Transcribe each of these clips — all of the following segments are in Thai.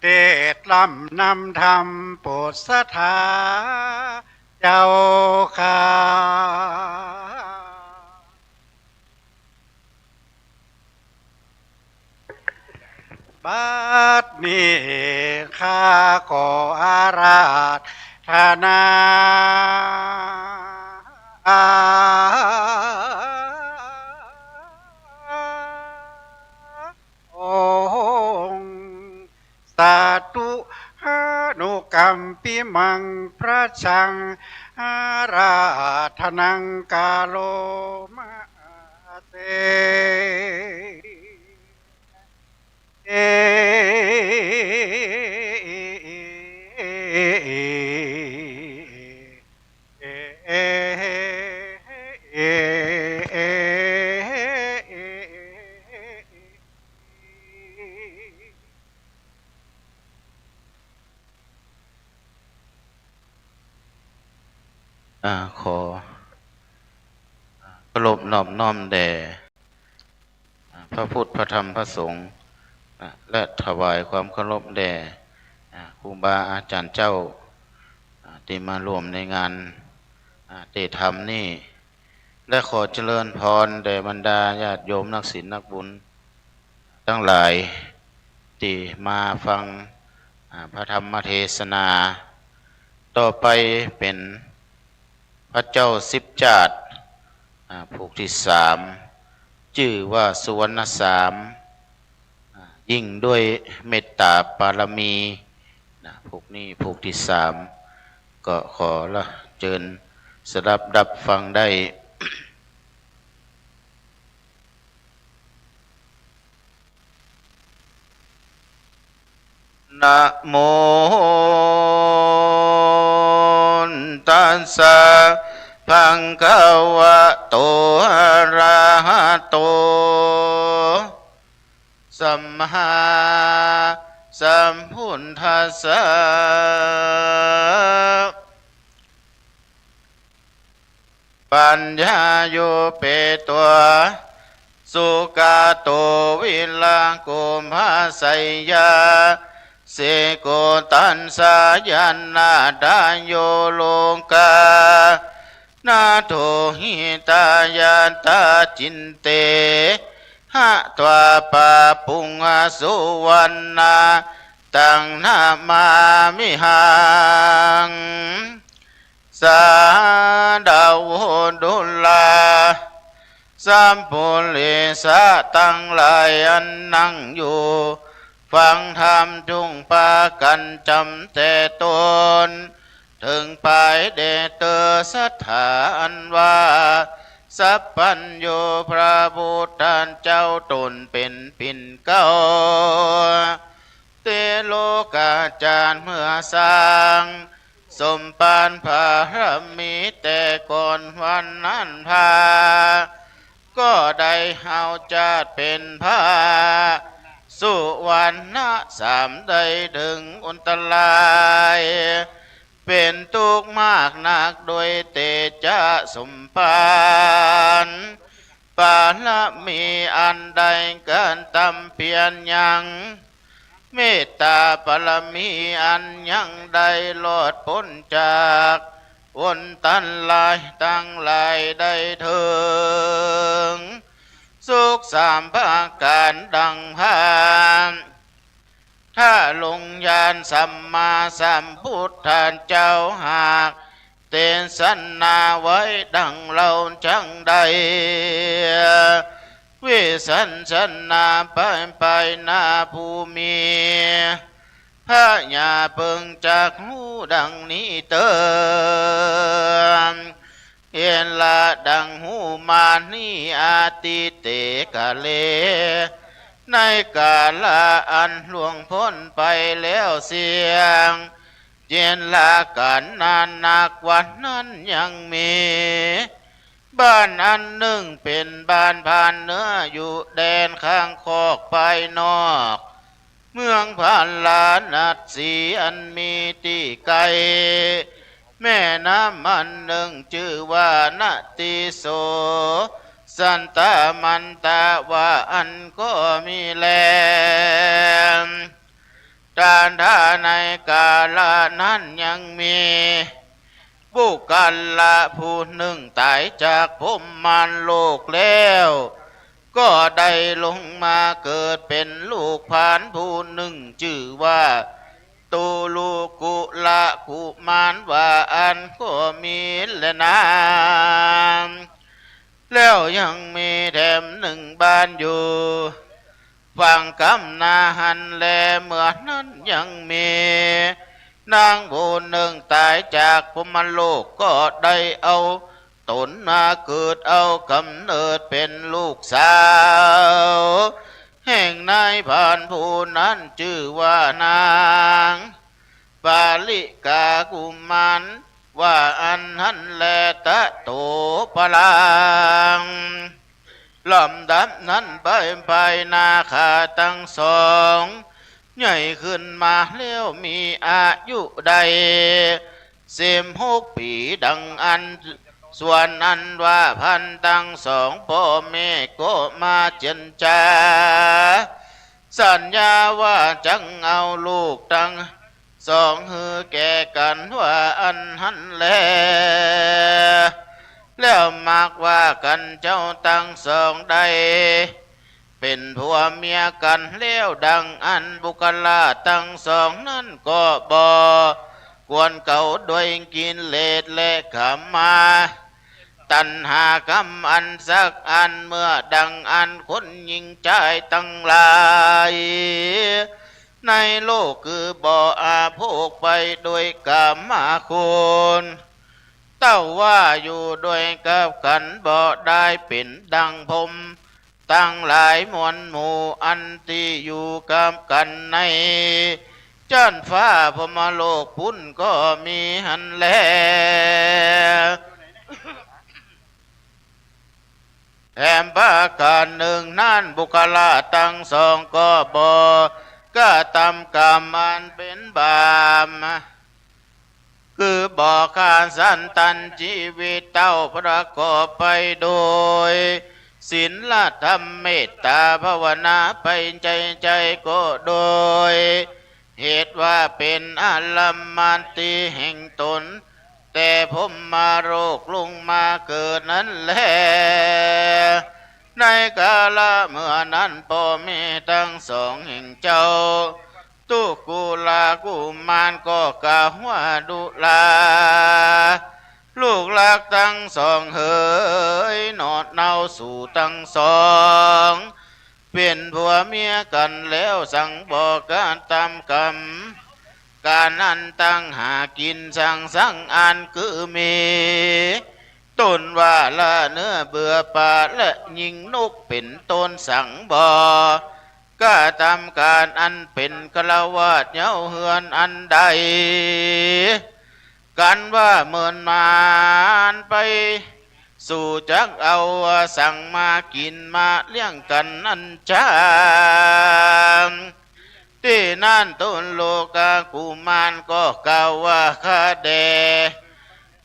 เทศลำนำธรรมโปรดสถาเจ้าค่ะบัดนี้ข้าขออาราธนาองค์สาธุหานุกรรมปิมังพระชังอาราธนังกาโลมาเตเขอเคารพนอบน้อมแด่พระพุทธพระธรรมพระสงฆ์และถวายความเคารพแด่ครูบาอาจารย์เจ้าที่มาร่วมในงานเตธรรมนี่และขอเจริญพรแด่บรรดาญาติโยมนักศีลนักบุญทั้งหลายที่มาฟังพระธรรมเทศนาต่อไปเป็นพระเจ้าสิบจาตุภูกที่สามชื่อว่าสุวรรณสามยิ่งด้วยเมตตาปารมีภูกนี้ภูกที่สามก็ขอละเชิญสดับดับฟังได้นะโมตัสสะภะคะวะโตอะระหะโตสัมมาสัมพุทธัสสะปัญญาโยเปตัวสุกาโตวิลาโกภาสัยยาเสโกตันสายันนาดายโยโลกานาโทหิตายาตาจินเตหะตวาปะปุงอสุวรรณาตังนามามิหังสาดาวดุลาสัมปุริสะตั้งหลายอันนั่งอยู่ฟังธรรมจุงปากันจำแต่ตนถึงไปเดเตอสถานว่าสัพพัญโยพระพุทธเจ้าตนเป็นปิ่นเก้าเตโลกาจารเมื่อสร้างสมปานพระมีแต่ก่อนวันนั้นพาก็ได้เฮาจัดเป็นพระสุวรรณสามได้ถึงอุนตรายเป็นทุกข์มากนักโดยเตจะสมปานปาละมีอันใดเกินตำเพียรยังเมตตาปรมีอันยังได้ลอดพ้นจากวนตันลายตั้งหลายได้ถึงสุขสามประการดังพานถ้าลงยานสัมมาสัมพุทธเจ้าหากเตนสันนาไว้ดังเราจังใดวิสันสันนาไปนาภูมิพระญาเปิงจากหูดังนี้เติมเห็นละดังหูมานี่อาติเตกะเลในกาลอันล่วงพ้นไปแล้วเสียงเย็นละกันนานนักวันนั้นยังมีบ้านอันหนึ่งเป็นบ้านผ่านเนื้ออยู่แดนข้างคอกไปนอกเมืองผ่านลานัดสีอันมีตีไกลแม่น้ำมันหนึ่งชื่อว่านาติโสสันตามันตาว่าอันก็มีแล จานทาในกาลนั้นยังมีบุคคลละผู้หนึ่งตายจากภพมารโลกแล้วก็ได้ลงมาเกิดเป็นลูกผานผู้หนึ่งชื่อว่าตูลูกุละกุมารว่าอันก็มีและนามแล้วยังมีแถมหนึ่งบ้านอยู่ฝั่งกำนาหันแลเมื่อนั้นยังมีนางผู้หนึ่งตายจากพมโลกก็ได้เอาตนมาเกิดเอากำเนิดเป็นลูกสาวแห่งนายผ่านผู้นั้นชื่อว่านางบาลิกากุมารว่าอันหันแลตะโตปะลังลำดับนั้นไปนาคาทั้งสองใหญ่ขึ้นมาแล้วมีอายุใด16 ปีดังอันส่วนอันว่าพันทั้งสองพ่อแม่ก็มาเจรจาสัญญาว่าจังเอาลูกทั้งสองฮือแก่กันว่าอันหันแลแล้วมากว่ากันเจ้าทั้งสองได้เป็นผัวเมียกันแล้วดังอันบุคลาทั้งสองนั้นก็กวนเก่าด้วยกินเลสและขมาตัณหากรรมอันสักอันเมื่อดังอันคนยิงใจตั้งหลายในโลกคือบ่ออาโภคไปโดยกามคุณเต้าว่าอยู่ด้วยกับกันบ่ได้เป็นดังพรหมตั้งหลายมวลหมู่อันที่อยู่กับกันในจันฟ้าพมโลกพุ่นก็มีหันแลแห่งประการหนึ่งนั่นบุคลาทั้งสองก็ก็ตามกรรมอันเป็นบาปคือบอกขาดสันตันชีวิตเต้าประกอบไปโดยศีลธรรมเมตตาภาวนาไปใจก็โดยเหตุว่าเป็นอาลัมมันติแห่งตนแต่ผมมาโรคลุงมาเกิดนั้นแลในกาลเมื่อนั้นพ่อแม่ทั้งสองแห่งเจ้าตุกุลากุมารก็กล่าวว่าดุลาลูกหลักทั้งสองเอ๋ยนอดเนาสู่ทั้งสองเป็นผัวเมียกันแล้วสั่งบอกการตามกรรมการอันตั้งหากินสั่งอันคือมีต้นว่าละเนื้อเบื่อป่าและยิงนกเป็นต้นสั่งก็ทำการอันเป็นกลาวาดเย้าเฮือนอันใดกันว่าเมินมานไปสู่จักเอาสั่งมากินมาเลี้ยงกันอันจางที่นั่นต้นโลกากุมารก็กล่าวว่าข้าแด่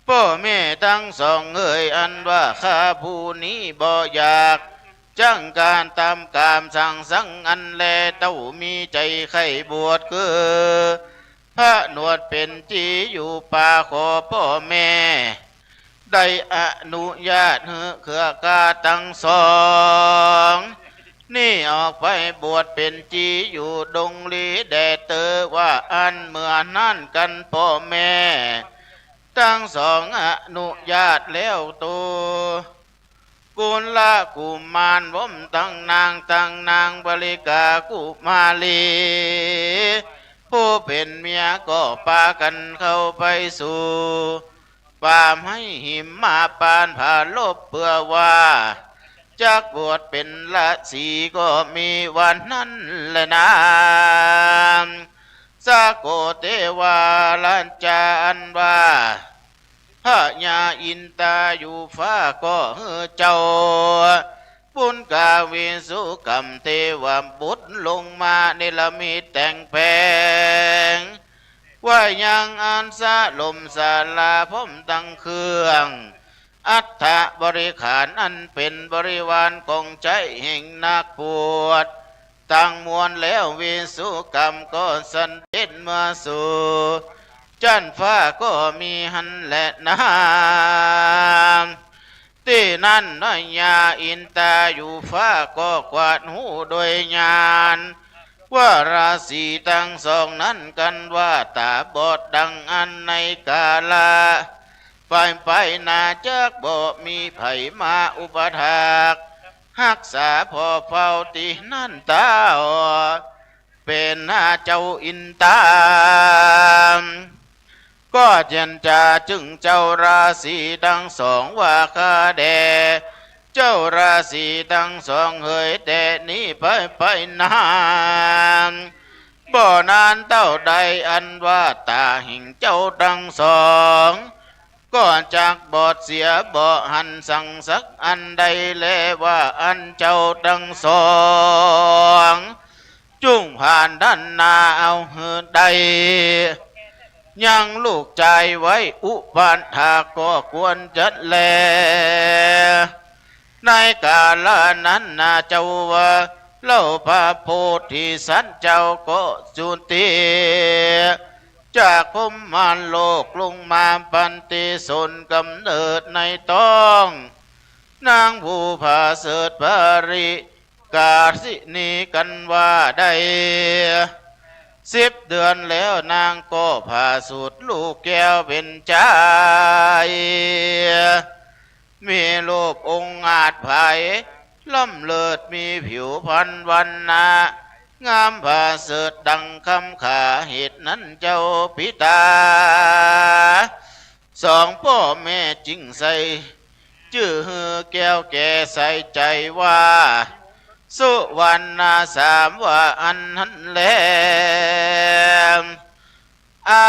พ่อแม่ทั้งสองเอ่ยอันว่าข้าผู้นี้บ่อยากจังการตามกามสั่งอันแลเต้ามีใจไข้บวชคือพระหนวดเป็นจีอยู่ป่าขอพ่อแม่ได้อนุญาตเคือกาทั้งสองนี่ออกไปบวชเป็นจีอยู่ดงลีแดเตอว่าอันเมื่อนั่นกันพ่อแม่ทั้งสองอนุญาตแล้วตัวกุลกุมารวมตั้งนางบริกากุมาลีผู้เป็นเมียก็พากันเข้าไปสู่ป่าให้หิมมาปานผ่าลบเพื่อว่าจักบวชเป็นละสีก็มีวันนั้นแหละนะสะโกเทวาลัญจาอันว่าพระญาอินตาอยู่ฟ้าก็เจ้าปุณกาวิสุกรรมเทวบุตรลงมาเนรมิตแต่งแปลงว่ายังอันสะลมสาลาพมตั้งเครื่องอัฏฐบริขารอันเป็นบริวารของใจแห่งนักบวช ตั้งมวลแล้ววิสุกรรมก็สันเด็ดมาสู่จันฟ้าก็มีหันและน้ำที่นั่นน้อยยาอินตาอยู่ฟ้าก็กวาดหูโดยญาณว่าราศีทั้งสองนั้นกันว่าตาบอดดังอันในกาลาไปนาจักบ่มีไผมาอุปถากรักษาพอเฝ้าตีนั่นตาเป็นหน้าเจ้าอินตามก็เจนจาจึงเจ้าราศีทั้งสองว่าข้าแดเจ้าราศีทั้งสองเฮยแต่นี้ไปนานบ่นานเต้าใดอันว่าตาหิงเจ้าทั้งสองก็จากบอดเสียบ่หันสั่งสักอันใดแลว่าอันเจ้าทั้งสองจุ่งผ่านด้านนาเอาเหือใดยังลูกใจไว้อุปันธาก็ควรจัดแลในกาลนั้นนาเจ้าว่าเล่าพระโพธิสัตว์เจ้าก็จุติจากภูมิมานโลกลงมาปันติสนกำเนิดในต้องนางผู้ผาเสดภริกาสินีกันว่าได้10 เดือนแล้วนางก็ผ่าสูตรลูกแก้วเป็นใจมีรูปองค์อาจไผ่ล่ำเลิศมีผิวพรรณวรรณางามผ่าเสดดังคำขาเหตุนั้นเจ้าพิตาสองพ่อแม่จริงใส่ชื่อแก้วแก่ใส่ใจว่าสุวรรณสามว่าอันหันแลมอา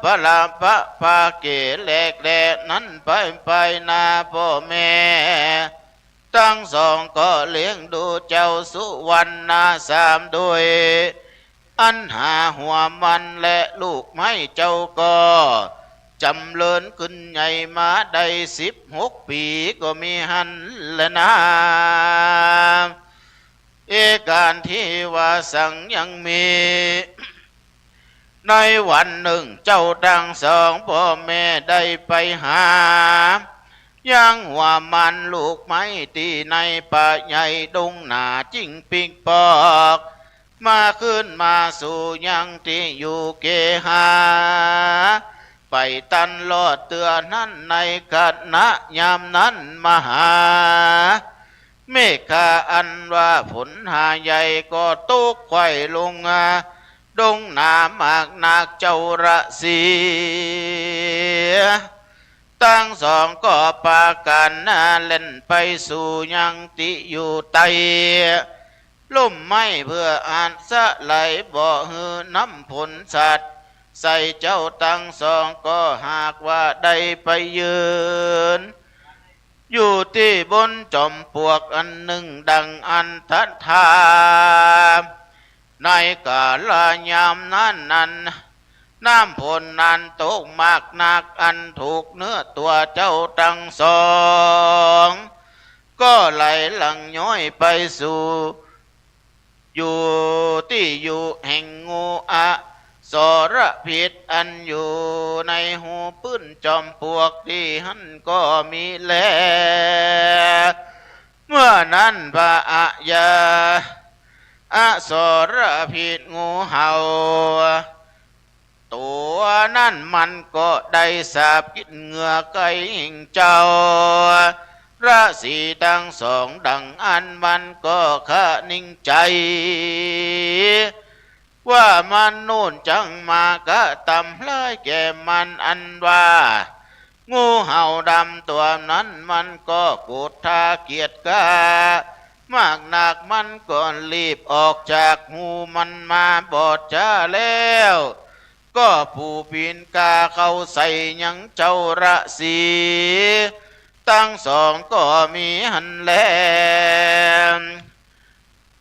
ปะละปะปาเกแลกแลนั้นไปนาพ่อแม่ทั้งสองก็เลี้ยงดูเจ้าสุวรรณสามด้วยอันหาหัวมันและลูกไม่เจ้าก็จำเริญขึ้นใหญ่มาได้16 ปีก็มีหันและนาเอการที่ว่าสั่งยังมีในวันหนึ่งเจ้าทั้งสองพ่อแม่ได้ไปหายังหัวมันลูกไม้ตีในป่าใหญ่ดงหนาจิ้งปิงปอกมาขึ้นมาสู่ยังที่อยู่เกหาไปตันลอดเตือนนั้นในคณะยามนั้นมหาเมฆาอันว่าฝนหาใหญ่ก็ตกไข่ลงดงหนามากนักเจ้าระสีทั้งสองก็ปากันเล่นไปสู่ยังติอยู่ไตลุ่มไม้เพื่ออ่านสะไหลบ่หือน้ำผลสัตว์ใส่เจ้าทั้งสองก็หากว่าได้ไปยืนอยู่ที่บนจอมปลวกอันหนึ่งดังอันทัดทาในกาลยามนั้นน้ำฝนนั้นตกมากนักอันถูกเนื้อตัวเจ้าทั้งสองก็ไหลหลังย้อยไปสู่อยู่ที่อยู่แห่งงูสรพิษอันอยู่ในหูปื้นจอมปลวกที่หันก็มีแลเมื่อนั้นพระอะยาสรพิษงูเห่าตัวนั้นมันก็ได้สาบกินเหงื่อไก่หิงเจ้าราศีทั้งสองดังอันมันก็คะนิ่งใจว่ามันโน่นจังมากะตำลายแก่มันอันว่างูเห่าดำตัวนั้นมันก็กูดทาเกียจกามากนักมันก็รีบออกจากหูมันมาบอดจ้าแล้วก็ผู้ปีนกาเข้าใส่ยังเจ้าระสีทั้งสองก็มีหันแล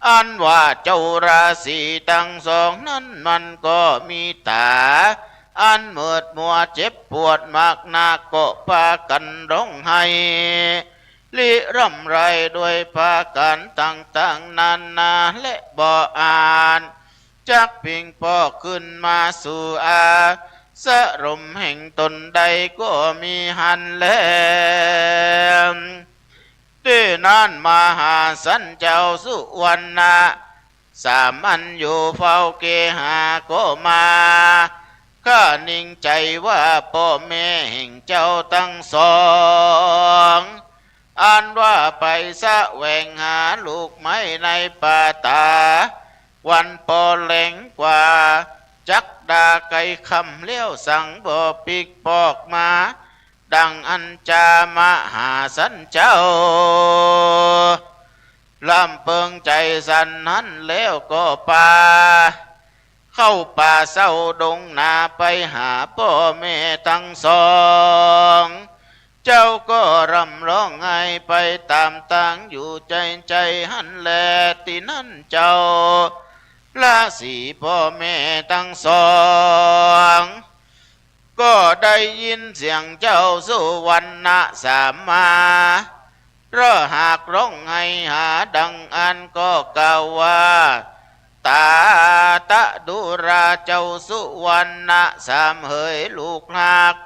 อันว่าเจ้าราศีทั้งสองนั้นมันก็มีตาอันเมืดมัวเจ็บปวดมากนักก็พากันร้องไห้ ลิร่ำไรด้วยภาการต่างๆนานาและบ่อ่านจักเพียงพอขึ้นมาสู่สรมแห่งตนใดก็มีหันแล้วด้วยนั้นมหาสันเจ้าสุวรรณะสามัญอยู่เฝ้าเกหาก็มาข้านิ่งใจว่าพ่อแม่แห่งเจ้าทั้งสองอันว่าไปแสวงหาลูกไม้ในป่าตาวันพอแหลงกว่าจักดาไก่คำเลี้ยวสั่งบ่ปิกปอกมาดังอันจามหาสันเจ้าลำเปิงใจสันนั้นแล้วก็ป่าเข้าป่าเศร้าดงนาไปหาพ่อแม่ทั้งสองเจ้าก็รำร้องไห้ไปตามต่างอยู่ใจหันแลที่นั่นเจ้าละสีพ่อแม่ทั้งสองก็ได้ยินเสียงเจ้าสุวรรณะสามมาเพราะหากร้องไห้หาดังอันก็กล่าวว่าตาตะดุราเจ้าสุวรรณะสามเหยลูกหัก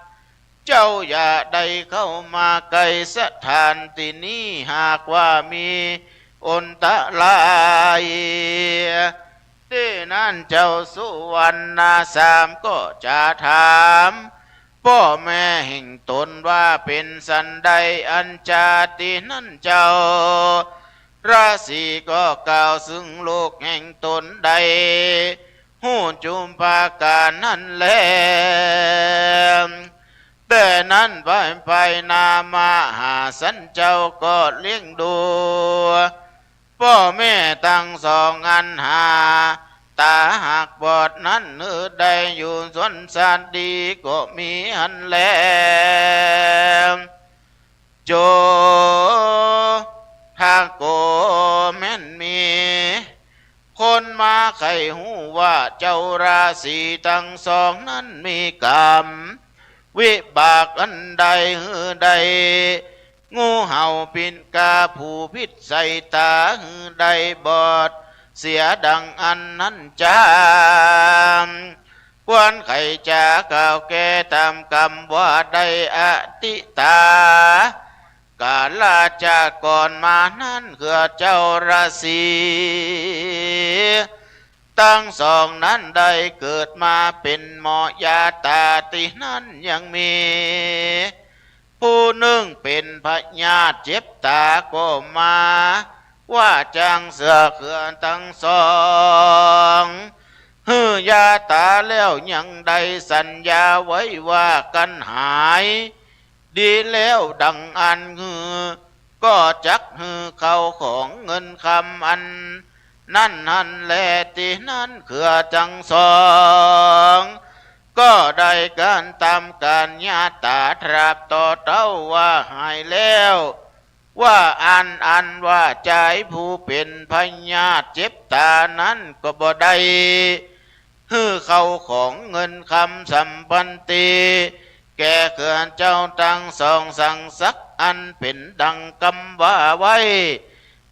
เจ้าอย่าได้เข้ามาไกลสถานที่นี้หากว่ามีอันตรายที่นั่นเจ้าสุวรรณะสามก็จะถามพ่อแม่แห่งตนว่าเป็นสันใดอันจาตินั่นเจ้าราศีก็กล่าวซึ่งโลกแห่งตนใดหูจุมปาการนั่นแลแต่นั้นไปนามาหาสันเจ้าก็เลี้ยงดูพ่อแม่ตั้งสองอันหาตาหากบอดนั้นได้อยู่สวนสัตว์ดีก็มีอันแล้วโจถ้าโกแม่นมีคนมาไขหูว่าเจ้าราศีทั้งสองนั้นมีกรรมวิบากอันใดใดงูเห่าปินกาผู้พิษใส่ตาใดบอดเสียดังอันนั้นจามควรไขจาก่าวแก่ตามกรรมว่าได้อติตากาลาจาก่อนมานั้นคือเจ้าราศีตั้งสองนั้นได้เกิดมาเป็นหมอยาตาตินั้นยังมีผู้หนึ่งเป็นพญาเจ็บตาก็มาว่าจางเสือเขื่อนทั้งสองฮือยาตาแล้วยังได้สัญญาไว้ว่ากันหายดีแล้วดังอันก็จักเขาของเงินคำอันนั่นหันแลที่นั่นเขื่อจังสองก็ได้การตามการญาตาตราบต่อเต้าว่าหายแล้วว่าอันว่าใจผู้เป็นพญาเจ็บตานั้นก็บ่ได้เขาของเงินคำสัมพันตีแก่เขื่อนเจ้าตั้งสองสั่งสักอันเป็นดังกำว่าไว้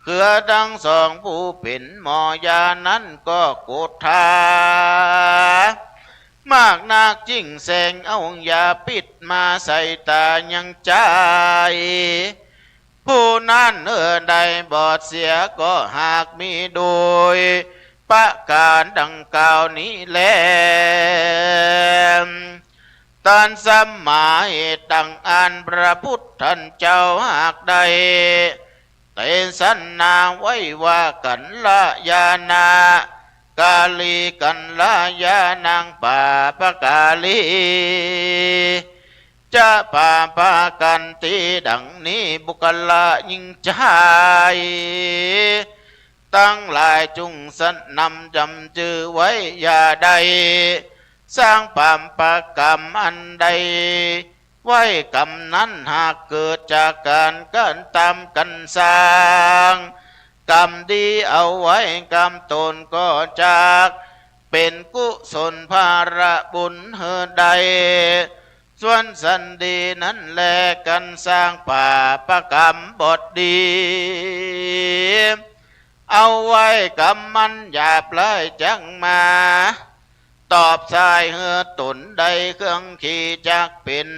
เขื่อทั้งสองผู้เป็นหมอยานั้นก็โกฏฐามากนักจิ้งแสงเอายาปิดมาใส่ตายังใจผู้นั้นใดบอดเสียก็หากมีโดยประการดังกล่าวนี้แลตอนสมัยดังอันพระพุทธเจ้าหากใดเตสันนาไว้ว่ากันละยานากาลีกันละยานางป่าปะกาลีจะป่าปากันตีดังนี้บุคลายิ่งใจตั้งหลายจุงสันนำจำจือไว้อย่าใดสร้างปามปากรรมอันใดไว้กรรมนั้นหากเกิดจากการกันตามกันสร้างกรรมดีเอาไว้กรรมตนก็จากเป็นกุศลภาระบุญใดส ส่วนสันดีนั้นแลกันสร้างป่าประกรรมบทดีเอาไว้กำมันอย่าปล่อยจังมาตอบสายเหือตุนใดเครื่องขี่จักเป็น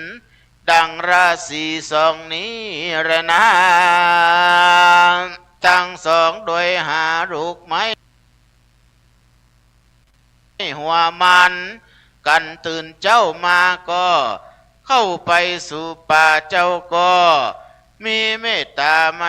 ดังราศีสองนี้แรนาทั้งสองโดยหาลูกไม้หัวมันกันตื่นเจ้ามาก็เข้าไปสู่ป่าเจ้าก็มีเมตตามา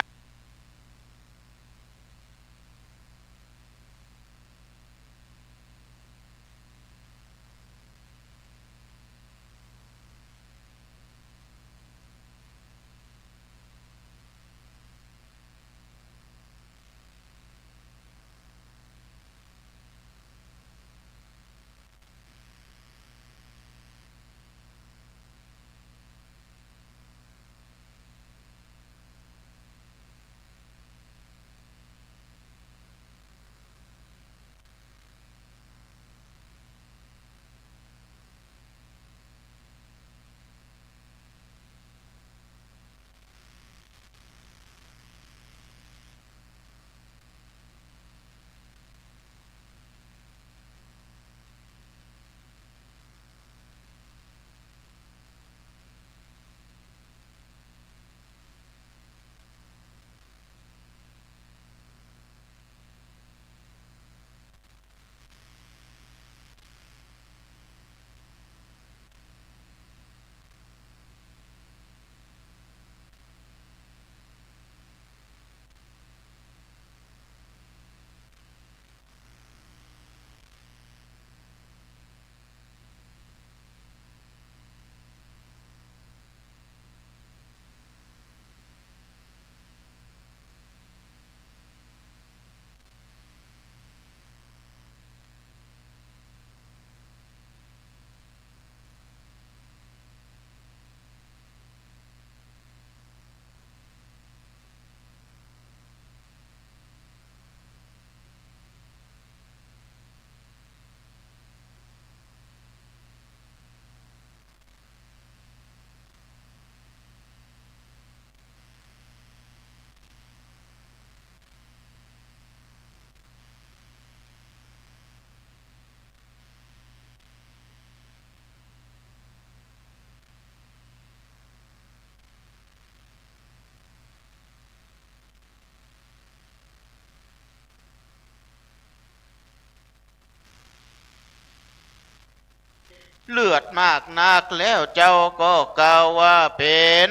เลือดมากนักแล้วเจ้าก็กล่าวว่าเป็น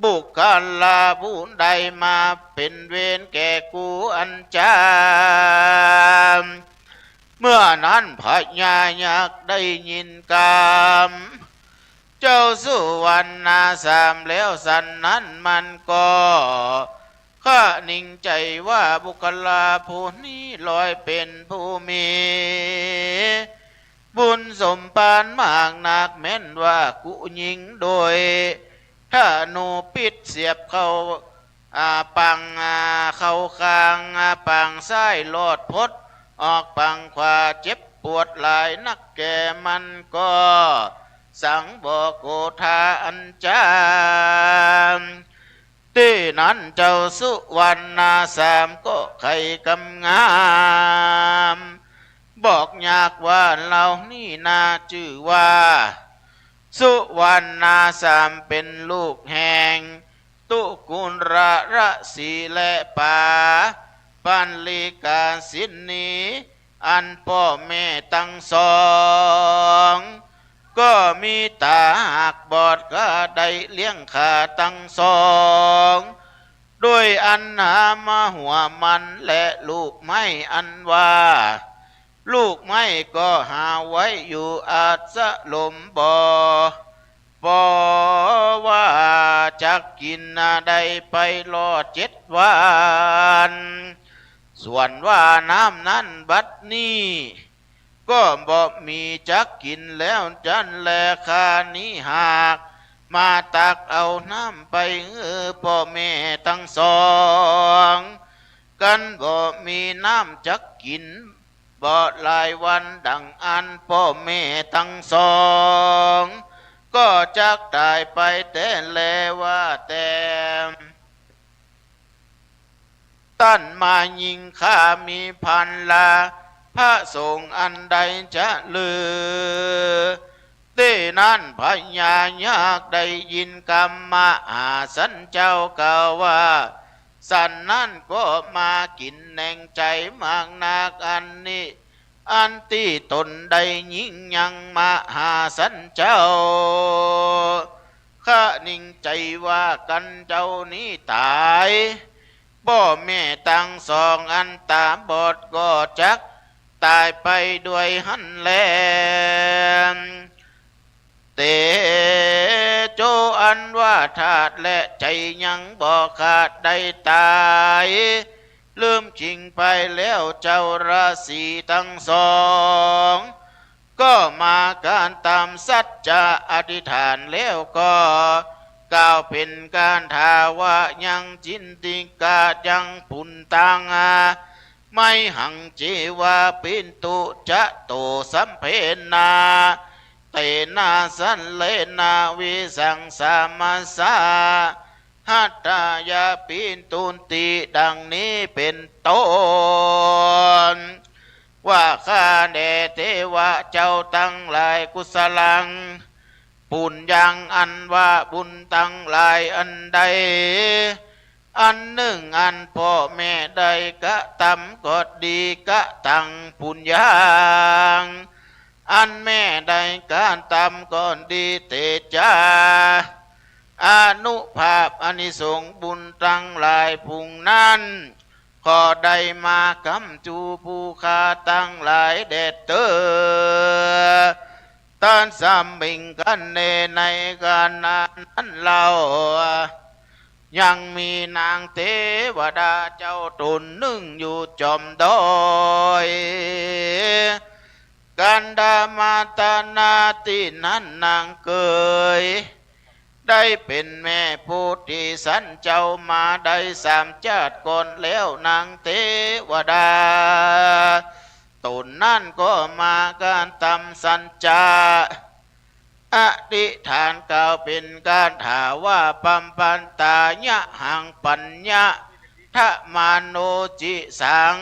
บุคคลาผู้ใดมาเป็นเวรแก่กูอันจามเมื่อนั้นพญายักษ์ได้ยินกามเจ้าสุวรรณาสามแล้วสันนั้นมันก็ข้านิ่งใจว่าบุคคลาผู้นี้ลอยเป็นผู้มีบุญสมปานมากนักแม้นว่ากุยิงโดยถ้าหนูปิดเสียบเข้าปังเข้าคางปังซ้ายลอดพดออกปังขวาเจ็บปวดหลายนักแก่มันก็สังบอกโกธาอันจามที่นั้นเจ้าสุวรรณาสามก็ไขกำงามบอกยากว่าเรานี่นาชื่อว่าสุวรรณาสามเป็นลูกแห่งตุกุลระสีและป่าปันลิกาสินนีอันพ่อแม่ตั้งสองก็มีตาหักบอดก็ได้เลี้ยงขาตั้งสองด้วยอันหามาหัวมันและลูกไม้อันว่าลูกไม้ก็หาไว้อยู่อาจสะลมบ่ว่าจะกินได้ไปรอ7 วันส่วนว่าน้ำนั้นบัดนี้ก็บ่มีจักกินแล้วจันแลคานี้หากมาตักเอาน้ำไปพ่อแม่ทั้งสองกันบ่มีน้ำจักกินบ่หลายวันดังอันพ่อแม่ทั้งสอง ก็จักได้ไปแต่แลว่าแต่ตั้นมายิงข้ามีพันลาพระสงฆ์อันใดจะลือเต้นั้นพญายากได้ยินกรรมหาสันเจ้าก่าวว่าสันนั้นก็มากินแหน่งใจมากนักอันนี้อันที่ตนได้ยิ่งยังมาหาสันเจ้าข้านิ่งใจว่ากันเจ้านี้ตายบ่แม่ตั้งสองอันตาบอดก็จักตายไปด้วยหันแลเตโจอันว่าธาตุและใจยังบ่ขาดได้ตายลืมจริงไปแล้วเจ้าราศีทั้งสองก็มาการตามสัจจะอธิษฐานแล้วก็กล่าวเป็นการทาว่ายังจินติกายังปุนตังไม่หังจีวาปินตุจะโตสัมเพนาเตนาสันเลนาวิสังสามาสาหัตตายาปินตุนติดังนี้เป็นต้นว่าข้าแด่เทวะเจ้าตั้งหลายกุศลังปุญญังอันว่าบุญตั้งหลายอันใดอันหนึ่งอันพ่อแม่ใดกะทำก็ดีกะตั้งปุญญาอันแม่ใดการทำก็ดีเตจาอนุภาพอานิสงส์บุญตั้งหลายพุงนั้นขอได้มากำจูผู้ข้าตั้งหลายเด็ดเตอตานสามบิงกันในการนั้นเรายังมีนางเทวดาเจ้าตุนนึ่งอยู่จอมดอยกันดามาตานาตินั้นนางเกยได้เป็นแม่ผู้ที่สันเจ้ามาได้สามชาติก่อนแล้วนางเทวดาตนนั่นก็มาการทำสัญจาอธิษฐานกล่าวเป็นการถาว่าปัมปันตายะหังปัญญะทะมาโนจิสัง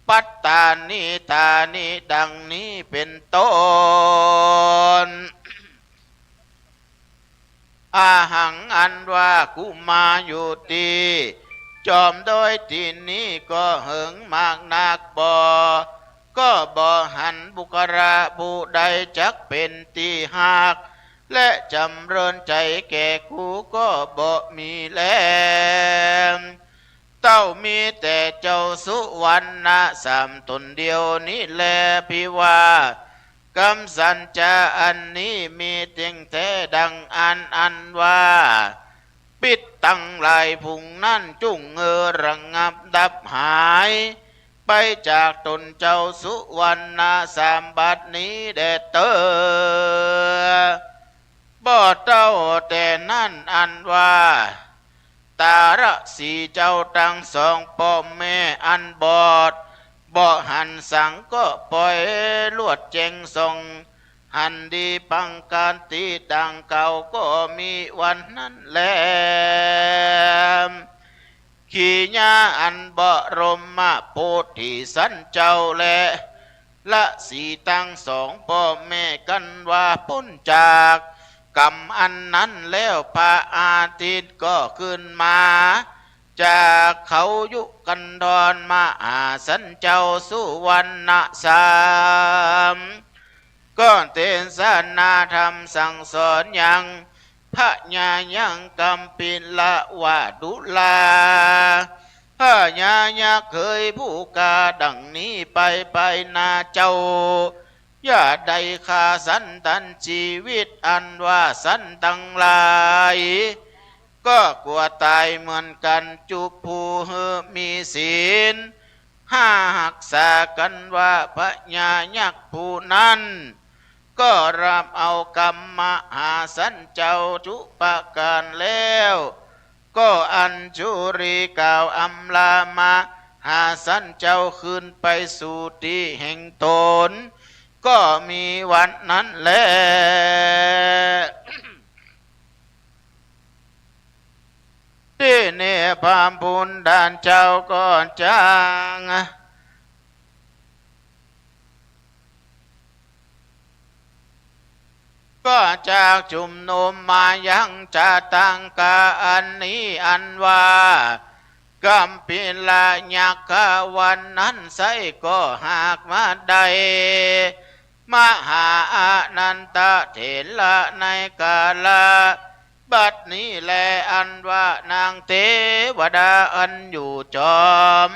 ปัตตานิตานิดังนี้เป็นต้นอาหังอันว่ากุมาอยู่ตีจอมโดยที่นี้ก็เหิงมากนักก็บ่หันบุคราผู้ใดจักเป็นที่หากและจำเริญใจแก่กูก็บ่มีแลเต้ามีแต่เจ้าสุวรรณสามตนเดียวนี้แลพิว่ากำสัญจาอันนี้มีเตียงแท้ดังอันว่าปิดตั้งลายพุงนั่นจุ่งระงับดับหายไปจากตนเจ้าสุวรรณสามบัดนี้เดเตอบ่เต้าแต่นั่นอันว่าตาระสีเจ้าทั้งสองพ่อแม่อันบอดบ่หันสังก็ปล่อยลวดเจงทรงหันดีปังการตีดังเก่าก็มีวันนั้นแลขีญาอันบรมมาโพธิสันเจ้าแลละสีตั้งสองพ่อแม่กันว่าพ้นจากกรรมอันนั้นแล้วพระอาทิตย์ก็ขึ้นมาจากเขายุกันดอนมาสันเจ้าสุวรรณสามก็เทศนาธรรมสั่งสอนยังพระญายังกัมปิละวะดุลาพระญายักเคยผู้กาดังนี้ไปนาเจ้าอย่าได้ฆ่าสันตันชีวิตอันว่าสันตั้งหลายก็กลัวตายเหมือนกันจุผู้มีศีลห้าหักษากันว่าพระญายักผู้นั้นก็รับเอากรรมมหาสันเจ้าทุปการแล้วก็อัญชุรีกล่าวอำลามาหาสันเจ้าขึ้นไปสู่ที่แห่งตน ก็มีวันนั้นแหละที่เนี่ยพามพุนด่านเจ้าก็จางก็จากจุมนุมมายังจะตั้งกาอันนี้อันว่ากัมปิลาญักะวันนั้นไซก็หากมาได้มหาอนันตเถระในกาลบัดนี้แลอันว่านางเทวดาอันอยู่จอม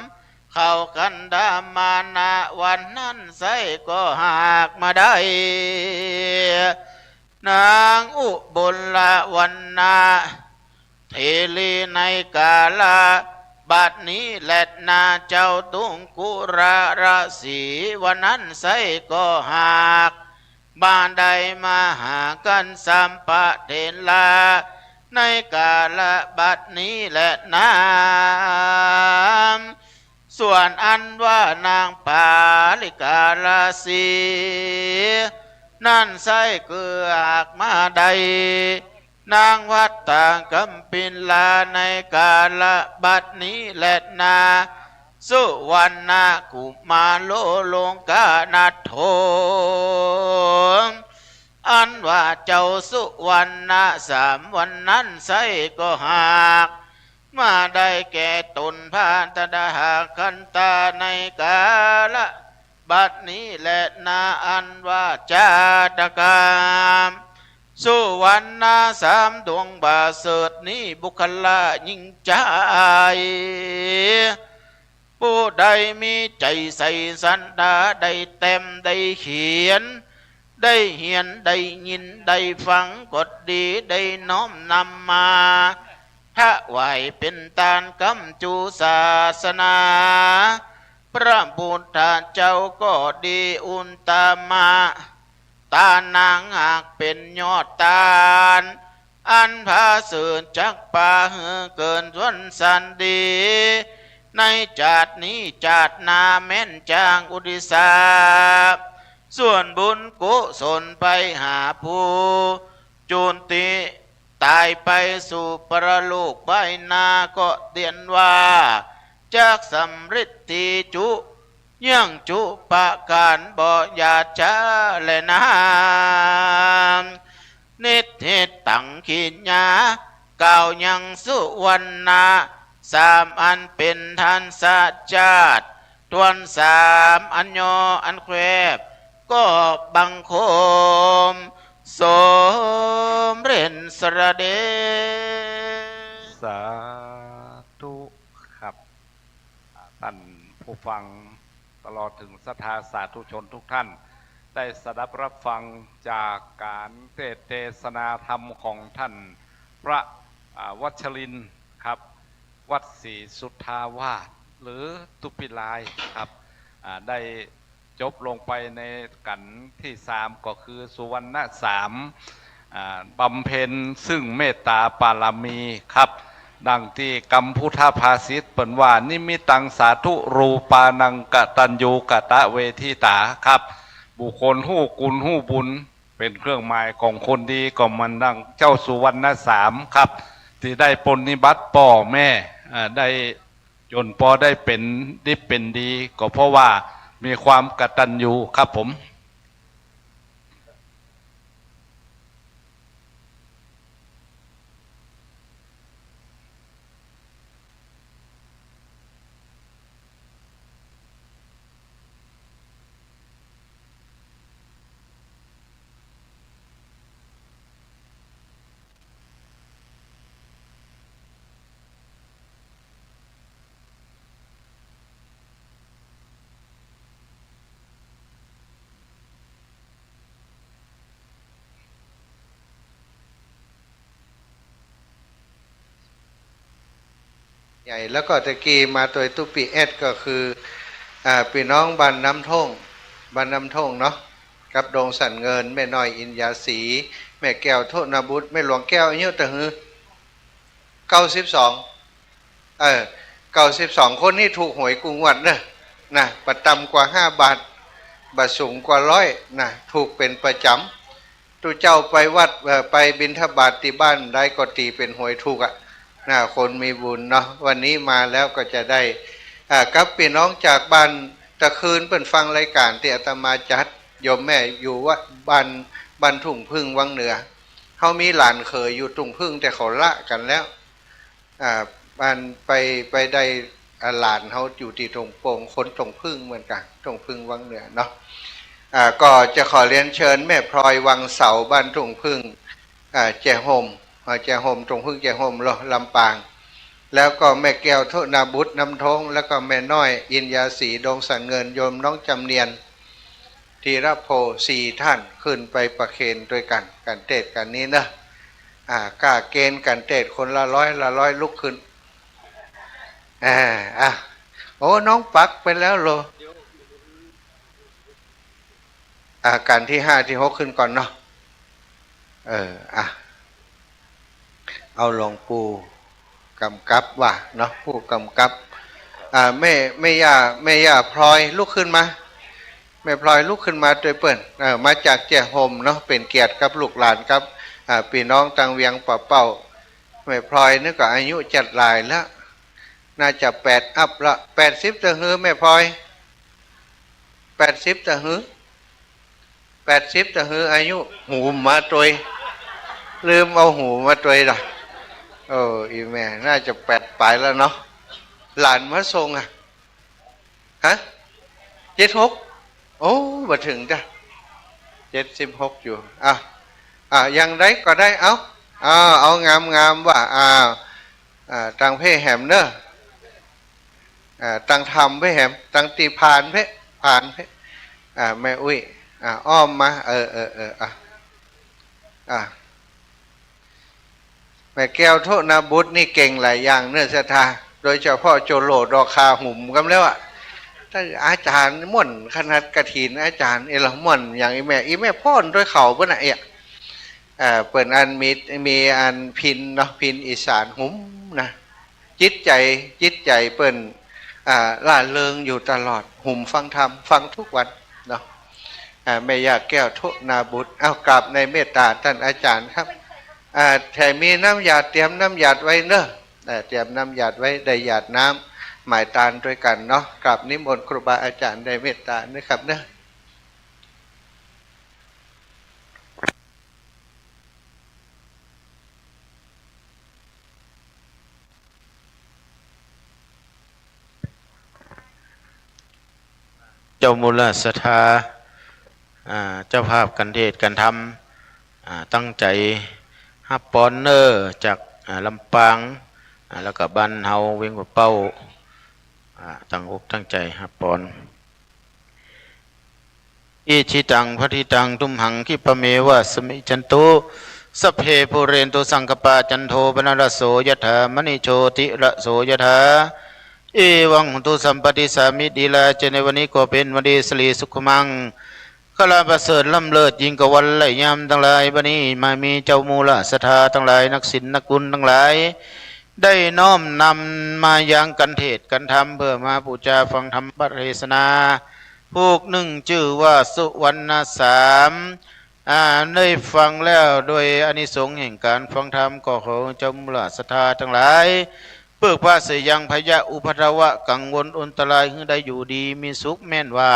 เข้ากันดามานาวันนั้นไซก็หากมาได้นางอุบลละวันนาเทลีในกาลบัดนี้แลดนาเจ้าตุงกุราราศีวันนั้นไซก็หากบ้านใดมาหากันสัมปะเทลาในกาลบัดนี้แลดนาส่วนอันว่านางปาลิกาลาสีนั่นไซเกือหากมาใดนางวัดต่างกำปินลาในกาลบัดนี้แลดนาสุวรรณกุมารโลลงกาณโถอันว่าเจ้าสุวรรณสามวันนั้นไซก็หากมาได้แก่ตนพานตดาหาคันตาในกาลบัดนี้แลดนาอันว่าจาตกามสุวรรณสามดวงบาเสดนี้บุคลายิ่งใจผู้ใดมีใจใส่สันดาได้เต็มได้เขียนได้เหียนได้ยินได้ฟังกฎดีได้น้อมนำมาถ้าไหวเป็นตานกำจูศาสนาพระพุทธเจ้าก็ดีอุนตามาตานางหากเป็นยอดตาลอันพาสื่อจักป่าเกินส่วนสันดีในจาดนี้จาดนาแม่นจางอุดิสาส่วนบุญกุศลไปหาผู้จุนติตายไปสู่ปรโลกใบนาก็เตียนว่าจากสำริดทีจุยังจุปะการบ่อยาชาและนามนิทิตังขิญญาเก่ายังสุวรรณาสามอันเป็นทันสัจจาตทวนสามอันยออันแควบก็บังคมสมเร็นสระเดสาธุครับท่านผู้ฟังตลอดถึงศรัทธาสาธุชนทุกท่านได้สดับรับฟังจากการเทศนาธรรมของท่านพระวัชรินทร์ครับวัดศรีสุทธาวาสหรือตุปิลายครับได้จบลงไปในกันที่3ก็คือสุวรรณสามบำเพ็ญซึ่งเมตตาปารามีครับดังที่กัมพุทธภาษิตเปิ่นว่านิมิตังสาธุรูปานังกตัญญูกตะเวทิตาครับบุคคลหู้กุลหู้บุญเป็นเครื่องหมายของคนดีก็มันดังเจ้าสุวรรณสามครับที่ได้ปฏิบัติพ่อแม่ได้จนพอได้เป็นดิบเป็นดีก็เพราะว่ามีความกตัญญูครับผมใหญ่แล้วก็ตะกี้มาตัวตุปีเอสก็คือพี่น้องบ้านน้ำท่งเนาะกับดงสันเงินแม่น้อยอินยาสีแม่แก้วโทนาบุตรแม่หลวงแก้วอายุตะฮือ92 92คนนี่ถูกหวยกุงวัดนะประตำกว่า5 บาท บะสูงกว่าร้อยนะถูกเป็นประจำตุเจ้าไปวัดไปบิณฑบาตที่บ้านได้ก็ตีเป็นหวยถูกอ่ะนะคนมีบุญเนาะวันนี้มาแล้วก็จะได้กับพี่น้องจากบ้านตะคืนเปิ่นฟังรายการที่อาตมาจัดโยมแม่อยู่วัดบ้านทุ่งพึ่งวังเหนือเขามีหลานเคยอยู่ทุ่งพึ่งแต่เขาละกันแล้วบ้านไปได้หลานเขาอยู่ที่ตรงโป่งคนตรงพึ่งเหมือนกันตรงพึ่งวังเหนือเนาะก็จะขอเรียนเชิญแม่พลอยวังเสาบ้านตรงพึ่งแจห่มตรงพึ่งแจห่มลำปางแล้วก็แม่แก้วโทนาบุตรน้ำทงแล้วก็แม่น้อยอินยาศรีดงสังเงินโยมน้องจำเนียนธีรโพสี่ท่านขึ้นไปประเคนด้วยกันเทศกันนี้นะกล้าเกณฑ์กันเทศคนละร้อยลุกขึ้นโอ้น้องปักไปแล้วโลการที่5ที่6ขึ้นก่อนเนาะเอาหลวงปู่กำกับว่าเนาะผู้กำกับแม่ย่าพลอยลุกขึ้นมาแม่พลอยลุกขึ้นมาโดยเปิ่นมาจากแจ่ห่มเนาะเป็นเกียรติกับลูกหลานครับพี่น้องตังเวียงป่าเป้าแม่พลอยนี่ก็อายุจัดหลายแล้วน่าจะ8อัพละ80จะหือแม่พลอย80จะหือ80จะหืออายุหูมาตวยลืมเอาหูมาตวยละอีแม่น่าจะ8ปลายแล้วเนาะหลานมาทรง76โอ้มาถึงจ้ะ76อยู่ยังได้ก็ได้เอางามว่าตังเพ่แหมเนอะตังทำเพ่แหมตังตีผ่านเพ่แม่อุ้ยอ้อมมาแม่แก้วโทนาบุตรนี่เก่งหลายอย่างเนื้อศรัทธาโดยเฉพาะโจโลดอคาหุ่มกันแล้วถ้าอาจารย์ม่วนขนาดกระถินอาจารย์เอลม่วนอย่างอีแม่พ่อนด้วยเขาเพื่อนเปิดอันมีอันพินเนาะพินอีสานหุ่มนะจิตใจเปิ่นล่าเริงอยู่ตลอดหุ่มฟังธรรมฟังทุกวันเนาะแม่ย่าแก้วโทนาบุตรเอากราบในเมตตาท่านอาจารย์ครับแต่มีน้ำหยาดเตรียมน้ำหยาดไว้เนอะเตรียมน้ำหยาดไว้ได้หยาดน้ำหมายตาลด้วยกันเนาะกราบนิมนต์ครูบาอาจารย์ได้เมตตานะครับเนอะเจ้ามูลศรัทธาเจ้าภาพกันเทศกันทำตั้งใจฮับปอนเนอร์จากลำปางแล้วก็บ้านเฮาเวียงกว่าเป้าตั้งอกตั้งใจฮับปอนอิชิตังพทิตังทุมหังคิปะเมวะสมิจันโตสัพเพปุเรนตุสังกปาจันโทปนรสโสยถามณิโชติระโสยถาเอวังตุสัมปติสามิดีลาเจในวันนี้ก็เป็นวันดีสลีสุขมังขลาประเสริฐล้ำเลิศยิ่งกว่าวันไหลยามทั้งหลายบัดนี้มามีเจ้ามูลศรัทธาทั้งหลายนักศิลป์นักบุญทั้งหลายได้น้อมนำมายังกันเทศกันธรรมเพื่อมาบูชาฟังธรรมปเทศนาพวกหนึ่งชื่อว่าสุวรรณสามได้ฟังแล้วโดยอานิสงส์แห่งการฟังธรรมก็ขอเจ้ามูลศรัทธาทั้งหลายเพื่อพาเสยังพยะอุปัฏวะกังวลอันตรายให้ได้อยู่ดีมีสุขแม่นว่า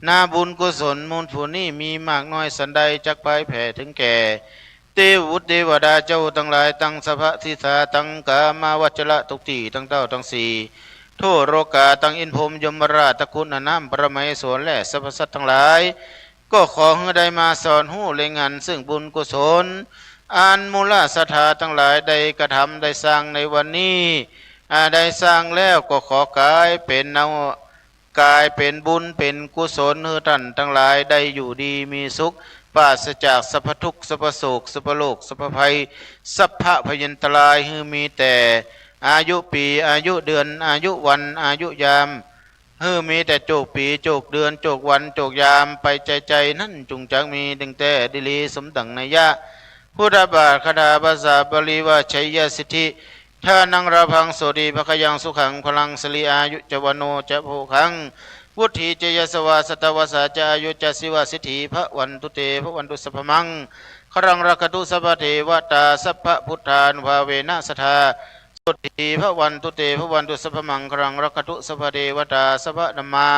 นาบุญกุศลมูลผลนี้มีมากน้อยสันใดจักไปแผ่ถึงแก่เทวุตเทวดาเจ้าทั้งหลายตั้งสภะทิสาตั้งกามาวัจระทุกที่ตั้งเต้าตั้งสี่โทโรกาตั้งอินพรหมยมราชตะคุณน้ำปรมัยสวนและสรรพสัตว์ทั้งหลายก็ขอให้ได้มาสอนหูเล่งานซึ่งบุญกุศลอันมูลศรัทธาทั้งหลายได้กระทำได้สร้างในวันนี้ได้สร้างแล้วก็ขอกายเป็นบุญเป็นกุศลให้ท่านทั้งหลายได้อยู่ดีมีสุขปราศจากสัพพทุกข์สัพพโศกสัพพโลกสัพพภัยสัพพะพยันตรายให้มีแต่อายุปีอายุเดือนอายุวันอายุยามให้มีแต่โจกปีโจกเดือนโจกวันโจกยามไปใจนั่นจงจักมีดึงแต่ดิลีสมดังนัยยะพุทธบาทคดาภาษาบาลีว่าชัยยสิทธิถ้านังราพังโสดีภคยังสุขังพลังสลีอายุจวโนจะโภคัง พุทธีเจยสวาสตวาสาจายุจสิวาสิทธิพระวันตุเตพระวันตุสัพพมังครังรักตุสัพพเทวตาสัพพพุทธานุภาเวนะสทาสุธีพระวันตุเตพระวันตุสัพพมังครังรักตุสัพพเทวตาสัพพธรรมา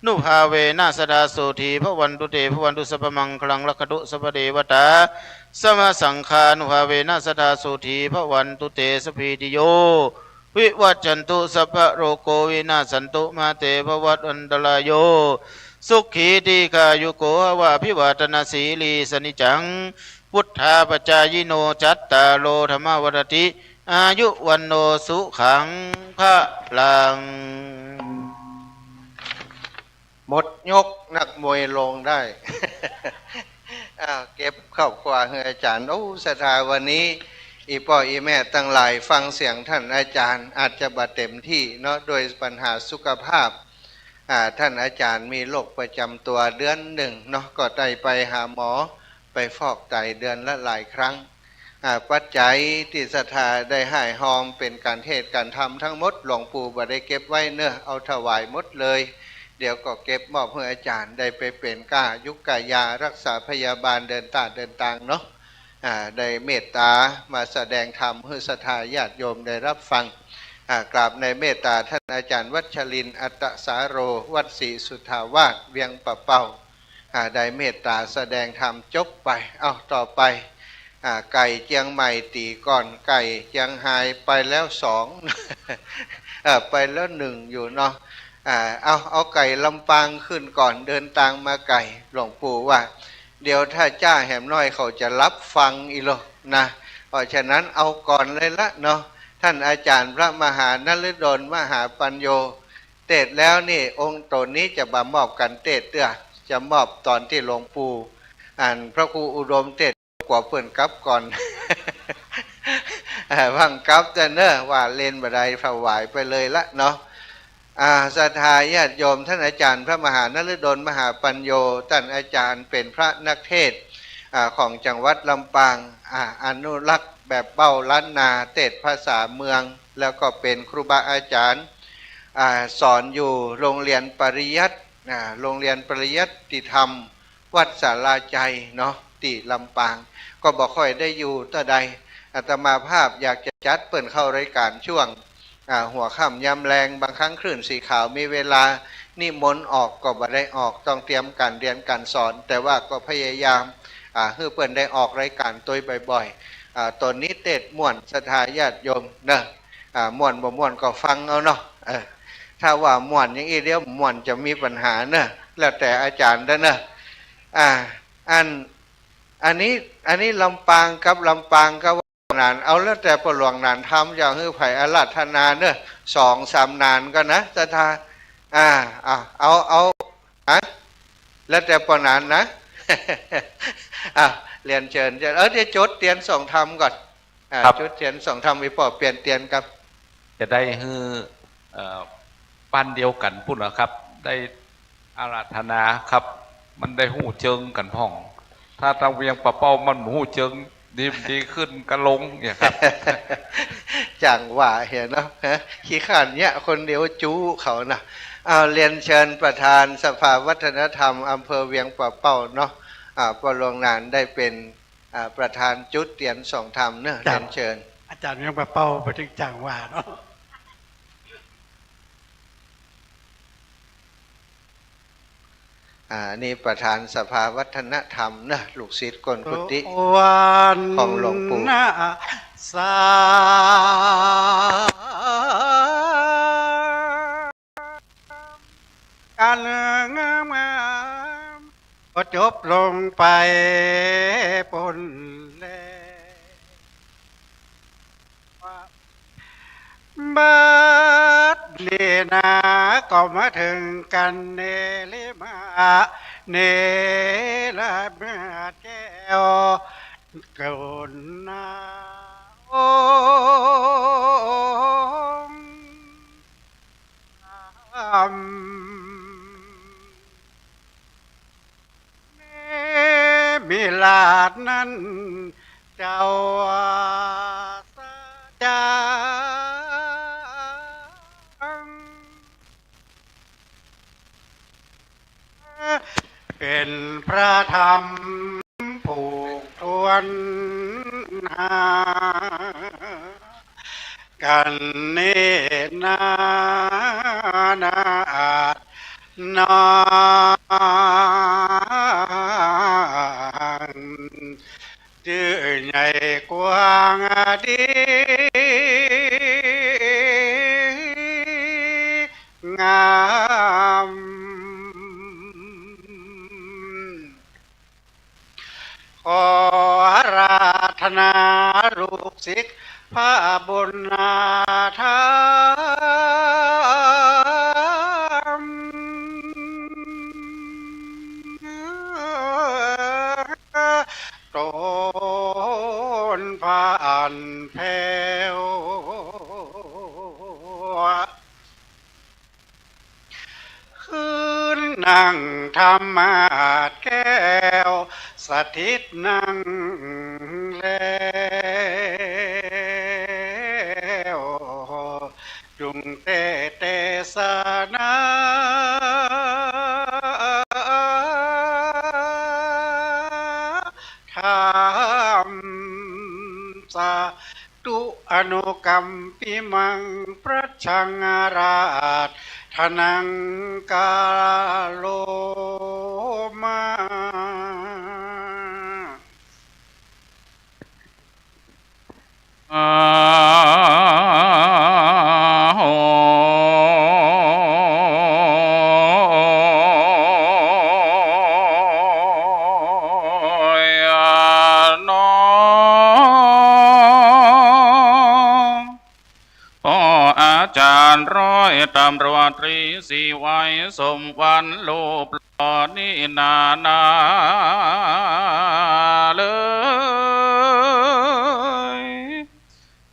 นุภาเวนะสดาสุธีพระวันตุเตพระวันตุสัพพมังคลังรักตุสัพพเทวตาสมสังฆานุภาเวนะสดาสุธีพระวันตุเตสพีติโยวิวัจจันตุสัพพโรโกวินาสันตุมาเตภวัตอันตรายโยสุขีติกายุโกวะพิวัตนาสีลีสนิจังพุทธาปจายโนจัตตาโลธรรมวรติอายุวันโนสุขังพระลังหมดยกนักมวยลงได้ เก็บครอบครัวให้อาจารย์โอ้ศรัทธาวันนี้อีพ่ออีแม่ตั้งหลายฟังเสียงท่านอาจารย์อาจจะบาดเต็มที่เนาะโดยปัญหาสุขภาพท่านอาจารย์มีโรคประจำตัวเดือนหนึ่งเนาะก็ได้ไปหาหมอไปฟอกไตเดือนละหลายครั้งปัจจัยที่ศรัทธาได้ให้หอมเป็นการเทศการทำทั้งหมดหลวงปู่บ่ได้เก็บไว้เนื้อเอาถวายหมดเลยเดี๋ยวก็เก็บมอบให้อาจารย์ได้ไปเป็นก้ายุกกายารักษาพยาบาลเดินต่างเนาะได้เมตตามาแสดงธรรมให้ศรัทธาญาติโยมได้รับฟังกราบในเมตตาท่านอาจารย์วัชรินทร์อัตตสาโรวัดศรีสุทธาวาสเวียงปะเป่าได้เมตตาแสดงธรรมจบไปเอาต่อไปไก่เจียงใหม่ตีก่อนไก่เจียงไฮไปแล้วสอง ไปแล้วหนึ่งอยู่เนาะเอาไก่ลำปางขึ้นก่อนเดินทางมาไก่หลวงปู่ว่าเดี๋ยวถ้าจ้าแหมน้อยเขาจะรับฟังอีโลนะเพราะฉะนั้นเอาก่อนเลยละเนาะท่านอาจารย์พระมหานฤดลมหาปัญโยเทศแล้วนี่องค์ตนนี้จะมามอบกันเทศเด้อจะมอบตอนที่หลวงปู่พระครูอุดมเทศกว่าเพื่อนกับก่อน วังกับแต่เนอะว่าเล่นบันไดถวายไปเลยละเนาะศรัทธาญาติโยมท่านอาจารย์พระมหานฤดลมหาปัญโยท่านอาจารย์เป็นพระนักเทศของจังหวัดลำปางอนุรักษ์แบบเบ้าล้านนาเทศภาษาเมืองแล้วก็เป็นครูบาอาจารย์สอนอยู่โรงเรียนปริยัติโรงเรียนปริยัติธรรมวัดสาราใจเนาะที่ลำปางก็บอกค่อยได้อยู่ต่อใดอาตมาภาพอยากจะจัดเปิดเข้ารายการช่วงหัวค่ำยำแรงบางครั้งคลื่นสีขาวมีเวลานิมนต์ออกก็บ่ได้ออกต้องเตรียมการเรียนการสอนแต่ว่าก็พยายามให้เปิ่นได้ออกรายการตัวบ่อยๆตอนนี้เทศม่วนศรัทธาญาติโยมเนอะม่วนบ่ม่วนก็ฟังเอาเนาะถ้าว่าม่วนอย่างนี้เดี๋ยวม่วนจะมีปัญหาเนอะแล้วแต่อาจารย์เด้อเนอะอันนี้ลำปางกับลำปางกับนานเอาแล้วแต่ประหลวงนานทำอย่างให้ไผ่อาราธนาเนอะ2-3 นานก็นะศรัทธาเอาแล้วแต่ประนานนะ เรียนเชิญเดี๋ยวจดเตียนส่งธรรมก่อนจดเตียนส่งธรรมไปปอเปลี่ยนเตียนครับจะได้ฮือปั้นเดียวกันพูดนะครับได้อาราธนาครับมันได้หู้เจิงกันพ่องถ้าทางเวียงปะเป้ามันหู้เจิงดีขึ้นกระลงเนี่ยครับ จังหวะเห็นเนาะขี้ข่านเนี่ยคนเดียวจู้เขานะเอาเรียนเชิญประธานสภาวัฒนธรรมอำเภอเวียงปะเป้าเนาะประหลวงนานได้เป็นประธานจุดเตียนส่งธรรมเนอะเรียนเชิญอาจารย์ยังมาเป้าไปถึงจังหวะเนาะนี่ประธานสภาวัฒนธรรมนะลูกศิษย์กลกุฏิของหลวงปู่สาการงามก็จบลงไปปนบัดนี้นะก็มาถึงกันเนลิมาเนลาเมื่อแก้วกรุณามิลาดนั้นเจ้าจา เป็นพระธรรมผูกทวนหากันเนตรนาอาจนานจื่อใหญ่กว้างดีงามขออาราธนาลูกศิษย์พระบุญนาธรรมต้นผ่านแผ้วคืนนั่งธรรมาสแก้วสถิตนั่งแล้วจุงเตเตสนาธรรมสาตุอนุกรรมปิมังพระชังราชทนังกาโลมาโหน้องพ่ออาจารย์ร้อยตำรวจตรีสีไว้สมวันรูปหล่อนี่นาเลย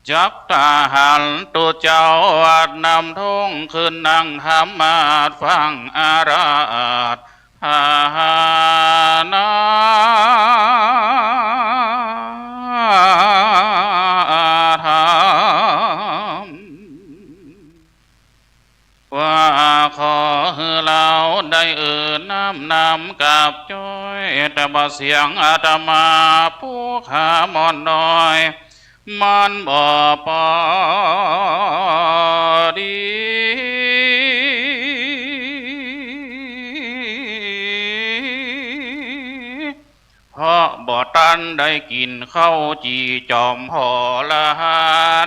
จักทหารตัวเจ้าอาจนำทุ่งขึ้นนั่งธรรมาสฟังอาราธพานาธรรมว่าขอให้เราได้นำกับจ้อยแต่บ่เสียงอาตมาผู้ขามอนน้อยมันบ่ปอดีเพราะบ่ตันได้กินข้าวจีจอมพอละ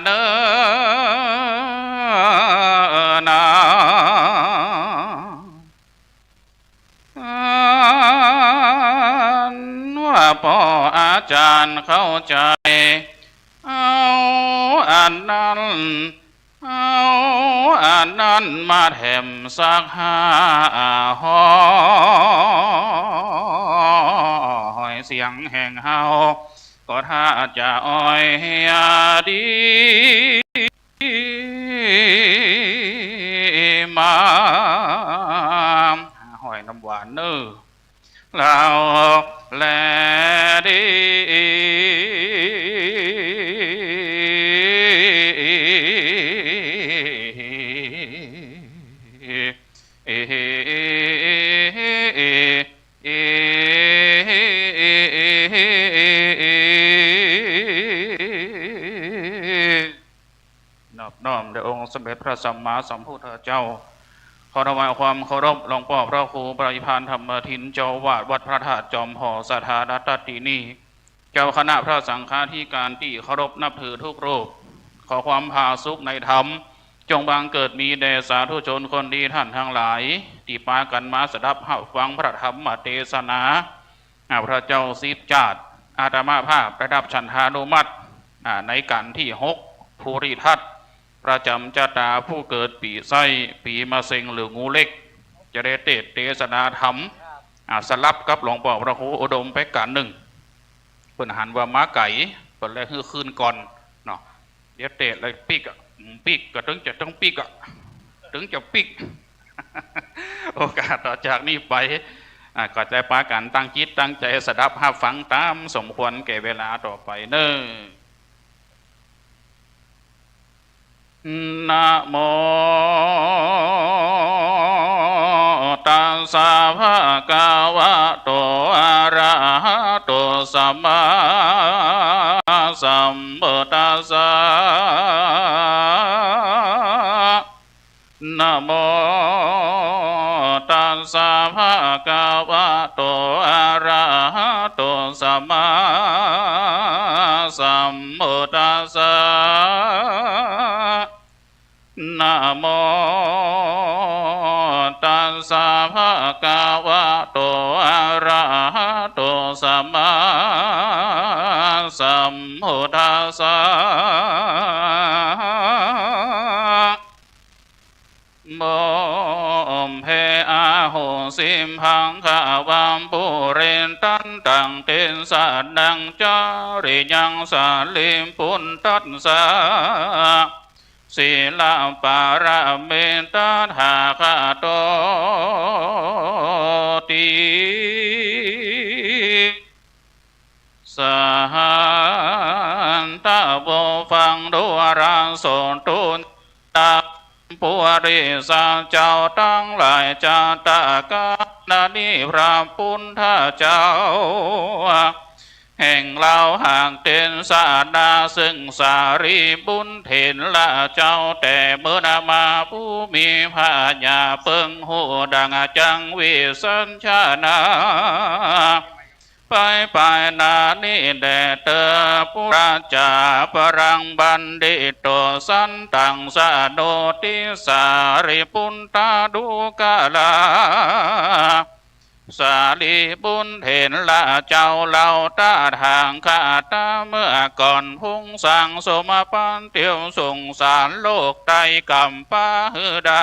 เด้อนาว่าพ่ออาจารย์เข้าใจเอาอันนั้นมาแถมสัก5 ห้อยเสียงแห่งเฮาก็ถ้าจะอ้อยดีมาห้อยน้ำหวานเนอเราแลดีนอบน้อมแด่องค์สมเด็จพระสัมมาสัมพุทธเจ้าขอถวายความเคารพหลวงพ่อพระครูปริพันธ์ธรรมทินเจ้าวาดวัดพระธาตุจอมหอสถานัตตินีเจ้าคณะพระสังฆาธิการที่เคารพนับถือทุกรูปขอความผาสุกในธรรมจงบังเกิดมีแด่สาธุชนคนดีท่านทั้งหลายที่ปากันมาสดับฟังพระธรรมเทศนาพระเจ้าสิบจาดอาตมาภาพประดับฉันทานุมัติในกันที่6ภูริทัตประจำชะตาผู้เกิดปีไส้ปีมะเซ็งหรืองูเล็กจะได้เทศนาธรรมสลับกับหลวงพ่อพระครูอุดมไปกันหนึ่งเพิ่นหันว่าม้าไก่เพิ่นเลยคือคืนก่อนเนาะเดี๋ยวเตะเลยปีกก็ถึงจะต้องปีกถึงจะปีก โอกาสต่อจากนี้ไปก็ใจปากันตั้งจิตตั้งใจสดับรับฟังตามสมควรแก่เวลาต่อไปเนอนะโมตัส สะภะคะวะโตอะระหะโตสัมมาสัมพุทธัสสะนะโมตัสสะภะคะวะโตอะระหะโตสัมมาสัมพุทธัสสะนะโมตัสสะภะคะวะโตอะระหะโตสัมมาสัมพุทธัสสะโมเพอาโหสิมพังขาวามปุเรนตันตังเตนสะดังจาริยังสาลิมปุนตัสสะศีลปาระเมตตาหาคาโตติสหันตะโบฟังดูราโสตุนตาปุริสาเจ้าตั้งหลายจาตากานานิพระพุทธเจ้าแห่งเราห่างเต็นสาดาซึ่งสารีบุญเถนละเจ้าแต่เมื่อนามาผู้มีพระญาเปิงหูดังจังวิสัญชานาไปนานิแด่เตอปุราจาปรังบันดิโตสันตังสะโนติสาริปุณตาดูกาลาสาลีบุญเห็นละเจ้าเหล่าตาทางข้าตาเมื่อก่อนพุ่งสังสมปันเตียวสงสารโลกใดกำป้าหือใด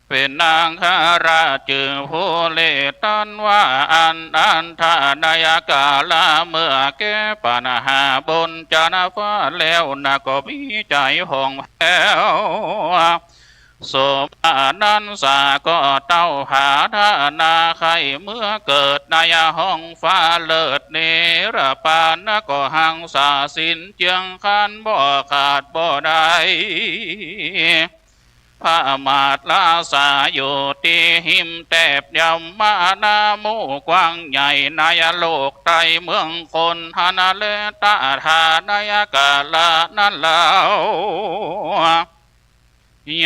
เป็นนางคาราจือผู้เลตันว่าอันทานายกาลาเมื่อแก้ปัญหาบนจานาฟ้าแล้วนะก็มีใจห่องแผ้วสมานันสาก็เต้าหาธานาไข่เมื่อเกิดนายห้องฟ้าเลิศเนรปานนะก็หังสาสินเจียงคันบ่ขาดบ่ได้พระมาตลาสาอยู่ที่หิมแตบยำมานามูกว้างใหญ่นายโลกไตเมืองคนฮานาเลตาธานายกาลานั่นแล้ว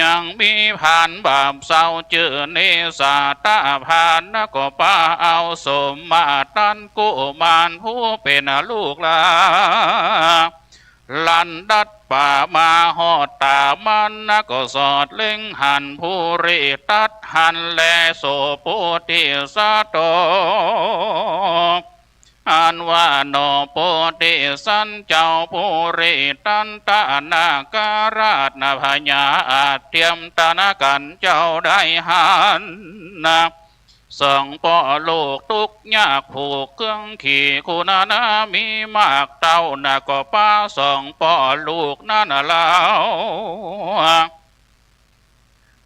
ยังมีผ่านบาปเศร้าเจอเนสาตาผ่านนะก็ป้าเอาสมมาตันกุมารผู้เป็นลูกลาลันดัดป่ามาหอดตามันนะก็สอดเล็งหันผู้ริตัดหันแลโสปุติสาโตอันว่าโนโปติสันเจ้าปุริตันตานาการาชนาพญาอาจเตรียมตานากันเจ้าได้หันนะสองป่อลูกทุกยากผูกเครื่องขี่คุณนามีมากเต้านะก็ป้าสองป่อลูกนั่นแล้ว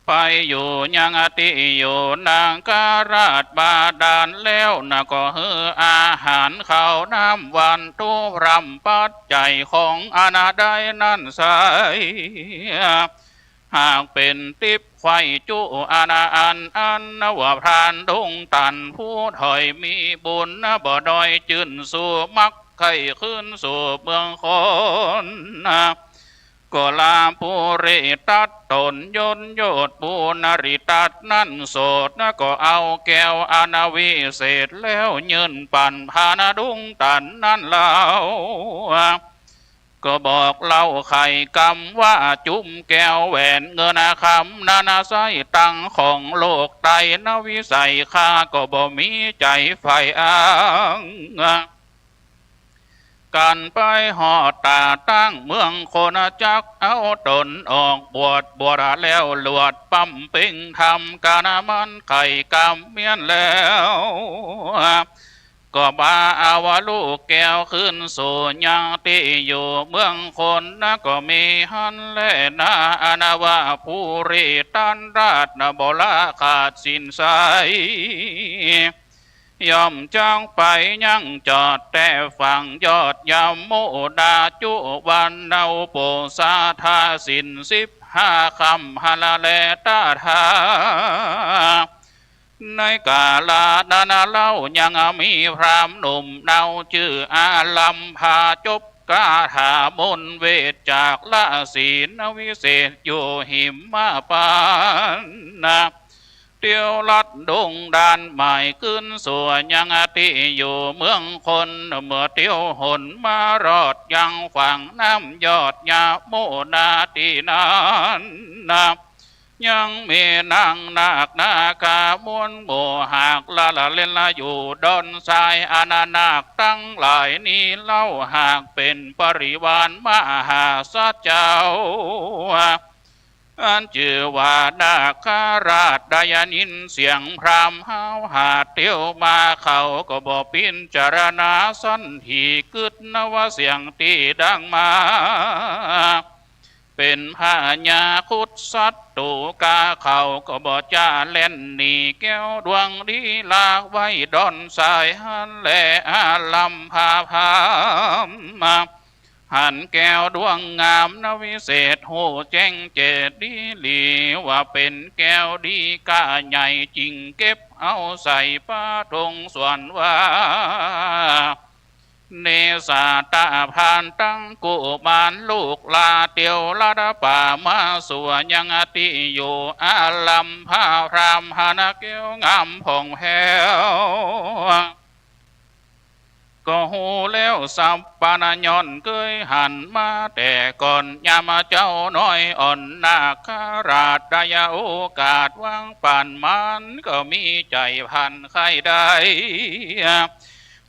ไปอยู่ยังอติอยู่นางการาชบาดาลแล้วนะก็ฮืออาหารข้าวน้ำวันทุรำปัจจัยของอนาได้นั่นใสหากเป็นติบไฟจุอาณาอันนวพรานดงตันผู้ถอยมีบุญนะบ่ดอยจืนสู่มักไข่ขึ้นสู่เมืองคนนะก็ลาปุริตัดตนยนโยดปูนริตัดนั่นโสดนะก็เอาแก้วอนาวิเศษแล้วยืนปั่นพานาดุงตันนั่นเล่าก็บอกเล่าไข่กำว่าจุ่มแก้วแหวนเงินคำนานาไซตังของโลกไตนวิสัยข้าก็บ่มีใจไฟอ้างกันไปหอตาตั้งเมืองโคนาจักเอาตนออกบวชแล้วหลวดปั๊มปิงทำกานามันไข่กำเมียนแล้วก็บาอาวาลูกแก้วขึ้นสู่ยังที่อยู่เมืองคนนะก็มีหันแลนาอนาวาภูริตันราชนบลาขาดสินใสยอมจ้างไปยังจอดแต่ฝั่งยอดยามโมดาจุวันเนาโปสาทาสิน คำฮาลาเลตาทาในกาลาดานาเล่ายังมีพรามหนุ่มเนาชื่ออาลัมพาจบกาถามนเวทจากละศีลวิเศษอยู่หิมมาปานนาเตียวลัดดงดานใหม่ขึ้นส่วนยังติอยู่เมืองคนเมื่อเตียวหนมารอดยังฝั่งน้ำยอดยาโมนาตีนานนายังมีนางนาคนาคามวนโมหากละเล่นละอยู่ดอนทรายอาณานาคตั้งหลายนี้เล่าหากเป็นปริวารมหาสัจเจ้าอันชื่อว่านาคาราชได้ยินเสียงพรามห้าวหาเตียวมาเขาก็บอกปินจารณาสันทีกึดนว่าเสียงตีดังมาเป็นพญาคุดสัตตูกาเขาก็บอกจะเล่นหนีแก้วดวงดีลาไว้ดอนสายหันแลอาลัมพาพามมาหันแก้วดวงงามนวิเศษโหแจ้งเจดดีหลีว่าเป็นแก้วดีกาใหญ่จริงเก็บเอาใส่ป้าทงส่วนว่าเนสาตาพานตั้งกุมารลูกลาเตียวลาดาป่ามาสวยังติอยู่อาลัมพาพรามหานาเกียวงามผ่องแผ้วก็หูแล้วสับปานยอนเคยหันมาแต่ก่อนยามเจ้าน้อยอ่อนนาคาราชได้โอกาสวางป่านมันก็มีใจพันใครได้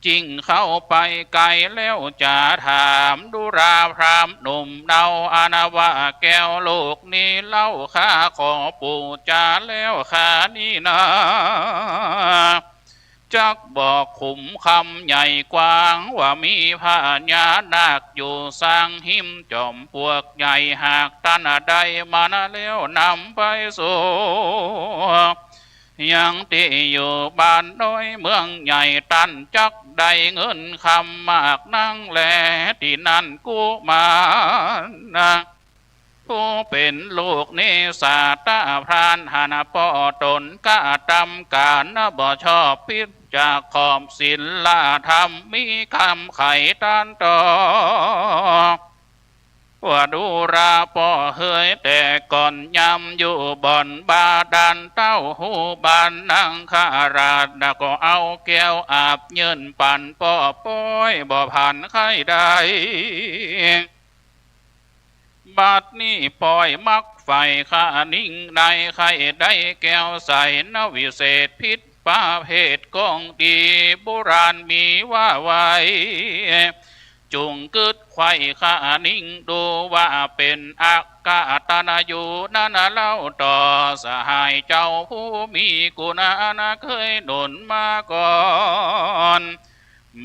จริงเข้าไปไกลแล้วจะถามดูราพรามหนุ่มเดาอานาวาแก้วลูกนี้เล่าข้าขอปู่จาแล้วข้านี่นะจักบอกขุมคำใหญ่กว้างว่ามีพญานาคอยู่สร้างหิมจอมพวกใหญ่หากตันใดมาแล้วนำไปสู่ยังที่อยู่บ้านน้อยเมืองใหญ่ตันจักได้เงินคำมากนั่งแลที่นั่นกูมานะผู้เป็นลูกนิสาตาพรานหานาปอตนกะตำการนบ่ชอบพิษจากขอบศิลธรรมมีคำไขตันต่อว่าดูราปอเฮยแต่ก่อนยำอยู่บ่อนบาดาลเต้าหูบานนางคาราชก็เอาแก้วอาบเยินปั่นปอป้อยบ่ผ่านใครได้บัดนี้ปล่อยมักไฟข้านิ่งในใครได้แก้วใส่นวิเศษพิษป้าเพศกองดีโบราณมีว่าไว้จุงกึดไข่ข้านิ่งดูว่าเป็นอากาตนาอยู่นั่นเล่าต่อสหายเจ้าผู้มีกุณาเคยหนุนมาก่อน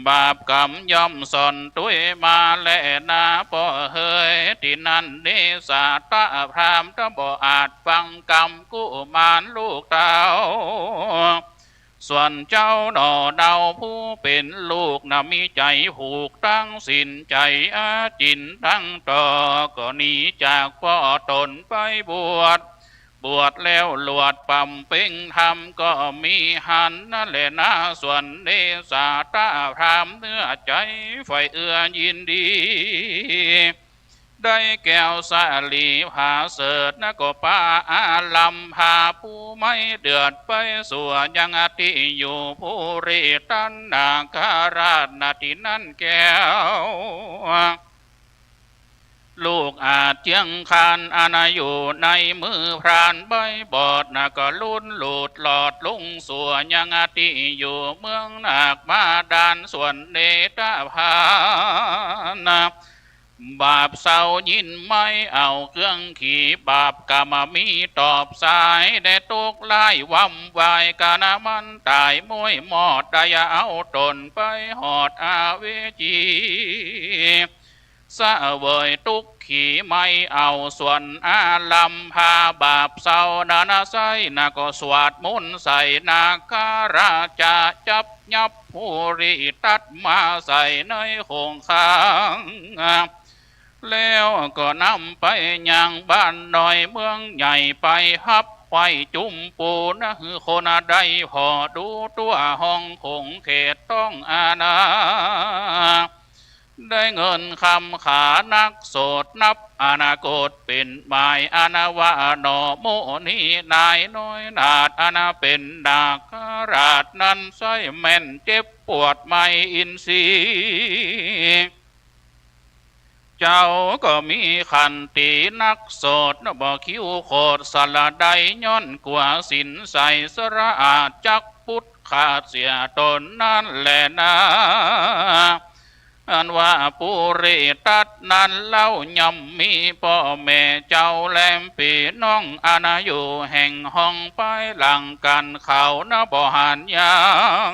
บาปกรรมย่อมสอนตุ้ยมาและนาปอเฮยที่นั่นเนสาตาพรามตะบ่อาจฟังกรรมกุมารลูกเต้าส่วนเจ้าหน่อเดาผู้เป็นลูกมีใจผูกตั้งสินใจอาจินตั้งต่อก็หนีจากพ่อตนไปบวชแล้วหลวดปั๊มเป่งทำก็มีหันนั่นแหละนะส่วนเนสาตาพรามเนื้อใจไฟเอื้อยินดีได้แก้วสาลีผาเสดก็ป้าอาลัมพาผู้ไม่เดือดไปสู่ยังติอยู่ผู้ริตันนาคาราชนาทีนั่นแก้วลูกอาจเจียงคานอาณาอยู่ในมือพรานใบบอดก็ลุ้นหลุดหลอดลุงส่วนยังติอยู่เมืองนาคมาดานส่วนเนตาพานาบาปเศร้ายินไม่เอาเครื่องขี่บาปกรรมมีตอบสายได้ตกไล่วำวายกานามันตายมวยหมอดได้เอาตนไปหอดอาเวจีสะเวยตุกขี่ไม่เอาส่วนอาลัมพาบาปเศร้านาไซก็สวดมนต์ใส่นาคาราชาจับยับผู้ริตัดมาใส่ในคงคาง แล้วก็นำไปยังบ้านหน่อยเมืองใหญ่ไปฮับไว้จุ่มปูนะคือคนใดพอดูตัวห้องคงเขตต้องอาณาได้เงินคำขานักโสดนับอนาคตเป็นหมายอนาวาโนโมนีนายน้อยนาดอนาเป็นดากราชนั้นใส่แม่นเจ็บปวดไม่อินทรีย์เจ้าก็มีขันตีนักโสดบ่คิ้วโคดสละใดย้อนกว่าสินใสสระอาดจักพุทธขาดเสียตนนั่นแหละนะอันว่าปุริตัดนั้นเล่าย่ำมีพ่อแม่เจ้าแลมปีน้องอาณาอยู่แห่งห้องไปหลังกันเขานะบ่หันยัง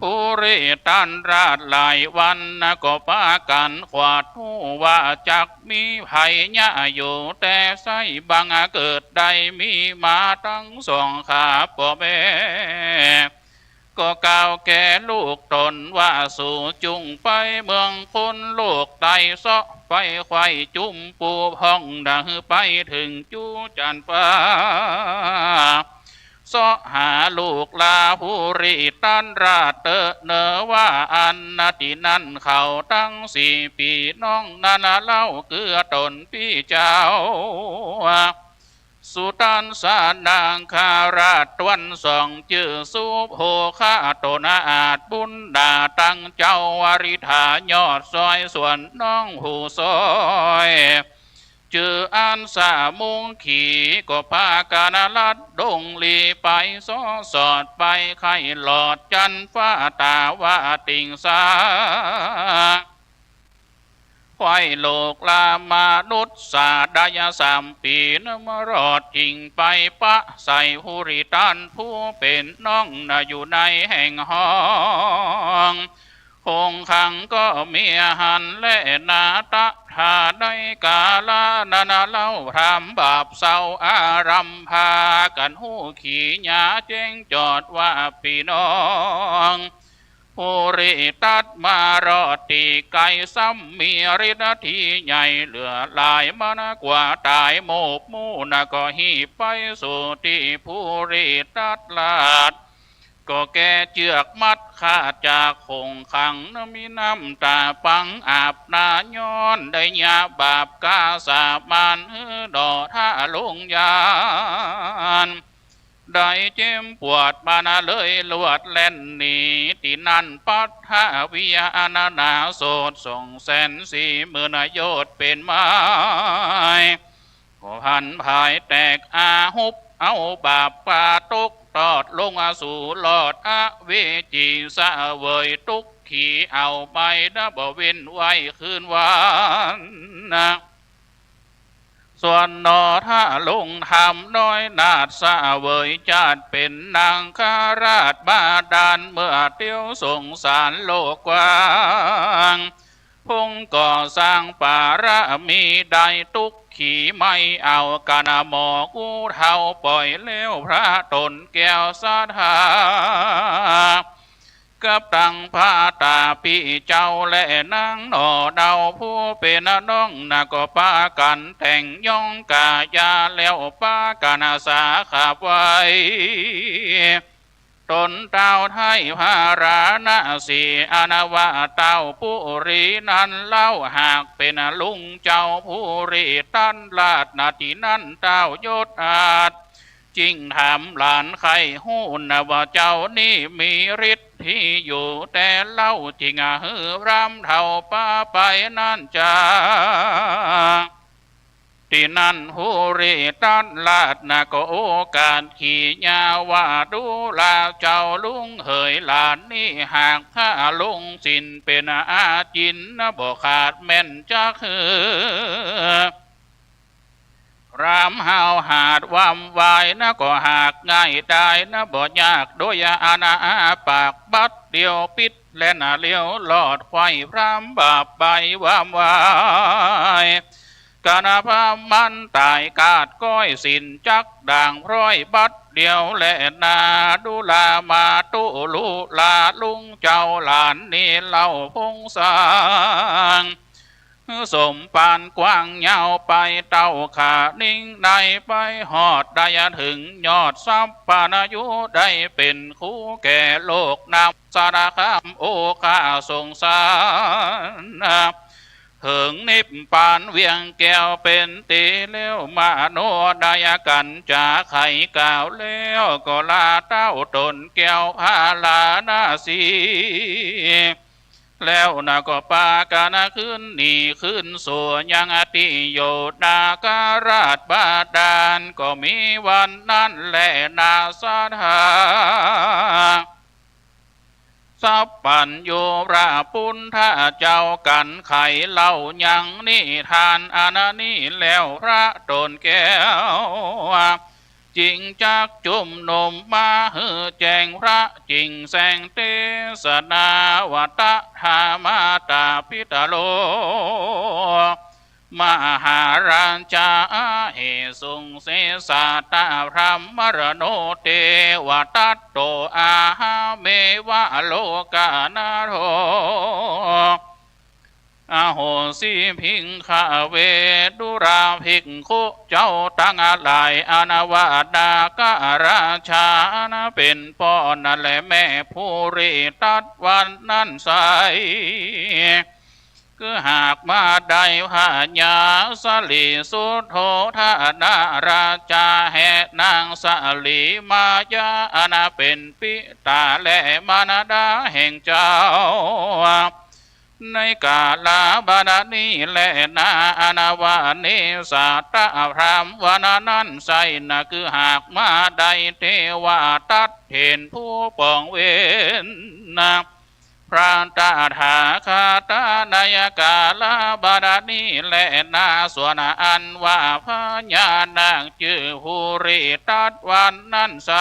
ปุริตันราชหลายวันนะก็ปากันขวาดหูว่าจักมีไผยะอยู่แต่ไสบังเกิดใดมีมาทั้งสองขาพ่อแม่ก็กล่าวแก่ลูกตนว่าสู่จุงไปเมืองคนโลกไตเสาะไปไข่จุ่มปูพ่องดังไปถึงจูจันฟ้าเสาะหาลูกลาภูริตันราชเนอว่าอันนาทีนั้นเขาตั้ง4 ปีน้องนานาเล่าเกือตนพี่เจ้าสุตันสานางคาราชตวันสองจื่อสุโภคาโตนาอาจบุญดาตั้งเจ้าวริธายอดซอยส่วนน้องหูซอยจื่ออันสามุงขี่ก็พากาณลัดดงลีไปสอสอดไปไข่หลอดจันฟ้าตาว่าติงสาไข่โลกลามานุษสาดาย3 ปีนมรอดทิ้งไปปะใส่หุริตันผู้เป็นน้องน่ะอยู่ในแห่งห้องคงขังก็มีหันและนาตะทาได้กาลานานาเล่าพรำบาปเศร้าอารัมพากันหูขี่หยาเจ้งจอดว่าพี่น้องภูริตัดมารอดตีไก่ซ้ำมีฤทธิ์ที่ใหญ่เหลือหลายมานกว่าตายโมบมูนะก็หีไปสู่ที่ภูริตัดลาดก็แกเจือกมัดขาดจากคงขังนมีน้ำตาปังอาบนาย้อนได้ยาบาปกาสาบานดอท่าลงยานได้เจ็มปวดมานาเลยลวดแล่นหนีตีนันปัทหวิยานานาโสดส่ง140,000 โยชน์เป็นไม้ก็พันภายแตกอาหุบเอาบาปปาตุกตอดลงอสู่หลอดอเวจีสะเวยตุกขี่เอาไปนะบ่เว้นไว้คืนวันนะส่วนนอถ้าลงทำน้อยนาดสะเวยจาดเป็นนางคาราชบาดาลเมื่อเตี้ยวสงสารโลกกว้างพงก่อสร้างป่าระมีได้ตุกขี่ไม่เอากานาหมอกูเท่าปล่อยเลี้ยวพระตนแก้วสาธากับตั้งพาตาพี่เจ้าและนางหน่อเดาผู้เป็นน้องนาก็ปากันแต่งย่องกายาแล้วปากันอาสาขับไว้ตนเต้าไทยพาราณสีอนาวาเต้าปุรีนั้นเล่าหากเป็นลุงเจ้าปุรีตันลาดนาทีนั้นเต้ายศอาจจริงถามหลานใครหูนะว่าเจ้านี่มีฤทธิ์ที่อยู่แต่เล่าจริงหือรำเท่าป้าไปนั่นจ้าที่นั่นหูริตันลาดนะก็โอกาสขี่ยาว่าดูลาเจ้าลุงเหยหลานนี่หากถ้าลุงสินเป็นอาจินนะบ่ขาดแม่นจักหือรามหาวหาดวามวายนะก็หากง่ายได้นะบ่ยากโดยอาณาปากบัดเดียวปิดและน่ะเลี้ยวหลอดไฟพรำบาปใบวามวายกาณพามันตายกาดก้อยสินจักด่างพร้อยบัดเดียวและนาดูลามาตุลุลาลุงเจ้าหลานนี่เล่าพงสาง สมปานกว้างยาวไปเต้าขานิ่งได้ไปหอดได้ถึงยอดซับปานายุได้เป็นคู่แก่โลกนำสารคามโอคาสงสารถึงนิพพานเวียงแก้วเป็นตีเลี้ยวมาโนดายกันจากไข่กล่าวเลี้ยวก็ลาเต้าตนแก้วพาลานาสีแล้วนาก็ปากันขึ้นนี่ขึ้นสู่ยังอติโยนาการาชบาดาลก็มีวันนั้นแหละนาสาธาสัพพัญโยราปุณธาเจ้ากันไขเล่ายังนิทานอานานี้แล้วพระตนแก้วจริงจักจุมนมมาฮือแจงพระจริงแสงเทศนาวัตถามาตาพิตาโลมหาราชาเหสุงเสสาตาพรหมรโนเทวตัตโตอาหาเมวะโลกานาโรอโหสิพิงขเวดุราภิกขุเจ้าตั้งหลายอนาวาดาการาชานะเป็นพ่อนั่นแหละแม่ผู้ริตัดวันนั้นใสคือหากมาได้พญาสลีสุโธธานาราชาแห่นางสลีมายานาเป็นปิตาและมารดาแห่งเจ้าในกาลาบาดานี้และนาอนาวานิสาตาพรามวานานั้นใส่นะคือหากมาได้เทวาตัดเห็นผู้ปองเวนนะพระตาถาคาตานายกาลาบาดานี้และนาส่วนอันว่าพญานางจือภูริตัดวันนั้นใส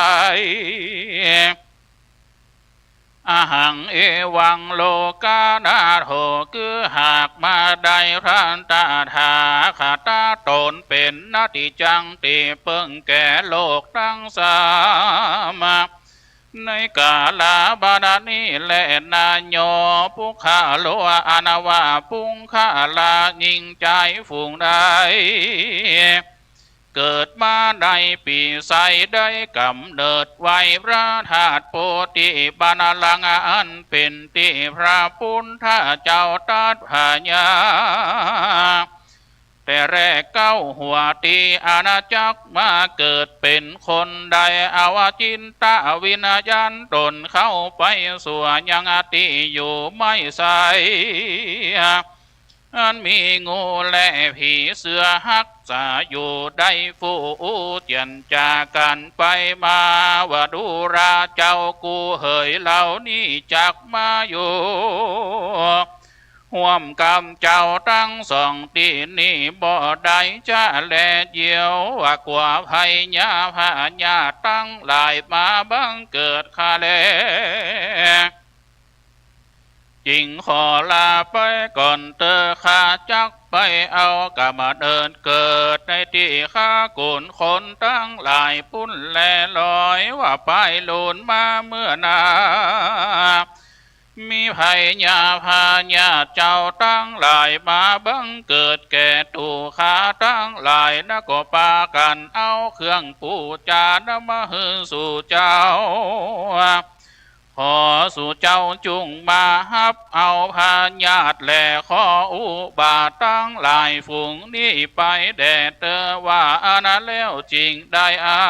อาหังเอวังโลกานาโถคือหากมาได้พระตาถาคาตาตนเป็นนาติจังติเพิ่งแก่โลกทั้งสามในกาลาบาดานี้และนาโยปุขาโลอนาวาปุงขาลายิงใจฝูงได้เกิดมาได้ปีใสได้กำเนิดไว้พระธาตุโพธิบานาลังอันเป็นที่พระพุทธเจ้าตัดพญาแต่แรกเก้าหัวตีอาณาจักรมาเกิดเป็นคนใดอวจินตาวิญญาณตนเข้าไปสู่ยังอติอยู่ไม่ใสอันมีงูและผีเสือหักษาอยู่ได้ฟูเจียนจากกันไปมาว่าดูราเจ้ากูเหยเหล่านี้จักมาอยู่ห่วมกำเจ้าตั้งสองตีนี่บ่ได้จะแลเดียวว่ากว่าภัยญาพาญาตั้งหลายมาบังเกิดคาเลจริงขอลาไปก่อนเตอข้าจักไปเอากะมาเดินเกิดในที่ข้ากุนคนตั้งหลายปุ้นแลลอยว่าไปลุนมาเมื่อนามีภัยญาพาญาเจ้าตั้งหลายมาบังเกิดแก่ตูข้าตั้งหลายนะก็ปากันเอาเครื่องปูจานมาหือสู่เจ้าขอสู่เจ้าจุงมาฮับเอาพาญาติแลขออุบาทตั้งหลายฝูงนี้ไปแด่เตอว่าอาณาแล้วจริงได้เอา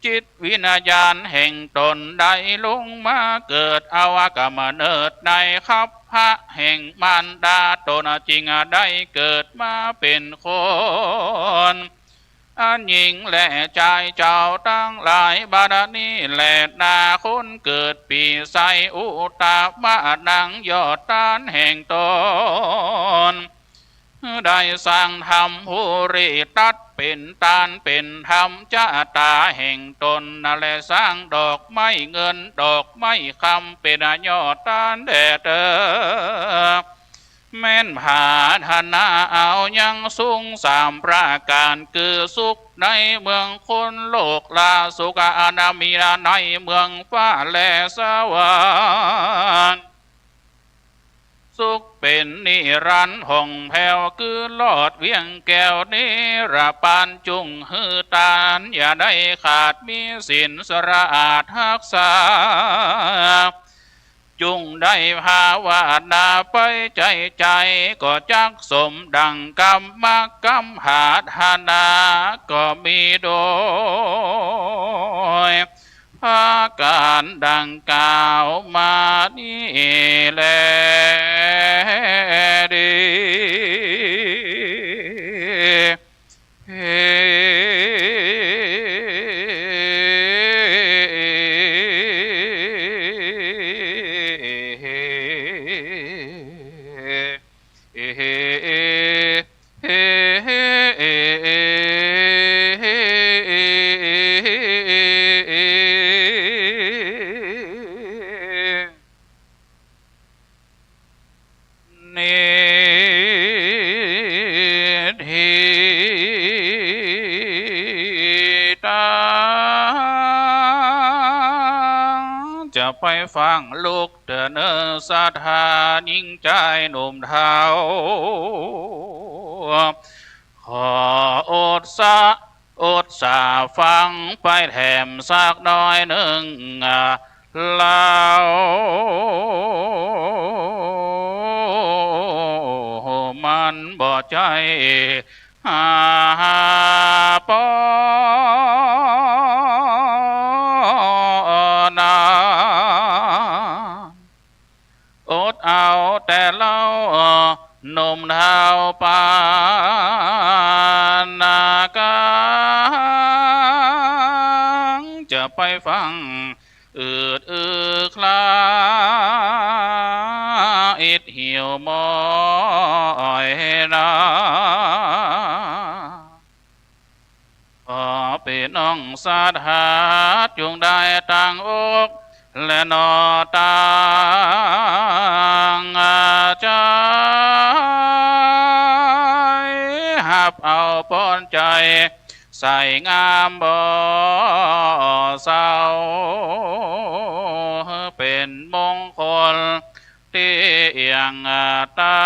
จิตวิญญาณแห่งตนได้ลงมาเกิดอวกามเนิดในขับพระแห่งมันดาตนจริงได้เกิดมาเป็นคนอันหญิงและชายเจ้าตั้งหลายบาดานี้แหละนาคนเกิดปีไสอุตามาดังยอดตานแห่งตนได้สร้างธรรมภูริตัดเป็นตานเป็นธรรมจ้าตาแห่งตนนั่นแหละสร้างดอกไม้เงินดอกไม้คำเป็นยอดตานแด่เตอแม่นผาธนาเอายังสูงสามประการคือสุขในเมืองคนโลกลาสุขอนามีในเมืองฟ้าและสวรรค์ สุขเป็นนิรันดร์ห่องแผ้วคือลอดเวียงแก้วนิระปานจุงฮือตานอย่าได้ขาดมีสินสระอาดทักษาจุงได้ภาวนาไปใจก็จักสมดังกรรมกรรมหาธนาก็มีโดยภาการดังกล่าวมานี้แลดีจะไปฟังลูกเดินสาธายิ่งใจหนุ่มเทาขออดสาฟังไปแถมสักน้อยหนึ่งเล่ามันบ่ใจปออดเอาแต่เล่านมเท้าปานนาการจะไปฟังคลาอิดเหี่ยวมอยนาขอเป็นน้องสาธาจงได้ตั้งอกและนอตางใจหับเอาป้อนใจใส่งามบ่เศร้าเป็นมงคลเตียงเต้า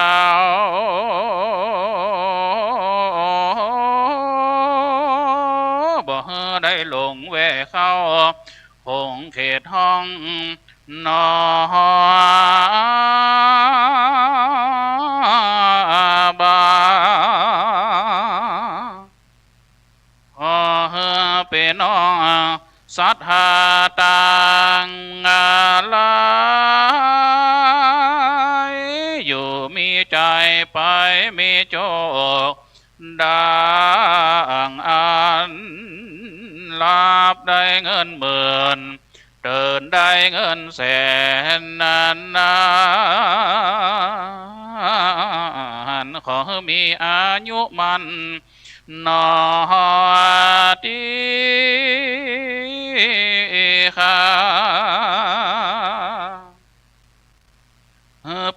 บ่ได้หลงแวเข้าคงเขตห้องนอบาเป็นน้องสัทธาตังลายอยู่มีใจไปมีโจกดังอันลาบได้เงินหมื่นเดินได้เงินแสนนขอมีอายุมันนอดีค่ะ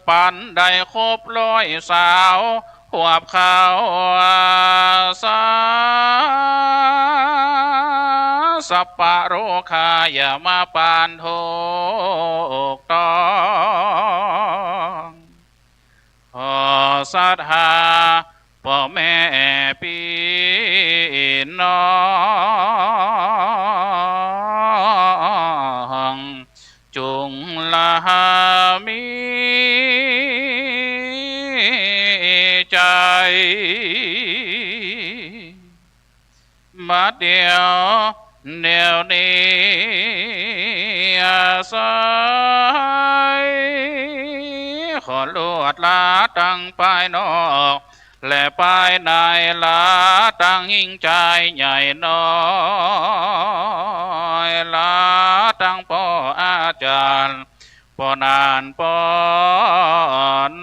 ปันได้ครบ100 สาวหวบข้าวสาสัปปะโรคาอย่ามาปานโทกต้องขอศรัทธาพ่อแม่พี่น้องจงลามีใจมาเดียวนี้อาศัยขอลวดลาตั้งไปนอกและไปในลาตั้งยิ่งใจใหญ่น้อยลาตั้งพ่ออาจารย์พ่อนานพ่อ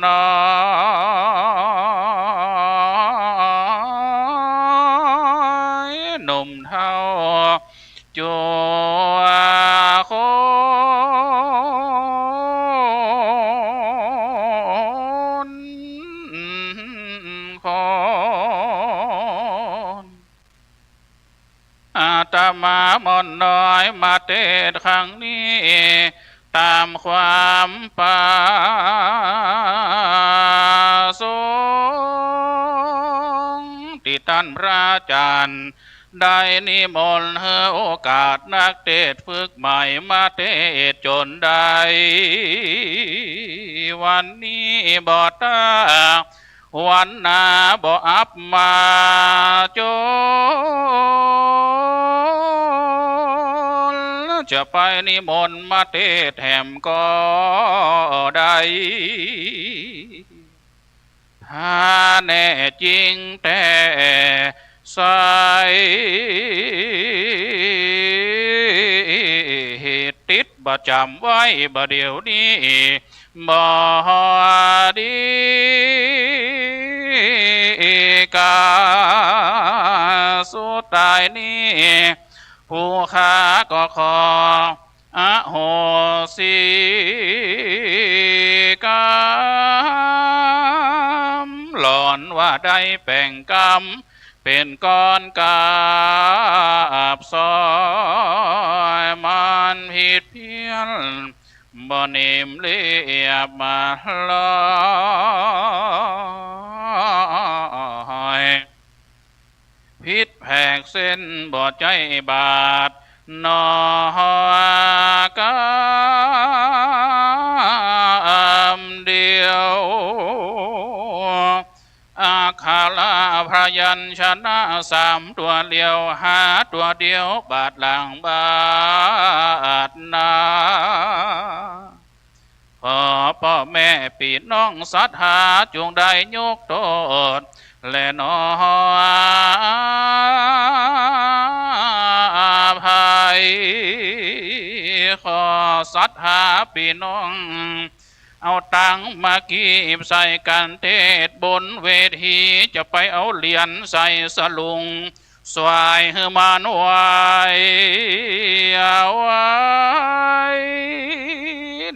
นอยหนุ่มเท่าจัวอาตมามอนน้อยมาเทศครั้งนี้ ตามความประสงค์ที่ท่านพระอาจารย์ได้นิมนต์ให้โอกาสนักเทศฝึกใหม่มาเทศจนได้วันนี้บ่ตาวันหน้าบ่อับมาจนจะไปนิมนต์มาเทศแถมก็ได้ถ้าแน่จริงแต่ใส่ติดประจำไว้บ่เดี๋ยวนี้บ่ดีกาสุดท้ายนี้ผู้ค้าก็ขออโหสิกรรมหลอนว่าได้แป่งกรรมเป็นก้อนกาบซอยมันผิดเพี้ยนบ่นิ่มเรียบมาลอยพิษแผกเส้นบ่ใจบาดนอกำเดียวอาคาลาพระยัญชนะสามตัวเดียวหาตัวเดียวบาทหลังบาทนาขอพ่อแม่พี่น้องศรัทธาจงได้ยกโทษและน้อภัยขอศรัทธาพี่น้องเอาตังมากีบใส่กันเทศบนเวทีจะไปเอาเหรียญใส่สลุงสวายให้มานวายเอาไว้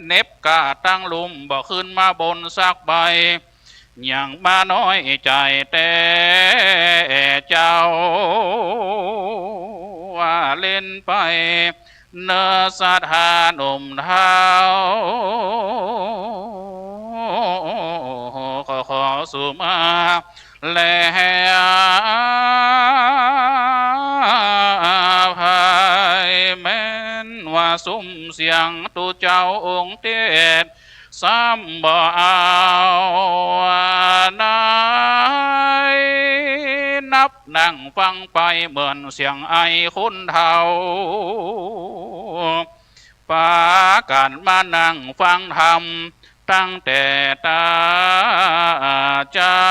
เน็บกาตั้งลุมบ่ขึ้นมาบนสักใบอย่างมาน้อยใจแต่เจ้าว่าเล่นไปเนื้อสะทานุ่มเท้าขอสุมาและภัยแม้นว่าสุ่มเสียงตุเจ้าองค์เทศซ้ำบ่เอาไหนนับนั่งฟังไปเหมือนเสียงไอคุณเทาปากันมานั่งฟังธรรมตั้งแต่ตาเจ้า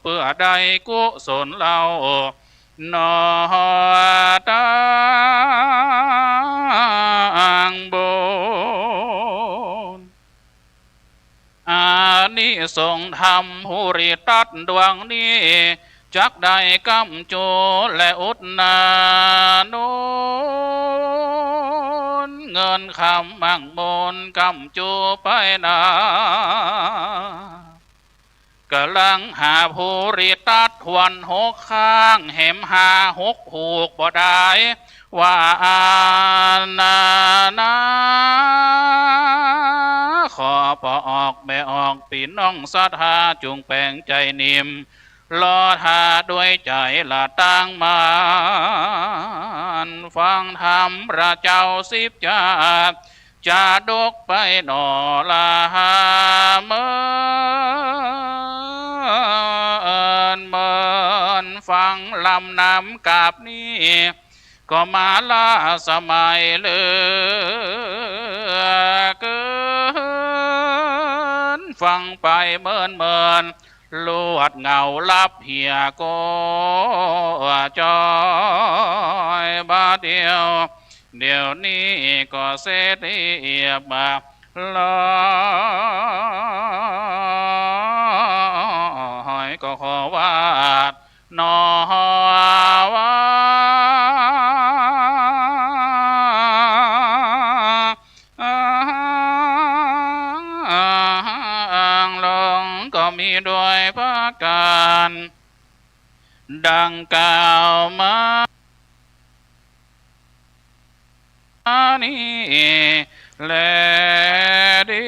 เพื่อได้กุศลเรานอตังบนอานิสงส์ธรรมหุริตัดดวงนี้จักได้กำโจและอุดนานุนเงินคำมั่งมนกำโจไปนากำลังหาภูริตัดทวนหกข้างเหมหาหกหูกบ่ได้ว่าอานาขอปออกแบออกปีน้องศรัทธาจุงแปลงใจนิ่มรอทาด้วยใจละตั้งมานฟังธรรมพระเจ้าสิบจาจะดกไปหนอลาเมินฟังลำน้ำกาบนี้ก็มาลาสมัยเหลือเกินฟังไปเมินลวดเงาลับเหียโกจอยบาเดียวเดี๋ยวนี้ก็เสถียบมาลอยก็ขอวาดนอวาลงก็มีด้วยประการดังกล่าวมา นีแลดี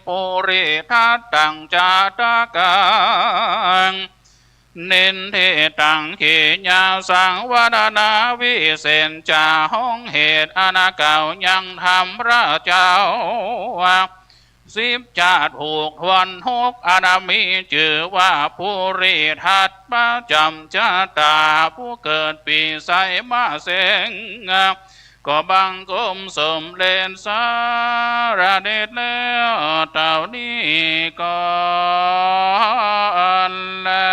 ปุริทัตตังจาตกังเน้นเทตังเขญาสังวดานาวิเศษจาห้องเหตุอนาเก่ายังทำพระเจ้าสิบจาดผูกทวนหกอนามีจือว่าปุริทัตประจำจาตาผู้เกิดปีไสมาเสงก็บังกมสมเด็จสารเด็จแล้วเต่านี้ก่อนแล้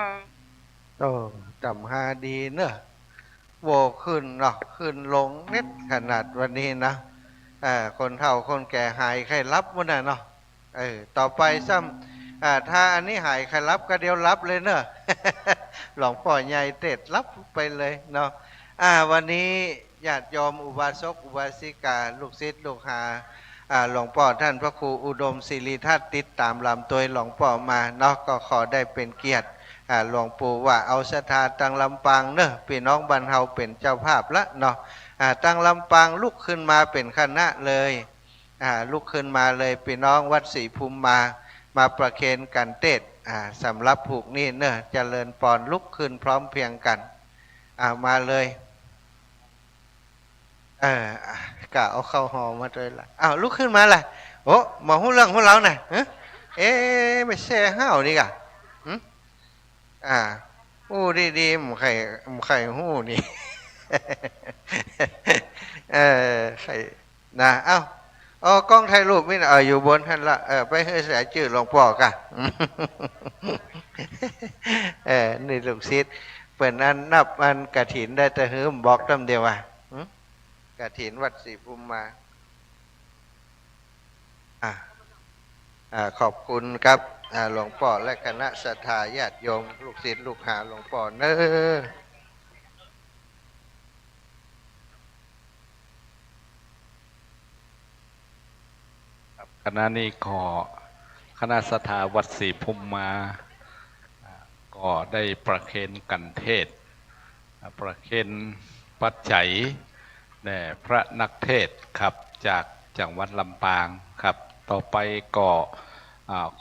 วโอ้จำหาดีเนอะโวขึ้นเนาะขึ้นลงนิดขนาดวันนี้นะคนเฒ่าคนแก่หายใครรับวะน่ะเนาะต่อไปซ้ำถ้าอันนี้หายใครรับก็เดียวรับเลยเนอะ หลวงพ่อใหญ่เต็ดรับไปเลยเนาะวันนี้ญาติโยมอุบาสกอุบาสิกาลูกศิษย์ลูกหาหลวงพ่อท่านพระครูอุดมศิริทัตติดตามลำตัวหลวงพ่อมาเนาะก็ขอได้เป็นเกียรติหลวงปู่ว่าเอาศรัทธาตั้งลำปางเนอะพี่น้องบรรเทาเป็นเจ้าภาพละเนาะตั้งลำปางลุกขึ้นมาเป็นคณะเลยลุกขึ้นมาเลยพี่น้องวัดศรีภูมิมาประเคนกันเทศสำหรับผูกนี่เนอะเจริญปอนลุกขึ้นพร้อมเพียงกันมาเลยกะเอาเข้าหอมาด้วยละลุกขึ้นมาละโอ้มาหู้เรื่องหู้เราหน่อยไม่แช่ห้าวนี่กะหู้ดีๆหมูไข่หู้นี่ ไข่นะกล้องถ่ายรูปนี่อยู่บนท่านละไปให้เสียชื่อหลวงพ่อกะ นี่ลูกศิษย์เปิดอันนับอันกฐินได้แต่หืมบอกตำเดียวกฐินวัดศรีภูมิมาขอบคุณครับหลวงพ่อและคณะศรัทธาญาติโยมลูกศิษย์ลูกหาหลวงพ่อเนอคณะนี้ขอคณะศรัทธาวัดศรีภูมิมาก็ได้ประเคนกันเทศประเคนปัจจัยแด่พระนักเทศครับจากจังหวัดลำปางครับต่อไปก็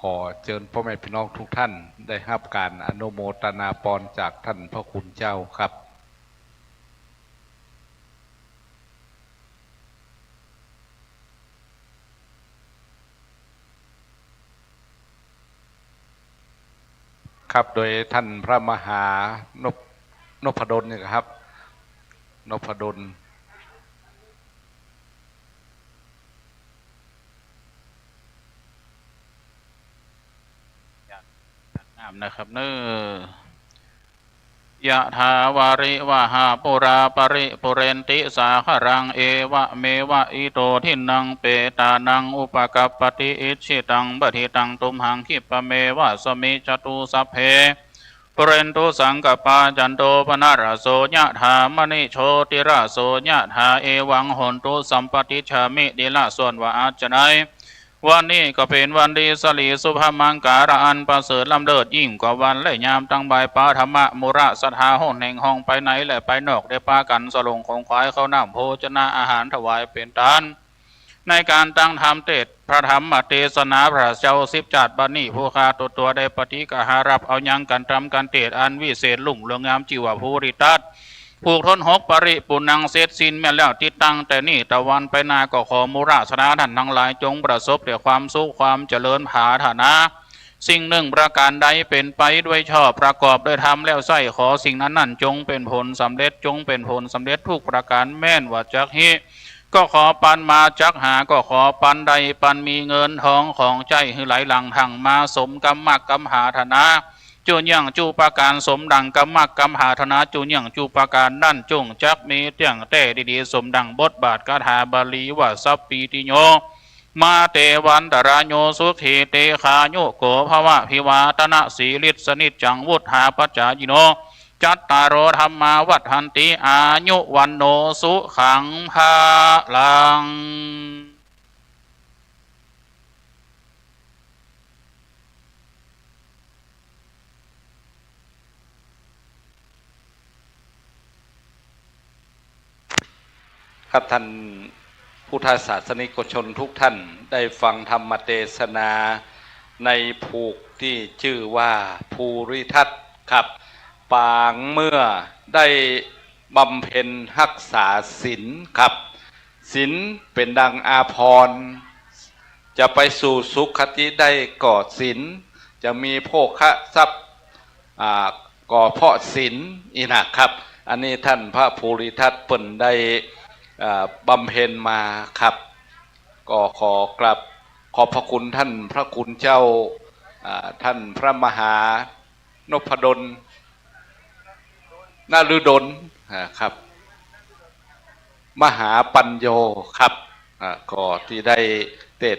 ขอเชิญพ่อแม่พี่น้องทุกท่านได้รับการอนุโมทนาปอนจากท่านพระคุณเจ้าครับครับโดยท่านพระมหานพดลเนี่ยครับนพดลนะครับเนยะถาวาริวหาปุราปริปุเรนติสาหรังเอวะเมวะอิโตทินังเปตานังอุปกัปปติอิชิตังบทิตังตุมหังคิปะเมวะสมิจตุสัพเพปุเรนตุสังกปาจันโตปนารโสยะถามณิโชติราโสยะถาเอวังหนตุสัมปติชามิดิละส่วนวะอาจนัยวันนี้ก็เป็นวันดีสลีสุภมังการะอันประเสริฐล้ำเลิศยิ่งกว่าวันและยามตั้งใบปาธรรมะมุระสถาห้องแห่งห้องไปไหนและไปนอกได้ปากันสลงของควายเข้าน้ำโภชนะอาหารถวายเป็นทานในการตั้งธรรมเทศพระธรรมเทศนาพระเจ้าสิบจัดบันนี้ผู้คาตัวได้ปฏิกหารับเอายังกันทำกันเทศอันวิเศษลุ่งเรืองงามจิวภูริตัสผูกทนหกปริปุนังเสร็จสิ้นแม่แล้วติดตั้งแต่นี่ตะวันไปนาก็ขอมุราสนาท่านทั้งหลายจงประสบแต่ความสุขความเจริญผาฐานะสิ่งหนึ่งประการใดเป็นไปด้วยชอบประกอบด้วยธรรมแล้วใส่ขอสิ่งนั้นจงเป็นผลสำเร็จจงเป็นผลสำเร็จทุกประการแม่นว่าจักหิก็ขอปันมาจักหาก็ขอปันใดปันมีเงินทองของใจให้ไหลหลังทางมาสมกรรมกรรมหาธนาจูนยังจูปาการสมดังกรรมกรรมหาธนาจูนยังจูปาการนั่นจงจักมีเตียงแต่ดีๆสมดังบทบาทคาถาบาลีว่าสัพปีติโย มาเตวันตรายโยสุขีเตขาโยโกภวะพิวาตนะสีลิสนิจจังวุฒาปัจจายโนจัตตารโอธรรมาวัฏหันติอายุวันโนสุขังภาลังครับท่านพุทธศาสนิกชนทุกท่านได้ฟังธรรมเทศนาในภูกที่ชื่อว่าภูริทัตครับปางเมื่อได้บำเพ็ญรักษาศีลครับศีลเป็นดังอาภรณ์จะไปสู่สุขติได้ก่อศีลจะมีโภคทรัพย์ก่อเพราะศีลอีนะครับอันนี้ท่านพระภูริทัตเปิ่นได้บำเพ็ญมาครับก็ขอกราบขอบพระคุณท่านพระคุณเจ้าท่านพระมหานพดลนฤดลครับมหาปัญโยครับก็ที่ได้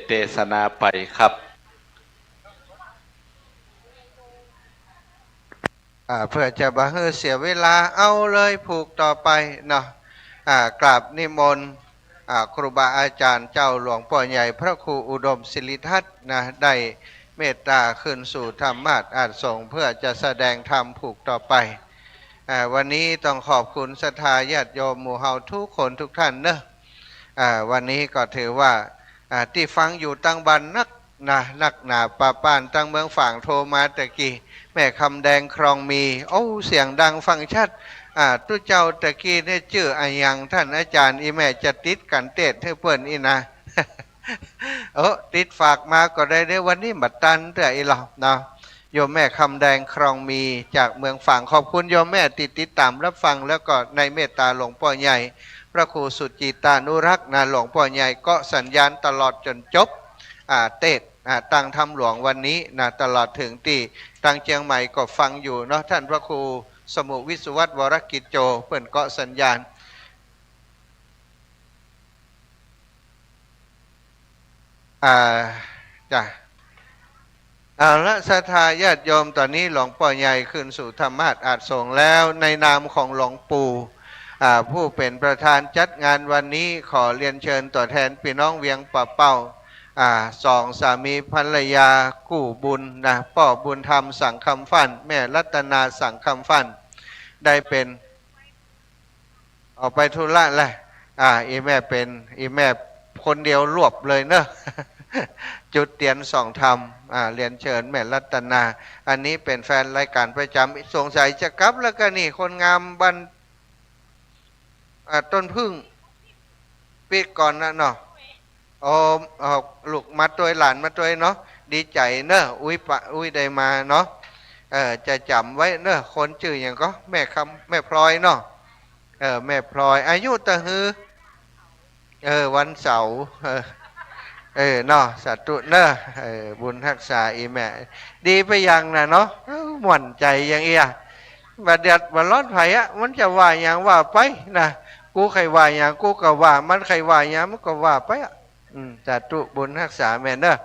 เทศนาไปครับเพื่อจะบ่ให้เสียเวลาเอาเลยผูกต่อไปเนาะกราบนิมนต์ครูบาอาจารย์เจ้าหลวงพ่อใหญ่พระครูอุดมศิริทัตน์นะได้เมตตาขึ้นสู่ธรรมาสน์อาจส่งเพื่อจะแสดงธรรมผูกต่อไปวันนี้ต้องขอบคุณศรัทธาญาติโยมหมู่เฮาทุกคนทุกท่านเนอะวันนี้ก็ถือว่าที่ฟังอยู่ตั้งบันนักหนาป่าป้านตั้งเมืองฝั่งโทรมาตะกี้แม่คำแดงครองมีโอ้เสียงดังฟังชัดตู้เจ้าตะกี้เนี่ยชื่ออายังท่านอาจารย์อีแม่จะติดกันเตะให้เปิ้นอีนะ ติดฝากมาก็ได้วันนี้บัดตันเถอะอีหลอกเนาะโยมแม่คำแดงครองมีจากเมืองฝั่งขอบคุณโยมแม่ติดตามรับฟังแล้วก็ในเมตตาหลวงพ่อใหญ่พระครูสุจิตานุรักษ์นะหลวงพ่อใหญ่ก็สัญญาณตลอดจนจบเตะตั้งธรรมหลวงวันนี้นะตลอดถึงที่ตั้งเชียงใหม่ก็ฟังอยู่เนาะท่านพระครูสมุวิสุวัตวรกิจโจเพื่อนก็สัญญาณจ้ะละศรัทธาญาติโยมตอนนี้หลวงพ่อใหญ่ขึ้นสู่ธรรมาสน์อาจส่งแล้วในนามของหลวงปู่ผู้เป็นประธานจัดงานวันนี้ขอเรียนเชิญตัวแทนพี่น้องเวียงป่าเป้าสองสามีภรรยากู้บุญนะพ่อบุญธรรมสังคำฟันแม่รัตนาสังคำฟันได้เป็นออกไปธุระแหละอีแม่เป็นอีแม่คนเดียวรวบเลยเนอะ จุดเตียนสองธรรมเรียนเชิญแม่รัตนาอันนี้เป็นแฟนรายการประจำสงสัยจะกลับแล้วก็นี่คนงามบันต้นพึ่งปิดก่อนนะเนาะลูกมาตัวหลานมาตัวเนาะดีใจเนอะอุ้ยได้มาเนาะจะจำไว้เนอะคนชื่ออย่างก็แม่พลอยเนาะแม่พลอยอายุตะฮือวันเสาร์เนาะสัตว์เนอะบุญรักษาอีแม่ดีไปยังนะเนาะหม่นใจอย่างเอียบัดเด็ดบัดร้อนไผ่มันจะว่าอย่างว่าไปนะกูใครว่าอย่างกูก็ว่ามันใครว่าอย่างมันก็ว่าไปสัตว์บุญรักษาแม่เนอะ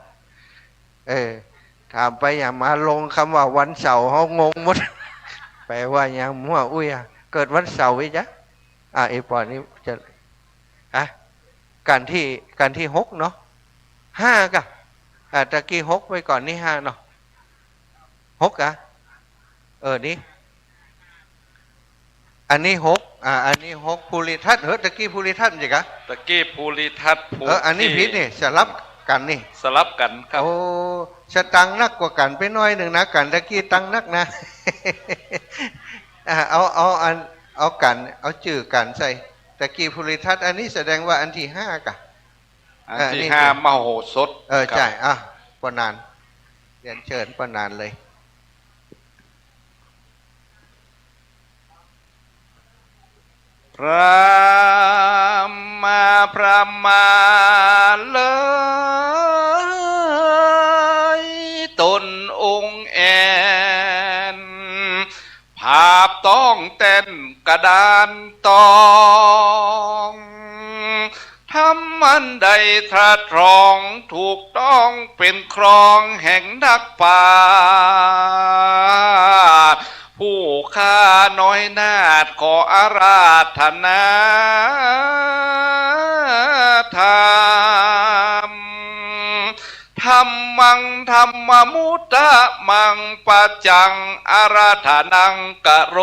ถามไปอย่างมาลงคำว่าวันเสาร์เขางงหมด แปลว่าอย่างมั่วอุ้ยเกิดวันเสาร์อีจ๊ะไอ้ปอนี้จะการที่6เนาะ5กะตะกี้6ไว้ก่อนนี่5เนาะ6กะนี่อันนี้6อันนี้6ภูริทัตน์ตะกี้ภูริทัตน์จิกะตะกี้ภูริทัตน์อันนี้ผิดนี่สลับกันนี่สลับกันครับโอ้สตังนักกว่ากันไปน้อยหนึ่งนะกันตะกี้ตังนักนะ เอากันเอาชื่อกันใส่ตะกี้ภูริทัตน์อันนี้แสดงว่าอันที่5กะอันที่5มโหสถใช่ปนานเรียนเชิญปนานเลยพระมาเลยตนองค์แอนภาพต้องเต้นกระดานตองธรรม นใดตรัสรองถูกต้องเป็นครองแห่งนักปราชญ์ผู้ข้าน้อยนาฏขออาราธนาธรรมธรรมังธรรมมุตตะมังปัจจังอาราธนังกะโร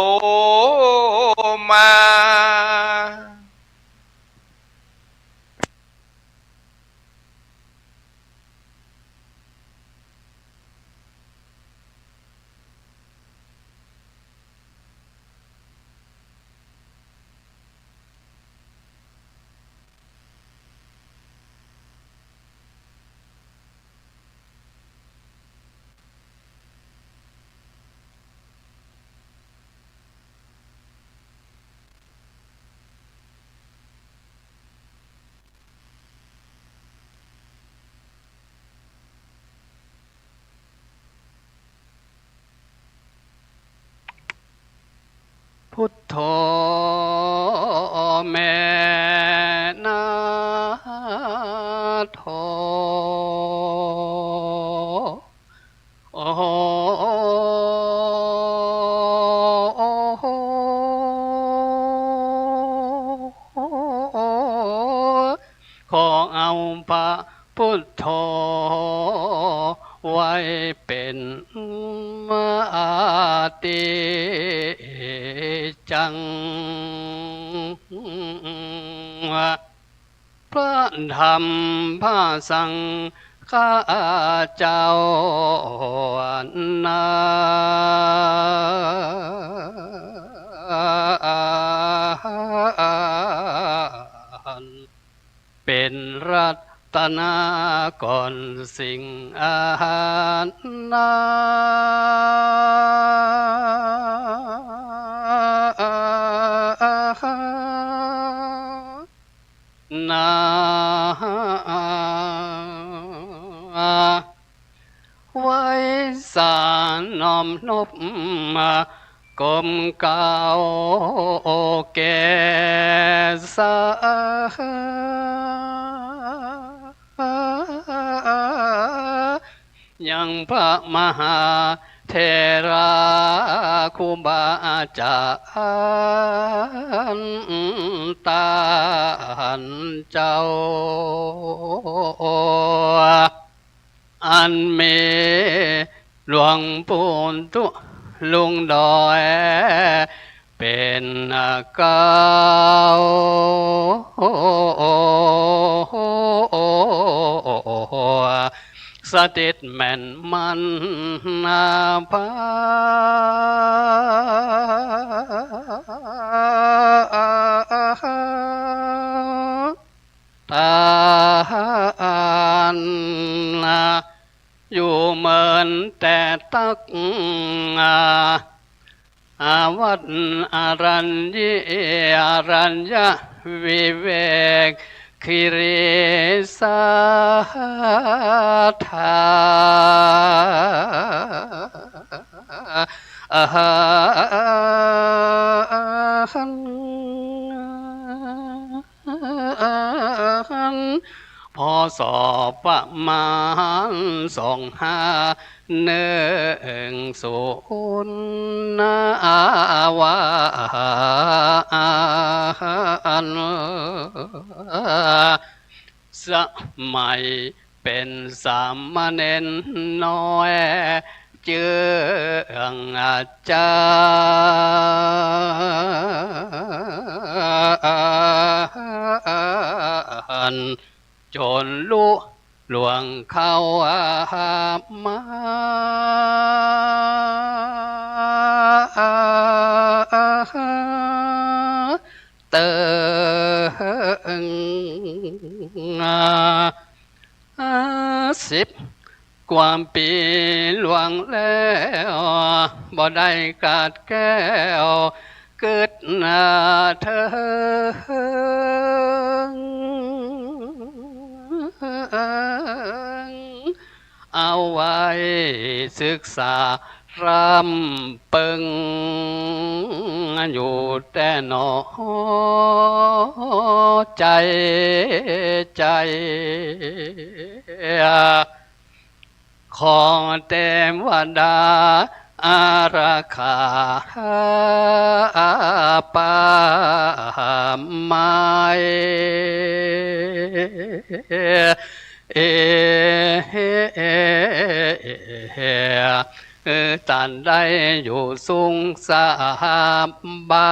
มาพุทโธแม่นาโธโอ้ขอเอาพระพุทโธไว้เป็นมาติจังพระธรรมพระสังฆาเจ้านาเป็นรัตนาก่อนสิ่งอาหารนาไว้สารน้อมนบกรมเก่าแก่สายังพระมหาเทราครูบาอาจารย์ตานเจ้าอันเมหลวงปู่ตุลุงดอยเป็นเก่าสติดแม่นมันนาภาตานอยู่เหมือนแต่ตักวัดอารัญญิอารัญญวิเวกคิริสาธาพอสอบประมาณ2510วานสมัยเป็นสามเณรน้อยเจืองอาจารย์จนรู้หลวงเข้ามาเติง10 กว่าปีหลวงแล้วบ่ได้กาดแก้วเกิดเถิงเอาไว้ศึกษา รำเปิงอยู่แต่หนอใจใจขอเต็มวดาอาราคาปาไม้ตันได้อยู่สูงสาบา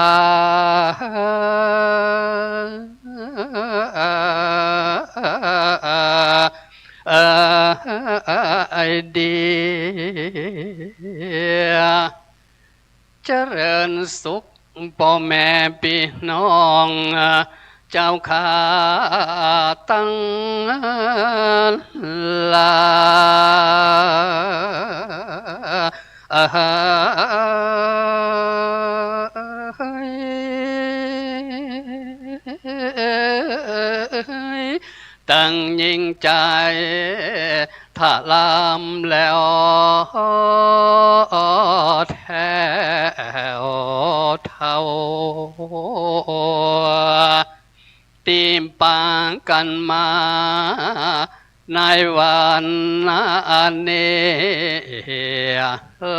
ยดีเจริญสุขพ่อแม่พี่น้องเจ้าข้าตั้งลาตั้งยิ่งใจถ้าลำแล้วแถวเท่าตีมปางกันมาในวันนี้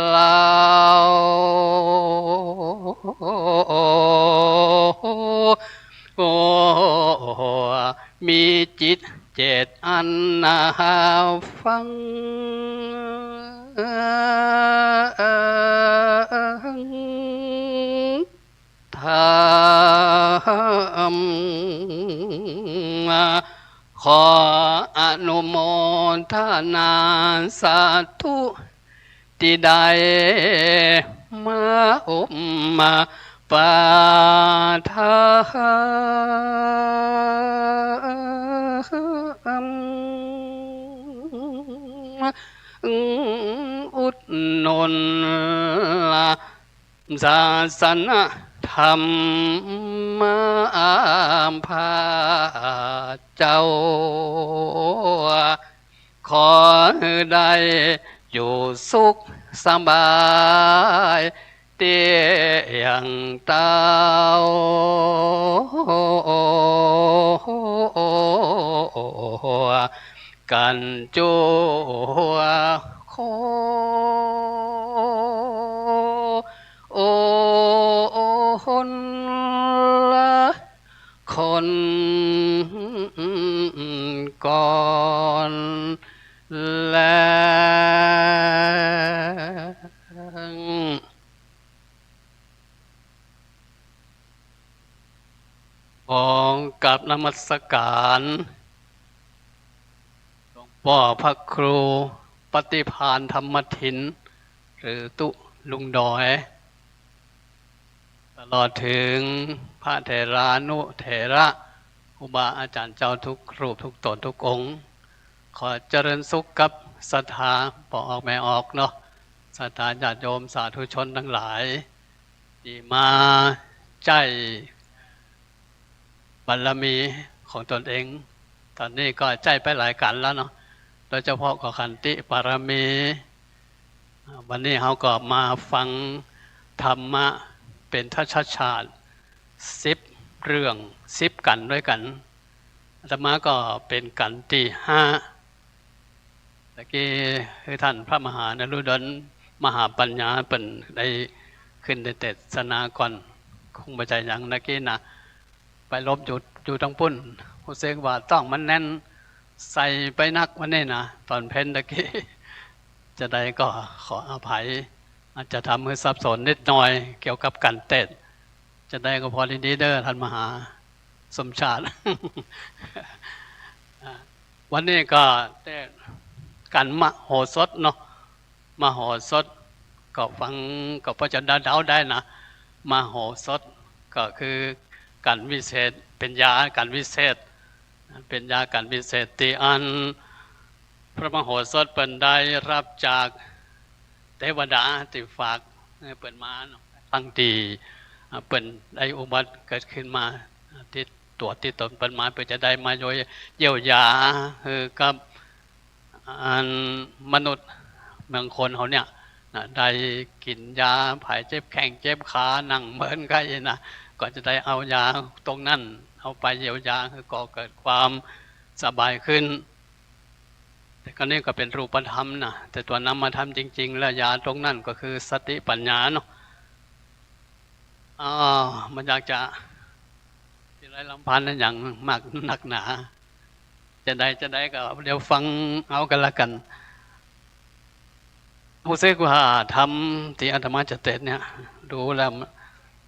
เรามีจิตเจตอันนาฟังธรรมขออนุโมทนาสาธุที่ได้มาอุมมาปาทานอุดหนุนศาสนาธรรมพาเจ้าขอได้อยู่สุขสบายเตียงเต้ากันจัวโคโอคนละคนก่อนแล้วกับนมัสการหลวงพ่อพระครูปฏิภาณธรรมทินหรือตุลุงดอยตลอดถึงพระเถรานุเถระครูบาอาจารย์เจ้าทุกรูปทุกตนทุกองค์ขอเจริญสุขกับศรัทธาปออกแม่ออกเนาะศรัทธาญาติโยมสาธุชนทั้งหลายที่มาใจบารมีของตนเองตอนนี้ก็ใจไปหลายกันแล้วเนาะโดยเฉพาะกับขันติบารมีวันนี้เราก็มาฟังธรรมะเป็นทัศชาติ10 เรื่อง10 กันด้วยกันอาตมาก็เป็นกันที่5ตะกี้คือท่านพระมหานฤดลมหาปัญญาเป็นได้ขึ้นในเทศนาก่อนคงไม่ใจอย่างตะกี้นะไปลบอยู่ทั้งปุ่นผู้เสกว่าต้องมันแน่นใส่ไปนักวันนี้นะตอนเพ้นตะกี้จะได้ก็ขออภัยอาจจะทำให้สับสนนิดหน่อยเกี่ยวกับการเต้นจะได้ก็พอดีเด้อท่านมหาสมชาติ วันนี้ก็ได้กันมโหสถเนาะมโหสถก็ฟังก็พอจะเดาได้นะมโหสถก็คือการวิเศษเป็นยาการวิเศษเป็นยาการวิเศษที่อันพระมโหสถเป็นได้รับจากเทวดาที่ฝากเปิดมาตั้งตีเปิดได้อุบัติเกิดขึ้นมาที่ตัวที่ตนเปิดมาเพื่อจะได้มาโดยเยียวยากับมนุษย์เมืองคนเขาเนี่ย ได้กินยาผายเจ็บแข้งเจ็บขานั่งเหมือนกันนะก็จะได้เอายาตรงนั้นเอาไปเยียวยาก็เกิดความสบายขึ้นแต่ก็นี่ก็เป็นรูปธรรมนะแต่ตัวนำมาทำจริงๆแล้วยาตรงนั้นก็คือสติปัญญาเนาะมันอยากจะมีอะไรลำพันธ์อย่างมากหนักหนาจะได้ก็เดี๋ยวฟังเอากันละกันผู้เสกว่าทำที่อาตมาจะเตะเนี่ยดูแล้ว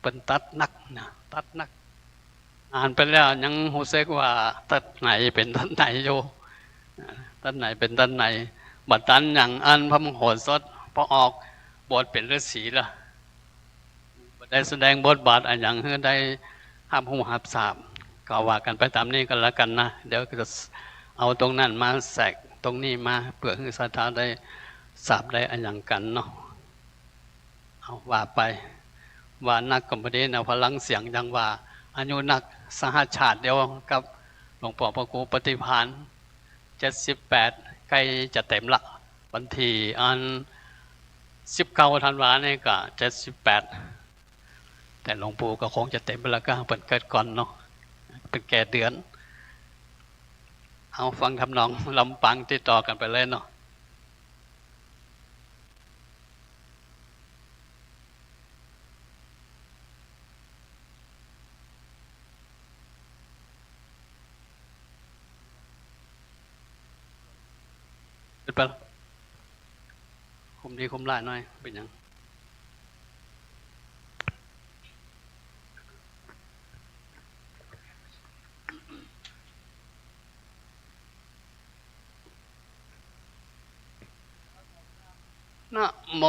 เป็นตัดนักนะตัดนักอ่านไปแล้วยังผู้เสกว่าตัดไหนเป็นตัดไหนโยตัดไหนเป็นตัดไหนบัดตันอย่างอันพระมโหสถพอออกบทเป็นฤาษีละได้แสดงบทบาทอย่างเพื่อได้ห้ามหูหับสาบก็ว่ากันไปตามนี้กันแล้วกันนะเดี๋ยวจะเอาตรงนั้นมาแสกตรงนี้มาเพื่อให้ศรัทธาได้สาบได้อย่างกันเนาะเอาว่าไปว่านักกบดีนะพลังเสียงยังว่าอายุนักสหชาติเดียวกับหลวงพ่อพระครูปฏิภาณ78ใกล้จะเต็มละวันที่อัน19 ธันวาเนี่ยก็78แต่หลวงปู่ก็คงจะเต็มไปแล้วก็เป็นเกิดก่อนเนาะเป็นแก่เดือนเอาฟังทำนองลำปังติดต่อกันไปเลยเนาะเป็นไปคุมดีคุมร้ายหน่อยเป็นยังนะโม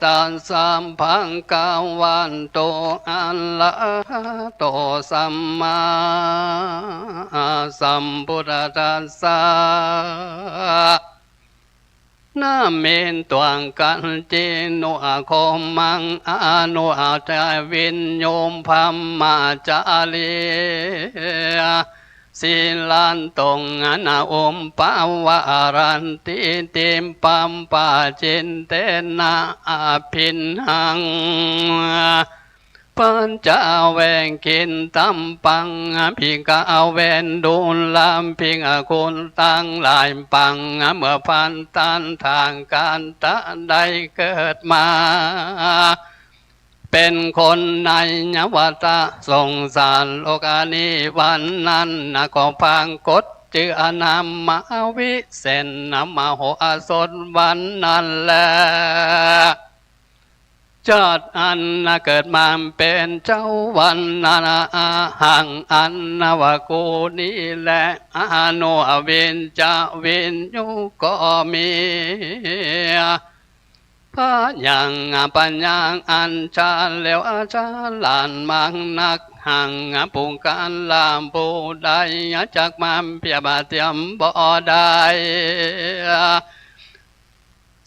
ตัสสะภะคะวะโตอะระหะโตสัมมาสัมพุทธัสสะนะเมนตวังกันเจโนอะโคมังอาโนอาจาวินโยมพัมมาจาลีสิลันตงอนาอมปาวารันติติมปัมปาจินเตนะอาภินหังปัญจเวงกินตัมปังพิกาเวนดูลำพิงคุณตั้งหลายปังเมื่อพันตันทางการตะได้เกิดมาเป็นคนในนวัตสงสารโลกานิวันนั้นก็พังกฎจืออนามมาวิเศษนมโหสถวันนั้นแลชาติอันเกิดมาเป็นเจ้าวันนาหังอันนวกูนี้แหละอโนเวนจะเวนยุก็มีพระยังปัญญาอันชาเลวอาจารลานมังนักหังปุงการลามปูได้จากมันเพียบเทียมบ่ได้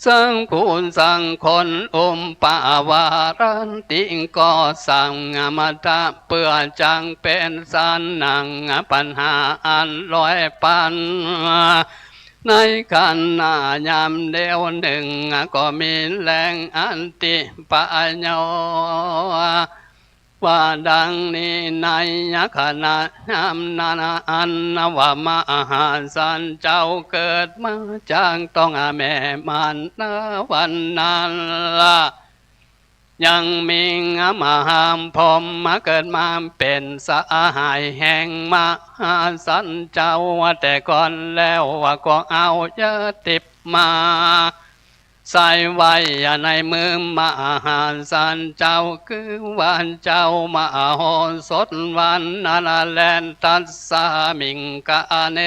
สังคุณสังคนปาวารันติก็สังมาตาเปื่อจังเป็นสันนังปัญหาอันลอยปันในกันนายามเดียวหนึ่งก็มีแรงอันติปะโยว่าดังนี้ในขณะยามนาอันนวามหาสันเจ้าเกิดมาจางต้องแม่มันวันนั้นละยังมีมหามพรหมเกิดมาเป็นสหายแห่งมหาสันเจ้าแต่ก่อนแล้วว่าก็เอาเยอะติบมาใส่ไว้ในมือมหาสันเจ้าคือวันเจ้ามโหสถวันนาแลนตัสสามิงกาเน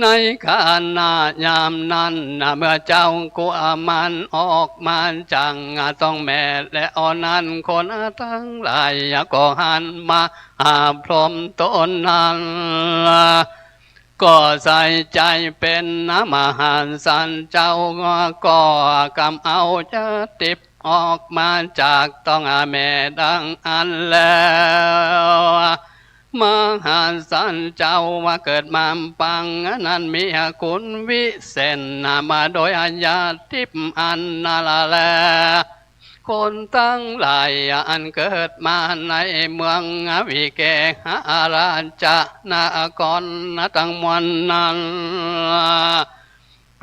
ในขณะยามนั้นเมื่อเจ้ากุมันออกมาจังต้องแม่และอ่อนนั้นคนทั้งหลายก็หันมาหาพรหมตนนั้นก็ใส่ใจเป็นมหาสันเจ้าก็กำเอาจะติบออกมาจากต้องแม่ดังอันแล้ว มหาสันเจ้าว่าเกิดมาปังนั้นมีคุณวิเศษนามาโดยอาญาทิพอันนาลาแลคนตั้งหลายอันเกิดมาในเมืองวิเกหาราชนาครตั้งมวลนั้น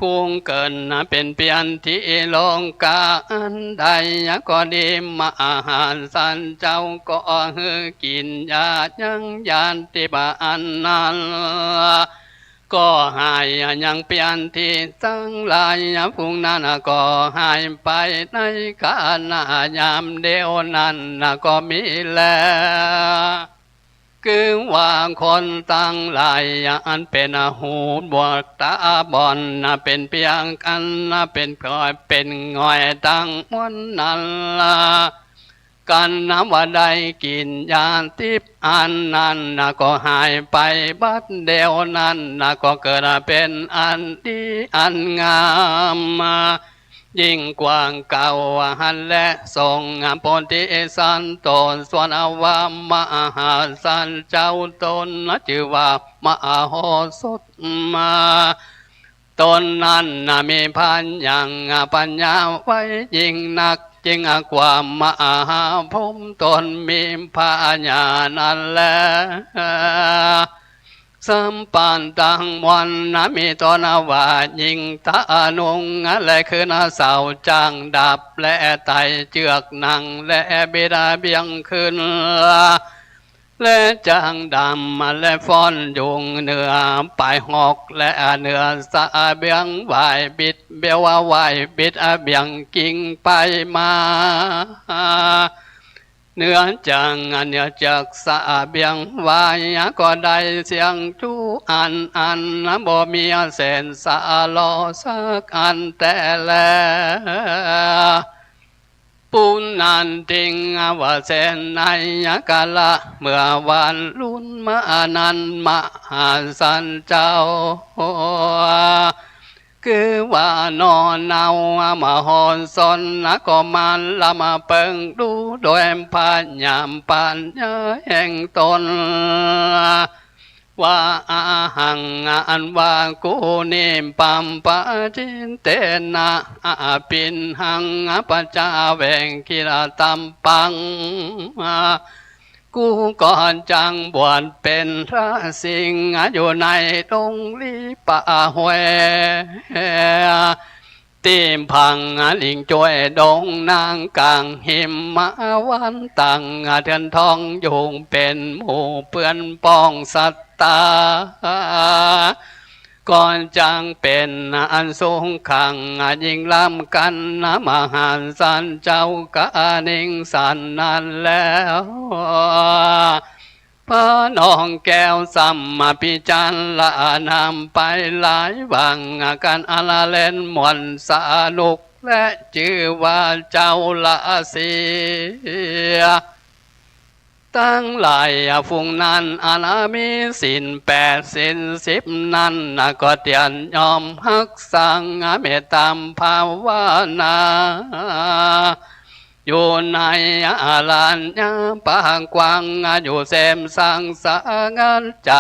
พุงเกินเป็นเพียนที่ลงกาอันใดก็ดีมหาสันเจ้าก็ฮือกินยายังยานที่บ้านนั้นก็หายยังเปลี่ยนที่ตั้งหลายพุงนั้นก็หายไปในกาลยามเดียวนั้นก็มีแล้วคือว่าคนตั้งหลายอันเป็นหูบวกตาบอนเป็นเพียงกันเป็นพลอยเป็นง่อยตั้งมวนนั้นกันน้ำว่าได้กินยาทิพย์อันนั้นก็หายไปบัดเดียวนั้นก็เกิดเป็นอันดีอันงามยิ่งกว่างเก่าหันและทรงปฏิสันตนส่วนอวามหาสันเจ้าตนชื่อว่ามโหสถมาตนนั้นมีพันยังปัญญาไว้ยิ่งนักจึงความมหาภูมิตนมีพาญานั่นแหละสัมปันตังวันมีตนว่ายิงตานุงและคืนเสาจางดับและไตเจือกหนังและเบดาเบียงขึ้นและจางดำและฟ้อนยุงเนื้อปลายหอกและเนื้อสะเบียงไหวบิดเบลว่าไหวบิดเบียงกิ่งไปมาเนื้อจังเนื้อจากสะเบียงวายก็ได้เสียงจูอันบ่มีเส้นสะลอสักอันแต่แล้วปุณนันติงว่าเส้นในกาละเมื่อวันรุ่นมานันมหาสันเจ้าคือว่านอนเนามาหอนสนก็มันละมาเปิงดูโดยปัญญาปัญญาแห่งตนว่าอาหังอันว่ากูนิมปัมปะจินเตนะปินหังปัจจาเวงกิรตัมปังกูก่อนจังบวชเป็นพระสิงห์อยู่ในตรงลีป่าห้วยตีมพังลิงจ่วยดงนางกลางหิมมาวันตังเทือนทองยุงเป็นหมู่เปื้อนป้องสัตตาก่อนจังเป็นอันสูงขังยิ่งล้ำกันมหาสันเจ้ากะนิ่งสันนั้นแล้วพระน้องแก้วสัมมาพิจันละนำไปหลายวังกันอาลาเล่นมวนสนุกและชื่อว่าเจ้าละเสียตั้งหลายฟุงนั้นอาณามีสิน8 สิน10นั้นก็เตียนยอมฮักสังเมตตามภาวนาอยู่ในอาลานยาปางกวางอยู่เสมสังสางานใจ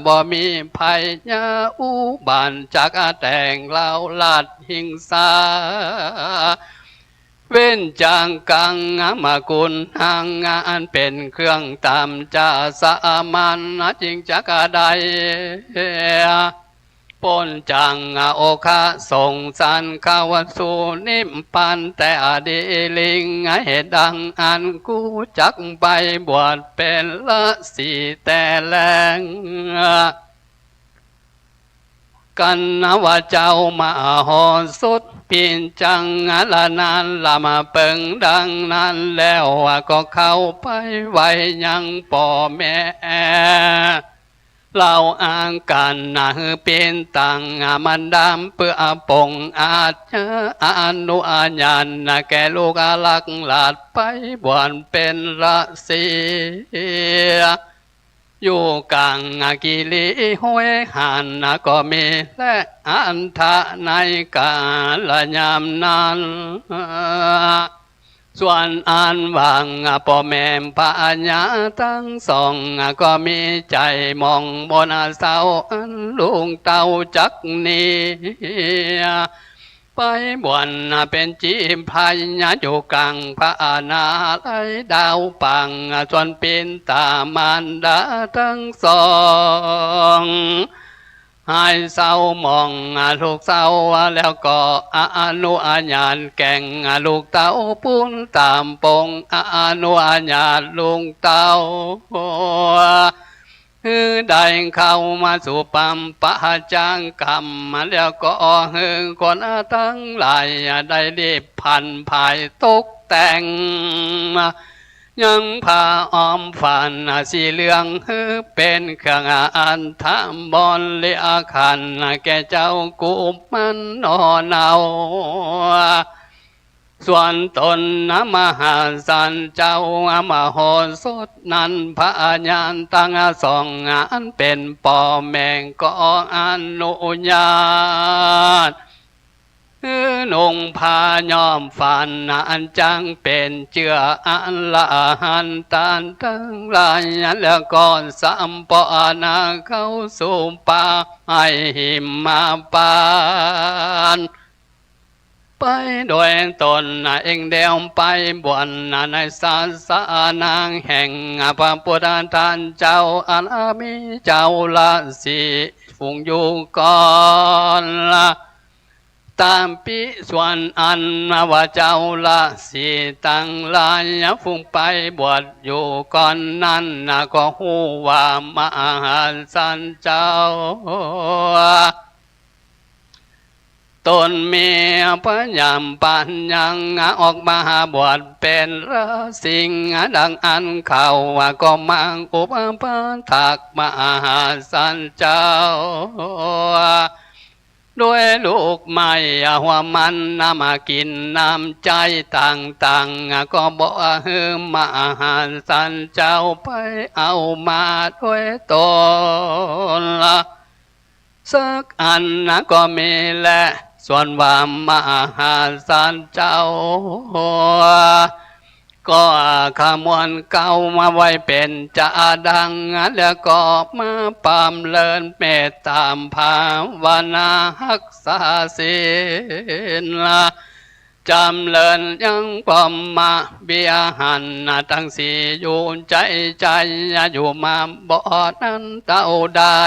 บ่มีภัยยาอุบานจากแต่งเล่าลาดหิงสาเว้นจางกังมากุลหางงานเป็นเครื่องตามจะสามันจริงจักใดปนจังโอคาส่งสันขาวสู่นิมปันแต่อดีลิงเหตุดังอันกูจักไปบวชเป็นละสีแต่แรงกันว่าเจ้ามาหอนสุดปินจังละนานละมาเปิงดังนั้นแล้วก็เข้าไปไว้ยังป่อแม่เราอ้างกันเป็นตังมันดำเพื่อปงอาจอนุอาญาณแก่ลูกลักหลาดไปบวชเป็นราศีอยู่กลางกิริห้วยหันก็มีและอันทะในกาลยามนั้น ส่วนอันว่างพ่อแม่ปัญญาทั้งสองก็มีใจมองบนเสาอันลุงเต้าจักนี้ไปบวนเป็นจีมพายอยู่กลางพระนาไหลดาวปังส่วนเป็นตามารดาทั้งสองให้เศร้ามองลูกเศร้าแล้วก็อนุอาญาตแก่งลูกเต้าปุ้นตามปงอนุอาญาตลุงเต้าได้เข้ามาสู่ปัมปะจังกรรมแล้วก็คนทั้งหลายได้รีบพันภายตกแต่งยังพาอ้อมฝันสีเหลืองเป็นเครื่องอันทำบอนเลียขันแก่เจ้ากุมันนอนเอาส่วนตนมหาสันเจ้ามโหสถนั้นพระญาณตั้งสองอันเป็นป่อแมงก็อนุญาตนงพายอมฝันอันจังเป็นเจืออันละหันตันทั้งหลายแล้วก่อนสัมปนาเข้าสู่ป่าให้หิมมาปานไปโดยตนเองเดียวไปบวชในศาสนาแห่งพระพุทธทานเจ้าอันมีเจ้าละสีฟุงอยู่ก่อนละตามปิส่วนอันว่าเจ้าละสีตั้งหลายฟุงไปบวชอยู่ก่อนนั้นก็หูว่ามหาสันเจ้าตนมีพยามปัญญังออกมาบวชเป็นราสิงดังอันเขาก็มังอุปปถักมหาสันเจ้าด้วยลูกไม้หัวมันมากินน้ำใจต่างๆก็บอกมหาสันเจ้าไปเอามาด้วยตนละสักอันก็มีแหละส่วนว่ามหาสันเจ้าก็ขมวลเก่ามาไว้เป็นจะดังแล้วก็มาปามเลินเมตตามภาวนารักษาศีลจำเลินยังปอมมาเบียหันทั้งสี่อยู่ใจอยู่มาบ่อนั้นเต้าได้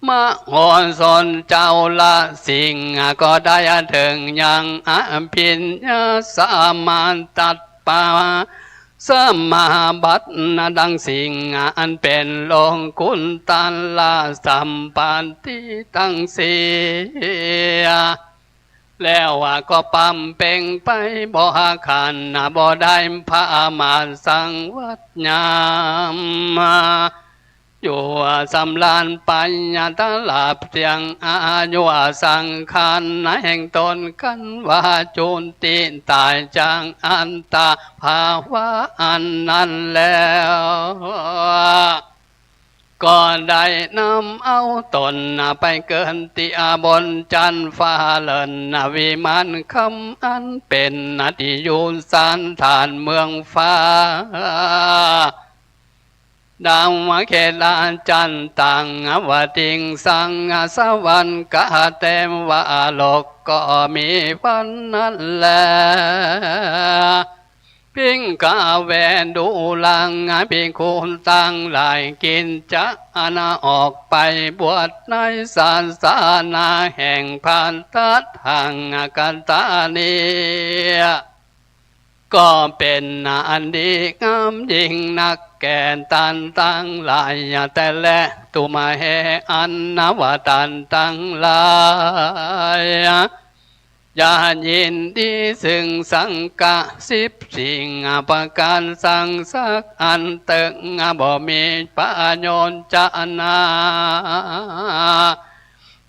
มโหสนเจ้าละสิ่งก็ได้ถึงยังอภิญญาสามารถตัดป่าสมาบัติดังสิ่งอันเป็นโลงคุณตันละสัมปันติตั้งเสียแล้วก็ปั๊มเป่งไปบ่ขันบ่ได้พระมาสังวัดยามอยู่สำลานปัญญาตลาบเสียงอายุสังขารแห่งตนกันว่าจุนติตายจางอันตาภาวะอันนั้นแล้วก็ได้นำเอาตนไปเกินติอาบนจันฟ้าเลินวิมานคำอันเป็นที่อยู่สานฐานเมืองฟ้าดาวเขลาจันตังวติงสังสวรรค์กะเตมวะโลกก็มีวันนั้นแลพิงกาแวนดูลังพิงคุณตั้งหลายกินจะนาออกไปบวชในศาสนาแห่งพันทัดทางกันตานีก็เป็นอันดีงามยิ่งนักแก่นตันตั้งหลายแต่และตุมาเฮอันนวตันตั้งหลายอย่ายินดีซึ่งสังกะ10 สิ่งประการสังสักอันตึงบ่มีประโยชน์จะนา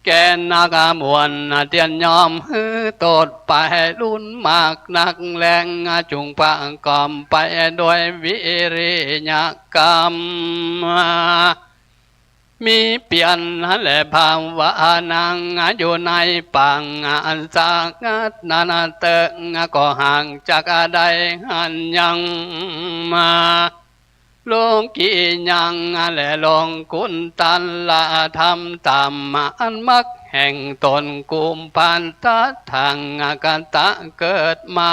แกนนากามวนเตียนยอมฮือตดไปรุ่นมากนักแรงจุงปังกอมไปด้วยวิริยกรรม มีเปลี่ยนและภาวะนังอยู่ในปังอันสางัดนานาเตงก็ห่างจากใดหันยังมาลงกียังและลงกุนตันละธรรมตามอันมักแห่งตนกุมพันตะทางกันตะเกิดมา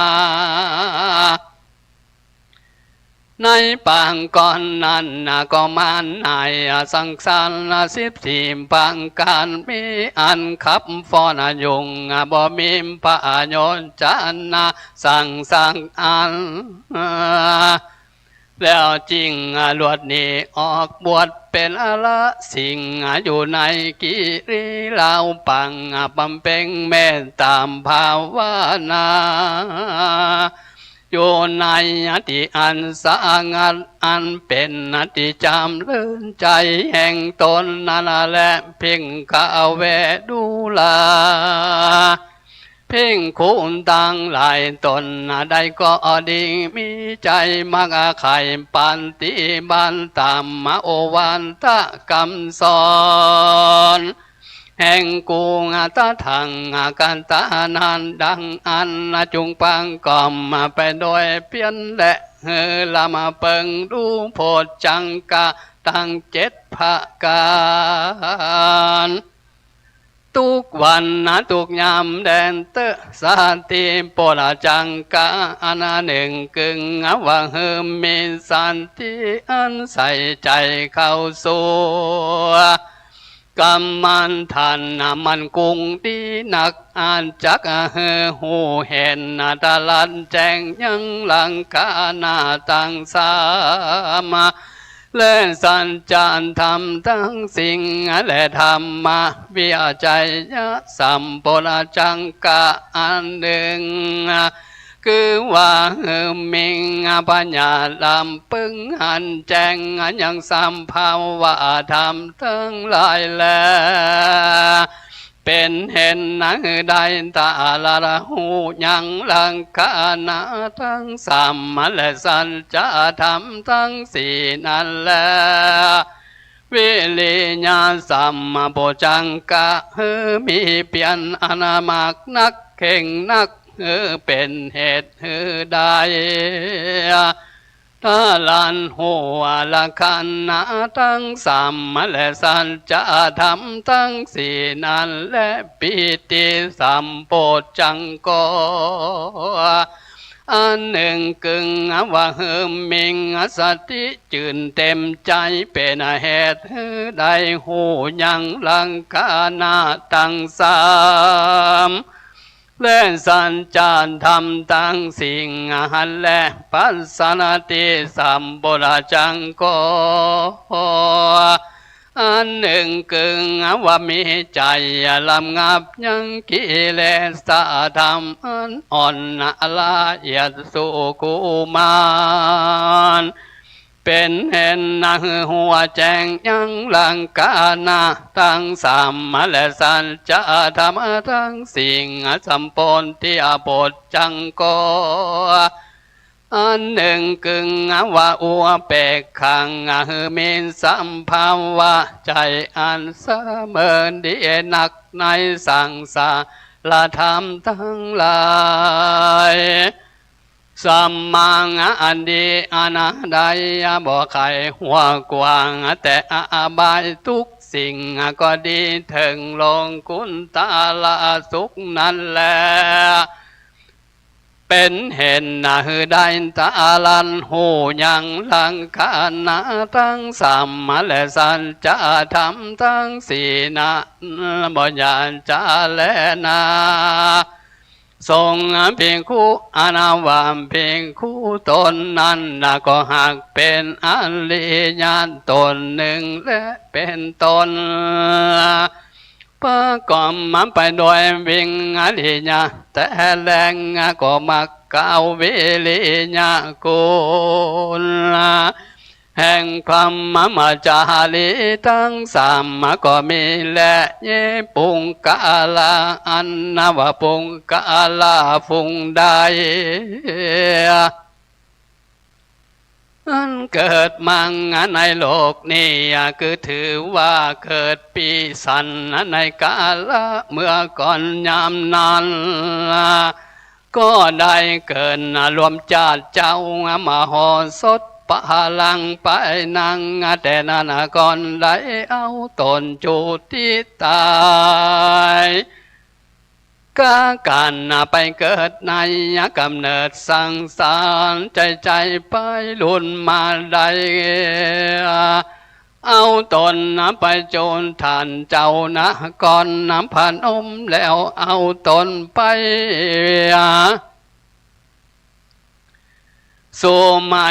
ในปางก่อนนั้นก็มันในสังสาร14ปังการมีอันขับฟอนยงบ่มีพระโยนจันนาสั่งอันแล้วจริงลวดนี้ออกบวชเป็นอละสิ่งอยู่ในกิริลาวปังบำเพ็ญเมตตามภาวนาอยู่ในอติอันสางัดอันเป็นอติจำเลื่นใจแห่งตนนั่นและเพ่งข้าเวดูลาเพ่งคุณตังหลายตนใดก็ดีมีใจมักไข่ปันติบันตามมาโอวันตะคำสอนแห่งกูตาทางกันตานันดังอันจุงปังก่อมมาไปโดยเพียนและละมาเปิงดูโพดจังกะตั้ง7 ภาการทุกวันทุกยามแดนเตอสาติโปรจังกะอันหนึ่งกึ่งว่าเฮมีสันติอันใส่ใจเข้าสู่กำมันทันมันกุ้งดีนักอ่านจักหูเห็นตะลันแจงยังหลังกานาตังสามาและสัญจารทำทั้งสิ่งและธรรมะวิจัยสัมปราจังกะอันหนึ่งคือว่ามิงปัญญาลำปึงหันแจงยังสัมภาวะธรรมทั้งหลายแลเป็นเห็นนังได้ตาลาหูยังลังคานาทั้งสามและสัญจาธรรมทั้งสี่นั่นแลวิริยาสัมมาโพจังกะมีเปลี่ยนอนามักนักเข่งนักเป็นเหตุได้ถ้าลันหัวละคันนาทั้งสามและสัญจาธรรมทั้งสี่นั้นและปิติสัมโพจังโกอันหนึ่งกึ่งว่ามิงสติจืนเต็มใจเป็นเหตุได้หูยังลังคานาตั้งสามและสัญจารธรรมตั้งสิ่งหันและปัสสนาติสัมปราจังโกอันหนึ่งกึ่งว่ามีใจลำงับยังกิเลสธรรมอันอ่อนละเอียดสุกุมารเป็นเห็นนังหัวแจงยังลังกานาทั้งสามและสัญจาธรรมทั้งสิ่งสัมปนที่อโปจังโกอันหนึ่งกึ่งว่าอัวเปกขังมีสัมภาวะใจอันเสมอดีนักในสังสารธรรมทั้งหลายสัมมังอันดีอนาไดบ่ไข่หัวกว้างแต่อบายทุกสิ่งก็ดีถึงลงกุนตาลาสุขนั่นแหละเป็นเห็นได้ตาลันหูยังลังคานาทั้งสามและสัญจาธรรมทั้งสี่นะบ่ยานจาแลนาทรงเพียงคู่อนาวามเพียงคู่ตนนั้นก็หากเป็นอริยญตนหนึ่งและเป็นตนประกอบมันไปโดยวิ่งอริยะแต่แรงก็มักเก่าวิริยะกุลแห่งความมาจารีทั้งสามก็มีและเยปุงกาลาอันนวปุงกาลาฟุงได้ อันเกิดมังในโลกนี้คือถือว่าเกิดปีสันในกาละเมื่อก่อนยามนานก็ได้เกินรวมจาติเจ้ามหอสถปะลังไปนังแต่นานาก่อนได้เอาตนจุติตายกาการไปเกิดในกำเนิดสังสารใจไปลุ่นมาได้เอาตนไปโจรทานเจ้านะก่อนผ่านแล้วเอาตนไปสู่ไม่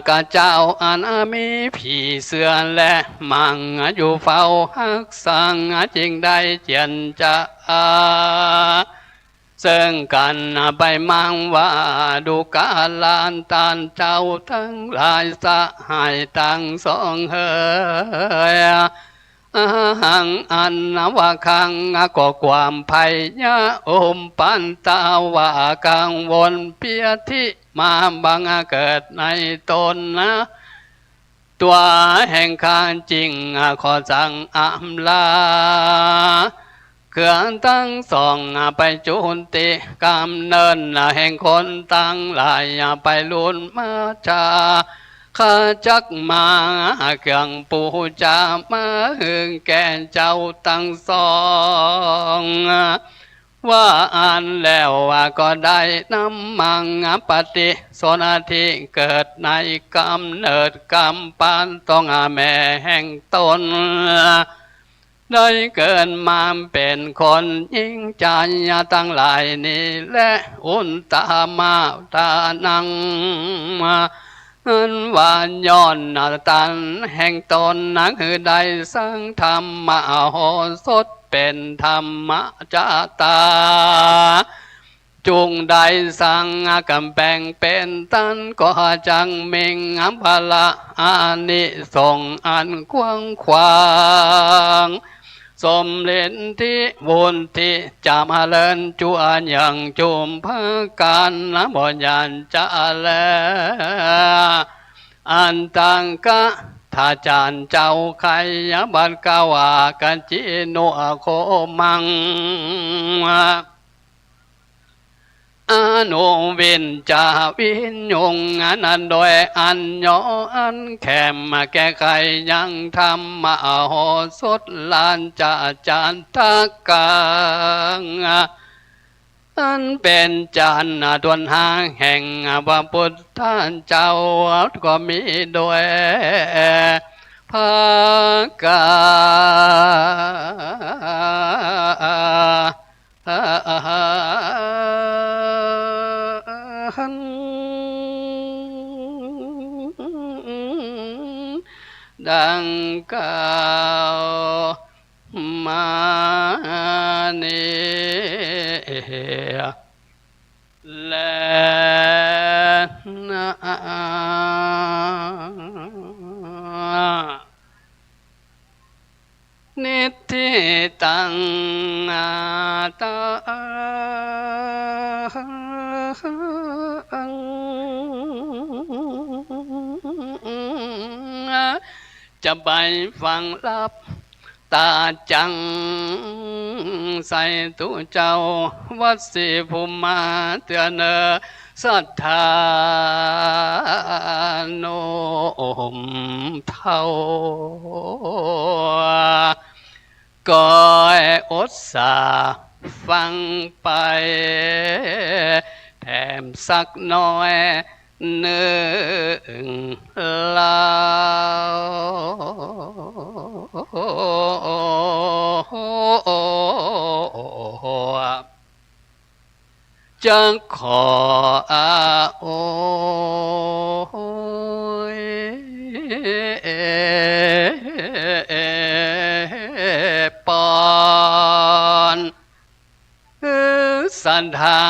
กะเจ้าอันมีผีเสือและมังอยู่เฝ้าหักสังจริงได้เจียนจะซึ่งกันไปมังว่าดูกาลานตานเจ้าทั้งหลายสหายตั้งสองเฮยหังอันว่าคังก็ความภัยยะอมปันตาว่ากังวลเพียทิมาบังเกิดในตนนะตัวแห่งข้าจริงขอสั่งอำลาเขื่อนตั้งสองไปจุติกำเนินแห่งคนตั้งหลายไปลุ่นมาชาข้าจักมาเครื่องปูจามาหึงแก่เจ้าตั้งสองว่าอ่านแล้วก็ได้นำมังปฏิสนธิเกิดในกำเนิดกำปานต้องแม่แห่งตนได้เกิดมาเป็นคนยิ่งใจตั้งหลายนี้และอุนตามาตานังว่าย้อนตันแห่งตนนั้นคือได้สร้างธรรมโหสถเป็นธรรมจตาจุงได้สั่งกำแพงเป็นตันก็จังเมงพละอานิสงส์อันกว้างขวางสมเด็จที่บุญที่จำเลินจวนอย่างจุมพการบ่ยันจะแลอันตังกะถ้าจานเจ้าใครบันกาวากันจิโนโคมังอนุวินจาวินยงนันโดยอันยออันแข็มแก้ไขยังทำมาโหสดลานจาจานทักกังอันเป็นจานดวนหางแห่งพระพุทธเจ้าก็มีโดยภากาดังกล่าวมานี้และนิติตังตาจะไปฟังลับตาจังใส่ตุเจ้าวัดสิภูมาเตือนศรัทธาโนมเท่าก็อดสาฟังไปแถมสักน้อยหนึ่งลาวจะขอโอยปอนสันธา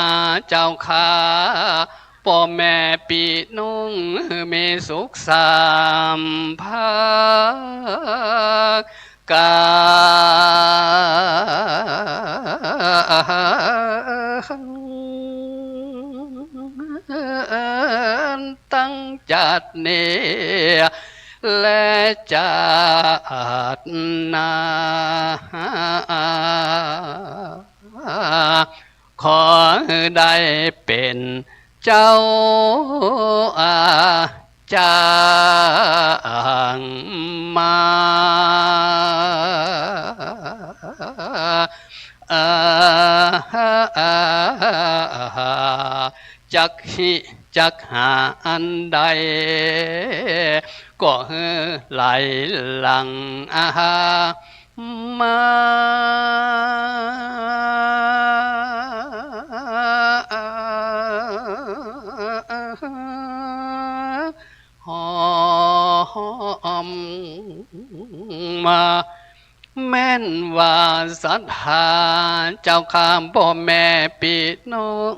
เจ้าข้าพ่อแม่ปีน้องมีสุขสามภาคกาตั้ง จัดเนและจัดนาขอได้เป็นเจ้าอาจารย์มาจักหิจักหาอันใดก็ไหลหลังมาหอมมาแม่นว่าศรัทธาเจ้าข้ามพ่อแม่ปีน้อง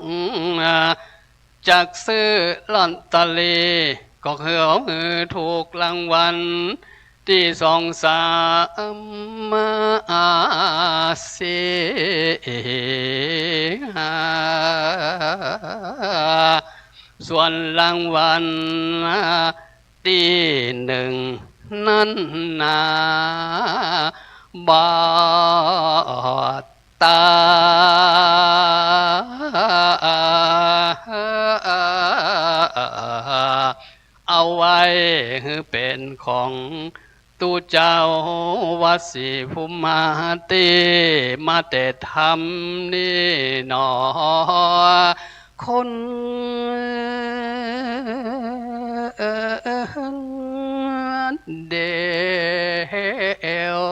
จากซื้อลอตเตอรี่ก็คือเอาถูกรางวัลที่2-3มาเสียส่วนรางวัลที่1นั้นนาบาตาเอาไว้เป็นของตูเจ้าวัดศรีภูมิติมาแต่ทำนี่หนอคนเดียว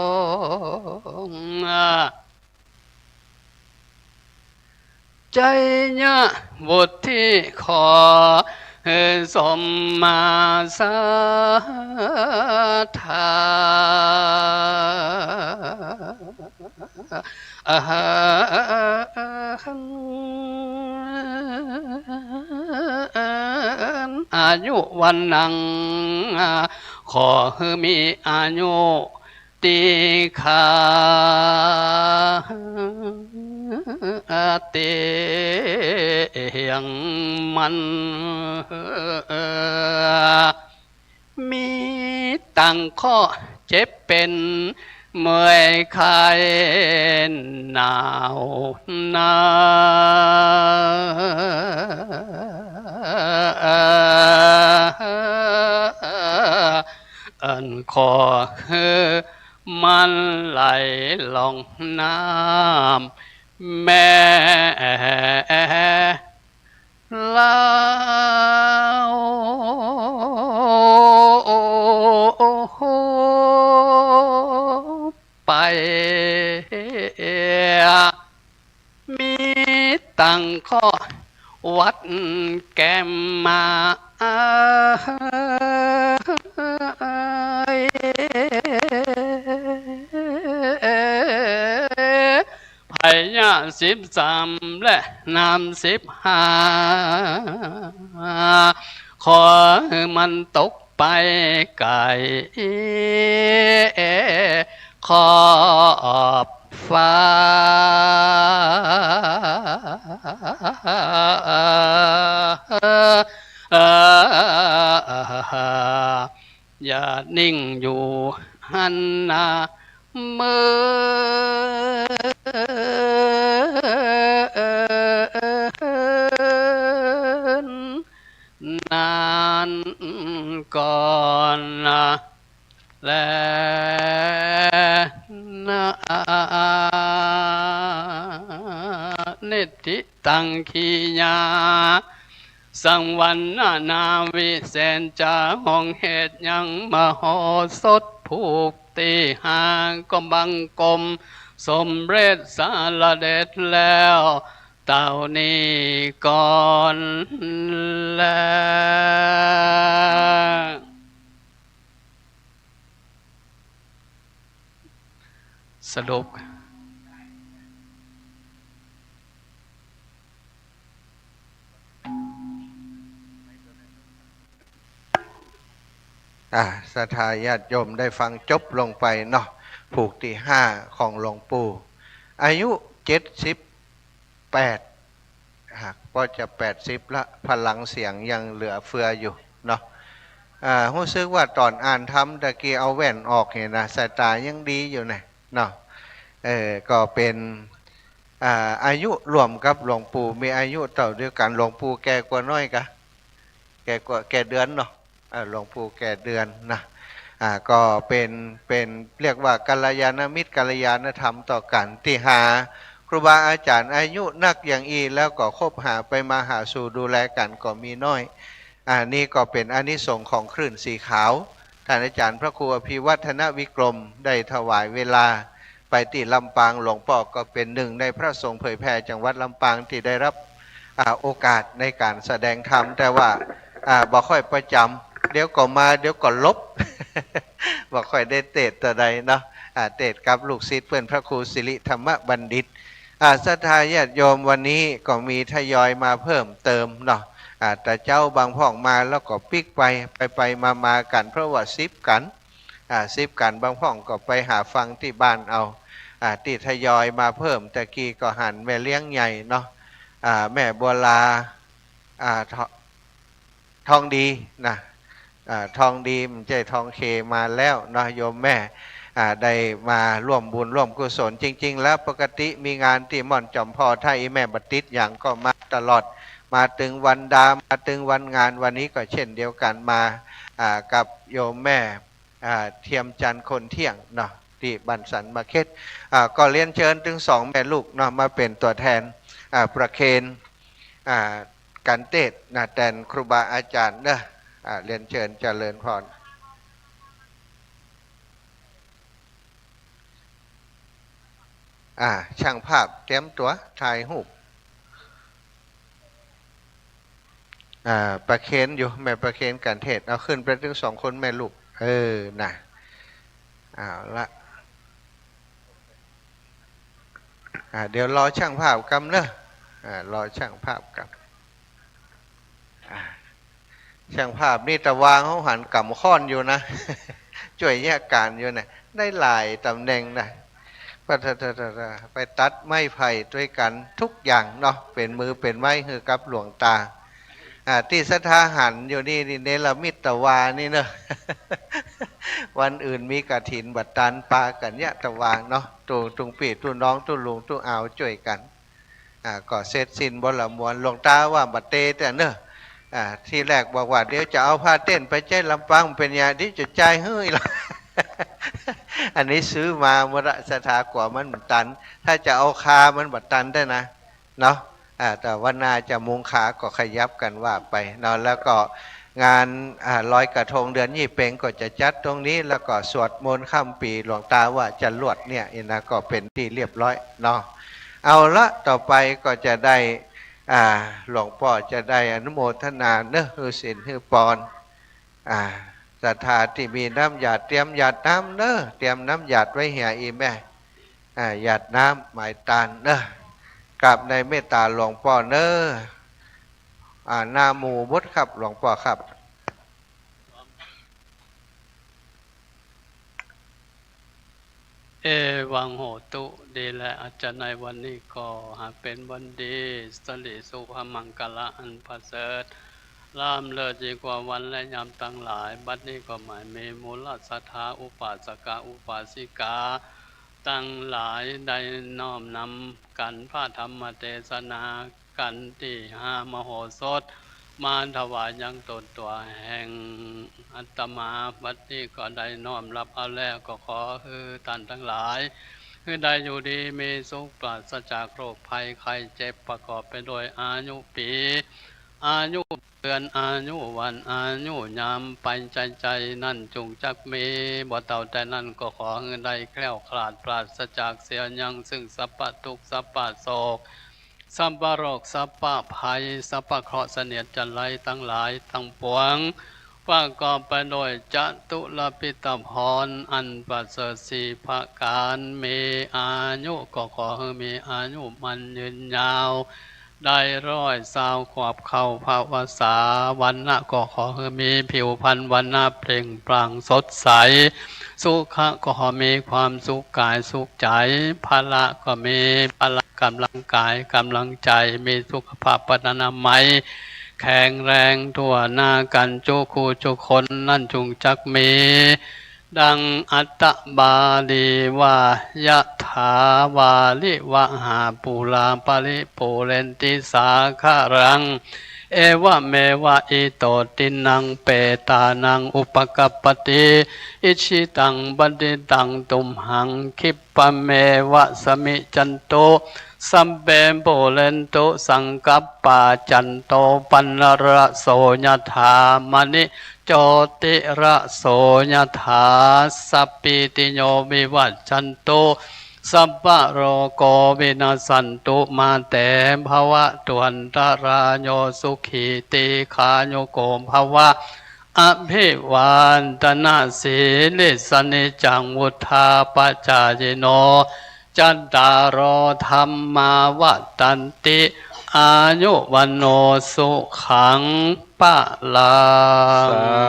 ใจเนี่ยบทที่ขอสมมาสาธาอายุวันนังขอให้มีอายุตีขาเตียงมันมีตั้งข้อเจ็บเป็นเมื่อยคายหนาวนาอันขอคือมันไหลลงน้ำแม่ลาวไปมีตั้งข้อวัดแก้มมาไผ่ยา13และน้ำ15ขอมันตกไปไกลขอบฟ้าอย่านิ่งอยู่หันหน้ามือนานก่อนและนิติตังคีญาสังวันนาวิเศษจาห้องเหตุยังมโหสถผูกตีหางก็บังกลมสมเร็จสารเด็จแล้วเต่านี้ก่อนแล้วสรุปศรัทธาญาติโยมได้ฟังจบลงไปเนาะผูกที่5ของหลวงปู่อายุ78ก็จะ80ละพลังเสียงยังเหลือเฟืออยู่เนาะ รู้สึกว่าตอนอ่านทำตะกี้เอาแว่นออกเห็นนะสายตายังดีอยู่นะเนาะก็เป็นอายุรวมกับหลวงปู่มีอายุเท่าเดียวกันหลวงปู่แก่กว่าน้อยกะแก่กว่าแก่เดือนเนาะหลวงปู่แก่เดือนนะก็เป็นเรียกว่ากัลยาณมิตรกัลยาณธรรมต่อกันที่หาครูบาอาจารย์อายุนักอย่างอีแล้วก็คบหาไปมาหาสู่ดูแลกันก็มีน้อยนี่ก็เป็นอานิสงส์ของคลื่นสีขาวท่านอาจารย์พระครูอภิวัฒนวิกรมได้ถวายเวลาไปที่ลำปางหลวงพ่อก็เป็นหนึ่งในพระสงฆ์เผยแผ่จังหวัดลำปางที่ได้รับโอกาสในการแสดงธรรมแต่ว่าบ่ค่อยประจำเดี๋ยวก็มาเดี๋ยวก็ลบ บ่ค่อยได้เตะแต่ใดเนาะเตะกับลูกศิษย์เพื่อนพระครูสิริธรรมบัณฑิตศรัทธาญาติโยมวันนี้ก็มีทยอยมาเพิ่มเติมเนาะแต่เจ้าบางพ่องมาแล้วก็ปิกไปมากันเพราะว่า10 กัน10 กันบางพ่องก็ไปหาฟังที่บ้านเอาที่ทยอยมาเพิ่มตะกี้ก็หันแม่เลี้ยงใหญ่เนาะแม่บัวลาทองดีนะทองดีมันใจทองเคมาแล้วเนาะโยมแม่ได้มาร่วมบุญร่วมกุศลจริงๆแล้วปกติมีงานที่ม่อนจอมพ่อไทยแม่บัดติดอย่างก็มาตลอดมาถึงวันดามาถึงวันงานวันนี้ก็เช่นเดียวกันมากับโยมแม่เทียมจันทร์คนเที่ยงเนาะที่บันสันมาเค็ดก็เรียนเชิญถึง2 แม่ลูกเนาะมาเป็นตัวแทนประเคนการเทศน์แทนครูบาอาจารย์เนาะเรียนเชิญเจริญพรช่างภาพเตรียมตัวถ่ายรูปประเคนอยู่แม่ประเคนการเทศน์เอาขึ้นไปถึง2 คนแม่ลูกนะเอาละเดี๋ยวรอช่างภาพกำเนอะรอช่างภาพกำช่างภาพนี่ตะวางเขาหันกำค้อนอยู่นะ ช่วยแยกการอยู่นะได้หลายตำแหน่งนะไปตัดไม้ไผ่ด้วยกันทุกอย่างเนาะเป็นมือเป็นไม้คือกับหลวงตาที่สถาหันอยู่นี่เนรมิตตะวานี่เนอะ วันอื่นมีกฐินบัตรตันปากันยะตะวางเนาะตุงปีตุน้องตุลุงตุเอาช่วยกันก็เสร็จสิ้นบละมวลหลวงตาว่าบัตเตแต่เนอะที่แรกบอกว่าเดี๋ยวจะเอาผ้าเต้นไปเจ้ลำปางเป็นยาที่จะใจเฮ้ยละ อันนี้ซื้อมามรสถากว่ามันบัตตันถ้าจะเอาคามันบัตตันได้นะเนาะแต่วันนาจะมุงขาก็ขยับกันว่าไปเนาะแล้วก็งานลอยกระทงเดือนยี่เปงก็จะจัดตรงนี้แล้วก็สวดมนต์ข้ามปีหลวงตาว่าจะลวดเนี่ยนะก็เป็นที่เรียบร้อยเนาะเอาละต่อไปก็จะได้หลวงพ่อจะได้อนุโมทนาเนอะฮือศีลฮือปอนศรัทธาที่มีน้ำหยาดเตรียมหยาดน้ำเนอะเตรียมน้ำหยาดไว้เหี่ยอีแม่หยาดน้ำหมายตาลเนอะกับในเมตตาหลวงพ่อเนอะนาหมู่บดครับหลวงพ่อครับวังโหตุดีและอาจารย์ในวันนี้ก็หากเป็นวันดีสริสุภมังกละอันประเสริฐล่ามเลิศยิ่งกว่าวันและยามตั้งหลายบัดนี้ก็หมายมีมูลศรัทธาอุปาสกอุปาสิกาตั้งหลายได้น้อมนำกันพระธรรมเทศนากันที่5 มโหสถมาถวายยังตนตัวแห่งอัตมาบัดนี้ก็ได้น้อมรับเอาแล้วก็ขอคือท่านทั้งหลายคือได้อยู่ดีมีสุขปราศจากโรคภัยไข้เจ็บประกอบไปด้วยอายุปีอายุเดือนอายุวันอายุยามไปใจนั่นจงจักมีบ่เต่าแต่นั่นก็ขอเงินได้แคล้วคลาดปราศจากเสียยังซึ่งสัพพทุกข์สัพพโศกสัพพโรคสัพพภัยสัพพเคราะห์เสนียดจันไรทั้งหลายทั้งปวงประกอบไปโดยจตุรพิตพรอันประเสริฐ4 ประการมีอายุก็ขอให้มีอายุมันยืนยาวได้120 ขวบเข้าภาวษาวันนะก็ขอให้มีผิวพรรณวันนะเปล่งปลั่งสดใสสุขะก็ขอมีความสุขกายสุขใจพละก็มีพละกำลังกายกำลังใจมีสุขภาพปนามัย แข็งแรงทั่วหน้ากันจุคูจุคนนั่นจุงจักมีดังอัตตบาลีวายะถาวาลิวะหาปุราปริปุเรนติสาคารังเอวะเมวะอิโตตินังเปตานังอุปกัปปติอิชิตังบันดิตังตุมหังคิปะเมวะสมิจันโตสัมเปโปเลนโตสังกัปปาจันโตปันนระโสยถามณิโจติระโสยถาสัพพิติโยวิวัจจันโตสัพพะโรโกวินาสันตุมาเตภวะตวันตรายโยสุขีติขาโยโกภวะอภิวันตนาสีลิสนิจังวุธาปจายโนจันตารโอธรรมาวัตันติอายุวันโนสุขังปะลัง สา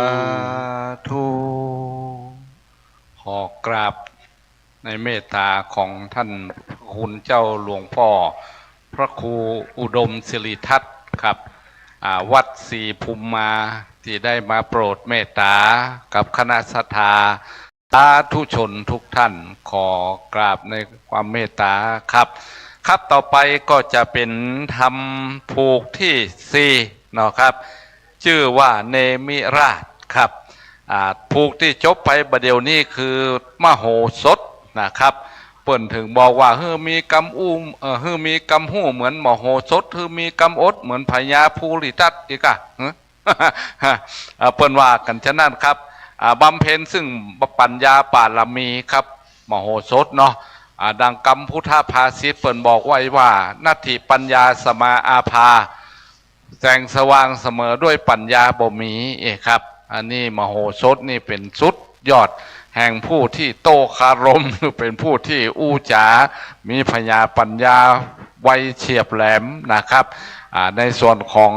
ธุขอกราบในเมตตาของท่านคุณเจ้าหลวงพ่อพระครูอุดมศิริทัตน์ครับวัดศรีภูมิมาที่ได้มาโปรดเมตตากับคณะศรัทธาสาธุชนทุกท่านขอกราบในความเมตตาครับครับต่อไปก็จะเป็นธรรมผูกที่4เนาะครับชื่อว่าเนมิราชครับผูกที่จบไปประเดี๋ยวนี้คือมโหสถนะครับเปิ่นถึงบอกว่าเฮ้มีกำอุ้มเฮ้มีกำหู้เหมือนมโหสถเฮ้มีกำอดเหมือนพญาภูริทัตอีกอะเปิ่นว่ากันฉะนั้นครับบำเพ็ญซึ่งปัญญาปารมีครับมโหสถเนาะดังกัมพุทธภาษิตเปิ่นบอกไว้ว่านัตถิปัญญาสมาอาภาแสงสว่างเสมอด้วยปัญญาบ่มีครับอันนี้มโหสถนี่เป็นสุดยอดแห่งผู้ที่โตคารมหรือเป็นผู้ที่อู้จามีพญาปัญญาไวเฉียบแหลมนะครับในส่วนของ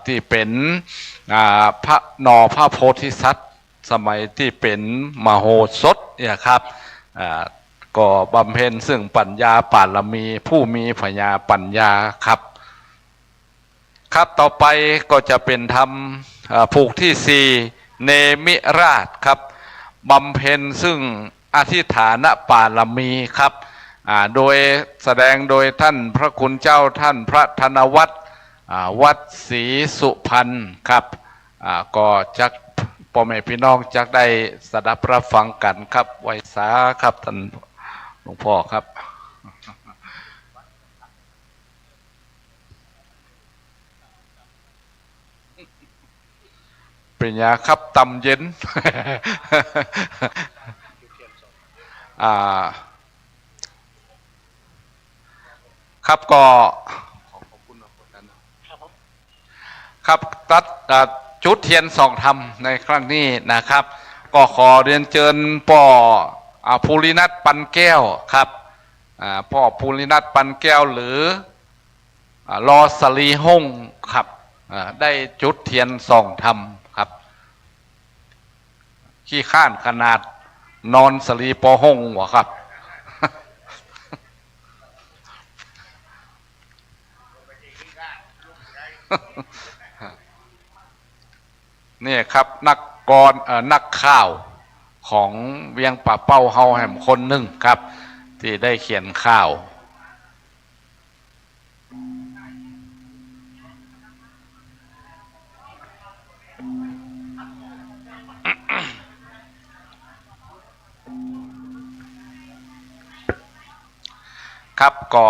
ที่เป็นพระพระโพธิสัตว์สมัยที่เป็นมโหสถเนี่ยครับก็บำเพ็ญซึ่งปัญญาปารมีผู้มีพญาปัญญาครับครับต่อไปก็จะเป็นธรรมผูกที่4เนมิราชครับบำเพ็ญซึ่งอธิฐานปารมีครับโดยแสดงโดยท่านพระคุณเจ้าท่านพระธนวัฒน์วัดศรีสุพรรณครับก็จักพ่อแม่พี่น้องจักได้สดับรับฟังกันครับไว้สาครับท่านหลวงพ่อครับเป็นยาครับตำเย็นครับก็ครับตัดจุดเทียนส่องธรรมในครั้งนี้นะครับก็ขอเรียนเชิญพ่อภูรินัทปันแก้วครับพ่อภูรินัทปันแก้วหรือรอสลีห้องครับได้จุดเทียนส่องธรรมครับขี้ข้านขนาดนอนสลีปอห้องหัวครับนี่ครับนักข่าวของเวียงป่าเป้าเฮาแห่มคนหนึ่งครับที่ได้เขียนข่าวครับก็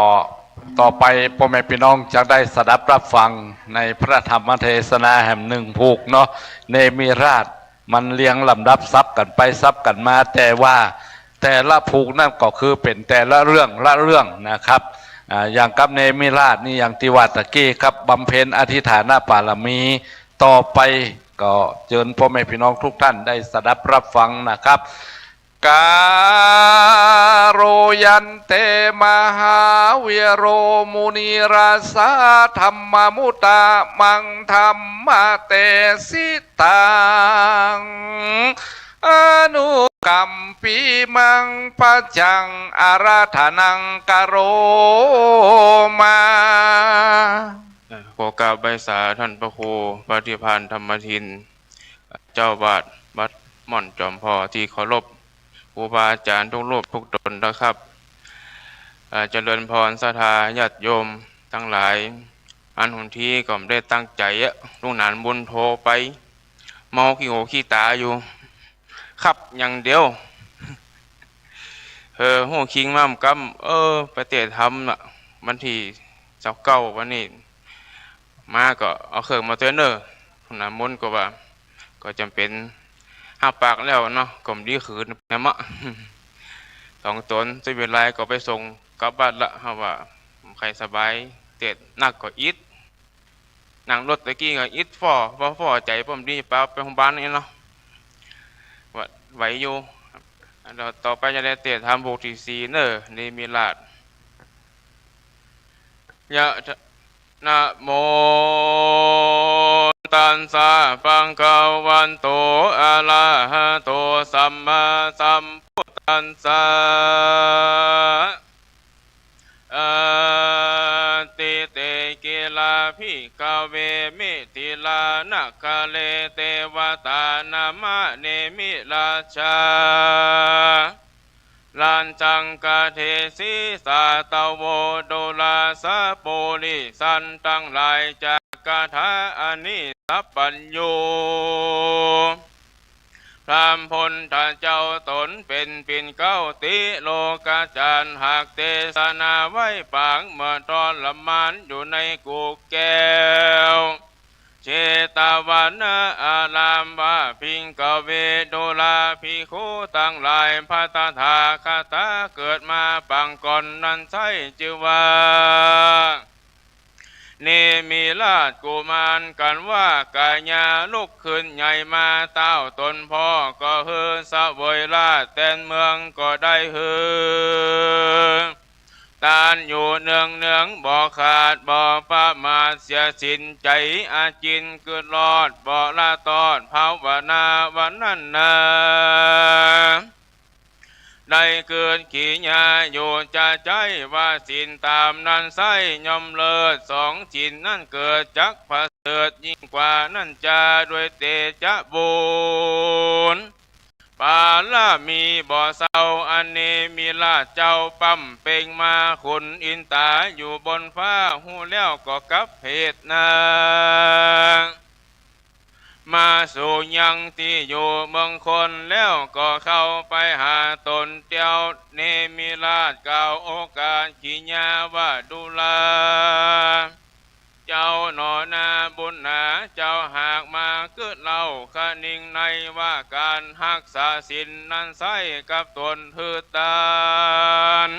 ต่อไปพ่อแม่พี่น้องจะได้สดับรับฟังในพระธรรมเทศนาแห่งหนึ่งผูกเนาะเนมิราชมันเรียงลำดับซับกันไปซับกันมาแต่ว่าแต่ละผูกนั่นก็คือเป็นแต่ละเรื่องนะครับอย่างกับเนมิราชนี่อย่างติวาตะกี้ครับบำเพ็ญอธิฐานปารมีต่อไปก็เชิญพ่อแม่พี่น้องทุกท่านได้สดับรับฟังนะครับกาโรยันเตมหาเวโรมุนีราสาธรรมมุตตะมังธรรมเตสิตังอนุกัมปีมังปัจจังอาราธนังกโรมา ขอกราบใบสาท่านพระครูปฏิพันธ์ธรรมทินเจ้าวาดวัดม่อนจอมพอที่เคารพครูบาอาจารย์ทุกรูปทุกตนนะครับเจริญพรศรัทธาญาติโยมทั้งหลายอันหุ่นที่ก็ไม่ได้ตั้งใจลูกหลานบุญโทรไปเมาขี้หูขี้ตาอยู่ขับอย่างเดียวหูคิงมั่มกำไปเตะทำน่ะวันที่29วันนี้มาก็เอาเครื่องมาเตือนลูกหลานมุนก็ว่าก็จำเป็นห้าปากแล้วเนาะก็มดีขืนนะมะ2 ตนจะเป็นไรก็ไปส่งกลับบ้านละเพราะว่าใครสบายเตะนักก็อิดนั่งรถตะกี้ก็อิดฝ่อใจผมดีไปโรงพยาบาลนี่เนาะว่าไหวอยู่เราต่อไปจะได้เตะทำบุกที่4เนอนี่มีลาดยะนะโมตัสสะภะคะวันโตอะระหะโตสัมมาสัมพุทธัสสะติเตกิลาภิกเวมิติลานะคะเลเทวตานามะเนมิราชาลันจังกะเทศิสาตโวโดลาสะโปลิสันตั้งหลายจากกะทาอานิสัพปัญโยพรามพลท่านเจ้าตนเป็นปิ่นเก้าติโลกาจารย์หากเทศนาไว้ปางเมื่อตอนละมานอยู่ในกุกแก้วเจตาวานะอารามวาพิงกเวโดลาภิกขุตั้งหลายพัตถาคาถาเกิดมาปังก่อนนั้นใช่จือว่าเนมีราชกุมารกันว่ากายาลุกขึ้นใหญ่มาเต้าตนพ่อก็เฮือสะเวยราชแตนเมืองก็ได้เฮือตานอยู่เนืองบ่ขาดบ่ประมาทเสียสินใจอาจินเกิดรอดบ่ละตอดภาวนาวันนั้นนาได้เกิดขีญาอยู่จะใจว่าสินตามนั้นไส้ย่อมเลิศ2 จินนั่นเกิดจักประเสริฐยิ่งกว่านั่นจะด้วยเตจะบุญปาลามีบ่อเศร้าอันนี้มีลาเจ้าปั๊มเป่งมาขุนอินตาอยู่บนฟ้าหูแล้วก็กับเพศนามาสู่ยังที่อยู่เมืองคนแล้วก็เข้าไปหาตนเตียวเนมิราชกล่าวโอกาสขีญาว่าดูลาเจ้าหนอนาบุญหนาเจ้าหากมาเกิดเล่าคนิ่งในว่าการหักษาศีลนั้นใส่กับตนหือตาน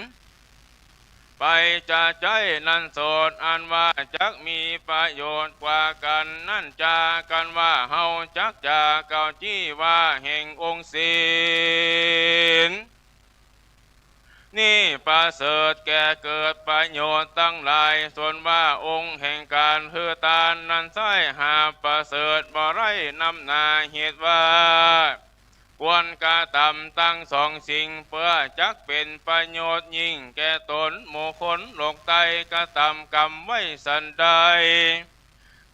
ไปจะใจนั้นโสดอันว่าจักมีประโยชน์กว่ากันนั่นจากันว่าเฮาจักจะเก่าจี้ว่าแห่งองค์ศีลนี่ประเสริฐแก่เกิดประโยชน์ตั้งหลายส่วนว่าองค์แห่งการเฮือตานนั้นใส่หาประเสริฐบ่ไรนำนาเหตุว่าควรกระทำตั้ง2 สิ่งเพื่อจักเป็นประโยชน์ยิ่งแก่ตนโมคนโลกไตกระทำกรรมไว้สันใด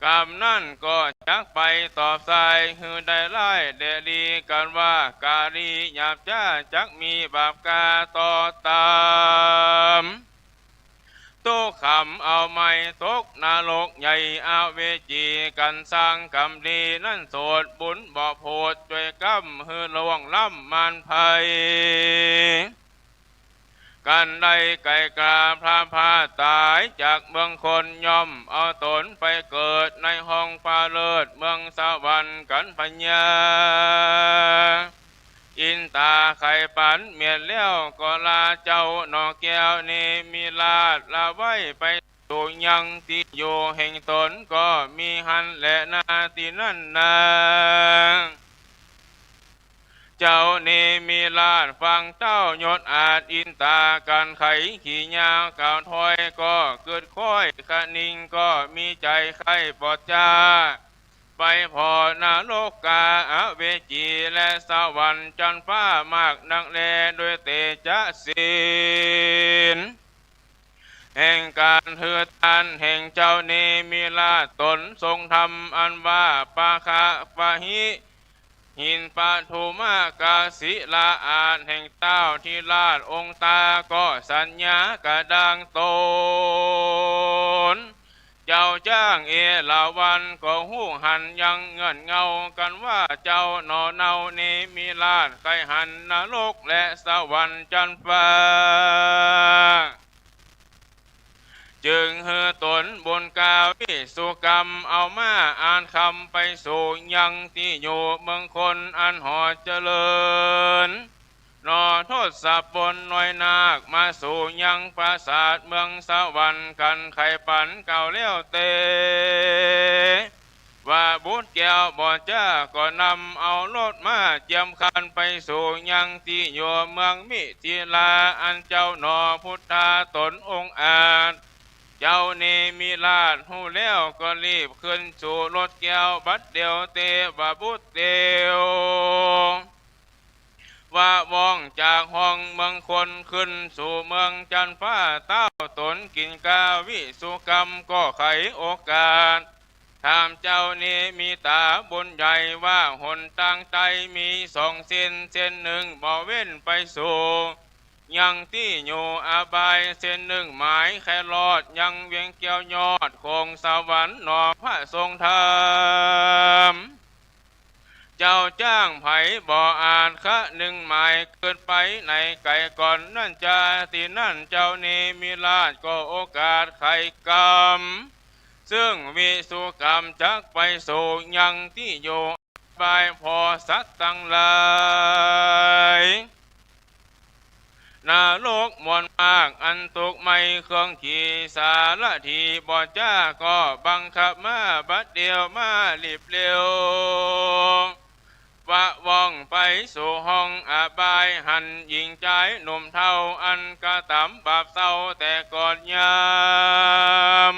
กรรมนั่นก็จักไปตอบสายหือได้ไล่เดดีกันว่ากาลีหยาบจ้าจักมีบาปกาต่อตามตกคำเอาไม่ตกนรกใหญ่อาเวจีกันสร้างกรรมดีนั่นโสดบุญบ่โพดช่วยกรรมฮือลวงล้ำมันภัยกันได้ไก่กาพระพาตายจากเมืองคนย่อมเอาตนไปเกิดในห้องฟ้าเลิศเมืองสวรรค์กันปัญญาอินตาไข่ปันเมียนเลี้ยวก็ลาเจ้าหนอแก้วนี่มีลาดลาไว้ไปสู่ยังที่อยู่แห่งตนก็มีหันและนาที่นั่นนาเจ้านี่มีลาดฟังเจ้ายศอาจอินตาการไขขี่ยาวก่าวถอยก็เกิดค่อยขนิ่งก็มีใจไข่ปอดจ้าไปพอนรกกาอเวจีและสวรรค์จันฟ้ามากนักแลด้วยเตจะศีลแห่งการเฮือทานแห่งเจ้าเนมิราช ตนทรงธรรมอันว่าปาคาปะหิหินปะทุมากาศิลาอาจแห่งเต้าที่ลาดองค์ตาก็สัญญากระดังตนเจ้าจ้างเอราวันก็หู้หันยังเงื่อนเงากันว่าเจ้าหนอเนานี้มีลาดไกหันนรกและสวรรค์จันฟ้าจึงเฮือตนบนกาวิสุกรรมเอามาอ่านคำไปสู่ยังที่อยู่เมืองคนอันหอเจริญนอโทษสับบนน้อยนาคมาสู่ยังปราสาทเมืองสวรรค์กันไข่ปันเก่าเลี้ยวเตว่าบุตรแก้วบ่จ้าก็นำเอารถมาเจียมคันไปสู่ยังที่อยู่เมืองมิถิลาอันเจ้าหนอพุทธาตนองค์อาจเจ้านี่มีลาดหูแล้วก็รีบขึ้นสู่รถแก้วบัดเดียวเตว่าบุตรเดียวว่าวองจากห้องเมืองคนขึ้นสู่เมืองจันฟ้าเต้าตนกินกาวิสุกรรมก็ไขโอกาสถามเจ้านี้มีตาบนใหญ่ว่าหนตั้งใจมีสองเส้นเส้นหนึ่งบ่เว้นไปสู่ยังที่อยู่อาบายเส้นหนึ่งหมายแค่รอดยังเวียงเกี่ยวยอดคงสวรรค์หนอพระทรงธรรมเจ้าจ้างไผบ่อ่านคะหนึ่งหมายเกินไปในไก่ก่อนนั่นจะที่นั่นเจ้านี้มีลาดก็โอกาสไขกรรมซึ่งวิสุกรรมจักไปสู่ยังที่อยู่บายพอสัตว์ตั้งหลายนาโลกมวลมากอันตุกไม่เครื่องขี่สารทีบ่จ้าก็บังคับมาบัดเดียวมารีบเร็ววะว่องไปสู่ห้องอาบายหันหญิงใจหนุ่มเท่าอันกระตำบาปเศร้าแต่ก่อนยาม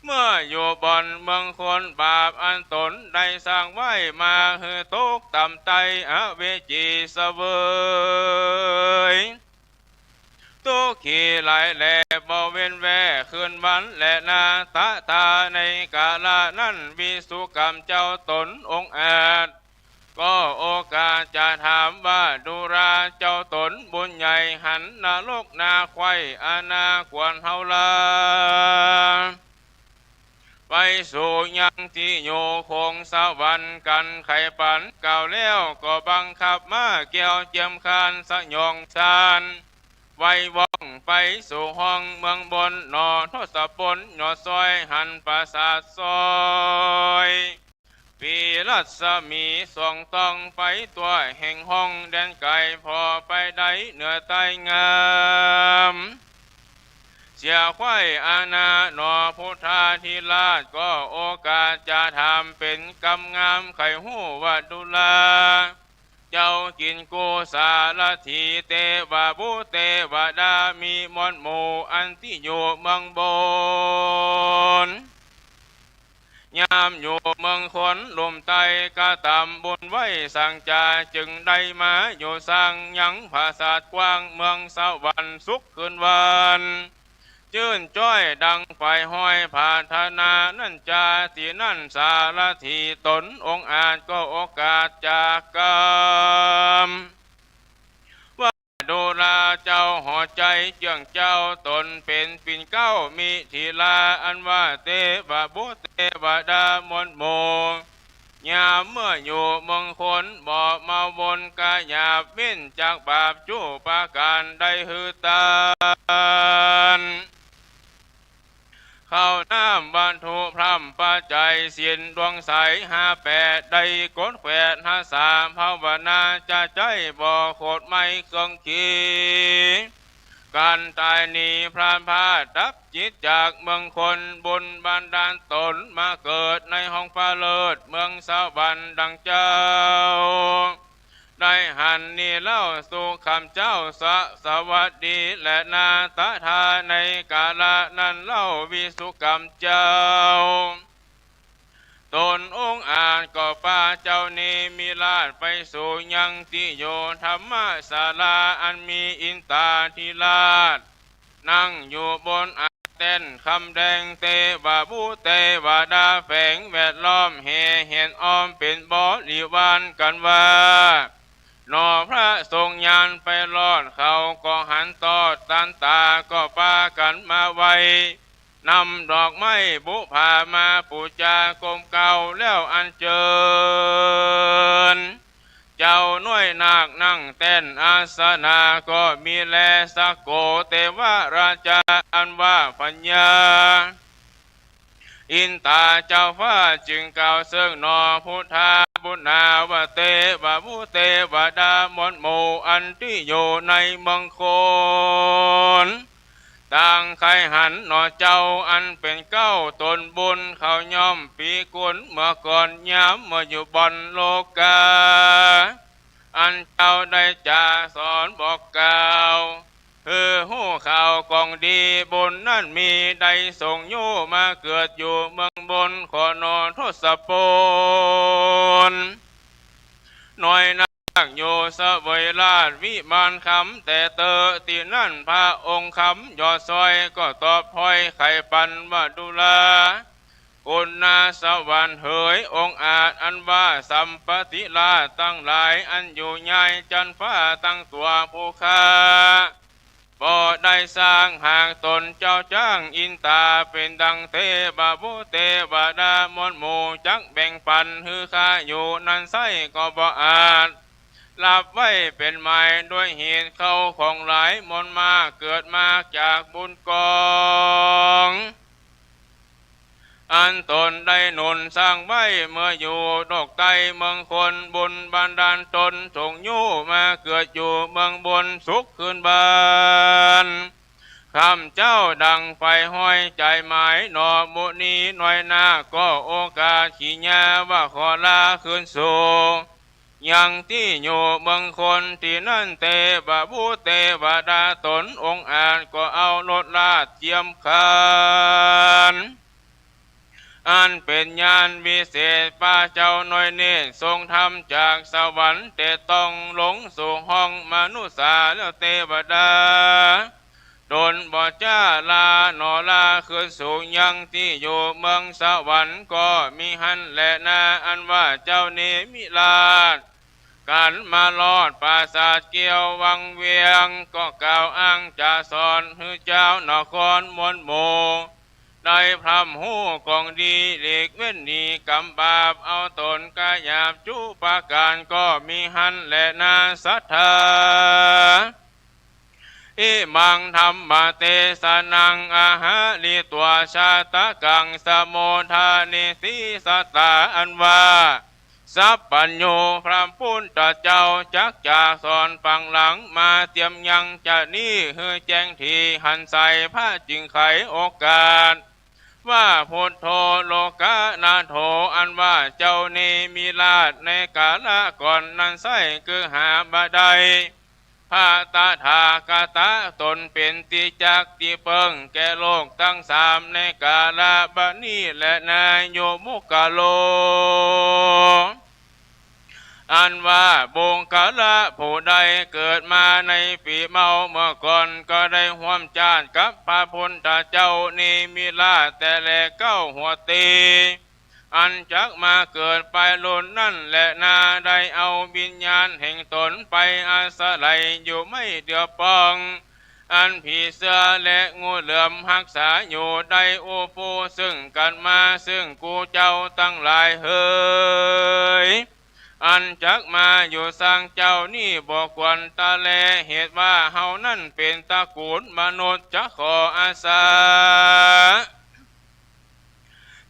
เมื่ออยู่บ่อนเมืองคนบาปอันตนได้สร้างไว้มาหือตกต่ำใจอเวจีเสวยตุขีไหลแหลบ่เว้นแว่คืนวันและนาตาตาในกาลนั้นวิสุกรรมเจ้าตนองค์อาจก็โอกาสจะถามว่าดูราเจ้าตนบุญใหญ่หันนรกนาไข่อาณาควรเฮาลาไปสู่ยังที่อยู่คงสวรรค์กันไข่ปันเก่าแล้วก็บังคับมาเกี่ยวเจียมคานสยองชานไว้ว่องไปสู่ห้องเมืองบนหนอทศพลหนอซอยหันปราสาทซอยปีรัศมีส่องต้องไปตัวแห่งห้องแดนไก่พอไปได้เหนือใต้งามเสียควายอาณาหนอพุทธาธิราชก็โอกาสจะทำเป็นกำงามไข่หูวัดุลาเจ้ากินกูสารถีเตวะบุเตวะดามีมอนหมูอันที่อยู่เมืองบนยามอยู่เมืองคนลมไตกะตำบุญไว้สั่งจาจึงได้มาอยู่สร้างยังภาษาทกว้างเมืองสวรรค์สุขคืนวันจื่นจ้อยดังไฟห้อยผาธนานั่นจาที่นั่นสารถีตนองค์อาจก็โอกาสจากกรรมว่าดูลาเจ้าหอใจเจื่องเจ้าตนเป็นปิ่นเก้ามีทีลาอันว่าเตวะบุเตวะดามนโมยามเมื่ออยู่เมืองคนบ่เมาบนกายาบเว้นจากบาปจู้ปาการได้หือตานเข้าน้ำบรรทุพร่ำปัจจัยเสียนดวงใส58ได้กดแขวน53ภาวนาจะใจบ่โคตรไม่เครื่องขีการตายนี้พรานพาดับจิตจากเมืองคนบนบันดาลตนมาเกิดในห้องฟ้าเลิศเมืองสวรรค์ดังเจ้าได้หันนี้เล่าสู่คำเจ้าสวัสดีและนาตาทาในกาลนั้นเล่าวิสุกรรมเจ้าตนองค์อาจก็ป้าเจ้านี้มีลาดไปสู่ยังที่โยธรรมศาลาอันมีอินตาธิราชนั่งอยู่บนอา เต้นคำแดงเตวาบูเตวาดาแฝงแวดล้อมเฮเห็นอ้อมเป็นบริวารกันว่านอพระทรงยานไปรอดเขาก็หันตอดตันตาก็ปากันมาไวนำดอกไม้บุพามาปูจากรมเก่าแล้วอันเจิญเจ้าน้อยนาคนั่งเต้นอาสนาก็มีแลสักโกเทวราชาอันว่าปัญญาอินตาเจ้าฟ้าจึงกล่าวเสื่องนอพุทธาบุญนาวเตวะมุเตวะดามนโมอันที่อยู่ในเมืองโคนต่างใครหันหนอเจ้าอันเป็นเก้าตนบุญเขาย่อมปีกุลเมื่อก่อนย้ำเมื่ออยู่บนโลกาอันเจ้าได้จ่าสอนบอกกล่าวหูข่าวกองดีบุญนั่นมีได้ส่งโยมาเกิดอยู่เมืองบนขอนอนทศพลหน่อยนักโยสเวยราชวิมานคำแต่เตอตีนั่นพระองค์คำยอดซอยก็ตอบพลอยไข่ปันว่าดุลากุณาสวรรค์เหยองค์อาจอันว่าสัมปติลาตั้งหลายอันอยู่ใหญ่จันฟ้าตั้งตัวผู้ค้าบ่ได้สร้างหากตนเจ้าจ้างอินตาเป็นดังเทบาบุเตวดามนหมู่จักแบ่งปันฮือข้าอยู่นั้นไส้ก็บ่อาจรับไว้เป็นหมายด้วยเหตุเข้าของหลายมนมาเกิดมาจากบุญกองอันตนได้หนุนสร้างไว้เมื่ออยู่ดอกไตเมืองคนบุญบันดาลตนส่งยู่มาเกิดอยู่เมืองบนสุขคืนบานคำเจ้าดังไฟห้อยใจหมายหนอมุนีหน่อยหน้าก็โอกาสขี้ยาว่าขอลาคืนสู่ยังที่อยู่เมืองคนที่นั่นเตบะบูเตวดาตนองค์อาจก็เอารถลาดเจียมคานอันเป็นญาณวิเศษป้าเจ้าน้อยเนตรทรงธรรมจากสวรรค์แต่ต้องหลงสู่ห้องมนุษย์แล้วเทวดาโดนบ่จ้าลาหนอลาคืนสู่ยังที่อยู่เมืองสวรรค์ก็มีหันและนาอันว่าเจ้าเนมิลาศการมาลอดปราสาทเกี่ยววังเวียงก็กล่าวอ้างจะสอนให้เจ้านครมนโมได้พรำหูกองดีหลีกเว้นหนีกำบาปเอาตนกายหยาบจุปาการก็มีหันและนาศรัทธาอิมังธรรมเตสนังอาหาลิตัวชาตกังสโมทานิสีสตาอันว่าสัพปัญโยพระพุทธเจ้าจักจะสอนฟังหลังมาเตรียมยังจะนี้ให้แจ้งทีหันใส่พระจึงไขโอกาสว่าพุทโธโลกานาโถอันว่าเจ้านี้มีลาภในกาลก่อนนั้นไส้คือหาบดายพระตถากตะตนเป็นติจักติเปิงแก่โลกทั้งสามในกาลบัดนี้และนายโยมุกะโลอันว่าบงกาละผู้ใดเกิดมาในปีเมาเมื่อก่อนก็ได้ห่วมจานกับพระพุทธเจ้านี่มีลาแต่แลเก้าหัวตีอันจักมาเกิดไปล้นนั่นแหละนาได้เอาวิญญาณแห่งตนไปอาศัยอยู่ไม่เดือปองอันผีเสื้อและงูเหลือมหักษาอยู่ได้โอปูซึ่งกันมาซึ่งกูเจ้าตั้งหลายเฮยอันจักมาอยู่สร้างเจ้านี่บอกควรตาแลเหตุว่าเฮานั่นเป็นตระกูลมนุษย์จะขออาสา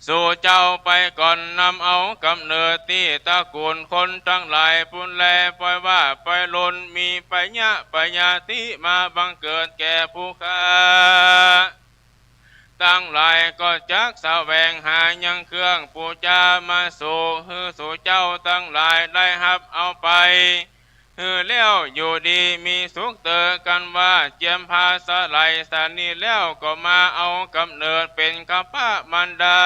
สู่เจ้าไปก่อนนำเอากำเนิดที่ตระกูลคนทั้งหลายปุนแลปล่อยว่าปล่อยลนมีปัญญาปัญญาที่มาบังเกิดแก่ผู้ค้าตั้งหลายก็จักแสวงหายังเครื่องปูจามาสู่เจ้าตั้งหลายได้หับเอาไปแล้วอยู่ดีมีสุขเตอกันว่าเจียมพาสไลสานีแล้วก็มาเอากำเนิดเป็นกัปปะมันดา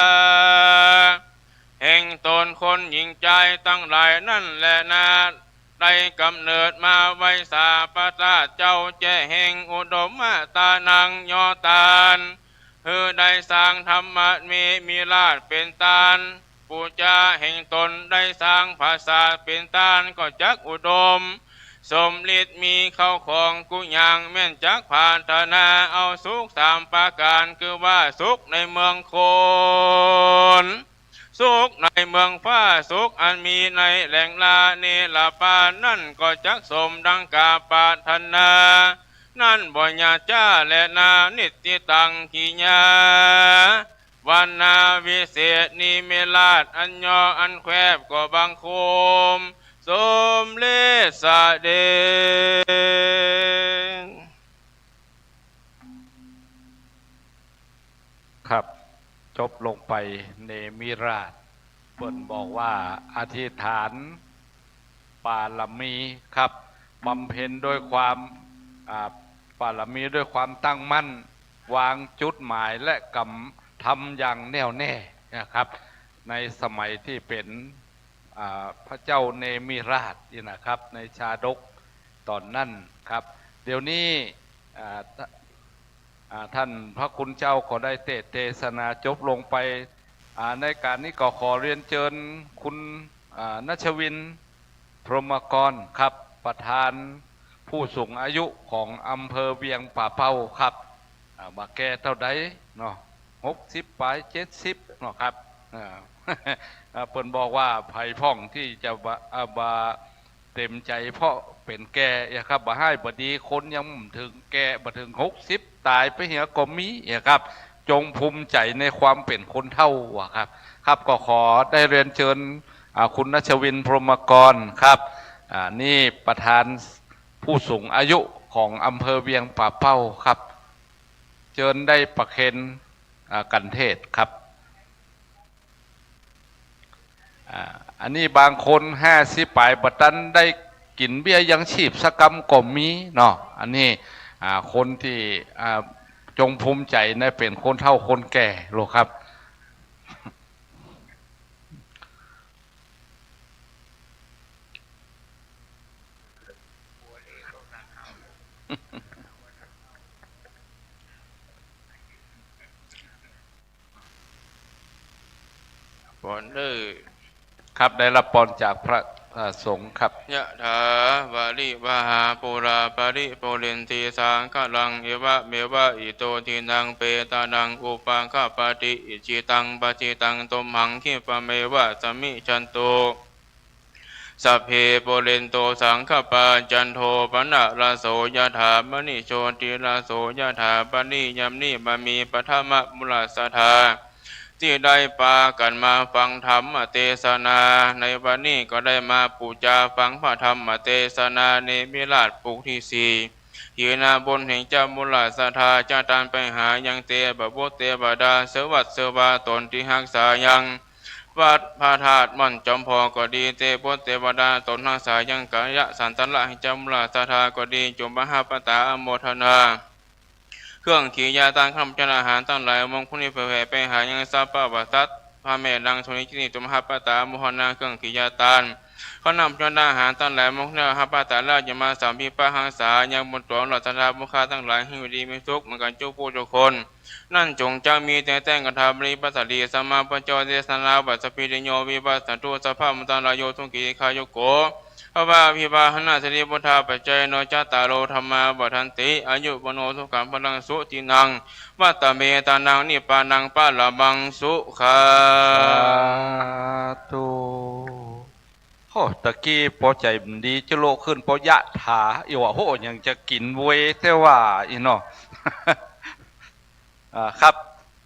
แห่งตนคนหญิงใจตั้งหลายนั่นแหละนาได้กำเนิดมาไว้สาปตาเจ้าแจ้แห่งอุดมตานังยอตาน ได้สร้างธรรมะมีราชเป็นตาลปูจาแห่งตนได้สร้างภาษาเป็นตาลก็จักอุดมสมฤทธิ์มีเข้าของกุยังแม่นจักผ่านธนาเอาสุขสามประการคือว่าสุขในเมืองโคนสุขในเมืองฟ้าสุขอันมีในแหล่งลาเนลาปานั่นก็จักสมดังกาปาธนานั่นบ่ญาจ้าและนานิตติตังกิญาวันนาวิเศษนิเมลาดอันยออันแควบก็บังคมสมเลสเดงครับจบลงไปเนมิราชเปิ่นบอกว่าอธิษฐานปารมีครับบำเพ็ญด้วยความปารมีด้วยความตั้งมั่นวางจุดหมายและกำทำอย่างแน่วแน่นะครับในสมัยที่เป็นพระเจ้าเนมิราชนี่นะครับในชาดกตอนนั้นครับเดี๋ยวนี้ท่านพระคุณเจ้าก็ได้เทศนาจบลงไปในการนี้ก็ขอเรียนเชิญคุณณัชวินพรหมกรครับประธานผู้สูงอายุของอำเภอเวียงป่าเป้าครับมาแก่เท่าใดเนาะ60 ปลาย 70เนาะครับเปิ่นบอกว่าไผ่พ่องที่จะบาเต็มใจเพราะเป็นแก่ครับบ่ให้บดีคนยังถึงแก่บ่ถึง60ตายไปเหียก็มีครับจงภูมิใจในความเป็นคนเท่าครับครับก็ขอได้เรียนเชิญคุณณัชวินพรหมกรครับนี่ประธานผู้สูงอายุของอำเภอเวียงป่าเป้าครับเชิญได้ประเคนกันเทศครับอันนี้บางคน50 ปลายบัดนั้นได้กินเบี้ยยังชีพสกรรมก็มีเนาะอันนี้คนที่จงภูมิใจในเป็นคนเฒ่าคนแก่โลกครับผลดื้อครับได้รับพรจากพระสงฆ์ครับยะถาวาริวหาปุราปาริปุเรนติสังขลังเอวะเมวะอิโตทินังเปตานังอุปังคปาติอิจิตังปจิตังตุมหังคิปะเมวะสมิจันโตสัพเพปุเรนโตสังขปาจันโทปนะราโสยะถามณิโชติราโสยะถาปนิยัมนิบะมีปฐมมุลสทาที่ได้ปากันมาฟังธรรมเทศนาในวันนี้ก็ได้มาปูจาฟังพระธรรมเทศนาในมิราชปุกที่4ยืนาบนแห่งเจ้ามุลสทาจะตานไปหายังเตบบุเตบดาเสวัสเสวาตนที่หักษายังวัดพระธาตุม่อนจอมพอก็ดีเตปุเตวดาตนหักษายังกายะสันตละให้เจ้ามุลสทาก็ดีจงมหาปตาอโมทนาเครื่องขียาตานคำจันอาหารตั้งหลายมงคลนี้เผยแผ่ไปหายังทรัพย์ปัสสัตพระแม่ดังชนิจินิตุมหาปตามุหนาเครื่องขียาตานเขานำจันอาหารตั้งหลายมงคลหาปตาลาจะมาสามพิปะหังษายังบนตัวหลักธรรมมุขาตั้งหลายให้ดีมีสุขเหมือนกันเจ้าผู้เจ้าคนนั่นจงจะมีแต่แต่งกระทำบริปัสสดีสัมมาปัญจเดสนาบัสปิริโยวิปัสสตุสภาพมุตันลายโยทุกิคายโกพระบาพิบาหนาสติพุทธาปัจจัยโนจัตตาโลธรรมาบัทันติอายุปโนสุขังพลังสุตินังวัตตเมตานังนิปานังปะละบังสุขาตุโอ้ตะกี้พอใจดีจะโลขึ้นพอยะถาอีว่าโหยังจะกินเวแต่ว่าอีเนาะ ครับ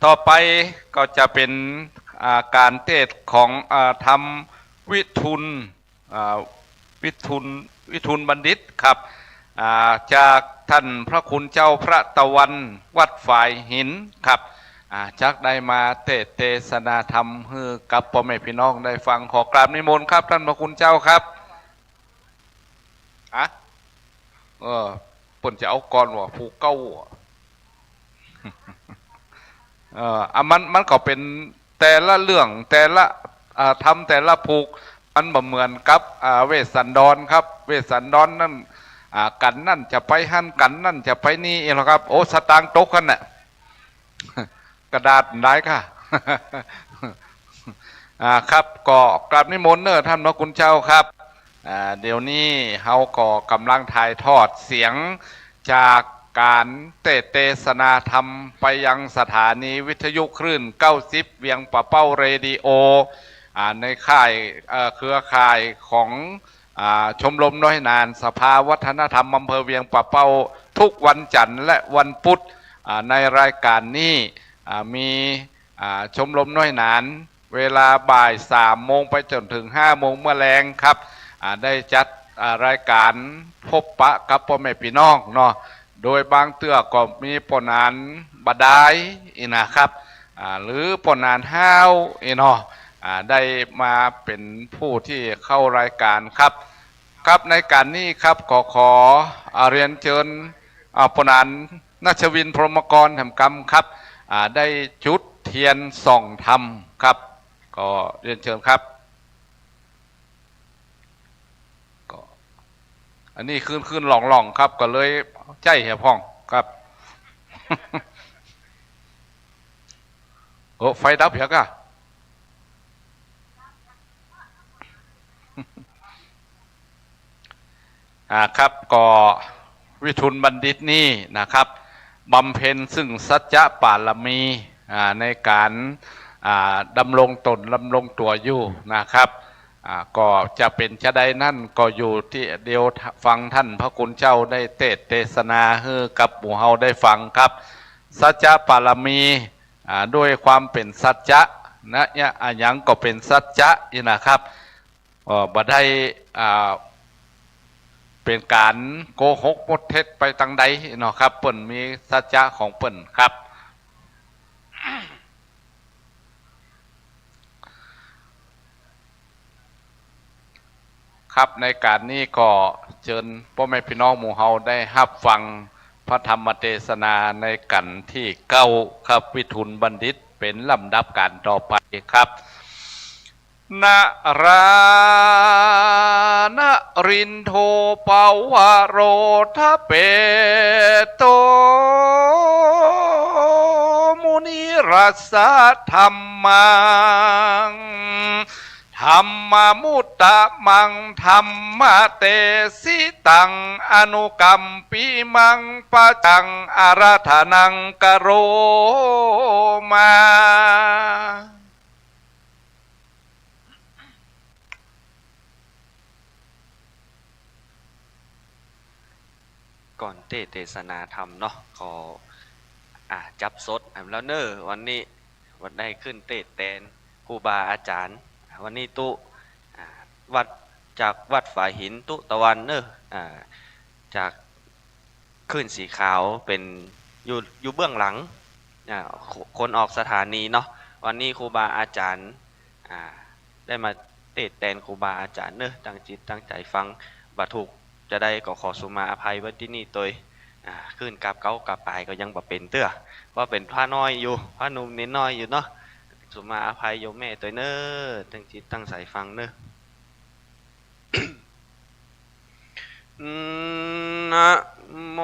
ต่อไปก็จะเป็นการเทศของธรรมวิทุนบัณฑิตครับจากท่านพระคุณเจ้าพระตะวันวัดฝ่ายหินครับจักได้มาเทศนาธรรมให้กับพ่อแม่พี่น้องได้ฟังขอกราบนิมนต์ครับท่านพระคุณเจ้าครับปุ่นจะเอาก่อนว่าผู้เก้ามันก็เป็นแต่ละเรื่องแต่ละทำแต่ละผูกมันเหมือนกับเวสสันดรครับเวสสันดรนั่นกันนั่นจะไปหั่นกันนั่นจะไปนี่เองครับโอ้สตางค์ตกกันน่ะ กระดาษได้ค่ะ ครับก็กราบนิมนต์เนอะท่านพระคุณเจ้าครับเดี๋ยวนี้เฮาก็กำลังถ่ายทอดเสียงจากการเทศนาธรรมไปยังสถานีวิทยุคลื่น90เวียงป่าเป้าเรดิโอในค่ายเครือข่ายของชมรมน้อยนานสภาวัฒนธรรมอำเภอเวียงป่าเป้าทุกวันจันทร์และวันพุธในรายการนี้มีชมรมน้อยนานเวลาบ่าย3 โมงไปจนถึง5 โมงเมื่อแรงครับได้จัดรายการพบปะกับพ่อแม่พี่น้องเนาะโดยบางเตื้อก็มีปนานบดายนะครับหรือปนานห้าวเนาะได้มาเป็นผู้ที่เข้ารายการครับครับในการนี้ครับขอเรียนเชิญปนานนัชวินพรหมกรแห่งกรรมครับได้จุดเทียนส่องธรรมครับก็เรียนเชิญครับก็อันนี้ขึ้นหล่องครับก็เลยใจเหี่ยพ่องครับ โอ้ไฟดับเหรอกะครับก็วิทุนบัณฑิตนี่นะครับบำเพ็ญซึ่งสัจจะปารมีในการดำรงตนดำรงตัวอยู่นะครับก็จะเป็นจะได้นั่นก็อยู่ที่เดียวฟังท่านพระคุณเจ้าได้เทศนาให้กับหมู่เฮาได้ฟังครับสัจจะปารมีด้วยความเป็นสัจจะนะเนี่ยยังก็เป็นสัจจะนี่นะครับบ่ได้เป็นการโกหกมดเท็จไปทางใดเนาะครับเปิ่นมีสัจจะของเปิ่นครับครับในการนี้ก็เชิญพ่อแม่พี่น้องหมู่เฮาได้รับฟังพระธรรมเทศนาในกันที่9ครับวิทุนบัณฑิตเป็นลำดับการต่อไปครับนารานารินโทปาวโรทะเปโตมุนิรัสสะธรรมังธรรมมุตตะมังธรรมเตสิตังอนุกัมปิมังปะจังอาราธนังกโรมาก่อนเทศนาธรรมเนาะขอจับสดแล้วเนอวันนี้วันได้ขึ้นเตะแตนครูบาอาจารย์วันนี้ตุวัดจากวัดฝ่ายหินตุตะวันเนอจากขึ้นสีขาวเป็นอยู่เบื้องหลังคนออกสถานีเนาะวันนี้ครูบาอาจารย์ได้มาเตะแตนครูบาอาจารย์เนอตั้งจิตตั้งใจฟังบัถูกจะได้ก็ขอสุมาอภัยไว้ที่นี่ตัวขึ้นกับเก้ากับปลายก็ยังบ่เป็นเตื้อว่าเป็นพระน้อยอยู่พระหนุ่มนิดน้อยอยู่เนาะสุมาอภัยโยมแม่ตัวเนอตั้งจิตตั้งใจฟังเนอ นะโม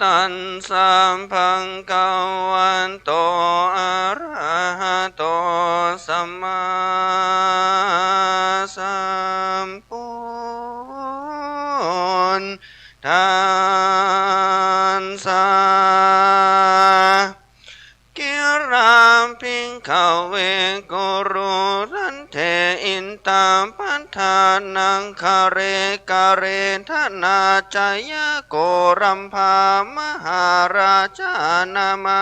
ตัสสะภะคะวะโตอะระหะโตสัมมาสัมพุทธัสสะกิราภิกขเวกุรุรันเทอินตาปัฏฐานังคาเรกาเรทนาจายโกรัมภามหาราชานามา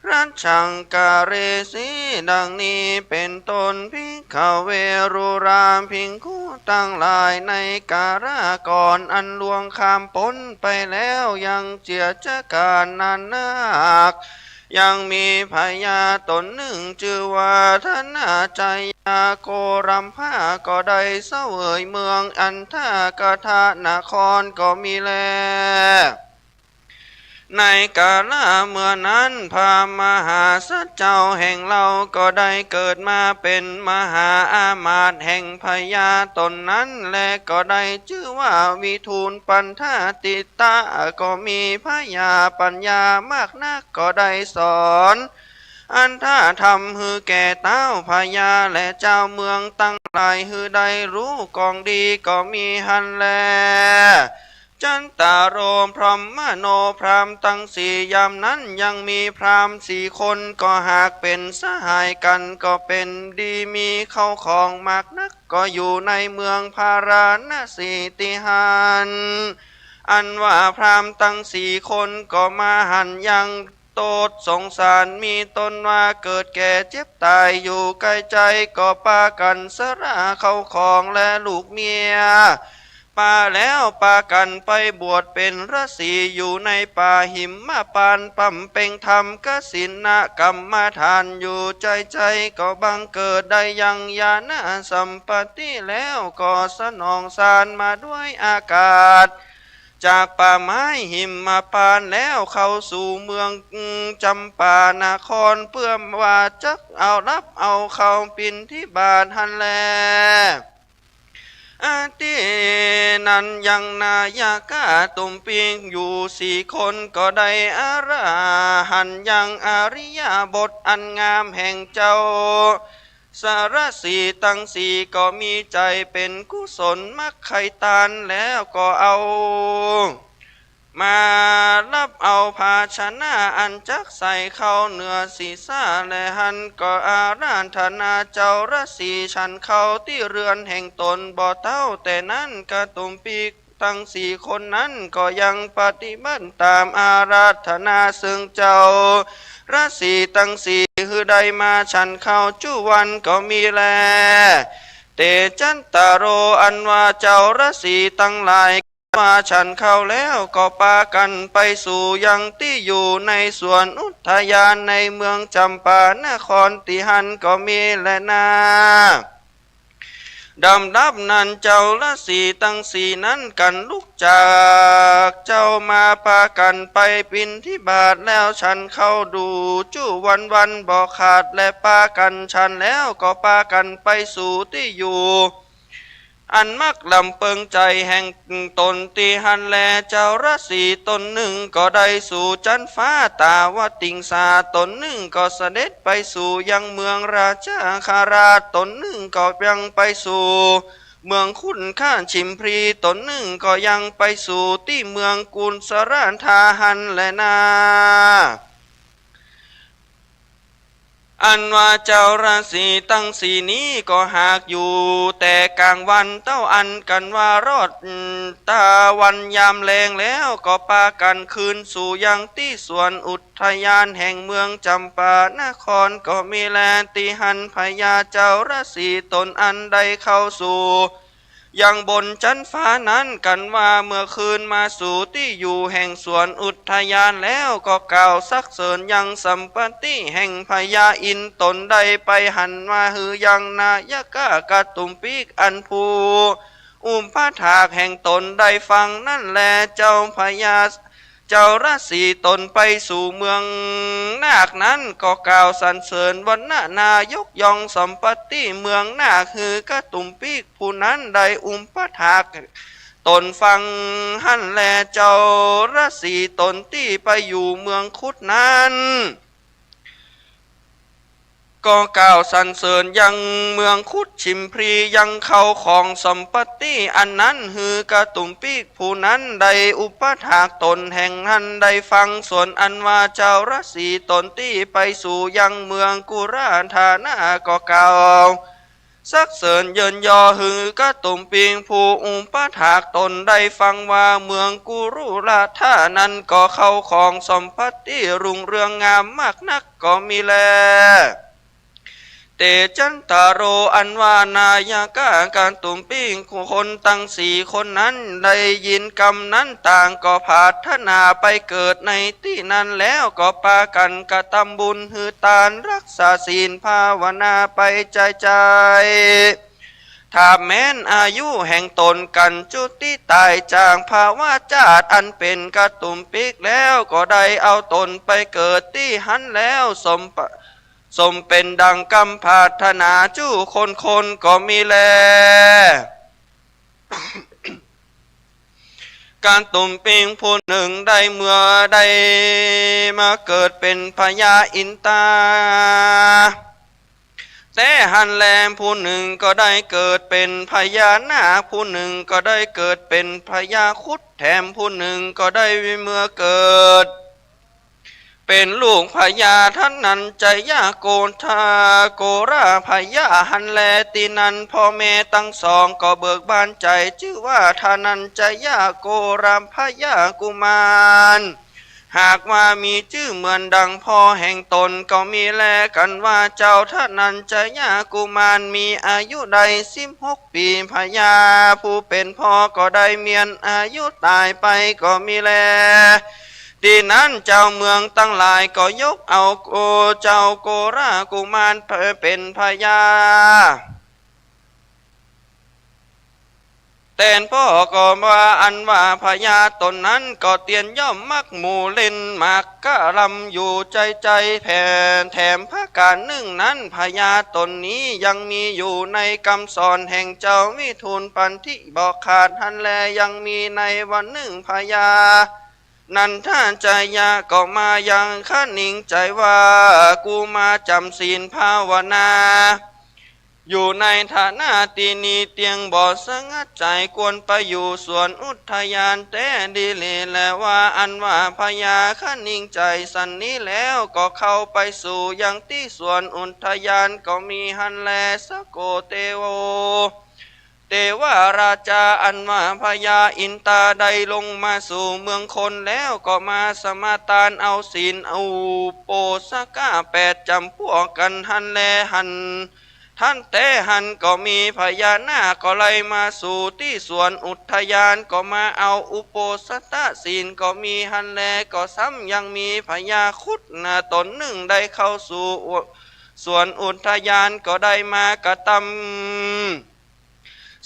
รัชังกาเรสีดังนี้เป็นต้นภิกขเวรุรามพิงคูตั้งหลายในการก่อนอันลวงข้ามพ้นไปแล้วยังเจียจการนานนักยังมีพญาตนหนึ่งชื่อว่าธนาจายาโกรัมภาก็ได้เสวยเมืองอันทากทานครก็มีแล ในกาลเมื่อนั้นพามหาสัจเจ้าแห่งเราก็ได้เกิดมาเป็นมหาอามาตย์แห่งพญาตนนั้นและก็ได้ชื่อว่าวิทูลปันธาติตะก็มีพญาปัญญามากนักก็ได้สอนอันถ้าทำฮือแก่เต้าพญาและเจ้าเมืองตั้งหลายฮือได้รู้กองดีก็มีหันแลจันตารโรมพรหมโนพรามตั้งสี่ยามนั้นยังมีพรามสี่คนก็หากเป็นสหายกันก็เป็นดีมีเข้าของมากนักก็อยู่ในเมืองพาราณสีติหันอันว่าพรามตั้งสี่คนก็มาหันยังโตดสงสารมีตนว่าเกิดแก่เจ็บตายอยู่ใกล้ใจก็ปากันสระเข้าของและลูกเมียปาแล้วปากันไปบวชเป็นฤาษีอยู่ในป่าหิมมาปานปั่มเป่งธรรมกสินนะกรรมฐานอยู่ใจก็บังเกิดได้ยังญาณสัมปติแล้วก็สนองสารมาด้วยอากาศจากป่าไม้หิมมาปานแล้วเข้าสู่เมืองจำปานครเพื่อว่าจักเอารับเอาเข้าปินที่บาทหันแลอาทินั้นยังนายากาตุมปิงอยู่สี่คนก็ได้อาราหันยังอริยบทอันงามแห่งเจ้าสารสีตั้งสี่ก็มีใจเป็นกุศลมักไขตานแล้วก็เอามารับเอาภาชนะอันจักใส่เข้าเนื้อศีรษะและหันก็อาราธนาเจ้าฤาษีฉันเข้าที่เรือนแห่งตนบ่เท่าแต่นั้นกระตุมปีกทั้งสี่คนนั้นก็ยังปฏิบัติตามอาราธนาซึ่งเจ้าฤาษีทั้งสี่คือได้มาฉันเข้าจุวันก็มีแลเตจันตารโรอันว่าเจ้าฤาษีทั้งหลายมาฉันเข้าแล้วก็ปากันไปสู่ยังที่อยู่ในสวนอุทยานในเมืองจำปานครติหันก็มีแลนาดำดับนั้นเจ้าฤาษีตั้งสี่นั้นกันลุกจากเจ้ามาพากันไปปินที่บาทแล้วฉันเข้าดูจู้วันบ่ขาดและปากันฉันแล้วก็ปากันไปสู่ที่อยู่อันมักลำเปิงใจแห่งตนตีหันแลเจ้าฤาษีตนหนึ่งก็ได้สู่จันฟ้าตาวติงสาตนหนึ่งก็เสด็จไปสู่ยังเมืองราชคาราชตนหนึ่งก็ยังไปสู่เมืองขุนข้านชิมพรีตนหนึ่งก็ยังไปสู่ที่เมืองกุลสรานทาหันแลนาอันว่าเจ้าราศีตั้งสี่นี้ก็หากอยู่แต่กลางวันเต้าอันกันว่ารอดตาวันยามแรงแล้วก็ปากันคืนสู่ยังที่สวนอุทยานแห่งเมืองจำปานครก็มีแลติหันพญาเจ้าราศีตนอันใดเข้าสู่ยังบนจันฟ้านั้นกันว่าเมื่อคืนมาสู่ที่อยู่แห่งสวนอุทยานแล้วก็กล่าวซักเสริญยังสัมปติแห่งพญาอินตนใดไปหันมาหือยังนายกากะตุมปีกอันภูพระถากแห่งตนได้ฟังนั่นแลเจ้าพญาเจ้าราศีตนไปสู่เมืองนาคนั้นก็กล่าวสรรเสริญวันนายกยองสัมปติเมืองนาคคือกะตุมปีกผู้นั้นได้พระถากตนฟังหันแลเจ้าราศีตนที่ไปอยู่เมืองคุดนั้นก็กล่าวสรรเสริญยังเมืองคุดชิมพรียังเขาของสัมปติอันนั้นคือกะตุมปีกผู้นั้นได้อุปถากตนแห่งนั้นได้ฟังส่วนอันว่าเจ้าราศีตนที่ไปสู่ยังเมืองกุราธานาก็กล่าวสักเสริญเยินยอหือกะตุมปีงผู้ปถากตนได้ฟังว่าเมืองกุรุราธานั้นก็เข้าของสัมปติรุ่งเรืองงามมากนักก็มีแลเตจันตารโรอันว่านายกาการตุมปิ้งคนตั้งสี่คนนั้นได้ยินกรรมนั้นต่างก็พาธนาไปเกิดในที่นั้นแล้วก็ปากันกระทำบุญหือตานรักษาศีลภาวนาไปใจท ถ้าแม้นอายุแห่งตนกันจุติตายจางภาวะจาดอันเป็นกระตุ่มปิกแล้วก็ได้เอาตนไปเกิดที่หันแล้วสมเป็นดังกำพาธนาจู้คนก็มีแล การตุ่มปิงผู้หนึ่งได้เมื่อได้มาเกิดเป็นพญาอินตาแต่หันแลมผู้หนึ่งก็ได้เกิดเป็นพญานาคผู้หนึ่งก็ได้เกิดเป็นพญาครุฑแถมผู้หนึ่งก็ได้เมื่อเกิดเป็นลูกพญาท่านนันใจยาโกธาโกราพญาหันแลตีนันพ่อแม่ตั้งสองก็เบิกบานใจชื่อว่าทานันใจยาโกรามพญากุมารหากว่ามีชื่อเหมือนดังพ่อแห่งตนก็มีแลกันว่าเจ้าท่านันใจยากุมารมีอายุใด16 ปีพญาผู้เป็นพ่อก็ได้เมียนอายุตายไปก็มีแลดีนั้นเจ้าเมืองตั้งหลายก็ยกเอาเจ้าโกรากุมารเป็นพญาแต่พ่อก็ว่าอันว่าพญาตนนั้นก็เตียนย่อมมักหมู่เล่นมากกะลำอยู่ใจแผ่แถมพระการหนึ่งนั้นพญาตนนี้ยังมีอยู่ในคำสอนแห่งเจ้ามิถุนปันธิบอกขาดหันแลยังมีในวันหนึ่งพญานันท่านใจยาก็มายังข้านิ่งใจว่ากูมาจำศีลภาวนาอยู่ในฐานะตีนีเตียงบ่อสงัดใจกวนไปอยู่สวนอุทยานแต่ดีเลยแลว่าอันว่าพญาข้านิ่งใจสันนี้แล้วก็เข้าไปสู่ยังที่สวนอุทยานก็มีหันแลสโกเตโวเทวราชาอันว่าพญาอินตาได้ลงมาสู่เมืองคนแล้วก็มาสมาทานเอาศีลเอาโปสกะ8 จำพวกกันหันแลหันท่านแต่หันก็มีพญานาคก็ไล่มาสู่ที่สวนอุทยานก็มาเอาอุโปสถศีลก็มีหันแลก็ซ้ำยังมีพญาครุฑตนหนึ่งได้เข้าสู่สวนอุทยานก็ได้มากระทำ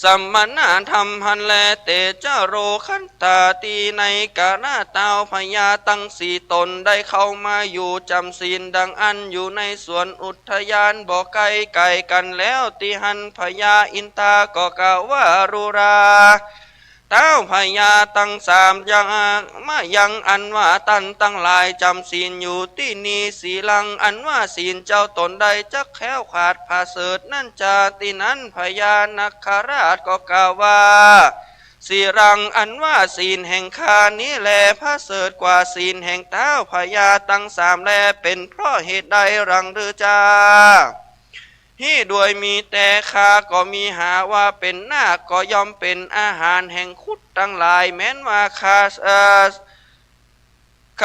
สัมมนาธรรมหันแลเตจโรขันตาตีในกาลาเตาพญาตั้ง4 ตนได้เข้ามาอยู่จำศีลดังอันอยู่ในสวนอุทยานบ่ไกลกันแล้วตีหันพญาอินตาก็กล่าวว่ารูราเต้าพญาตั้ง3ยังมายังอันว่าตันตั้งหลายจำศีลอยู่ที่นี่สีลังอันว่าศีลเจ้าตนใดจักแค้วขาดผ่าเสดนั่นจาตินั้นพญานาคราชก็กล่าวว่าสีรังอันว่าศีลแห่งข้านี้แลพระเสดกว่าศีลแห่งเต้าพญาตั้ง3แลเป็นเพราะเหตุใดรังหรือจาที่ด้วยมีแต่ข้าก็มีหาว่าเป็นนาคก็ย่อมเป็นอาหารแห่งคุดทั้งหลายแม้นว่าข้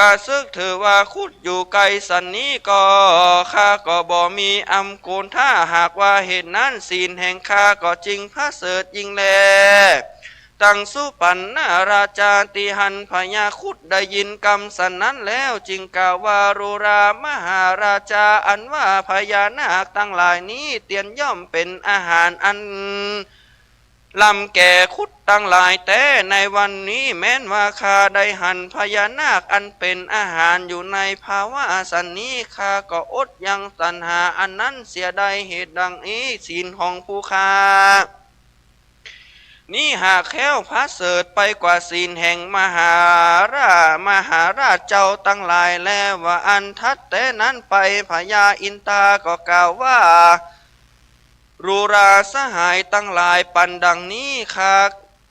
าซึกถือว่าคุดอยู่ไกลสันนี้ก็ข้าก็บ่มีอำกูลถ้าหากว่าเหตุนั้นศีลแห่งข้าก็จริงพระเสดยิ่งแลตั้งสุปันนาราชาติหันพญาครุฑได้ยินคำสันนั้นแล้วจึงกล่าวว่ารูรามหาราชาอันว่าพญานาคทั้งหลายนี้เตียนย่อมเป็นอาหารอันลำแก่ครุฑทั้งหลายแต่ในวันนี้แม้นว่าข้าได้หันพญานาคอันเป็นอาหารอยู่ในภาวะสันนี้ข้าก็อดยังตัณหาอันนั้นเสียใดเหตุดังนี้ศีลของผู้ข้านี่หากแค้วพระเสดไปกว่าศีลแห่งมหาราชเจ้าตั้งหลายแล้วว่าอันทัดแต่นั้นไปพญาอินตาก็กล่าวว่ารูราสหายตั้งหลายปันดังนี้ข้า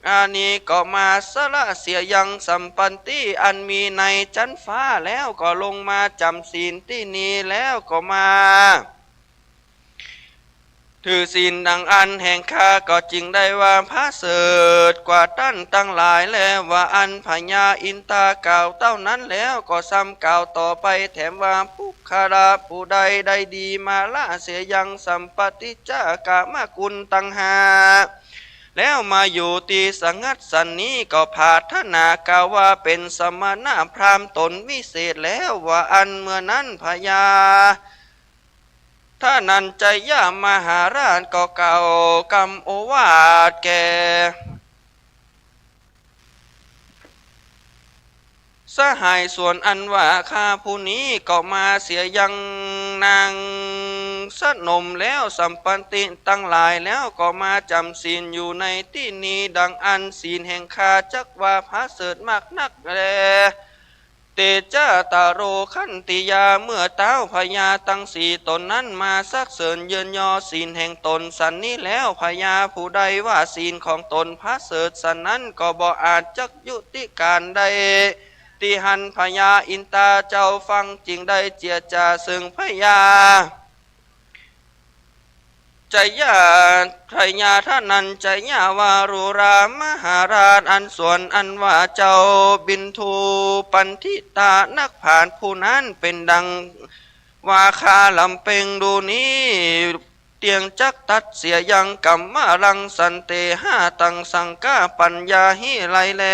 อานี้ก็มาสละเสียยังสัมปันติอันมีในจันฟ้าแล้วก็ลงมาจำศีลที่นี้แล้วก็มาถือศีลดังอันแห่งข้าก็จึงได้ว่าพระเสดกว่าตั้นตั้งหลายแล้วว่าอันพญาอินตากล่าวเต้านั้นแล้วก็ซ้ำกล่าวต่อไปแถมว่าผู้คาราผู้ใดได้ดีมาละเสียยังสัมปติจากามกุลตังหาแล้วมาอยู่ตีสังัดสันนี้ก็พาทนากล่าวว่าเป็นสมณะพราหมณ์ตนวิเศษแล้วว่าอันเมื่อนั้นพญาท ท่านันใจย่ามหาราชก็เก่ากรรมโอวาทแก่สหายส่วนอันว่าข้าผู้นี้ก็มาเสียยังนางสนมแล้วสัมปันติตั้งหลายแล้วก็มาจำศีลอยู่ในที่นี้ดังอันศีลแห่งข้าจักว่าพระเสริฐมากนักแลเตจ้าตาโรขันติยาเมื่อเต้าพญาตั้งสี่ตนนั้นมาสักเสริญเยินยอศีลแห่งตนสันนี้แล้วพญาผู้ใดว่าศีลของตนพระเสริฐสันนั้นก็บ่อาจจักยุติการใดติหันพญาอินตาเจ้าฟังจริงได้เจียจาซึ่งพญาใจยาพญาท่านันใจยาวารุรามหาราชอันส่วนอันว่าเจ้าบินทูปันทิตานักผ่านผู้นั้นเป็นดังว่าคาลำเปงดูนี้เตียงจักตัดเสียยังกัมมารังสันเตห้าตังสังกาปัญญาหิไลแล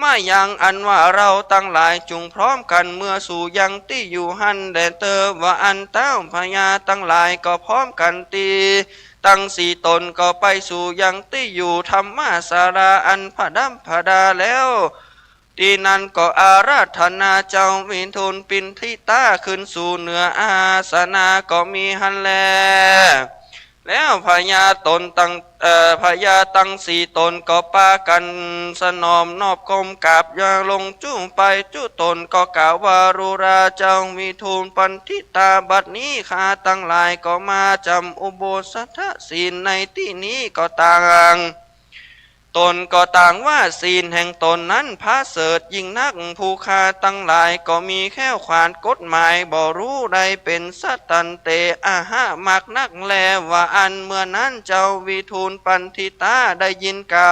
มายังอันว่าเราตั้งหลายจุงพร้อมกันเมื่อสู่ยังที่อยู่หันแดนเตอว่าอันเต้าพญาตั้งหลายก็พร้อมกันตีตั้งสี่ตนก็ไปสู่ยังที่อยู่ธรรมสาราอันพระดัมพดาแล้วทีนั้นก็อาราธนาเจ้าวินทูลปินทิตาขึ้นสู่เหนืออาสนะก็มีหันแลแล้วพญาตนพญาตั้งสี่ตนก็ปากันสนอมนอบกรมกราบยาลงจุ้งไปจุตนก็กล่าวว่ารุราเจ้าวิทูลปันทิตาบัดนี้ข้าตั้งหลายก็มาจำอุโบสถศีลในที่นี้ก็ต่างตนก็ต่างว่าศีลแห่งตนนั้นพระเสริฐยิ่งนักผู้คาตั้งหลายก็มีแค่ขวานกฎหมายบ่รู้ใดเป็นสัตตันเตอาหะมักนักแลว่าอันเมื่อนั้นเจ้าวิทูลปันทิตาได้ยินกล่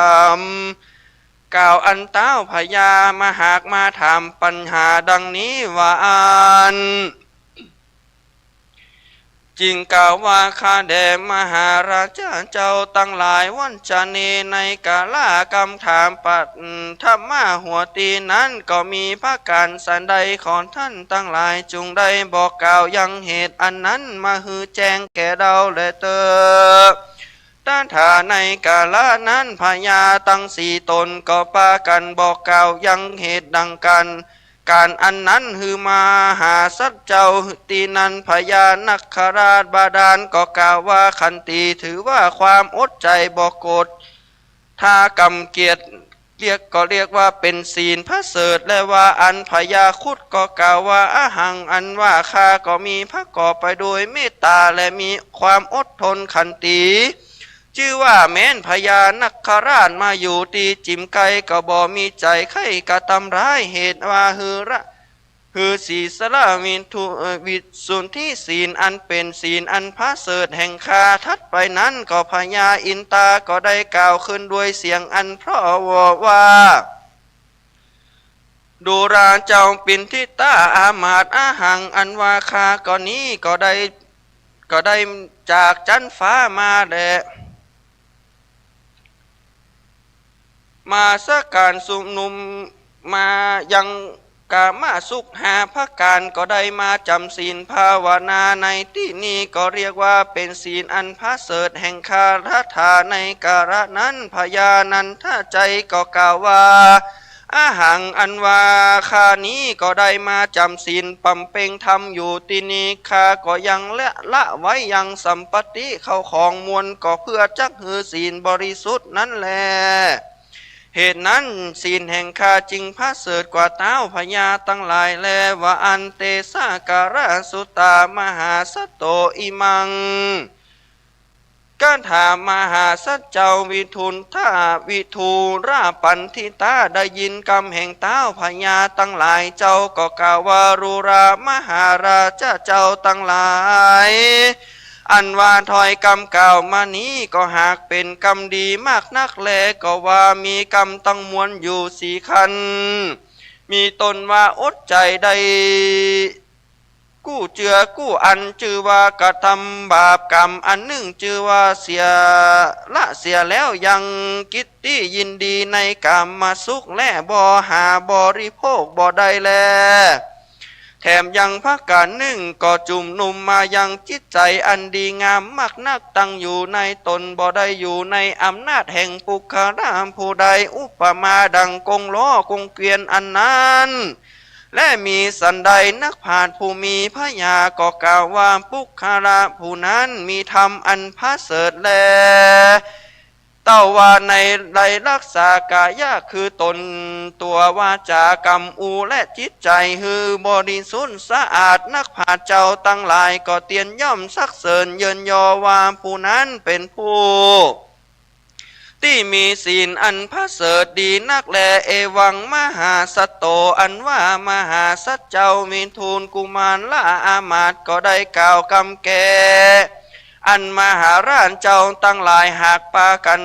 าวอันเต้าพญามาหากมาถามปัญหาดังนี้ว่าอันจริงกล่าวว่าข้าแด่มหาราชาเจ้าตั้งหลายวันจเนในกาลากรรมถามปัตธรรมาหัวตีนั้นก็มีพระการสันใดของท่านตั้งหลายจุงได้บอกกล่าวยังเหตุอันนั้นมาฮือแจ้งแก่เราและเตอด้านฐาในกาลนั้นพญาตั้งสี่ตนก็ปากันบอกกล่าวยังเหตุดังกันการอันนั้นฮือมาหาสัจเจ้าตีนันพญานักขราชบาดาลก็กล่าวว่าขันตีถือว่าความอดใจบอกโกรธถ้ากำเกียรติเรียกว่าเป็นศีลพระเสริฐและว่าอันพญาคุดก็กล่าวว่าอาหังอันว่าข้าก็มีพระก่อไปโดยเมตตาและมีความอดทนขันตีชื่อว่าแม้นพญานักขราชมาอยู่ตีจิมไกก็บ่มีใจไข่กะตำร้ายเหตุว่าฮือศีสละวิสุทธิศีลอันเป็นศีลอันพระเสริฐแห่งคาทัดไปนั้นก็พญาอินตาก็ได้กล่าวขึ้นด้วยเสียงอันเพราะว่าดูราเจ้าปินทิตาอามาตอาหังอันว่าคาก่อนนี้ก็ได้จากจันฟ้ามาแดะมาสักการสุมนุมมายังกามาสุขหาพระการก็ได้มาจำศีลภาวนาในที่นี้ก็เรียกว่าเป็นศีลอันพระเสริฐแห่งคาถาในกาลนั้นพญานันทใจก็กล่าวว่าอาหังอันว่าคานี้ก็ได้มาจำศีลปำเพ็งธรรมอยู่ที่นี้คาก็ยังละไว้ยังสัมปติเข้าของมวลก็เพื่อจักหือศีลบริสุทธิ์นั่นแหละเหตุนั้นศีลแห่งข้าจึงพระเสริฐกว่าเต้าพญาตั้งหลายแลว่าอันเตสาการะสุตามหาสัตโตอิมังการถามมหาสัจเจ้าวิทูลท่าวิทูราปันทิตาได้ยินกรรมแห่งเต้าพญาตั้งหลายเจ้าก็กล่าวว่ารุรามหาราชเจ้าตั้งหลายอันว่าถอยกรรมเก่ามานี้ก็หากเป็นกรรมดีมากนักแลก็ว่ามีกรรมตั้งมวลอยู่สี่ขันมีตนว่าอดใจได้กู้เจือกู้อันชื่อว่ากระทำบาปกรรมอันหนึ่งชื่อว่าเสียแล้วยังกิตติยินดีในกรรมมาสุขและบ่หาบริโภคบ่ได้แล แถมยังพักการหนึ่งก็จุ่มนุ่มมายังจิตใจอันดีงามมากนักตั้งอยู่ในตนบ่ได้อยู่ในอำนาจแห่งปุคารามผู้ใดอุปมาดังกงล้อกงเกวียนอันนั้นและมีสันใดนักผ่านผู้มีพยาก็กล่าวว่าปุคาระผู้นั้นมีธรรมอันพระเสริฐแลเต้าว่าในใดรักษากายะคือตนตัววาจากรรมอูและจิตใจคือบริสุทธิ์สะอาดนักผ่านเจ้าตั้งหลายก็เตียนย่อมสักเสริญเยินยอว่าผู้นั้นเป็นผู้ที่มีศีลอันพระเสริฐดีนักแลเอวังมหาสัตโตอันว่ามหาสัจเจ้ามีทูลกุมารละอามาตย์ก็ได้กล่าวคำแก่อันมหาราชเจ้าตั้งหลายหากปากัน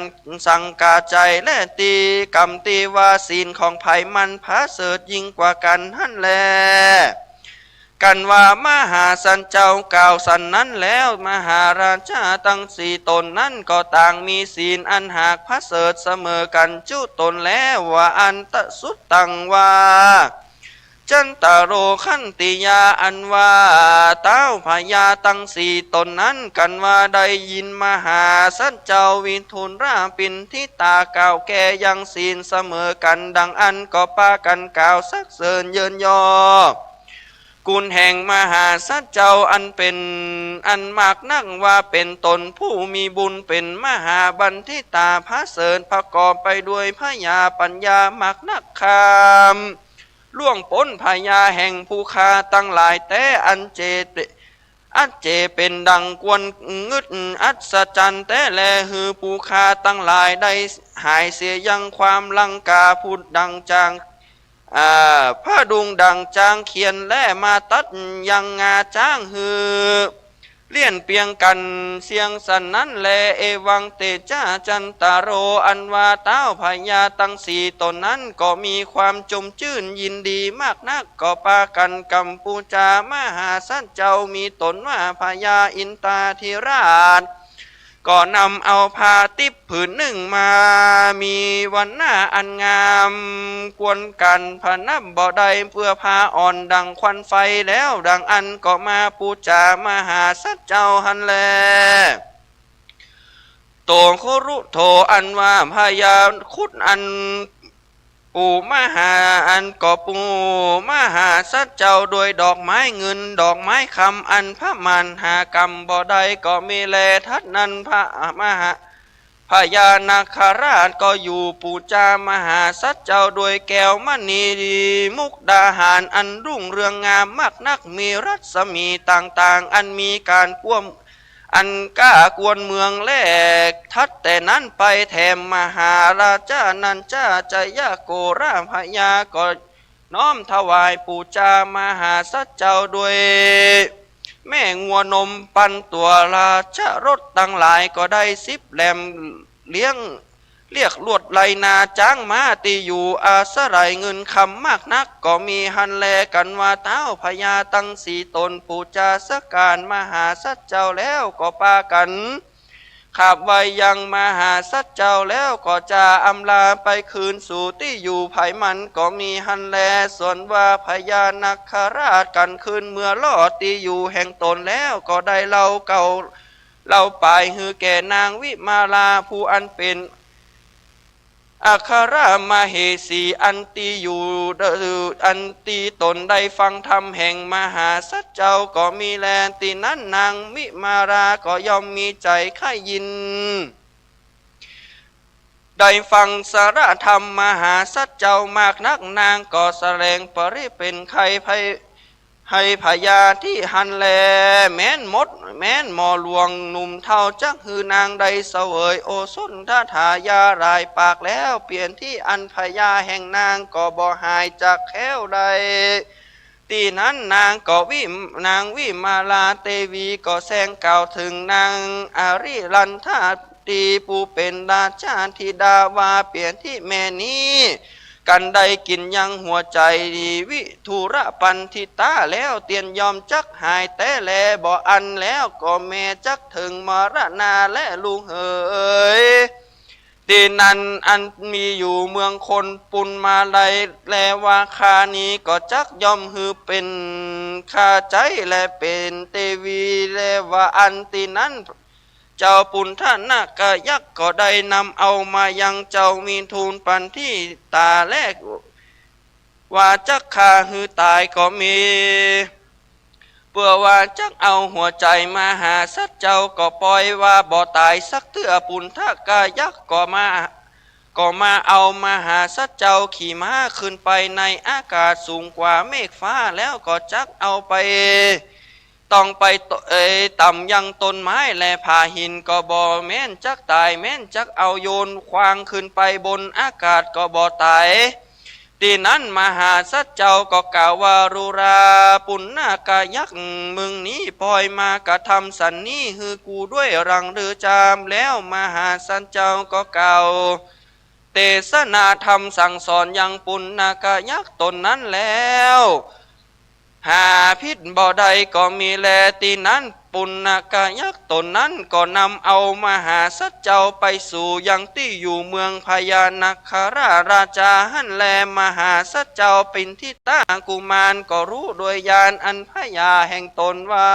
สังกาใจและตีกรรมตีว่าศีลของไผ่มันพระเสริฐยิ่งกว่ากันหั่นแลกันว่ามหาสันเจ้ากล่าวสันนั้นแล้วมหาราชาตั้งสี่ตนนั้นก็ต่างมีศีลอันหากพระเสริฐเสมอกันจุตนแล้วว่าอันตสุดตังว่าจันตโรขันติยาอันว่าเต้าพญาตั้งสี่ตนนั้นกันว่าได้ยินมหาสันเจ้าวิทูลราปินทิตากล่าวแก่ยังศีลเสมอกันดังอันก็ปากันกล่าวสักเสริญเยินยอกุลแห่งมหาสัจเจ้าอันเป็นอันมากนักว่าเป็นตนผู้มีบุญเป็นมหาบัณฑิตาพระเสริญประกอบไปด้วยพญาปัญญามากนักคามล่วงพ้นพญาแห่งภูคาตั้งหลายแต่อันเจเป็นดังกวนงึดอัศจรรย์แต่แลหือภูคาตั้งหลายได้หายเสียยังความลังกาพูดดังจางผ้าดุงดังจางเขียนและมาตัดยังงาจ้างหือเลี่ยนเปียงกันเสียงสันนั้นแลเอวังเตจ้าจันตโรอันว่าเต้าพญาตั้งสี่ตนนั้นก็มีความจมชื่นยินดีมากนักก็ปากันกัมพูจามหาสันเจ้ามีตนว่าพญาอินตาธิราชก็นำเอาผ้าติบผืนหนึ่งมามีวันหน้าอันงามกวนกันพนับบ่อใดเพื่อผ้าอ่อนดังควันไฟแล้วดังอันก็มาปูจามหาสัจเจ้าหันแลโตโครุโทอันว่าพญาคุดอันปูมหาอันก็ปูมหาสัจเจ้าโดยดอกไม้เงินดอกไม้คำอันพระมันหากรรมบ่ใดก็มีแลทัดนั้นพระมหาพญานาคราชก็อยู่ปูจามหาสัจเจ้าโดยแก้วมณีมุกดาหารอันรุ่งเรืองงามมากนักมีรัศมีต่างๆอันมีการควมอันก้ากวนเมืองแลกทัดแต่นั้นไปแถมมหาราชานันจาจยะโกราพญาก็น้อมถวายปูจามหาสัจเจ้าด้วยแม่งัวนมปันตัวราชรถตั้งหลายก็ได้10แหลมเรียกลวดไหลนาจ้างมาตีอยู่อาสรัยเงินคำมากนักก็มีหันแลกันว่าเต้าพญาตั้งสี่ตนปูจาสการมหาสัจเจ้าแล้วก็ปากันขับไว้ยังมหาสัจเจ้าแล้วก็จะอำลาไปคืนสู่ที่อยู่ไผ่มันก็มีหันแลส่วนว่าพญานาคราชกันคืนเมื่อล่อตีอยู่แห่งตนแล้วก็ได้เล่าเก่าเล่าไปฮือแก่นางวิมาลาผู้อันเป็นอัครามเหสีอันตีอยู่อันตีตนได้ฟังธรรมแห่งมหาสัจเจ้าก็มีแลตีนั้นนางวิมาราก็ย่อมมีใจใคร่ยินได้ฟังสารธรรมมหาสัจเจ้ามากนักนางก็แสดงปริเป็นใครให้พญาที่หันแลแม้นมดแม้นหมอหลวงหนุ่มเท่าจักหือนางได้เสวยโอสุนทธายารายปากแล้วเปลี่ยนที่อันพญาแห่งนางก็บ่หายจากแค้วใดตีนั้นนางวิมาลาเตวีก็แซงกล่าวถึงนางอาริลันธาตีผู้เป็นราชาธิดาว่าเปลี่ยนที่แม่นี้กันได้กินยังหัวใจวิทุระปันทิตาแล้วเตียนยอมจักหายแต่แลบ่อันแล้วก็แม่จักถึงมรณาและลุงเอ๋ย ตีนันอันมีอยู่เมืองคนปุณมาลัยแลว่าคานี้ก็จักย่อมฮือเป็นคาใจและเป็นเตวีแลว่าอันตีนั้นเจ้าปุณท่านนากายักษ์ก็ได้นำเอามายังเจ้ามีทูลปันที่ตาแรกว่าจักคาฮือตายก็มีเพื่อว่าจักเอาหัวใจมาหาสัตว์เจ้าก็ปล่อยว่าบ่ตายสักเถื่อปุณทากายักษ์ก็มาเอามาหาสัตว์เจ้าขี่ม้าขึ้นไปในอากาศสูงกว่าเมฆฟ้าแล้วก็จักเอาไปต้องไปต่ำยังต้นไม้และผาหินก็บ่แม่นจักตายแม่นจักเอาโยนควางขึ้นไปบนอากาศก็บ่ตายตีนั้นมหาสัจเจ้าก็กล่าวว่ารุราปุณณากายักษ์มึงนี้ปล่อยมากระทำสันนี้ฮือกูด้วยรังหรือจามแล้วมหาสัจเจ้าก็กล่าวเทศนาธรรมสั่งสอนยังปุณณากายักษ์ตนนั้นแล้วหาพิษบ่ใดก็มีแลตีนั้นปุณณกายักษ์ตนนั้นก็นำเอามหาสัจเจ้าไปสู่ยังที่อยู่เมืองพญานาคราชาหันแลมหาสัจเจ้าเป็นที่ตากุมารก็รู้โดยญาณอันพญาแห่งตนว่า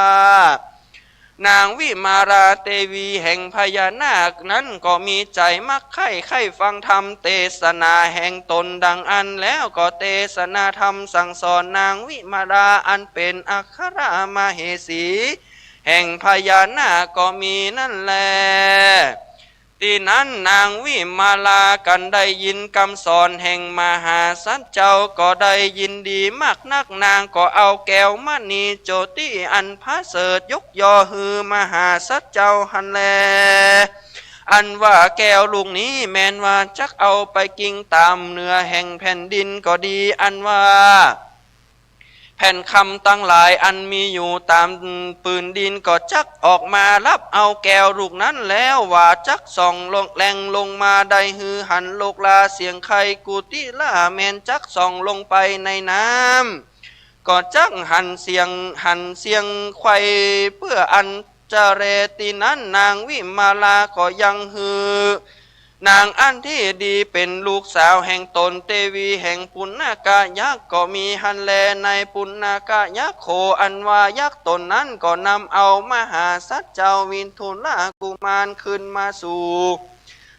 นางวิมาราเทวีแห่งพญานาคนั้นก็มีใจมักใคร่ฟังธรรมเทศนาแห่งตนดังอันแล้วก็เทศนาธรรมสั่งสอนนางวิมาราอันเป็นอัครมเหสีแห่งพญานาคก็มีนั่นแลที่นั้นนางวิมาลากันได้ยินคำสอนแห่งมหาสัจเจ้าก็ได้ยินดีมากนักนางก็เอาแก้วมณีโจติอันพระเสริฐยกยอฮือมหาสัจเจ้าหันแลอันว่าแก้วลูกนี้แม้นว่าจักเอาไปกิ่งตามเนื้อแห่งแผ่นดินก็ดีอันว่าแผ่นคำตั้งหลายอันมีอยู่ตามปืนดินก็จักออกมารับเอาแก้วลูกนั้นแล้วว่าจักส่องลงแรงลงมาได้ฮือหันโลกลาเสียงไข่กุติล่าแมนจักส่องลงไปในน้ำก็จักหันเสียงไข่เพื่ออันจเรตินั้นนางวิมาลาก็ยังฮือนางอันที่ดีเป็นลูกสาวแห่งตนเทวีแห่งปุณณกายักษ์ก็มีหันแลในปุณณกายักษ์โคอันว่ายักษ์ตนนั้นก็นำเอามหาสัจเจ้าวินทุลากุมารขึ้นมาสู่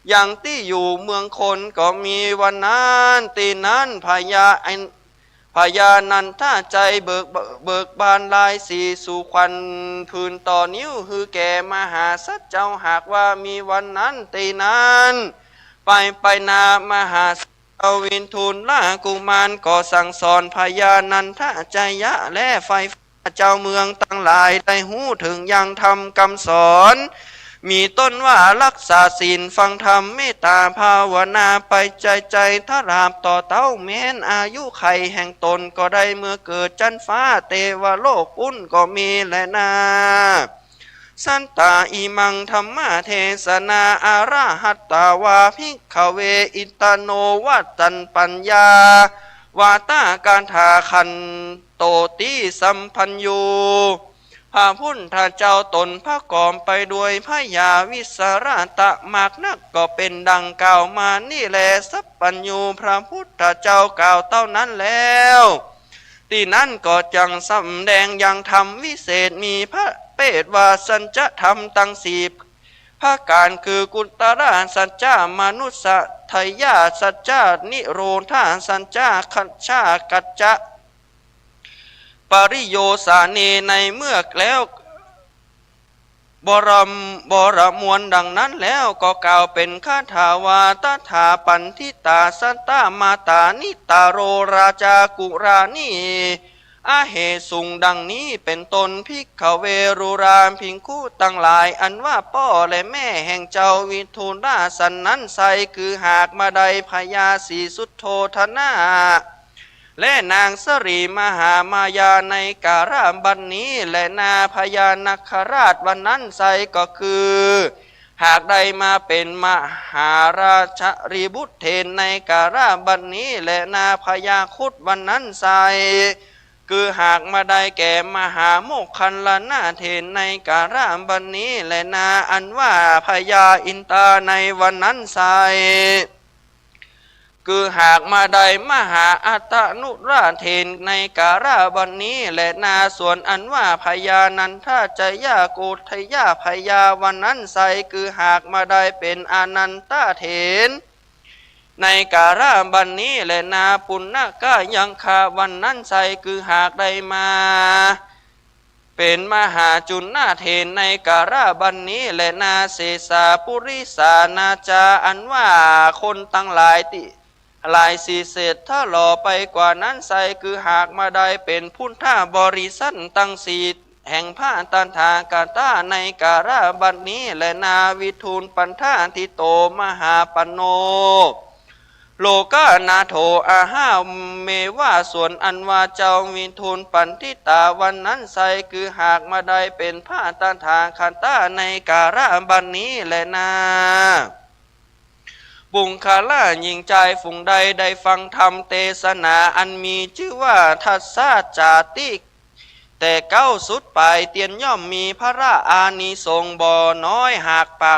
อย่างที่อยู่เมืองคนก็มีวันนั้นตีนั้นพญานันท่าใจเบิกบานลายสีสู่ควันพื้นต่อนิ้วคือแก่มหาสัจเจ้าหากว่ามีวันนั้นตีนั้นไปนามหาสัจเจ้าวินทูลลากุมารก็สั่งสอนพญานันท่าใจยะและไฟเจ้าเมืองตั้งหลายได้หู้ถึงยังทำคำสอนมีต้นว่ารักษาศีลฟังธรรมเมตตาภาวนาไปใจถ้าราบต่อเต้าแม้นอายุไขแห่งตนก็ได้เมื่อเกิดจันฟ้าเตวโลกปุ้นก็มีแลนาสันตาอิมังธรรมเทศนาอาราหัตตาวาภิกขเวอิตโนวัตตันปัญญาวาตาการทาคันโตติสัมพันโยพระพุทธเจ้าตนพระกอมไปด้วยพยาวิสราตะมากนักก็เป็นดังกล่าวมานี่แลสัพปัญญูพระพุทธเจ้ากล่าวเท่านั้นแล้วที่นั้นก็จังสำแดงยังธรรมวิเศษมีพระเปตวาสัญจะธรรมตั้งสี่พระการคือกุตระสัจจามนุสทยาสัจจานิโรธาสัจจาคัจฉากัจจะปริโยสาเนในเมื่อแล้วบรมวลดังนั้นแล้วก็กล่าวเป็นคาถาวาตถาปันทิตาสัตตามาตานิตาโรราจากุรานีอาเหสุงดังนี้เป็นตนภิกขเวรุรามพิงคู่ตั้งหลายอันว่าพ่อและแม่แห่งเจ้าวิทูลราสันนั้นไซคือหากมาใดพญาสีสุทโธธนาและนางสรีมหามายาในการามบันนี้และนาพญานาคราชวันนั้นไซก็คือหากได้มาเป็นมหาราชรีบุตรเทนในการามบันนี้และนาพญาคุดวันนั้นไซ คือหากมาได้แก่มหาโมกขันลนาเทนในการามบันนี้และนาอันว่าพญาอินตาในวันนั้นไซคือหากมาได้มหาอัตนุราเทนในการาบันนี้และนาส่วนอันว่าพญานันทาจยาโกฏยาพญาวันนั้นไซคือหากมาได้เป็นอนันตาเถนในการาบันนี้และนาปุณณกายังคาวันนั้นไซคือหากได้มาเป็นมหาจุนนาเทนในการาบันนี้และนาเสสาปุริสานาจาอันว่าคนตั้งหลายติหลายสีเศษถ้าหล่อไปกว่านั้นไซคือหากมาได้เป็นพุทธบริสันตั้งสีแห่งผ้าตันทากาตาในการาบันนี้และนาวิทูลปันธาทิโตมหาปโนโลกานาโถอาหาเมว่าส่วนอันว่าเจ้าวิทูลปันทิตาวันนั้นไซคือหากมาได้เป็นผ้าตันทาคาตาในการาบันนี้และนาบุงคาล่ายิงใจฝุงใดได้ฟังธรรมเทศนาอันมีชื่อว่าทัสสะจาติแต่เก้าสุดไปเตียนย่อมมีพระอานิสงส์บ่อน้อยหากปา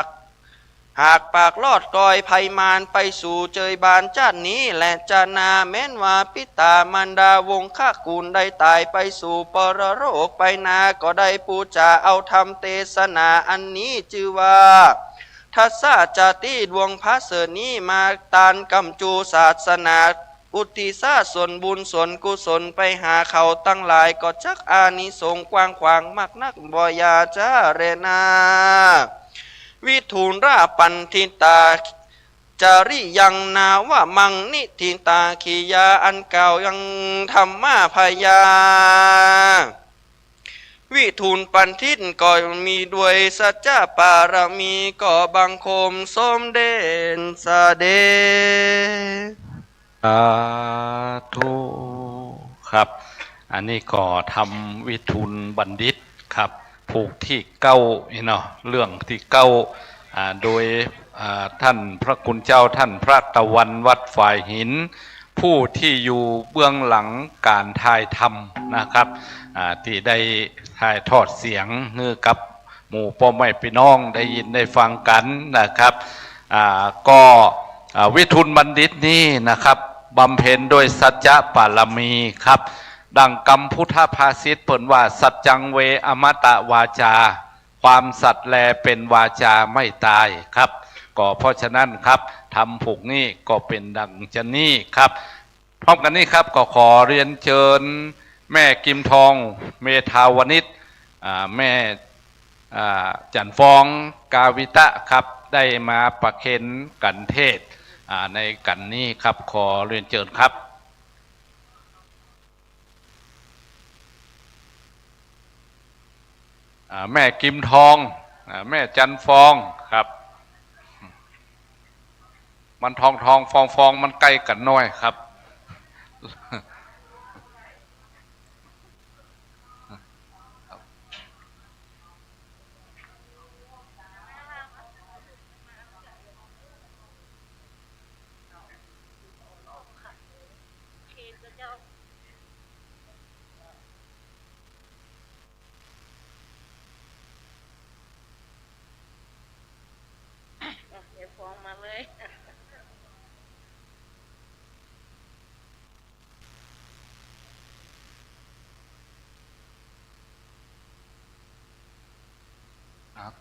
กลอดกอยภัยมารไปสู่เจยบานชาตินี้และจานาแม้นว่าปิตามันดาวงข้ากูลได้ตายไปสู่ปรโรคไปนาก็ได้ปูจาเอาธรรมเทศนาอันนี้ชื่อว่าทัสสะจาติดวงพระเสนี้มาตานกำจูศาสนาอุทิศส่วนบุญส่วนกุศลไปหาเขาตั้งหลายก็จักอานิสงส์กว้างขวางมากนักบ่ยาจาเรนาวิทูลราปันทิตาจาริยังนาว่ามังนิทิตาขียาอันเก่ายังธรรมะพยาวิทูลปันทิตก็มีด้วยสัจจะปารมีก็บังคมสมเด็จสเดสาธุครับอันนี้ก็ทำวิทูลบัณฑิตครับผูกที่เก้าเนาะเรื่องที่เก้าโดยท่านพระคุณเจ้าท่านพระตะวันวัดฝ่ายหินผู้ที่อยู่เบื้องหลังการถ่ายทำนะครับที่ได้ถ่ายทอดเสียงเนื้อกับหมู่พ่อแม่พี่น้องได้ยินได้ฟังกันนะครับก็วิทูลบัณฑิตนี้นะครับบำเพ็ญโดยสัจจะปารมีครับดังกรรมพุทธภาษิตเปิ่นว่าสัจจังเวอมตะวาจาความสัตย์แลเป็นวาจาไม่ตายครับก็เพราะฉะนั้นครับทำผูกนี้ก็เป็นดังจะนี้ครับพร้อมกันนี้ครับก็ขอเรียนเชิญแม่กิมทองเมธาวนิชแม่จันฟองกาวิตะครับได้มาประเคนกันเทศในกันนี้ครับขอเรียนเชิญครับแม่กิมทองแม่จันฟองครับมันทองฟองมันใกล้กันน้อยครับ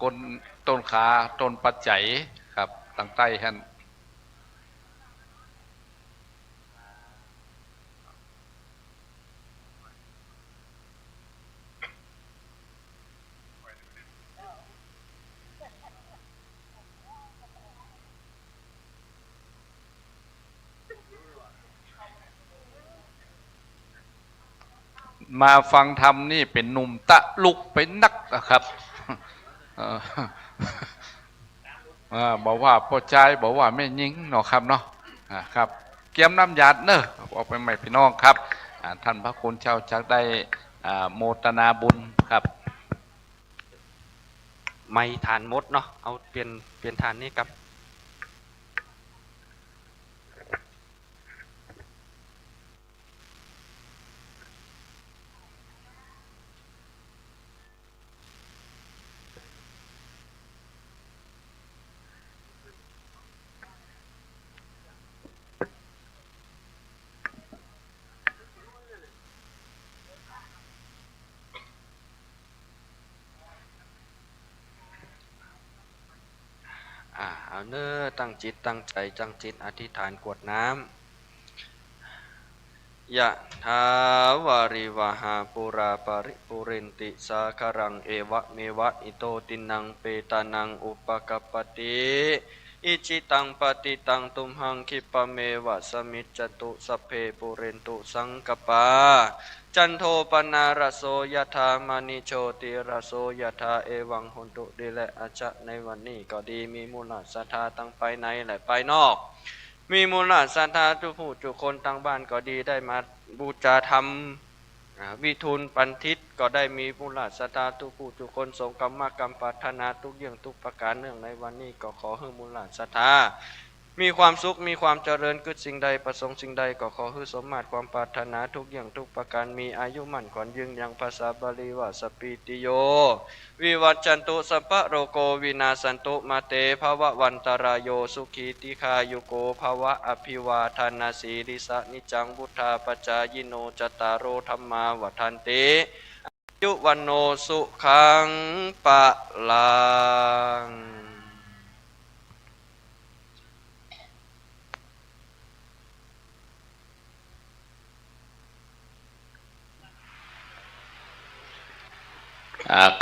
ก้นต้นขาต้นปัจจัยครับตั้งใต้ท่านมาฟังธรรมนี่เป็นหนุ่มตะลุกเป็นนักนะครับบอกว่าพ่อใจบอกว่าแม่ยิงเนาะครับเนาะครับเกี่ยมน้ำยาดเนอะออกไปใหม่พี่น้องครับท่านพระคุณเจ้าจักได้โมทนาบุญครับไม่ทานมดเนาะเอาเปลี่ยนทานนี่ครับ เนอตั้งจิตตั้งใจตั้งจิตอธิษฐานกรวดน้ำยะถาวาริวหาปุราปาริปุเรนติสาคารังเอวะเมวะอิโตตินังเปตานังอุปกัปปติอิจิตังปฏิตังตุมหังคิปะเมวะสมิจจตุสัพเพปุเรนตุสังกปาจันโทปนารโสยถามณิโชติรโสยถาเอวังหุนตุดิและอาจะในวันนี้ก็ดีมีมูลศรัทธาตั้งไปในและไปนอกมีมูลศรัทธาทุกผู้ทุกคนทั้งบ้านก็ดีได้มาบูชาธรรมวิทูลปันทิตก็ได้มีมูลศรัทธาทุกผู้ทุกคนสมกรรมกรรมปรารถนาทุกอย่างทุกประการเนื่องในวันนี้ก็ขอให้มูลศรัทธามีความสุขมีความเจริญกึศสิ่งใดประสงค์สิ่งใดก็ขอให้สมมาตรความปรารถนาทุกอย่างทุกประการมีอายุมั่นขวัญยืนยังภาษาบาลีว่าสปิติโยวิวัจจันตุสัพพะโรโกวินาสันตุมาเตภวะวันตรายโยสุขีติคายุโกภวะอภิวาทานาสีริสะนิจังพุทธาปจายโนจตารโอธรรมาวัฏันติอายุวันโนสุขังปะลัง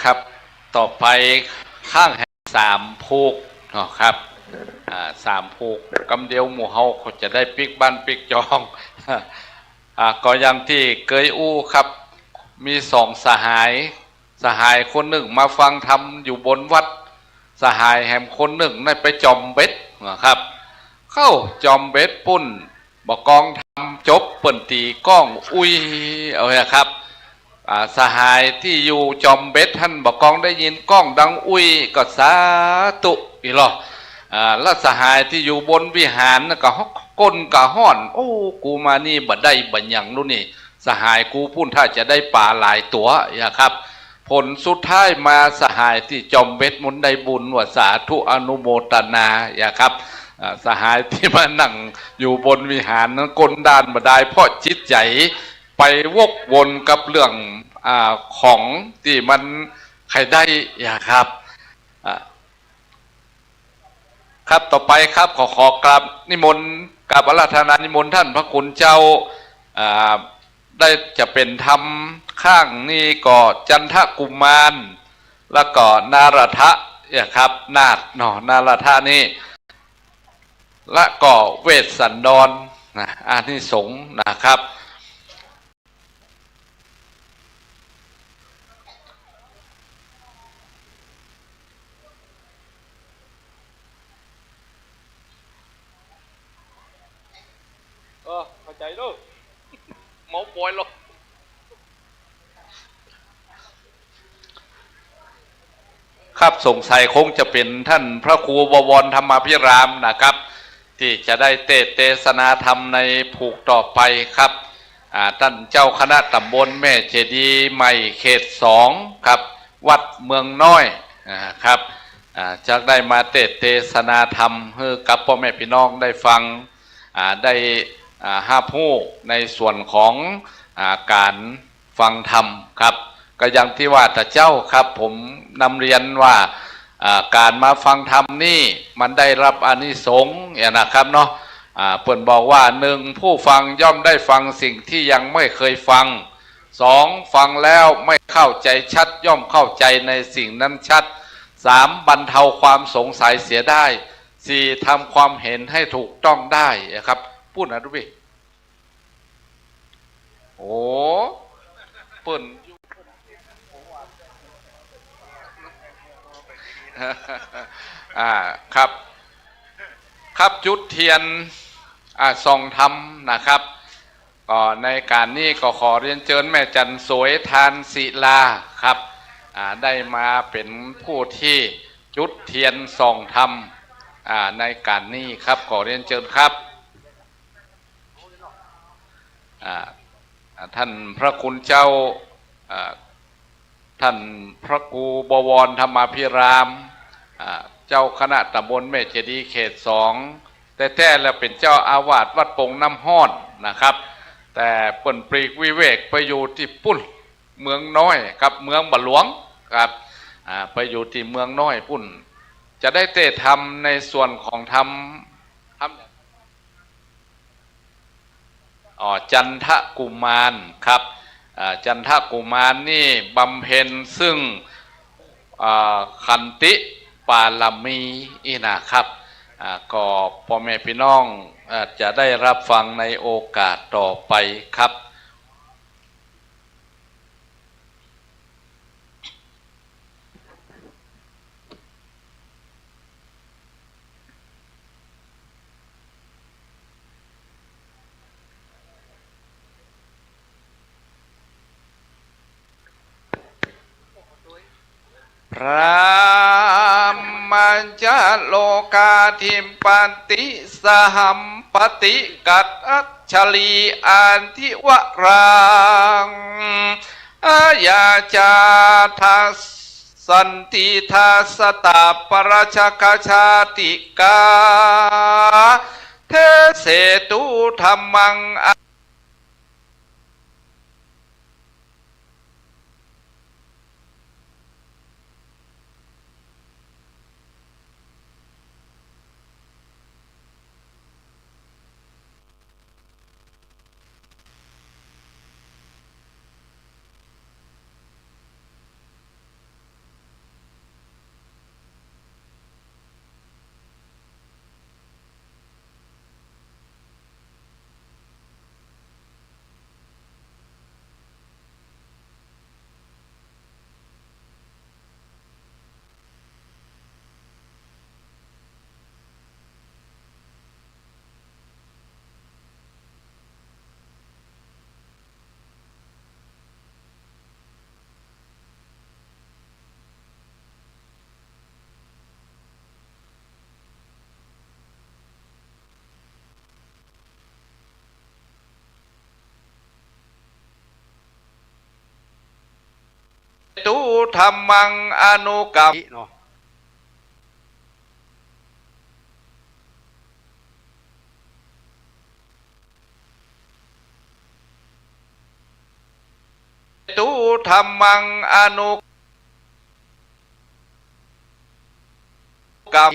ครับต่อไปข้างแห่งสามพูกเนาะครับสามพูกกำเดียวหมู่เฮาเขาจะได้ปิกบ้านปิกจองก็อย่างที่เกยอู้ครับมีสองสหายคนหนึ่งมาฟังธรรมอยู่บนวัดสหายแห่งคนหนึ่งได้ไปจอมเบ็ดนะครับเข้าจอมเบ็ดปุ่นบอกกองทำจบเปิ่นตีก้องอุ้ยเอาละครับสหายที่อยู่จอมเบ็ดท่านบอกกองได้ยินก้องดังอุ้ยก็สาตุอีหรอแล้วสหายที่อยู่บนวิหารก็ก้นก็ห้อนโอ้กูมานี่บัดได้บัดอย่างนู้นนี่สหายกูพุ่นถ้าจะได้ป่าหลายตัวนะครับผลสุดท้ายมาสหายที่จอมเบ็ดมุนได้บุญว่าสาธุอนุโมทนาครับสหายที่มานั่งอยู่บนวิหารนั้นก้นด้านบัดได้เพราะจิตใจไปวกวนกับเรื่องของที่มันใครได้ครับครับต่อไปครับขอกราบนิมนต์กราบอาราธนานิมนต์ท่านพระคุณเจ้าได้จะเป็นธรรมข้างนี้ก็จันทกุมารแล้วก็นารทะครับนาฏเนาะนารทะนี่และก็เวสสันดรอานิสงส์นะครับเข้าใจด้วยหมอปอยหรอกครับสงสัยคงจะเป็นท่านพระครูบวรธรรมพิรามนะครับที่จะได้เทศนาธรรมในผูกต่อไปครับท่านเจ้าคณะตำบลแม่เจดีย์ใหม่เขต2ครับวัดเมืองน้อยครับจะได้มาเทศนาธรรมให้กับพ่อแม่พี่น้องได้ฟังได้ห้าผู้ในส่วนของการฟังธรรมครับก็อย่างที่ว่าแต่เจ้าครับผมนำเรียนว่าการมาฟังธรรมนี่มันได้รับอานิสงส์นะครับเนาะเปิ่นบอกว่าหนึ่งผู้ฟังย่อมได้ฟังสิ่งที่ยังไม่เคยฟังสองฟังแล้วไม่เข้าใจชัดย่อมเข้าใจในสิ่งนั้นชัดสามบรรเทาความสงสัยเสียได้สี่ทำความเห็นให้ถูกต้องได้ครับพูดนะดูพี่โอ้เปิ่นครับครับจุดเทียนส่องธรรมนะครับก็ในการนี้ก็ขอเรียนเชิญแม่จันสวยทานศิลาครับได้มาเป็นผู้ที่จุดเทียนส่องธรรมในการนี้ครับขอเรียนเชิญครับท่านพระคุณเจ้าท่านพระครูบวรธรรมพิรามเจ้าคณะตำบลแม่เจดีย์เขต2แต่แท้แล้วเป็นเจ้าอาวาสวัดปงน้ำห้อนนะครับแต่เปิ่นปลีกวิเวกไปอยู่ที่ปุ่นเมืองน้อยกับเมืองบะหลวงครับไปอยู่ที่เมืองน้อยปุ่น จะได้เตะทำในส่วนของทำจันทกุมารครับจันทกุมารนี่บำเพ็ญซึ่งขันติปาลมีอีนะครับก็พ่อแม่พี่น้องจะได้รับฟังในโอกาสต่อไปครับพระมัญจโลกาทิมปันติสหัมปติกัตอัจฉลีอันทิวรังอาญาจาทัสสันติทัสตาปราชกชาติกาเทเสตุธรรมังตุธรรมังอนุกรรมตุธรรมังอนุกรรม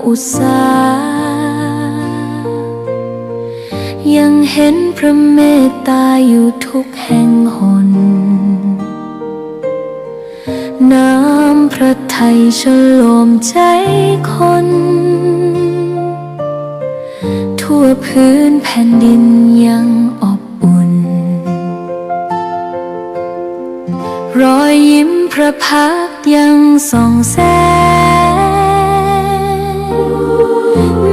อุตสายังเห็นพระเมตตาอยู่ทุกแห่งหนน้ำพระทัยฉโลมใจคนทั่วพื้นแผ่นดินยังอบอุ่นรอยยิ้มพระพักตร์ยังส่องแสง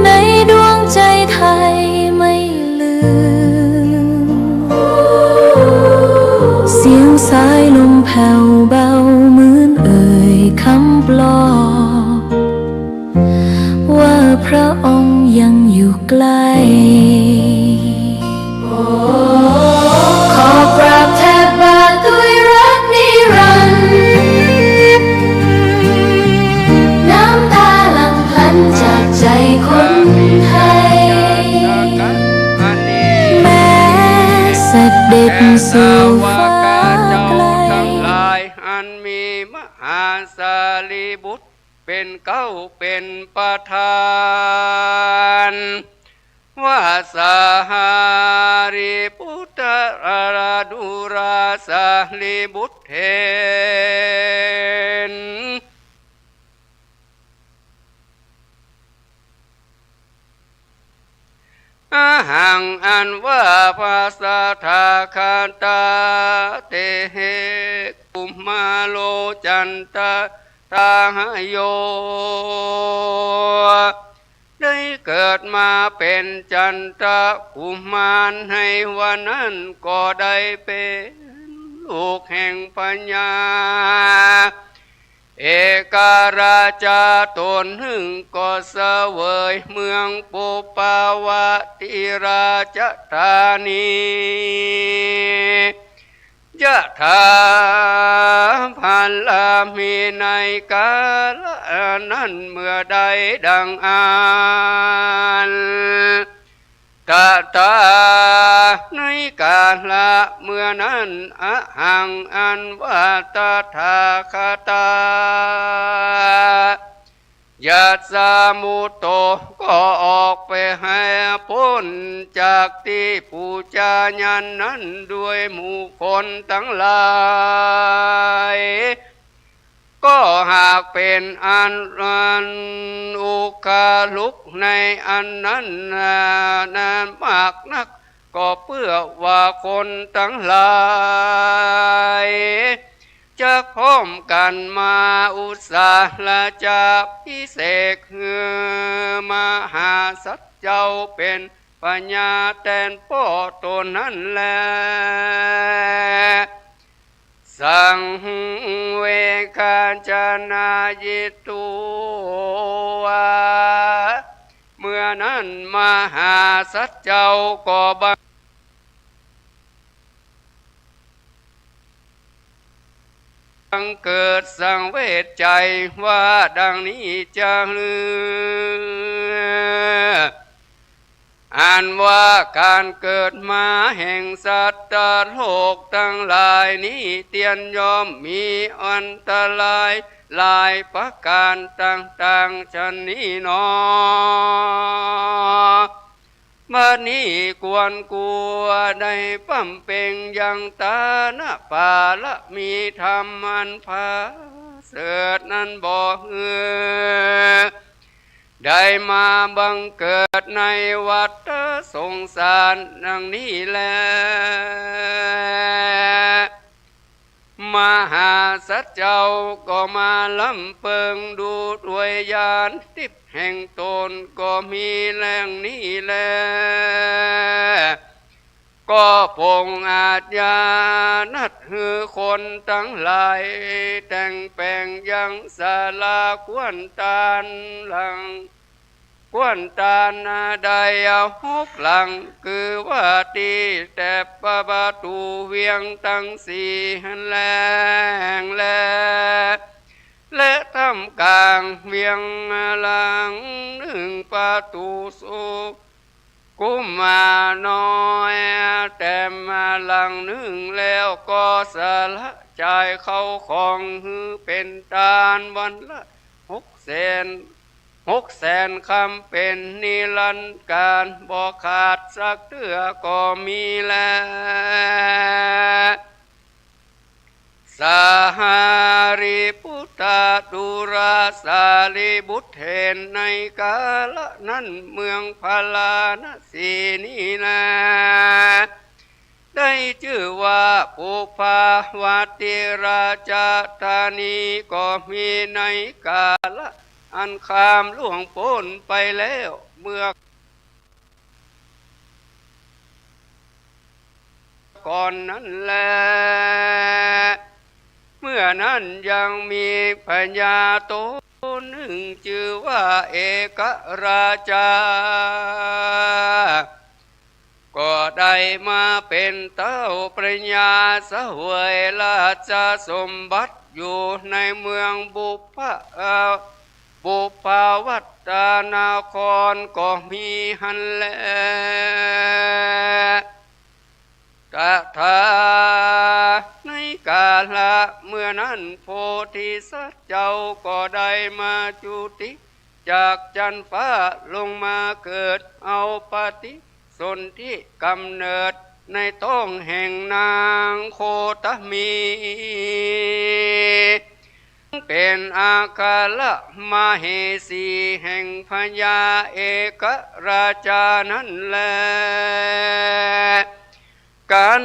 ในดวงใจไทยไม่ลืมเสียงสายลมแผ่วเบาเหมือนเอ่ยคำปลอบว่าพระองค์ยังอยู่ใกล้ขอกราบแทบบาทด้วยรักนิรันดร์น้ำตาหลั่งพลันจากใจคนไทยแม้เสด็จสู่ฟ้าไกลทั้งหลายอันมีมหาสารีบุตรเป็นเก้าเป็นประธานว่าสาหาริพุทธราดุราสารีบุตรเทน อาหังอันว่าภาษาทาคาตาเตเหกุมาโลจันตาตาหโยได้เกิดมาเป็นจันทกุมารให้วันนั้นก็ได้เป็นลูกแห่งปัญญาเอการาชาตนหนึ่งก็เสวยเมืองปุปาวะติราชธานียะถาพันลามีในกาลนั้นเมื่อใดดังอ่านตาตาในกาลเมื่อนั้นอะหังอันว่าตถาคตายาสามุโตก็ออกไปให้พ้นจากที่ปูจายันนั้นด้วยหมู่คนทั้งหลายก็หากเป็นอันอุคาลุกในอันนั้นนานมากนักก็เพื่อว่าคนทั้งหลายจะพร้อมกันมาอุตสาหะจะพิเศษมหาสัจเจ้าเป็นปัญญาแทนพ่อตนนั้นแลสังเวคาจนายิตุเมื่อนั้นมหาสัจเจ้าก็บังเกิดสังเวชใจว่าดังนี้จะลืออ่านว่าการเกิดมาแห่งสัตว์โลกทั้งหลายนี้เตียนยอมมีอันตรายหลายประการต่างๆชนี้หนอบัดนี้ควรกลัวได้ปั้มเป่งยังตาณปาละมีธรรมันพาเสดนั้นบ่ฮือได้มาบังเกิดในวัฏสงสารดังนี้แลมหาสัจเจ้าก็มาลำเพิงดูด้วยญาณทิพย์แห่งตนก็มีแรงนี้แลก็พงอาจญานัดหือคนทั้งหลายแต่งแปลงยังศาลาควนตาลหลังควนตาลใดหกหลังคือว่าตีแต่ประตูเวียงตั้งสี่แรงและทำกลางเวียงหลังหนึ่งประตูสุกุมมาน้อยแต่มาหลังหนึ่งแล้วก็สละใจเข้าของเป็นตาลวันละ600,000 คำเป็นนิรันดร์การบ่ขาดสักเทื่อก็มีแล้วสาหาริพุทธดุราสาลิบุตรเห็นในกาลนั้นเมืองพาราณสีนี้นะได้ชื่อว่าปุภาวติราชธานีก็มีในกาลอันข้ามล่วงพ้นไปแล้วเมื่อก่อนนั้นแลเมื่อนั้นยังมีพญาโตหนึ่งชื่อว่าเอกราชาก็ได้มาเป็นเต้าปริญญาเสวยราชสมบัติอยู่ในเมืองบุพาวัตนาครก็มีหันแลตถาในกาลเมื่อนั้นโพธิสัตว์เจ้าก็ได้มาจุติจากจันฟ้าลงมาเกิดเอาปฏิสนธิกำเนิดในท้องแห่งนางโคตมี เป็นอาคาละมเหสีแห่งพญาเอกราชานั่นแลกัน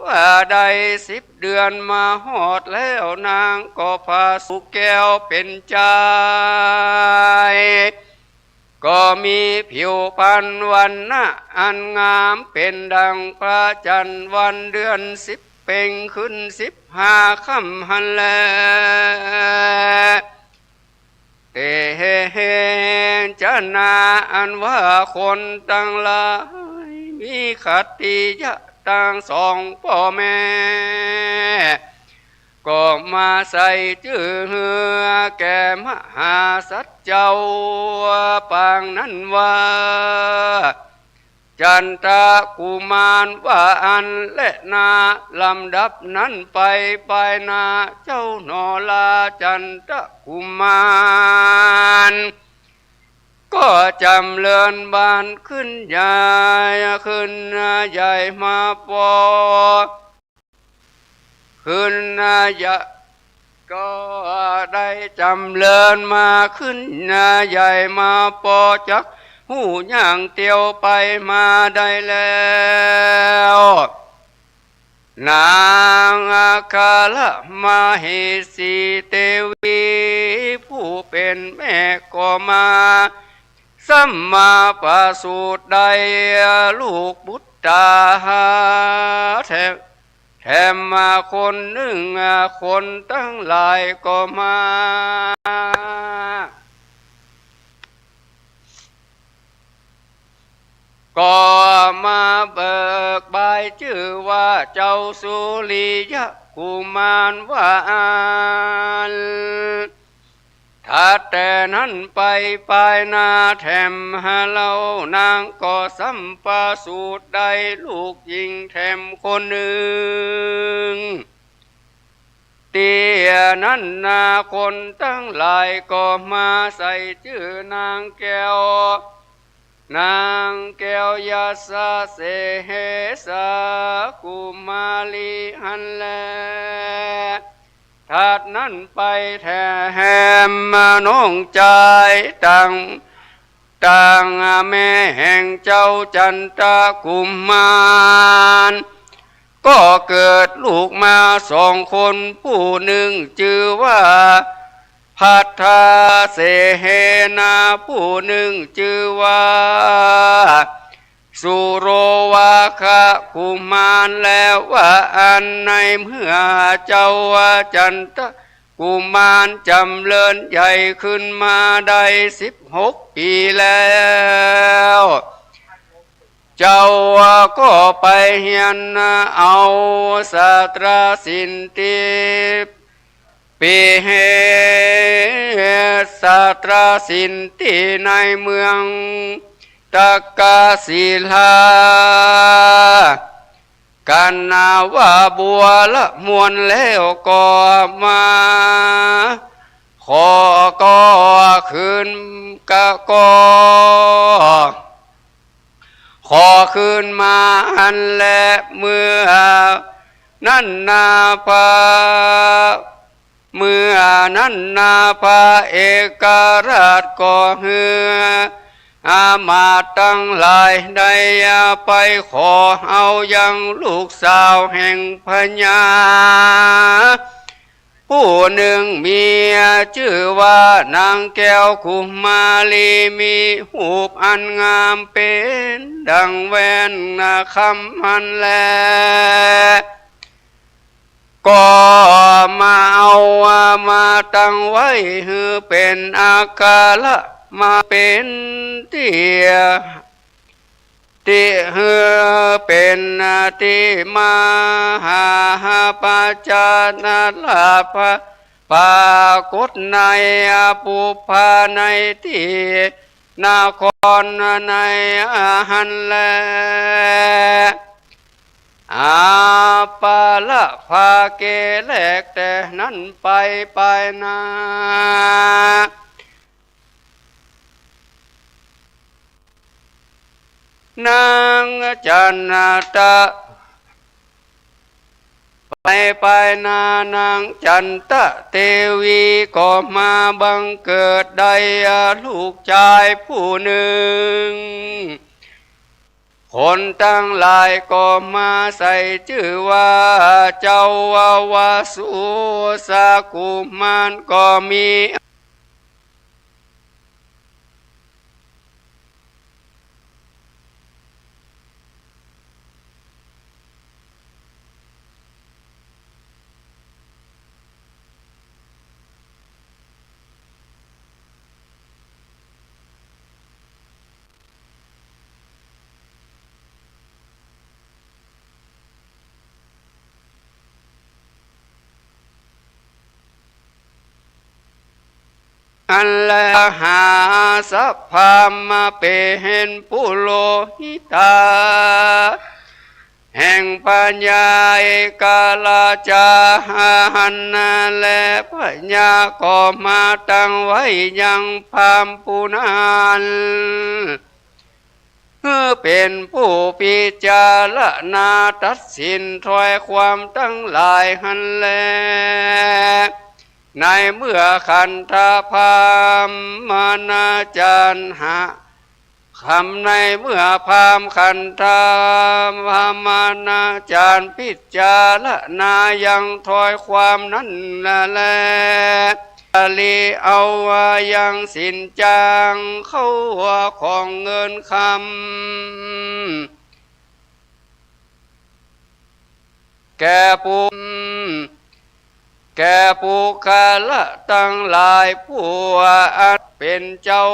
ว่าใด10 เดือนมาหอดแล้วนางก็พาสุแก้วเป็นใจก็มีผิวพรรณวันนะอันงามเป็นดังพระจันทร์วันเดือน10เพ็งขึ้น15ค่ำหันแลเตเฮจนาอันว่าคนตั้งหลายมีขัตติยะต่างสองพ่อแม่ก็มาใส่ชื่อเหือแก่มหาสัจเจ้าปางนั้นว่าจันทกุมารว่าอันและนาลำดับนั้นไปนาเจ้านอลาจันทกุมารก็จำเลือนบานขึ้นใหญ่ขึ้นใหญ่มาปอขึ้นใหญ่ก็ได้จำเลือนมาขึ้นใหญ่มาปอจักหูย่างเตียวไปมาได้แล้วนางอาคาละมาเหสีเตวีผู้เป็นแม่ก็มาสัมมาประสูติได้ลูกบุตรแถมมาคนหนึ่งคนตั้งหลายก็มาก็มาเบิกใบชื่อว่าเจ้าสุริยะกุมารว่าถ้าแต่นั้นไปนาแถมหาเล่านางก็สัมปาสูตรได้ลูกหญิงแถมคนหนึ่งเตียนั้นนาคนตั้งหลายก็มาใส่ชื่อนางแก้วนางแก้วยาสาเสเหสากุมาลีหันแลถัดนั้นไปแถมน้องใจต่างแม่แห่งเจ้าจันทกุมารก็เกิดลูกมา2 คนผู้หนึ่งชื่อว่าพัทธาเสเหนาผู้หนึ่งชื่อว่าสุโรวาคะกุมารแล้วว่าอันในเมื่อเจ้าจันทกุมารจำเริญใหญ่ขึ้นมาได้16 ปีแล้วเจ้าก็ไปเฮียนเอาศาสตราสินติปีเหศาสตราสินติในเมืองตากาศิลากันนาว่าบัวละมวนแล้วก็มาขอก็คืนก็ขอคืนมาอันและเมื่อนั้นนั้นนาพระเอกราชก็เฮืออามาตย์ตั้งหลายได้ไปขอเอายังลูกสาวแห่งพญาผู้หนึ่งมีชื่อว่านางแก้วกุมาลีมีหูปอันงามเป็นดังแว่นคำมันแลก็มาเอามาตั้งไว้ฮือเป็นอาคาละมาเป็นเตียฮือเป็นติมาหาปัจจานาลาภปากฏในปุพาในที่นครในหันแลอาปาละภาเกแลกแต่นั้นไปนานางจันตะ ไปนานางจันทะเทวีก็มาบังเกิดได้ลูกชายผู้หนึ่งคนทั้งหลายก็มาใส่ชื่อว่าเจ้าวาสุสากุมารก็มีอันแลหาสัพพามาเป็นปุโรหิตาแห่งปัญญาเอกาลาจาหันนาและปัญญาก็มาตั้งไว้ยังพามปุนานเป็นผู้พิจารณาตัดสินถ้อยความทั้งหลายหันแลในเมื่อขันธพามมานาจารหะคำในเมื่อพามขันธพามานาจารพิจารณายังถอยความนั้นแลลีเอายังสินจางเข้าของเงินคำแก่ปุแก่ผู้คาละตั้งหลายผู้อันเป็นเจ้า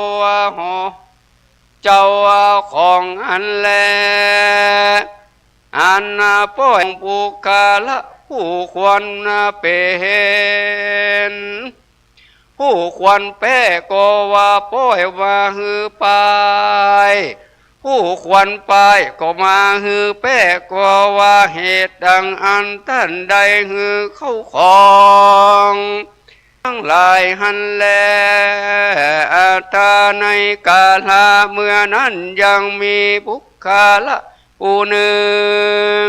ของอันแลอันป้อยผู้คาละผู้ควรเป็นผู้ควรแป้ก็ว่าป้อยว่าฮือไปผู้ควรไปก็มาฮือแป้ก็ว่าเหตุดังอันท่านใดฮือเข้าของทั้งหลายหันแลตาในกาลาเมื่อนั้นยังมีบุคคละผู้หนึ่ง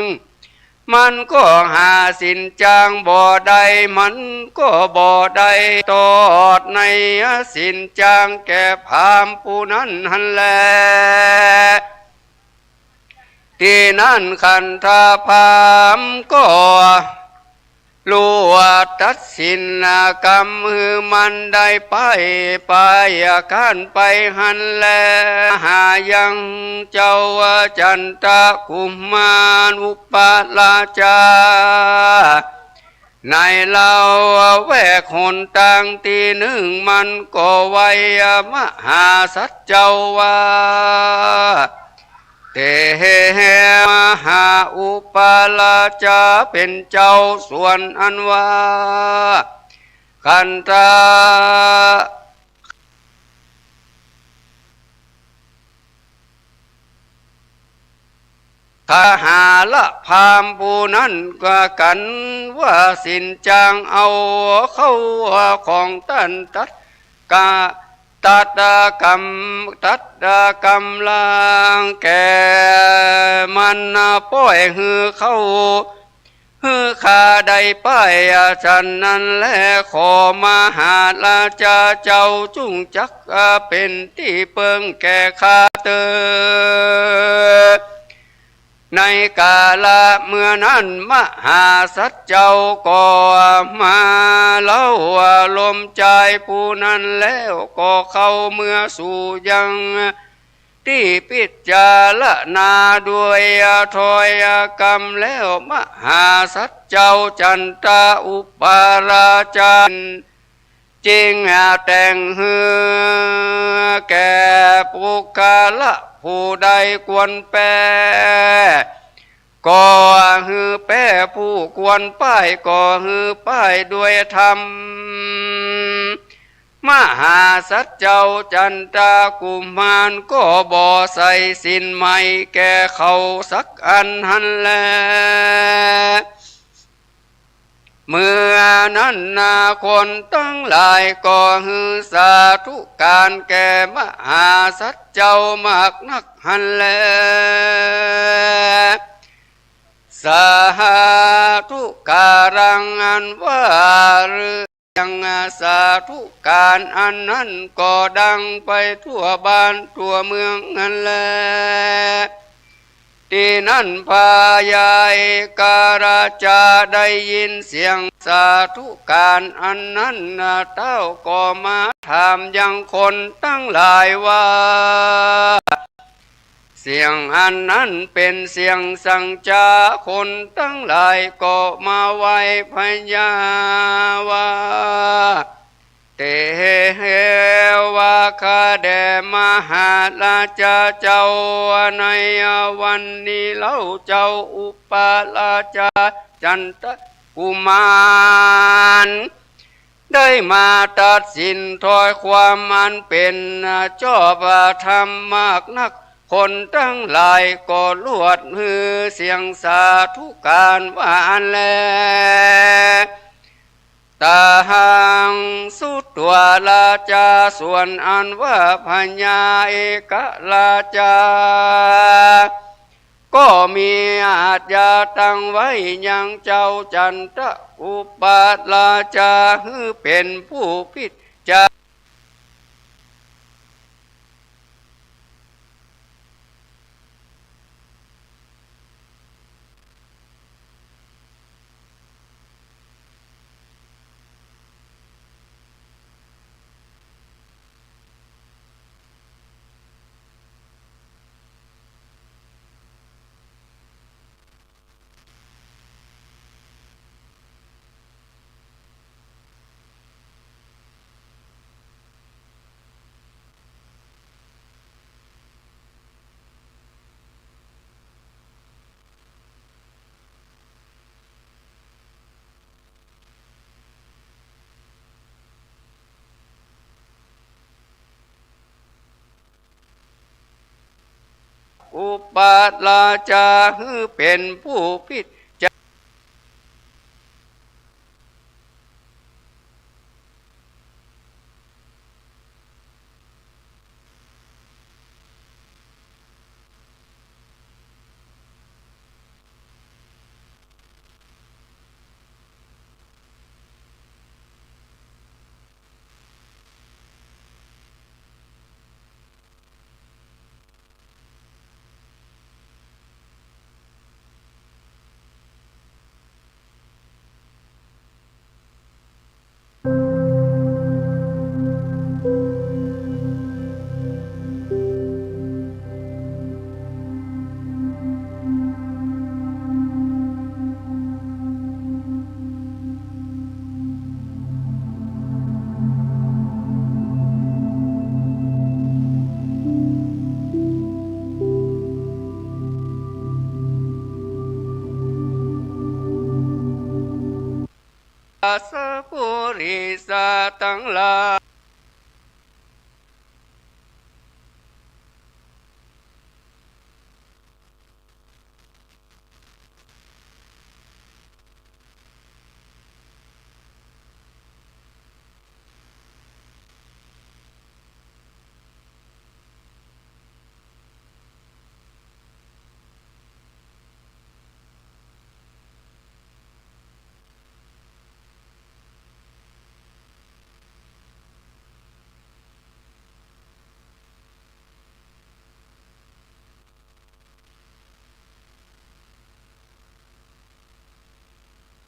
มันก็หาสินจางบ่ได้มันก็บ่ได้ตอดในสินจางแก่พามผู้นั้นหันแลที่นั่นขันธพามก็รู้ว่าตัดสินกรรมมือมันได้ไปการไปหันแลหายังเจ้าจันทกุมารอุปราชาในเราแวกหนต่างที่หนึ่งมันก็ไว้มหาสัจเจ้าว่าเตมหาอุปราชาเป็นเจ้าส่วนอันว่าขันธข้าหาละพามผู้นั้นก็กันว่าสินจางเอาเข้าของตันตัดกาตัดกำลางแก่มันป้อยฮือเข้าฮือข้าได้ไปฉันนั้นแลขอมาหาลาจาเจ้าจุงจักเป็นที่เปิงแก่ข้าเตอในกาลเมื่อนั้นมหาสัจเจ้าก็มาเล่าลมใจผู้นั้นแล้วก็เข้าเมื่อสู่ยังที่พิจารณาด้วยถอยกรรมแล้วมหาสัจเจ้าจันทอุปราชาจริงแต่งฮือแก่ปุคละผู้ใดควรแปรก็ฮือแปรผู้ควรป้ายก็ฮือป้ายด้วยธรรมมหาสัจเจ้าจันทกุมารก็บ่ใส่สินใหม่แก่เขาสักอันหันแลเมื่อนั้นคนตั้งหลายก็ฮือสาธุการแก่มหาสัจเจ้ามากนักหันแลสาธุกา รังอันว่าหรือยังสาธุการอันนั้นก็ดังไปทั่วบ้านทั่วเมืองนั่นแลที่นั่นพายาเอกราชาได้ยินเสียงสาธุการอันนั้นเต้าก็มาถามยังคนตั้งหลายว่าเสียงอันนั้นเป็นเสียงสังจาคนตั้งหลายก็มาไว้พยาว่าเตวะคาเดมหาราชาเจ้าในวันนี้เล่าเจ้าอุปราชาจันทกุมารได้มาตัดสินถอยความมันเป็นชอบธรรมมากนักคนทั้งหลายก็ลวดมือเสียงสาธุการวานแลตาหังสุตตัวราชาส่วนอันว่าพญาเอกราชาก็มีอาจยาตั้งไว้ยังเจ้าจันทอุปราชาฮือเป็นผู้พิจารอุปราชาฮือเป็นผู้พิจารสะปุริสาทั้งหลาย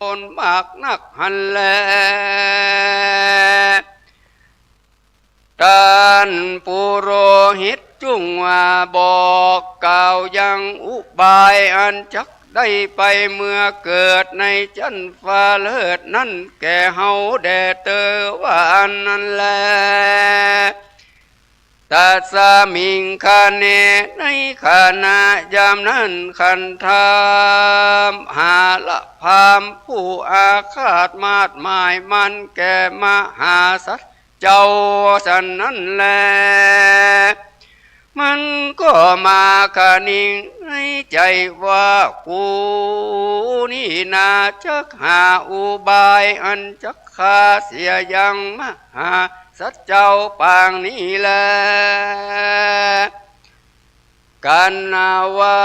คนมากนักหันแลท่านปุโรหิตจุงบอกกล่าวยังอุบายอันจักได้ไปเมื่อเกิดในจันฟ้าเลิศนั่นแก่เฮาแด่เตอว่าอันนั้นแลตัสสมิงคาเนในขณะยามนั้นคันธามหาละพามผู้อาฆาตมาดหมายมันแก่มหาสัตว์เจ้าสันนั้นแลมันก็มาคนิ่งให้ใจว่ากูนี่นาจักหาอุบายอันจักฆ่าเสียยังมหาสัตว์เจ้าปางนี้แลก กันนาว่า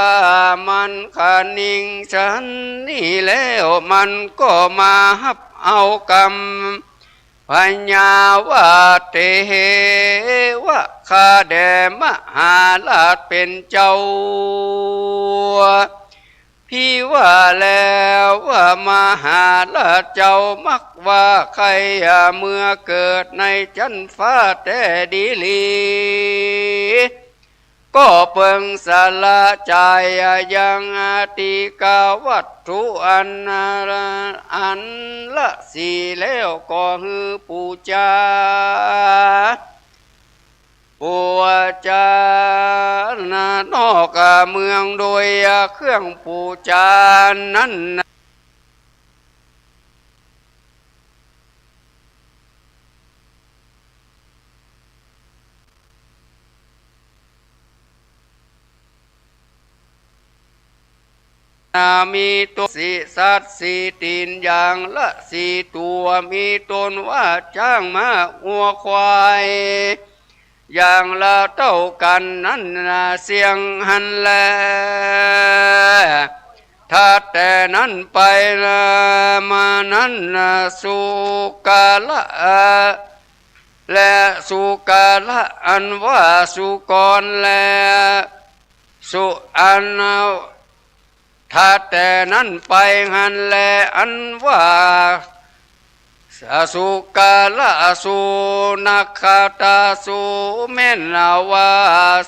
มันขานิ่งฉันนี่แล้วมันก็มาฮับเอากรรมพญาวาเตวะคาแดมหาราชเป็นเจ้าพี่ว่าแล้วว่ามหาราชเจ้ามักว่าใครเมื่อเกิดในจันฟ้าแต่ดีลีก็เปิงสละใจยังติกาวัตถุอันละสีแล้วก็ฮือปูจานอกเมืองโดยเครื่องปูจานั้นมีตัวสีสัตว์สีตีนอย่างละสีตัวมีตนว่าจ้างมาวัวควายอย่างละเท่ากันนั้นเสียงหันแลถ้าแต่นั้นไปมานั้นสุกาละและสุกาละอันว่าสุกรและสุอันถ้าแต่นั้นไปหันแลอันว่าสุกาละสุนักขาตาสุแม่นว่า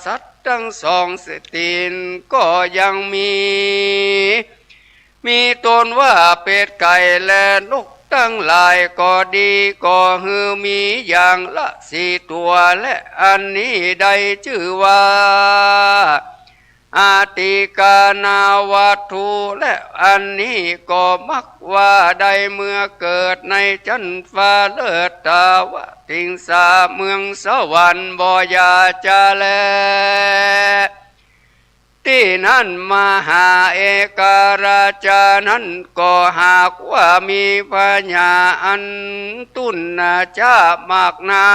สัตว์ทั้งสองสตินก็ยังมีตนว่าเป็ดไก่และนกทั้งหลายก็ดีก็ฮือมีอย่างละสี่ตัวและอันนี้ได้ชื่อว่าอาติกานาวัตถุและอันนี้ก็มักว่าได้เมื่อเกิดในจันฟ้าเลิศตาวะติงสาเมืองสวรรค์บ่ยาจะแลที่นั้นมหาเอกราชานั้นก็หากว่ามีพญาอันตุนจ้ามากนา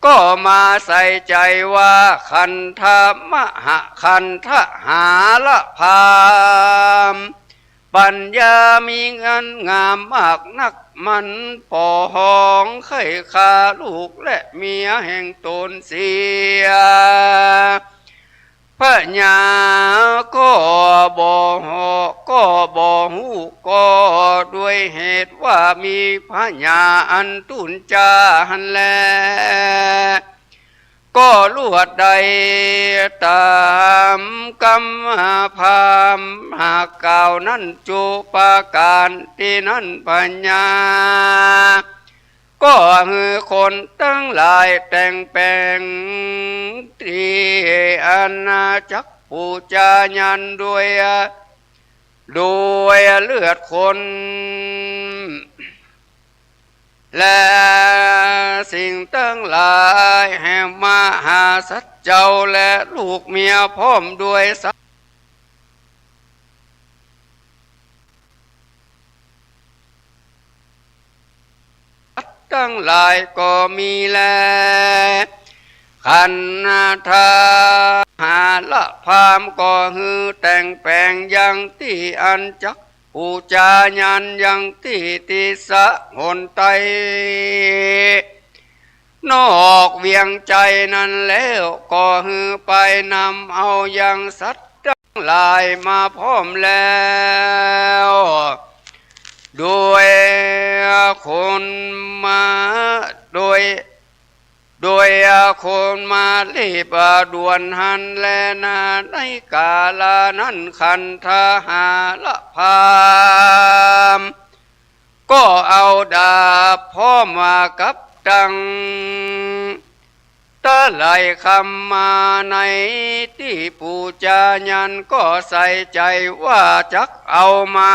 ก็มาใส่ใจว่าคันธมหะคันทหาละพามปัญญามีเงินงามมากนักมันปอหองไข่คาลูกและเมียแห่งตนเสียพระญาก็บ่หูก็ด้วยเหตุว่ามีพระญาอันตุนจาหันแลก็ลวดใดตามกรรมพามหากกล่าวนั้นจุปาการที่นั้นปัญญาก็คือคนตั้งหลายแต่งแปลงที่อาณาจักรปูจายันด้วยเลือดคนและสิ่งตั้งหลายแห่งมหาสัจเจ้าและลูกเมียพร้อมด้วยตั้งหลายก็มีแลขันธาหาละพามก็ฮือแต่งแปลงยังที่อันจักปูจายันยังที่ติสะหนไตนอกเวียงใจนั้นแล้วก็ฮือไปนำเอายังสัตว์ทั้งหลายมาพร้อมแล้วด้วยคนมาโดยคนมารีบด่วนหันแลนาในกาลานั้นขันธาหาละพามก็เอาดาบพ่อมากับดังตะไหลคำมาในที่ปูจายันก็ใส่ใจว่าจักเอามา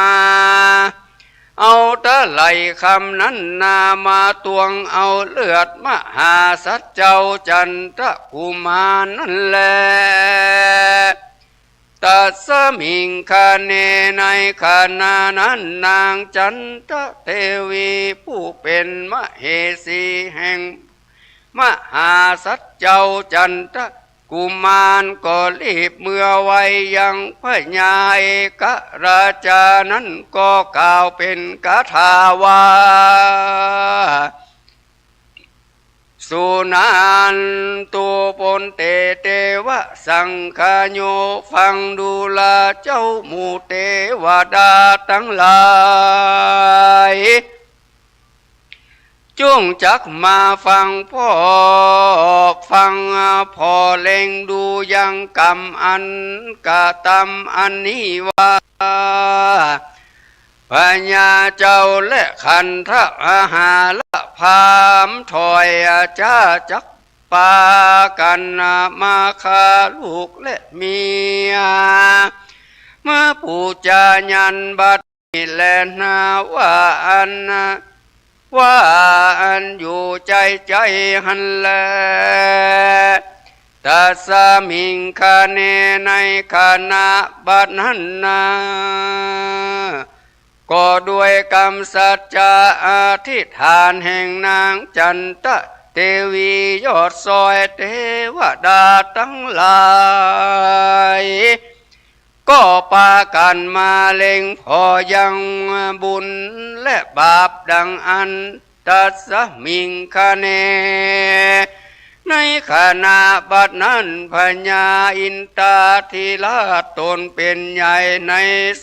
เอาตะไหลคำนั้นนามาตวงเอาเลือดมหาสัจเจ้าจันทกุมารนั่นแลตัดสมิงคาเนในขณะนั้นนางจันทเทวีผู้เป็นมเหสีแห่งมหาสัจเจ้าจันท กุมารก็รีบเมื่อไว้ยังพญาเอกราชานั้นก็กล่าวเป็นคาถาว่าสุนันตุปนเตเตวะสังฆโยฟังดูลาเจ้าหมู่เทวดาทั้งหลายจงจักมาฟังพ่อฟังพ่อเล็งดูยังกรรมอันกะตำอันนี้ว่าพญาเจ้าและขันธอาหาละพามถอยจ้าจักปากันมาคาลูกและเมียเมื่อปู่จายันบัดนี้แลนาว่าอันอยู่ใจหันแลตัสสมิงคาเนในขณะบัดนั้นนาก็ด้วยกรรมสัจจะอธิษฐานแห่งนางจันทเทวียอดซอยเทวดาทั้งหลายก็ปากันมาเล็งพอยังบุญและบาปดังอันตัสสมิงคเนในขณะบัดนั้นพญาอินทราธิราชตนเป็นใหญ่ใน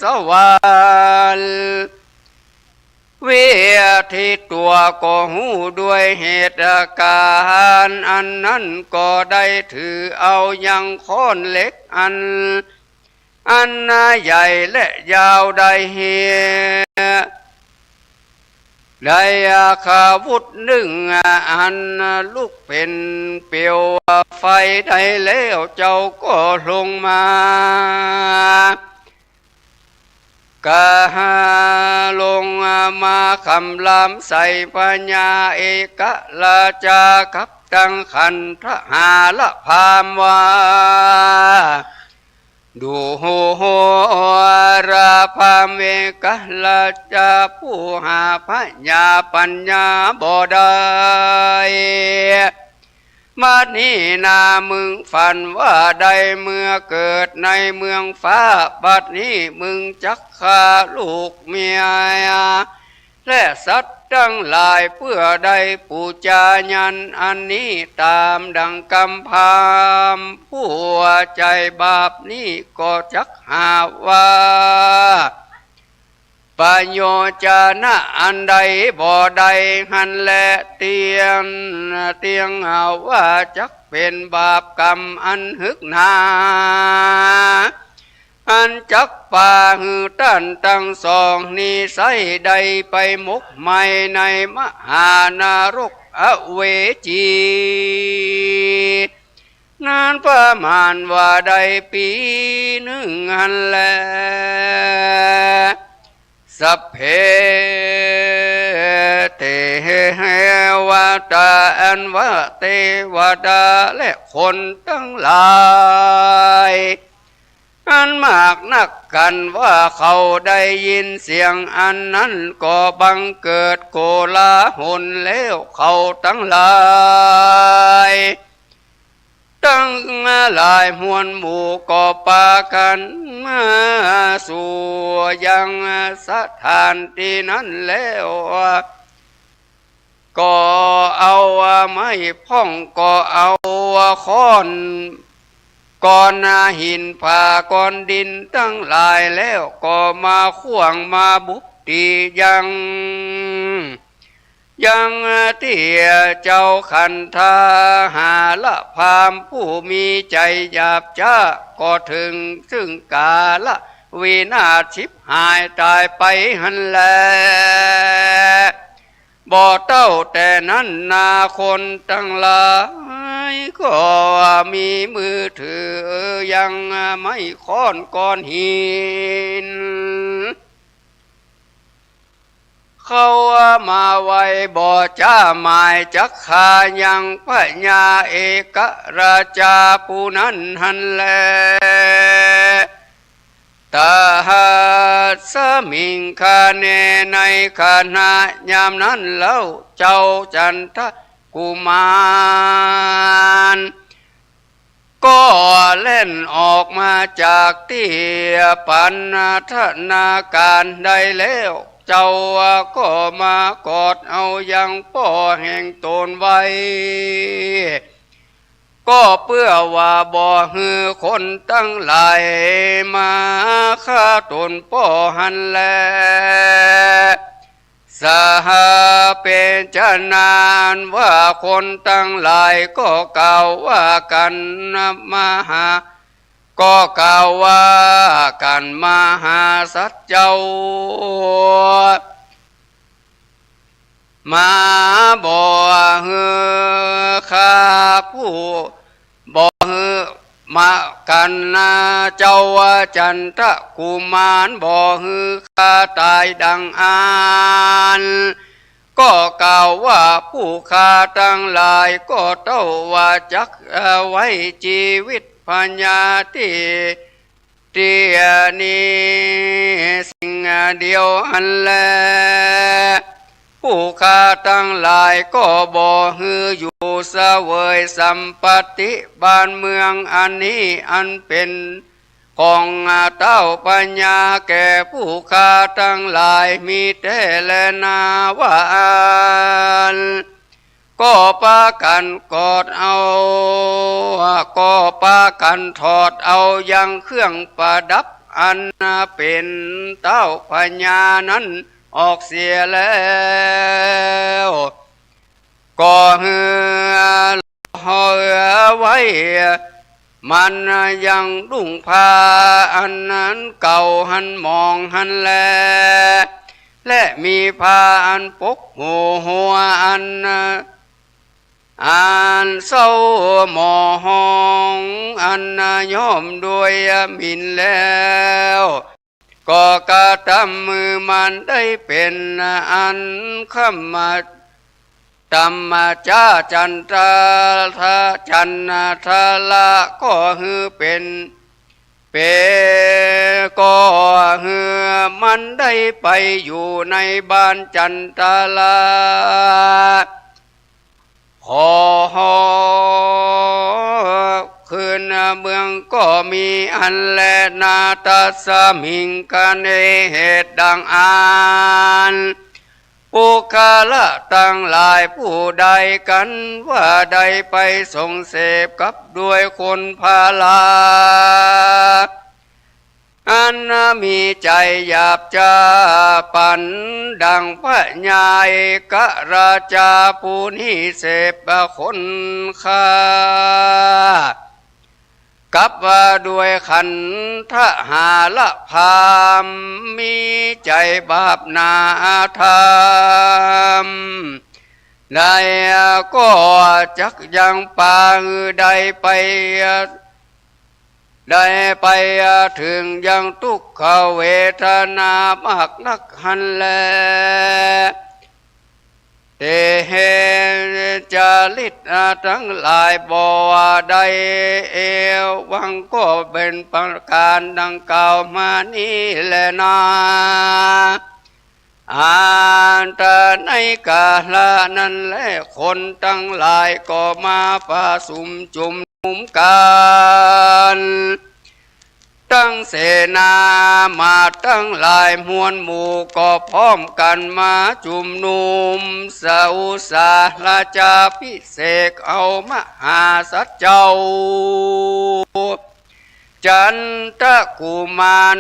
สวรรค์เวทิตัวก็หูด้วยเหตุการณ์อันนั้นก็ได้ถือเอายังค้อนเหล็กอันใหญ่และยาวได้เหียได้ขาวุธหนึ่งอันลุกเป็นเปลวไฟได้แล้วเจ้าก็ลงมากะลงมาคำลามใส่พญาเอกราชากับตั้งขันทหาละพามว่าดูโหราพามเอกราชาผู้หาพญาปัญญาบ่ได้มานี่นามึงฝันว่าได้เมื่อเกิดในเมืองฟ้าบัดนี้มึงจักฆ่าลูกเมียและสัตว์ทั้งหลายเพื่อได้ปูจายันอันนี้ตามดังกำพามผู้ใจบาปนี้ก็จักหาว่าปัญโยจานะอันใดบ่ใดหันและเตียงเอาว่าจักเป็นบาปกรรมอันหึกหนาอันจักป่าหือต้านตั้งสองนี้ใส่ใดไปมุกไม่ในมหานรกอเวจีนานประมาณว่าใดปีหนึ่งหันแลสัพเพเทวตาอันว่าเทวดาและคนทั้งหลายอันมากนักกันว่าเขาได้ยินเสียงอันนั้นก็บังเกิดโกลาหลแล้วเขาทั้งหลายตั้งหลายมวลหมู่ก็ปากันมาสู่ยังสถานที่นั้นแล้วก็เอาไม้พ่องก็เอาค้อนก้อนหินผ่าก้อนดินทั้งหลายแล้วก็มาข่วงมาบุกตียังที่เจ้าขันธาหาละพามผู้มีใจหยาบช้าก็ถึงซึ่งกาละวินาศชิบหายตายไปหันแลบ่เต้าแต่นั้นนาคนทั้งหลายก็มีมือถือยังไม่ค้อนก้อนหินเขามาไว้บ่จ้าหมายจักขายังพญาเอกราชาผู้นั้นหันแลตาสมิงคาเนในขณะยามนั้นแล้วเจ้าจันทกุมาร ก็เล่นออกมาจากที่ปันธนาการได้แล้วเจ้าก็มากอดเอายังป่อแห่งตนไว้ก็เพื่อว่าบ่ฮือคนตั้งหลายมาฆ่าตนป่อหันแลสหเป็นจนานว่าคนตั้งหลายก็กล่าวว่ากันมาหาก็กล่าวว่ากันมาหาสัจเจ้ามาบ่ฮือข้าผู้บ่ฮือมากันนาเจ้าจันทกุมารบ่ฮือข้าตายดังอ่านก็กล่าวว่าผู้ข้าทั้งหลายก็เต้าว่าจักไว้ชีวิตปัญญาที่นี้สิ่งเดียวอันแลผู้ข้าทั้งหลายก็บ่ฮืออยู่เสวยสัมปติบ้านเมืองอันนี้อันเป็นของเต้าปัญญาแก่ผู้ข้าทั้งหลายมีแต่แลนาวานก็ปากันกอดเอาก็ปากันถอดเอายังเครื่องประดับอันเป็นเต้าปัญญานั้นออกเสียแล้วก็เหือไว้มันยังดุ่งพาอันนั้นเก่าหันมองหันแลและมีพาอันปกหัวอันเศร้าหมองอันย่อมด้วยมินแล้วก็กระทำมือมันได้เป็นอันคำมาธรรมจาจันทราจันทละก็คือเป็นก็คือมันได้ไปอยู่ในบ้านจันทละขอคืนเมืองก็มีอันแลนาตาสมิงกันในเหตุดังอ่านผู้คาละตั้งหลายผู้ใดกันว่าใดไปส่งเสพกับด้วยคนพาลาอันมีใจหยาบจ้าปันดังพระญาเอกราชาผู้นี้เสพคนฆ่ากับว่าด้วยขันทหาละพามมีใจบาปนาธรรมได้ก็จักยังปางได้ไปถึงยังทุกขเวทนามากนักหันแลเตเหจาริตทั้งหลายบ่ได้เอวังก็เป็นประการดังกล่าวมานี้แลนะอันแต่ในกาลนั้นแลคนทั้งหลายก็มาประชุมจุมนุมกันตั้งเสนามาตั้งหลายมวลหมู่ก็พร้อมกันมาจุมนุมสาวสาราชาพิเศษเอามหาสัจเจ้าจันทกุมาร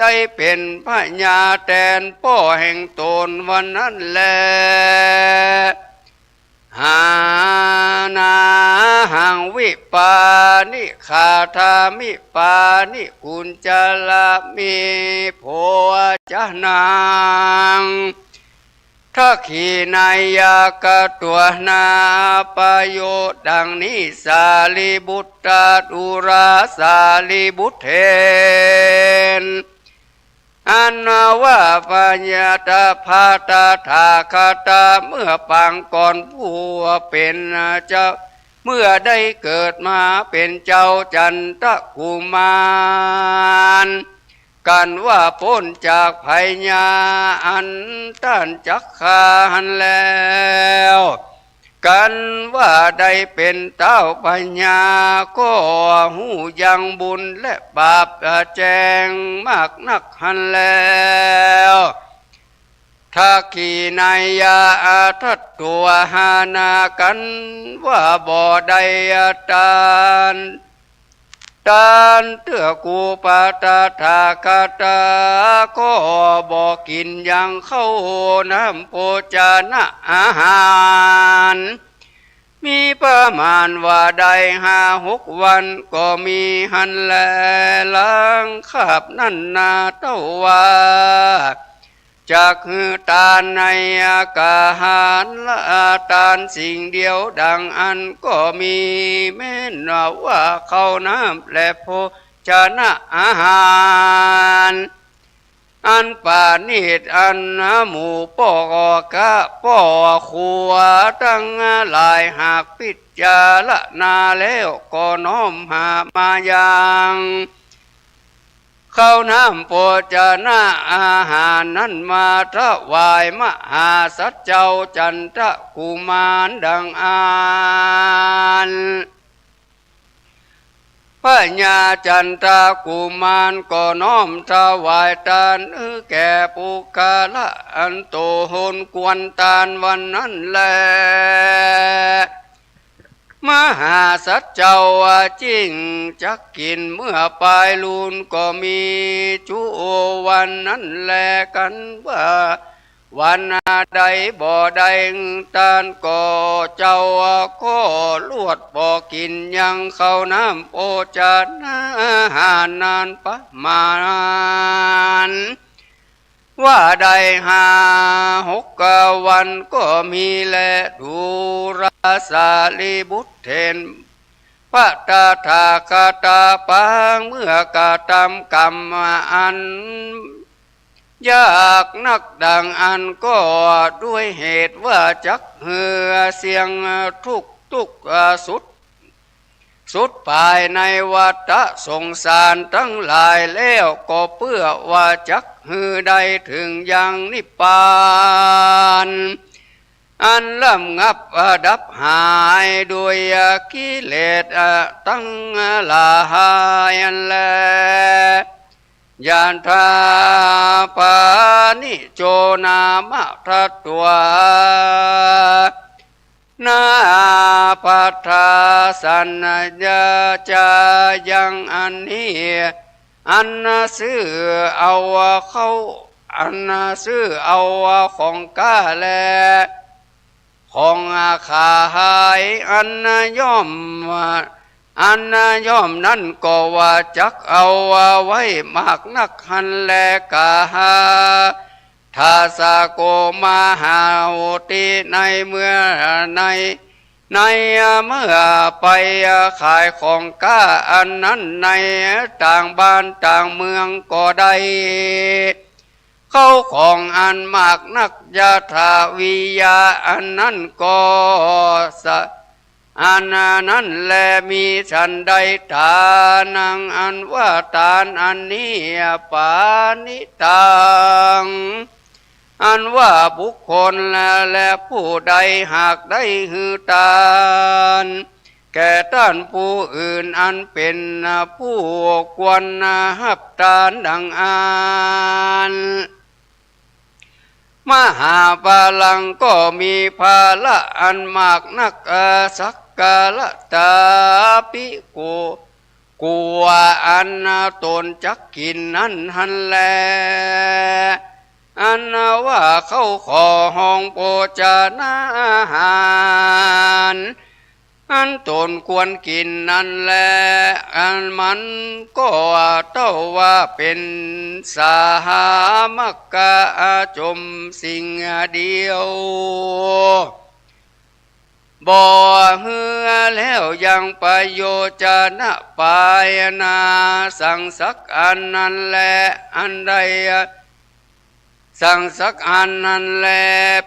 ได้เป็นพญาแทนพ่อแห่งตนวันนั้นแลหานาหังวิปานิขาธามิปานิกุญจลามิโพจนังทักขีนายากตัวนาปโยดังนี้สาลีบุตรดุราสาลีบุตรเทนอันว่าปัญญาตาภาตาทาคาตาเมื่อปางก่อนผู้เป็นเจ้าเมื่อได้เกิดมาเป็นเจ้าจันทกุมารกันว่าพ้นจากภัยญาอันต้านจักขาหันแล้ว กันว่าได้เป็นเต้าปัญญาก็หูยังบุญและบาปแจงมากนักหันแล้วถ้าขีนายยาทัดตัวหานากันว่าบ่ได้ตานเตื้อกูปาตาทาคาตาก็บ่กินยังเข้าน้ำโภชนะอาหารมีประมาณว่าได้5-6 วันก็มีหันแลล้างขับนั่นนาเต้าว่าจากหือตาในอากาหารละตานสิ่งเดียวดังอันก็มีแม้นว่าเข้าน้ำและโภชนะอาหารอันป่านิดอันหมู่ป่อกะป่อขัวตั้งหลายหากพิจารณาแล้วก็น้อมหามายังเข้าน้ำโภชนะอาหารนั้นมาถวายมหาสัจเจ้าจันทกุมารดังอานพระญาจันทกุมารก็น้อมถวายทานแก่ปุกาละอันโตโหนกวนทานวันนั้นแลมหาสัจเจ้าจริงจักกินเมื่อปลายลูนก็มีจุวันนั้นแลกันว่าวันใดบ่ได้ทานก็เจ้าก็ลวดบ่กินยังเข้าน้ำโภชนะอาหารนานประมาณว่าได้5-6 วันก็มีแลดูราสาลีบุตรเทนพระตาทาคาตาปังเมื่อกระทำกรรมอันยากนักดังอันก็ด้วยเหตุว่าจักเหือเสียงทุกสุดภายในวัฏสงสารทั้งหลายแล้วก็เพื่อว่าจักหือได้ถึงยังนิพพานอันลำงับดับหายด้วยกิเลสตั้งหลายอันแลยานทาปานิโจนามะทัตวานาปัฏฐาสัญญาจายังอันนี้อันซื้อเอาเข้าอันซื้อเอาของกาแลของขายอันย่อมนั่นก็ว่าจักเอาไว้มากนักหันแลกาทาสาโกมาหาโหติในเมื่อในเมื่อไปขายของก้าอันนั้นในต่างบ้านต่างเมืองก็ได้เข้าของอันมากนักยาถาวิยาอันนั้นก็อันนั้นแลมีฉันใดทานังอันว่าทานอันนี้ปานิตังอันว่าบุคคลและผู้ใดหากได้หือทานแก่ท่านผู้อื่นอันเป็นผู้ควรหับทานดังอานมหาพลังก็มีภาละอันมากนักสักกาลตาปิโกกลัวอันตนจักกินนั้นหันแลอันว่าเข้าขอห้องโภชนาอาหารอันตนควรกินนั่นแลอันมันก็เต้าว่าเป็นสาหามกะจมสิ่งเดียวบ่เหือแล้วยังประโยชนะปายนาสังสักอันนั้นแลอันใดสังสักอันนั้นแล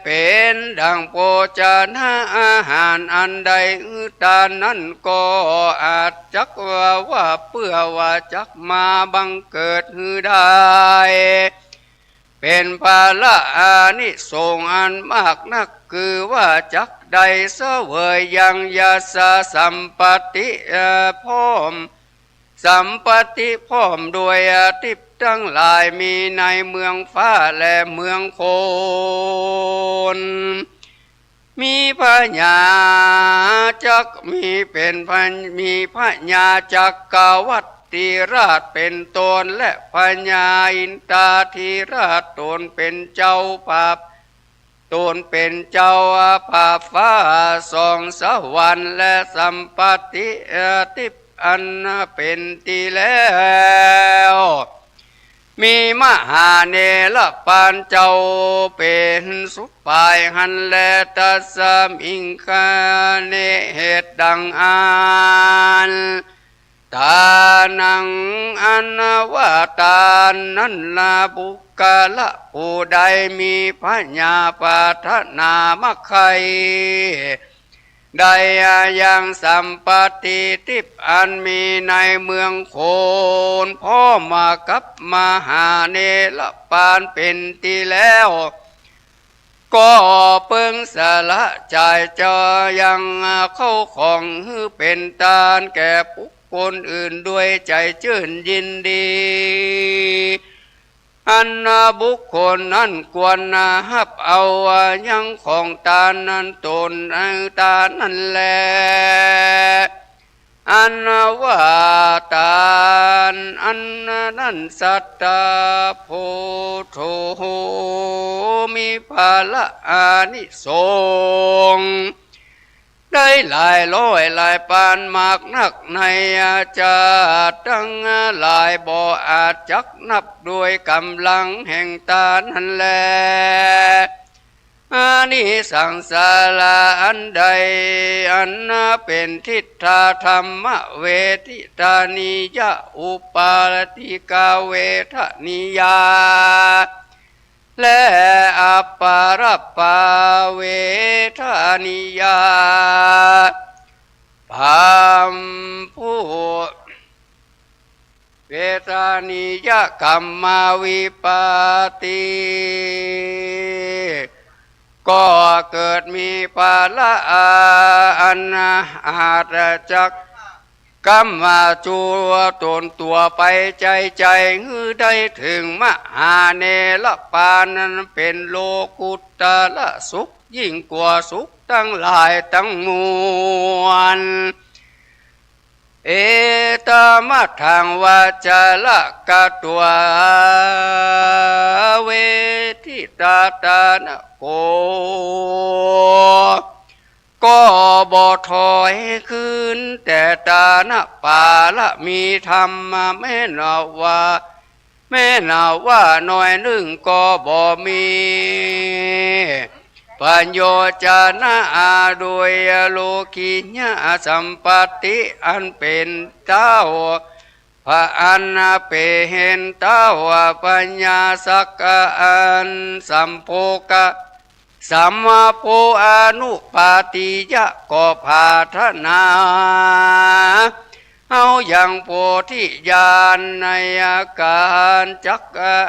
เป็นดังโภชนะอาหารอันใดตานั้นก็อาจจักว่าเพื่อว่าจักมาบังเกิดหือได้ เป็นภาละอานิสงส์อันมากนักคือว่าจักใดเสวยยังยาสาสัมปติพร้อมสัมปติพร้อมด้วยทิพย์ทั้งหลายมีในเมืองฟ้าและเมืองโคนมีพญาจักมีเป็นพันมีพญาจักกวัตติราชเป็นตนและพญาอินทราธิราชตนเป็นเจ้าภาพตนเป็นเจ้าภาพฟ้าสองสวรรค์และสัมปติทิพย์อันเป็นตีแล้วมีมหาเนรปานเจ้าเป็นสุปายหันและตัสมิงคาเนเหตุดังอ่านตานังอันวาตานั้นลาบุกะละผู้ใดมีพญาปาทนามะไคได้ยังสัมปติทิพย์อันมีในเมืองโคนพ่อมากับมหาเนรปานเป็นตีแล้วก็เปิงสละใจจอยังเข้าของเป็นตาลแก่บุคคลอื่นด้วยใจชื่นยินดีอันบุคคลนั้นควรหับเอายังของตานั้นตนตานั้นแลอันว่าตานอันนั้นสัตตาโพโธมีภาละอานิสงส์ได้หลายร้อยหลายปานมากนักในอาจารย์ทั้งหลายบ่อาจจักนับด้วยกำลังแห่งตานันแลอานิสังสาราอันใดอันเป็นทิฏฐธรรมเวทิตานิยะอุปาติกาเวทนิยาและอัปปารปาเวทนิยาพามผู้เวทนิยกรรมวิปาติก็เกิดมีปาละอันอาจจักกรรมจูตนตัวไปใจฮือได้ถึงมหาเนรปานั้นเป็นโลกุตตะสุขยิ่งกว่าสุขทั้งหลายทั้งมวลเอตมะทังวาจาละกะตัวเวทิตาตานะโกก็บ่ถอยคืนแต่ตานะปาละมีธรรมแม่นาว่าน้อยหนึ่งก็บ่มีปัญโยจานะโดยโลกิญะสัมปติอันเป็นเต้าพระอันเปเห็นเต้าปัญญาสักอันสัมโภกะสัมมาโพอนุปาติยะก็ภาทนาเอาอย่างโพธิญาณในอาการจัก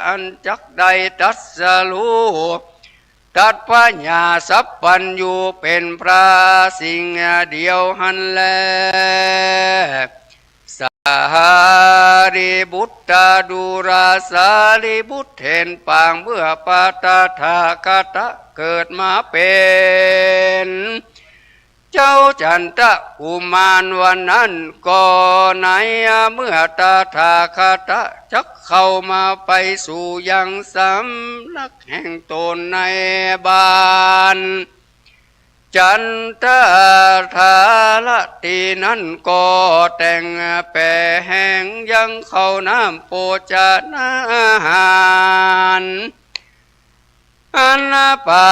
อันจักใดตัสรู้ตัดปัญญาสัพพัญญูเป็นพระสิ่งเดียวหันแลสารีบุตตาดูราสารีบุตรเห็นปางเมื่อปาตถาคตเกิดมาเป็นเจ้าจันทกุมารวันนั้นก็ในเมื่อตถาคตจักเข้ามาไปสู่ยังสำนักแห่งตนในบ้านจันทธาละตีนั้นก็แต่งแปรแห่งยังเข้าน้ำโภชนาหารอันปา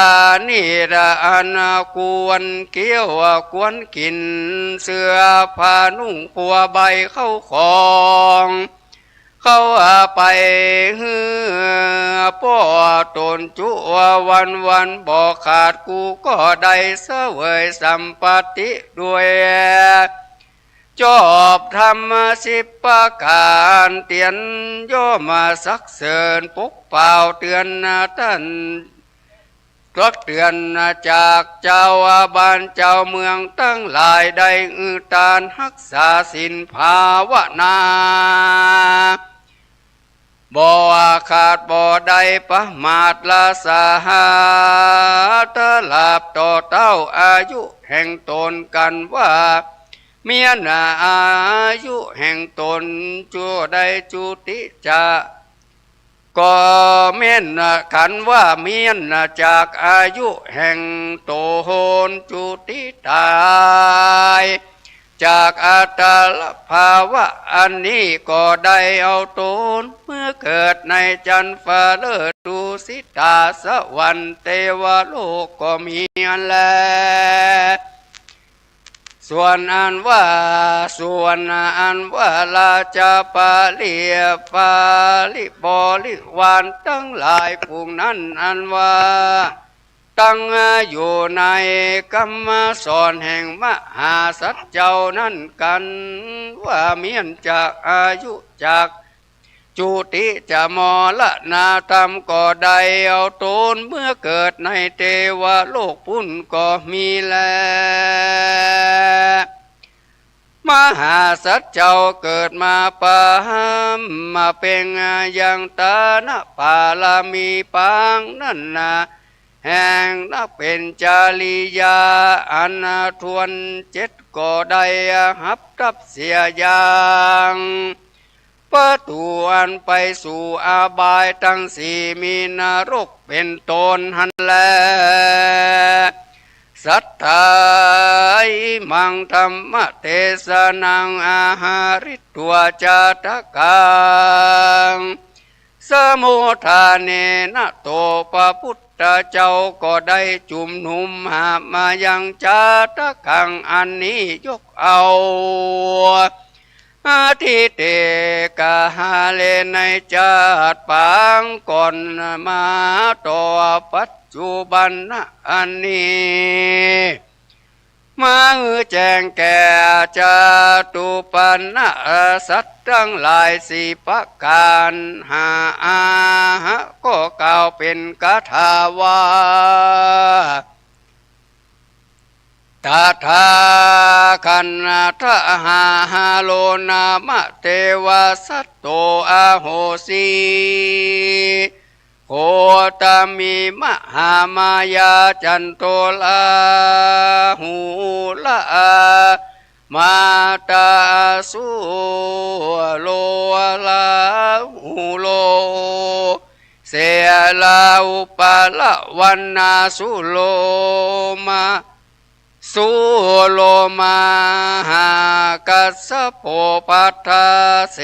นิระอันควรเกี่ยวควรกินเสื้อผ้านุ่งผัวใบเข้าของเข้าไปฮือป้อตนจุวันบอกขาดกูก็ได้เสวยสัมปติด้วย จอบธรรม10 ประการเตียนโยมาสักเสริญปกเป่าเตือนท่านก็เตือนจากเจ้าบ้านเจ้าเมืองตั้งหลายได้ตานรักษาศีลภาวนาบ่ขาดบ่ได้ประมาทละสาหาตลาบต่อเต้าอายุแห่งตนกันว่าเมียนาอายุแห่งตนจูได้จุติจะก็เมียนขันว่าเมียนจากอายุแห่งโตโหนจุติตายจากอัตลภาวะอันนี้ก็ได้เอาตนเมื่อเกิดในจันฟ้าเลิศดุสิตาสวรรค์เทวโลกก็มีอันแลส่วนอันว่าลาจาปาลิปาลิบริวารทั้งหลายพวกนั้นอันว่าตั้งอยู่ในกรรมสอนแห่งมหาสัจเจ้านั้นกันว่าเมียนจากอายุจากจุติจะมรณะธรรมก็ได้เอาตนเมื่อเกิดในเทวโลกพุ่นก็มีแลมหาสัจเจ้าเกิดมาปามมาเป็นอย่างตานะปาลามีปังนั่นนะแห่งนักเป็นจาริยาอันทวน7ก็ได้หับรับเสียอย่างประตูอันไปสู่อาบายทั้ง4มีนรกเป็นตนหันแลสัทธามังธรรมเทศนังอาหาริตัวจาตกังสมุทาเนนะโตปะพุทธเจ้าก็ได้จุมนุมหามายังจาตกังอันนี้ยกเอาอาทิเตกาหาเลในจาตปังก่อนมาต่อปัจจุบันอันนี้มาแจ้งแก่จาตุปันนะสัตว์ทั้งหลาย4 ประการหาก็กล่าวเป็นคาถาว่าตถาคันทะหาโลนามะเทวสัตโตอาโหสีโคตมีมหามายาจันโตลาหูลามาตาสุโลลาหูโลเสลาอุปาละวันนาสุโลมาสุโลมาหากัสสะโพปัฏฐาเส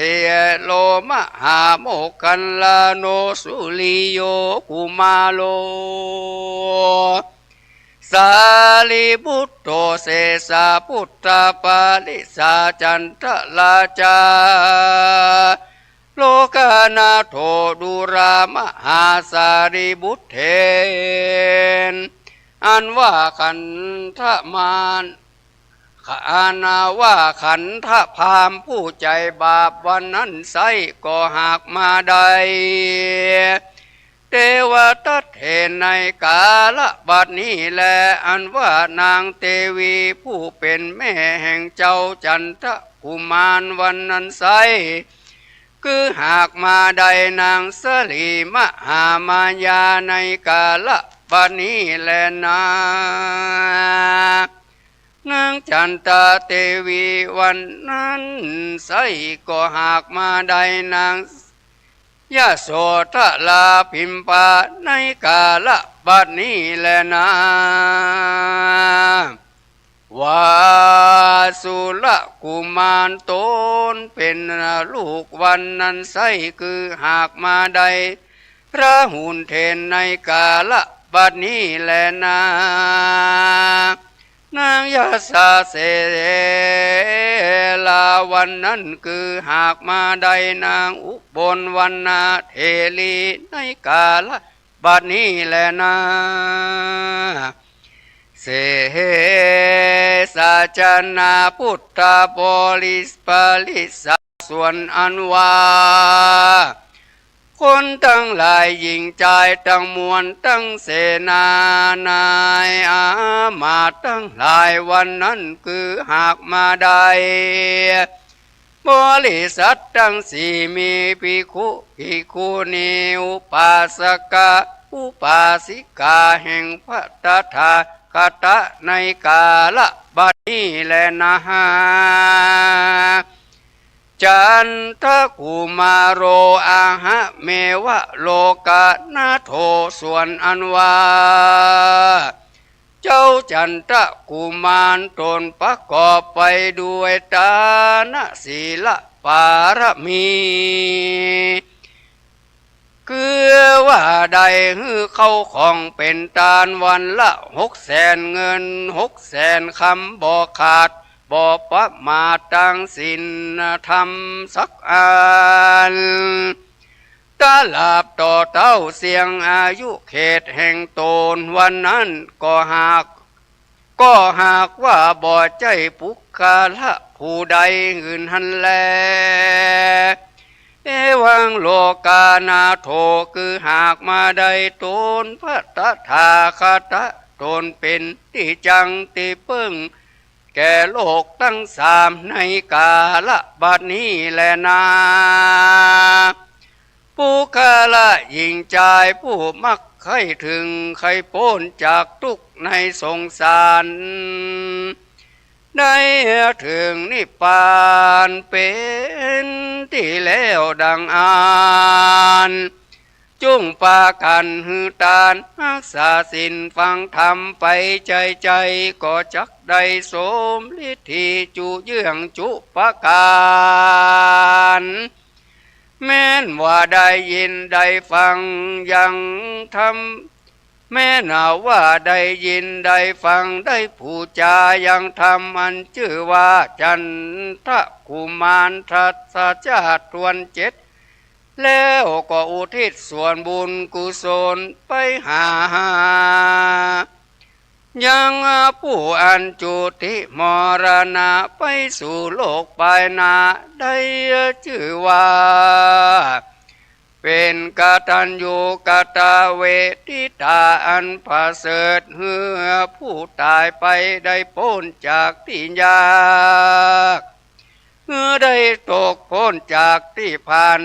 โลมหาโมคัลลาโนสุลิโยกุมาโลสาลีบุตโตเสสะพุทธปาลิสาจันทลาจาโลกานาโทดุรามหาสารีบุตรเทนอันว่าขันธมานอานาว่าขันธพามผู้ใจบาปวันนั้นไซก็หากมาได้เทวทัตเห็นในกาลบัดนี้แลอันว่านางเทวีผู้เป็นแม่แห่งเจ้าจันทกุมารวันนั้นไซคือหากมาได้นางสลีมหามายาในกาลบัดนี้แลนะนางจันตาเทวีวันนั้นไสก็หากมาได้นางยะโสธลาพิมพาในกาลบัดนี้แลนะวาสุลกุมารตนเป็นลูกวันนั้นไสคือหากมาได้พระหุนเทนในกาลบัดนี้แลนะนางยาสาเสลาวันนั้นคือหากมาได้นางอุบลวันนาเทลีในกาลบัดนี้แลนะส เสสาจนาพุทธบริสปลิสาส่วนอันว่าคนทั้งหลายหญิงใจทั้งมวลทั้งเสนานายอามาตย์ทั้งหลายวันนั้นคือหากมาได้บริษัททั้งสี่มีภิกขุณีอุปาสกะอุปาสิกาแห่งพระตถาคตในกาลบัดนี้แลนะฮะจันทกุมารโรอาหะเมวะโลกานาโทส่วนอันว่าเจ้าจันทกุมารตนประกอบไปด้วยทานศีลปารมีคือว่าใดฮือเข้าของเป็นทานวันละ600,000 เงิน600,000 คำบ่ขาดบ่ประมาทตั้งศีลธรรมสักอันตลาบต่อเต้าเสียงอายุเขตแห่งตนวันนั้นก็หากว่าบ่ใจปุกคาละผู้ใดอื่นหันแลเอวังโลกานาโทคือหากมาได้ตนพระตถาคตตนเป็นที่จังที่พึ่งแก่โลกทั้งสามในกาลบัดนี้แลนาผู้คาละยิ่งใจผู้มักใครถึงใครพ้นจากทุกข์ในสงสารได้ถึงนิพพานเป็นที่แล้วดังอ่านจุงปากันหือตานรักษาศีลฟังธรรมไปใจก็จักได้สมฤทธิจุเยื่องจุปการแม้นว่าได้ยินได้ฟังยังทำแม่นาว่าได้ยินได้ฟังได้ผู้จายังทำอันชื่อว่าจันทกุมารทัสชาติทวน7แล้วก็อุทิศส่วนบุญกุศลไปหายังผู้อันจุติมรณะไปสู่โลกภายหน้าได้ชื่อว่าเป็นกตัญญูกตเวทิตาอันประเสริฐเหือผู้ตายไปได้พ้นจากที่ยากได้ตกพ้นจากที่ผ่าน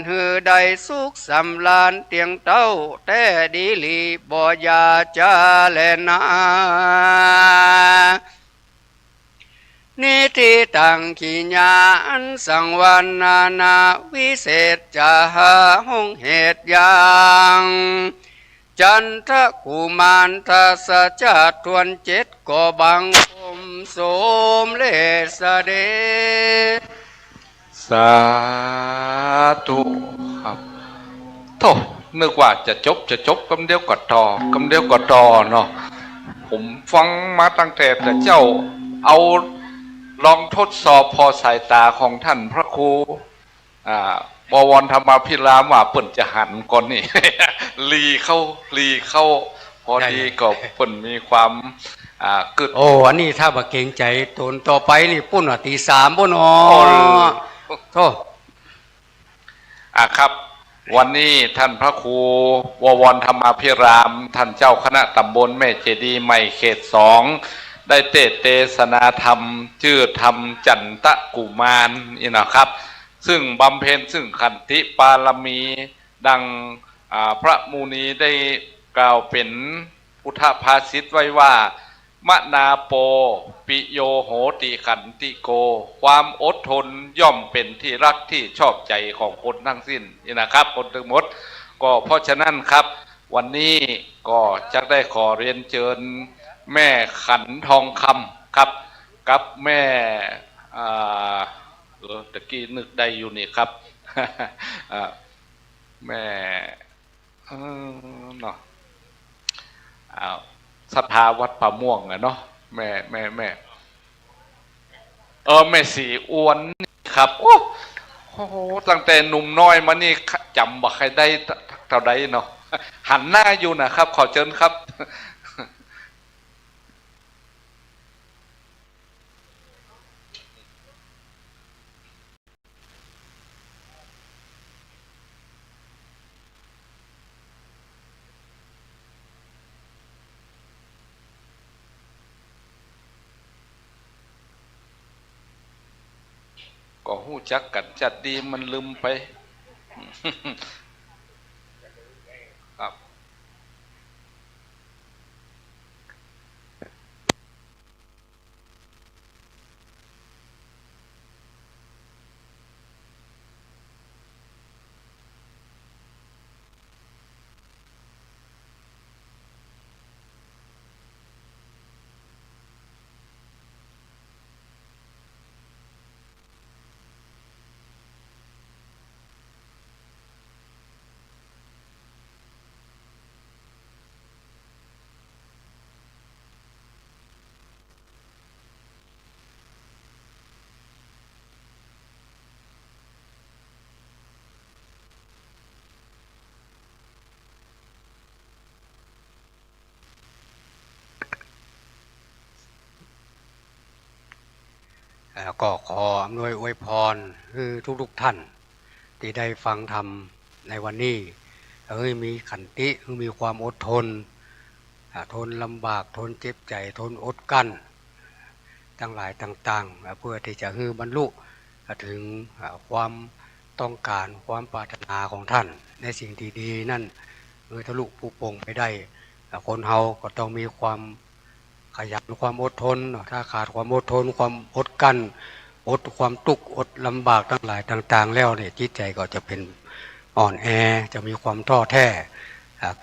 ได้สุขสำราญเตียงเต้าแต่ดีลีบ่ยาจาแลนานิธิตังขีญาอันสังวันนาวิเศษจะหาห้องเหตุอย่างจันทกุมารทัสชาติทวน7ก็บังคมสมเลสเดสาธุครับโธ่นึกว่าจะจบกำเดียวก็ต่เนาะผมฟังมาตั้งแต่เจ้าเอาลองทดสอบพอสายตาของท่านพระครูบวรธรรมพิรามว่าเปิ่นจะหันก่อนนี่ ลีเข้าพอดีก็เปิ่นมีความกึดอันนี้ถ้าบ่เกรงใจตนต่อไปนี่ปุ้นว่าตี 3ปุ้นโธ่ครับวันนี้ท่านพระครูบวรธรรมพิรามท่านเจ้าคณะตำบลแม่เจดีย์ใหม่เขต2ได้เทศนาธรรมชื่อธรรมจันทกุมารนี่นะครับซึ่งบำเพ็ญซึ่งขันติปารมีดังพระมูนีได้กล่าวเป็นพุทธภาษิตไว้ว่ามนาโปปิโยโหติขันติโกความอดทนย่อมเป็นที่รักที่ชอบใจของคนทั้งสิ้นนี่นะครับคนทั้งหมดก็เพราะฉะนั้นครับวันนี้ก็จะได้ขอเรียนเชิญแม่ขันทองคำครับกับแม่ตะกี้นึกได้อยู่นี่ครับ แม่เนาะศรัทธาวัดป่าม่วงเนาะแม่แม่สีอ้วนครับโอ้โหตั้งแต่หนุ่มน้อยมานี่จำบ่ใครได้เท่าใดเนาะหันหน้าอยู่นะครับขอเชิญครับ ก็หู้จักกันจัดดีมันลืมไปครับก็ขออำนวยอวยพรคือทุกท่านที่ได้ฟังธรรมในวันนี้มีขันติมีความอดทนทนลำบากทนเจ็บใจทนอดกั้นทั้งหลายต่างๆเพื่อที่จะบรรลุถึงความต้องการความปรารถนาของท่านในสิ่งที่ดีนั่นทะลุปูปงไปได้คนเฮาก็ต้องมีความขยันความอดทนถ้าขาดความอดทนความอดกั้นอดความทุกข์อดลำบากทั้งหลายต่างๆแล้วเนี่ยจิตใจก็จะเป็นอ่อนแอจะมีความท้อแท้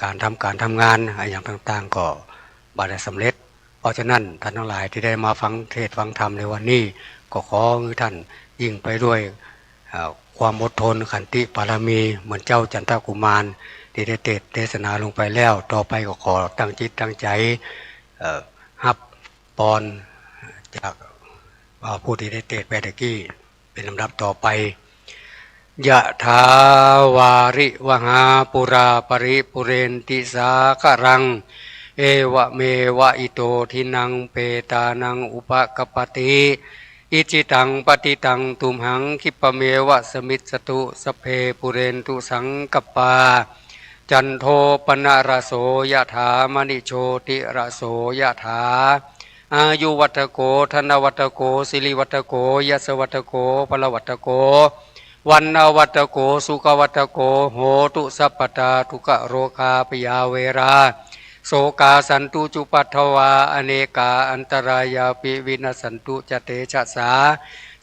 การทำงานอย่างต่างๆก็บ่ได้สำเร็จเพราะฉะนั้นท่านทั้งหลายที่ได้มาฟังเทศน์ฟังธรรมในวันนี้ก็ขอท่านยิ่งไปด้วยความอดทนขันติปารมีเหมือนเจ้าจันทกุมารที่ได้เทศนาลงไปแล้วต่อไปก็ขอตั้งจิตตั้งใจฮับปอนจากผู้ที่ได้เทศน์ไปตะกี้เป็นลำดับต่อไปยะถาวาริวหาปุราปริปุเรนติสาครังเอวะเมวะอิโตทินังเปตานังอุปกปติอิจิตังปฏิตังตุมหังคิปเมวะสมิจสตุสเพปุเรนตุสังกปาจันโทปนะระโสยะถามณิโชติระโสยะถาอายุวัตโกธนวัตโกสิริวัตโกยสวัตโกพลวัตโกวันนวัตโกสุขวัตโกโหตุสัพพตาทุกโรคาปยาเวราโสกาสันตุจุปัฏฐวาอเนกาอันตรายาปิวินาสันตุจเตชะสา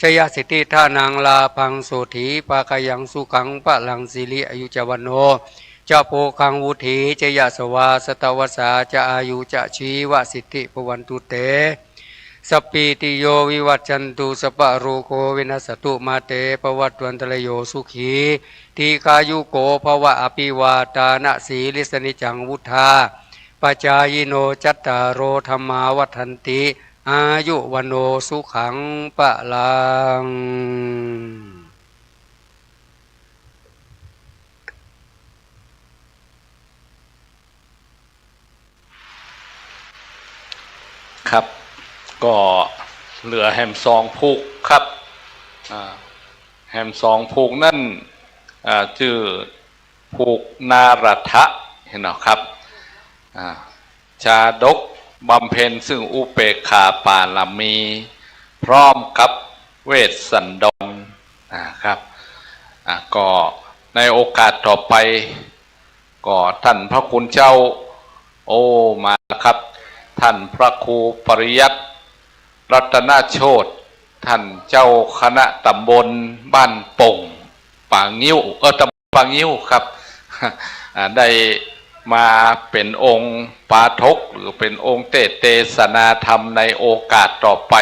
ชยสิทธิธานังลาพังโสถีปากยังสุขังปะลังสิริอายุจวันโนจะโพคังวุถีจะยะสวาสตวสาจะอายุจะชีวสิทธิปวันตุเตสปีติโยวิวัจจันตุสปะโรโควินัสตุมาเตปวัตวันตรโยสุขีทีคายุโกภวะอภิวาตานะสีลิสนิจังวุธาปัจจายโนจัตตารโรธรรมาวัฏันติอายุวันโนสุขังปะลังครับก็เหลือแฮมซองผูกครับแฮมซองผูกนั่นชื่อผูกนารัฐะเห็นไหมครับชาดกบำเพ็ญซึ่งอุเปกขาปาลมีพร้อมกับเวสสันดรนะครับก็ในโอกาสต่อไปก็ท่านพระคุณเจ้ามาครับท่านพระครูปริยัติรัตนโชติท่านเจ้าคณะตำบลบ้านป่งป่างิ้วตำบลป่างิ้วครับได้มาเป็นองค์ปาฐกหรือเป็นองค์เทศนาธรรมในโอกาสต่อไป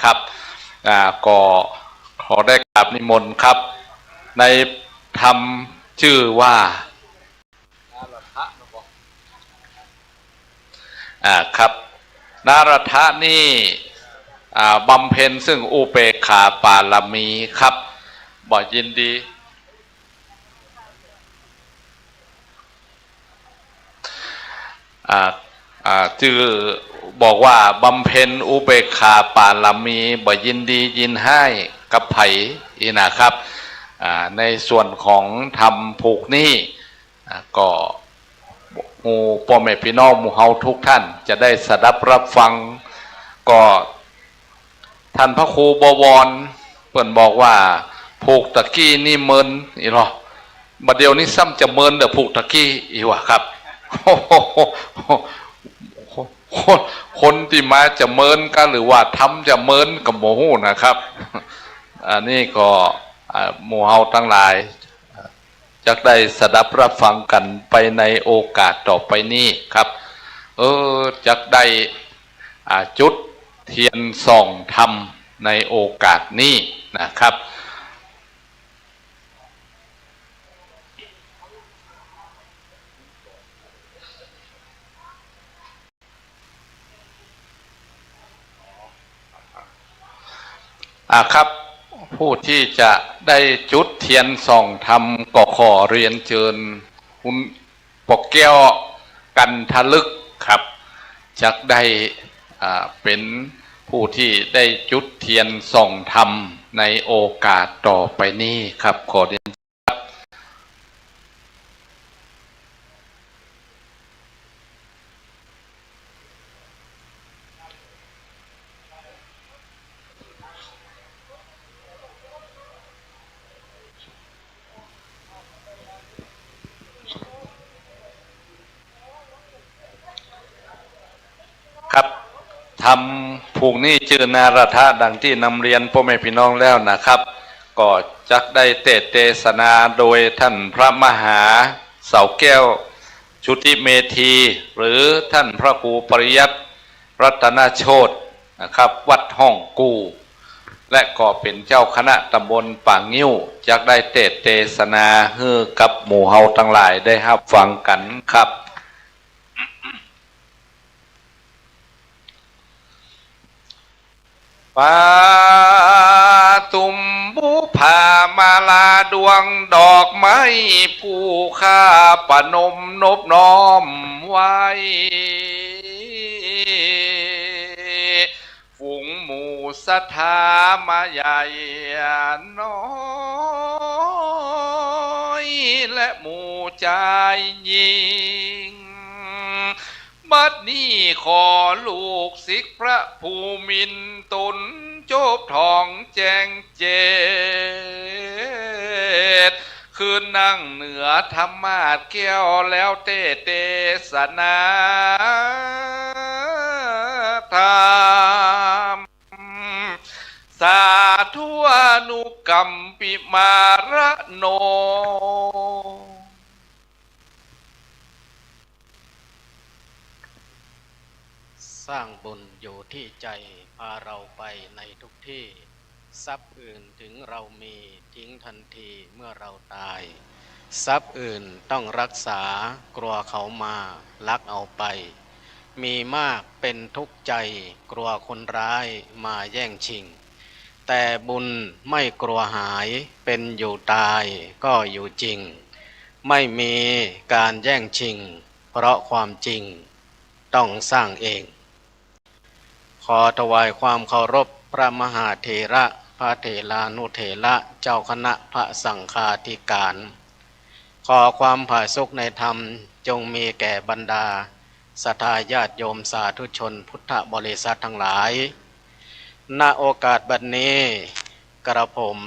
ครับก็ขอได้กราบนิมนต์ครับในธรรมชื่อว่าครับนารถะนี่บำเพ็ญซึ่งอุเปกขาปาลมีครับบ่ยินดีชื่อบอกว่าบำเพ็ญอุเบกขาปาลมีบ่ยินดียินให้กับไผ่นะครับในส่วนของธรรมผูกนี้ก็หมู่พ่อแม่พี่น้องหมู่เฮาทุกท่านจะได้สดับรับฟังก็ท่านพระครูบวร เปิ่นบอกว่าผูกตะกี้นี่เมินอีหรอบัดเดียวนี้ซ้ำจะเมินเดี๋ยวผูกตะกี้อีวะครับ คนที่มาจะเมินกันหรือว่าทำจะเมินกับโมหูนะครับอันนี้ก็หมู่เฮาทั้งหลายจะได้สดับรับฟังกันไปในโอกาสต่อไปนี้ครับจะได้จุดเทียนส่องธรรมในโอกาสนี้นะครับครับผู้ที่จะได้จุดเทียนส่องธรรมก็ขอเรียนเชิญคุณปกแก้วกันทะลึกครับจะได้เป็นผู้ที่ได้จุดเทียนส่องธรรมในโอกาสต่อไปนี้ครับขอเรียนครับทำผูกนี้จือนาราธาดังที่นำเรียนพ่อแม่พี่น้องแล้วนะครับก็จักได้เทศนาโดยท่านพระมหาเสาแก้วชุติเมธีหรือท่านพระครูปริยัติรัตนโชตินะครับวัดห้องกูและก็เป็นเจ้าคณะตำบลป่างิ้วจักได้เทศนาให้กับหมู่เฮาทั้งหลายได้รับฟังกันครับปาตุมบุพามาลาดวงดอกไม้ผู้ข้าปนมนบน้อมไว้ฝูงหมู่ศรัทธามาใหญ่น้อยและหมู่ใจยิงบัดนี้ขอลูกศิษย์พระภูมินตนโจบทองแจงเจตคืนนั่งเหนือธรรมาสแก้วแล้วเทศนาธรรมสาธุอนุกัมปิมาระโนสร้างบุญอยู่ที่ใจพาเราไปในทุกที่ทรัพย์อื่นถึงเรามีทิ้งทันทีเมื่อเราตายทรัพย์อื่นต้องรักษากลัวเขามาลักเอาไปมีมากเป็นทุกข์ใจกลัวคนร้ายมาแย่งชิงแต่บุญไม่กลัวหายเป็นอยู่ตายก็อยู่จริงไม่มีการแย่งชิงเพราะความจริงต้องสร้างเองขอถวายความเคารพพระมหาเถระพระเถรานุเถระเจ้าคณะพระสังฆาธิการขอความผาสุกในธรรมจงมีแก่บรรดาศรัทธาญาติโยมสาธุชนพุทธบริษัททั้งหลายณโอกาสบัดนี้กระผม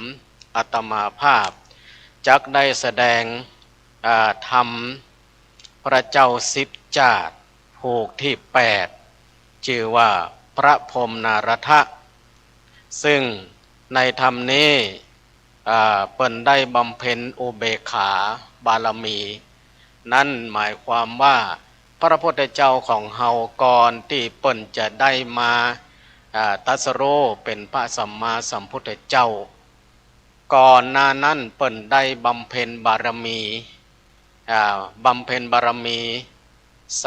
อาตมาภาพจักได้แสดงธรรมพระเจ้าสิบจาตุภูกที่8ชื่อว่าพระพรหมนารถะซึ่งในธรรมนี้เปิ้นได้บำเพ็ญอุเบกขาบารมีนั่นหมายความว่าพระพุทธเจ้าของเฮาก่อนที่เปิ้นจะได้มาตรัสรู้เป็นพระสัมมาสัมพุทธเจ้าก่อนหน้านั้นเปิ้นได้บำเพ็ญบารมี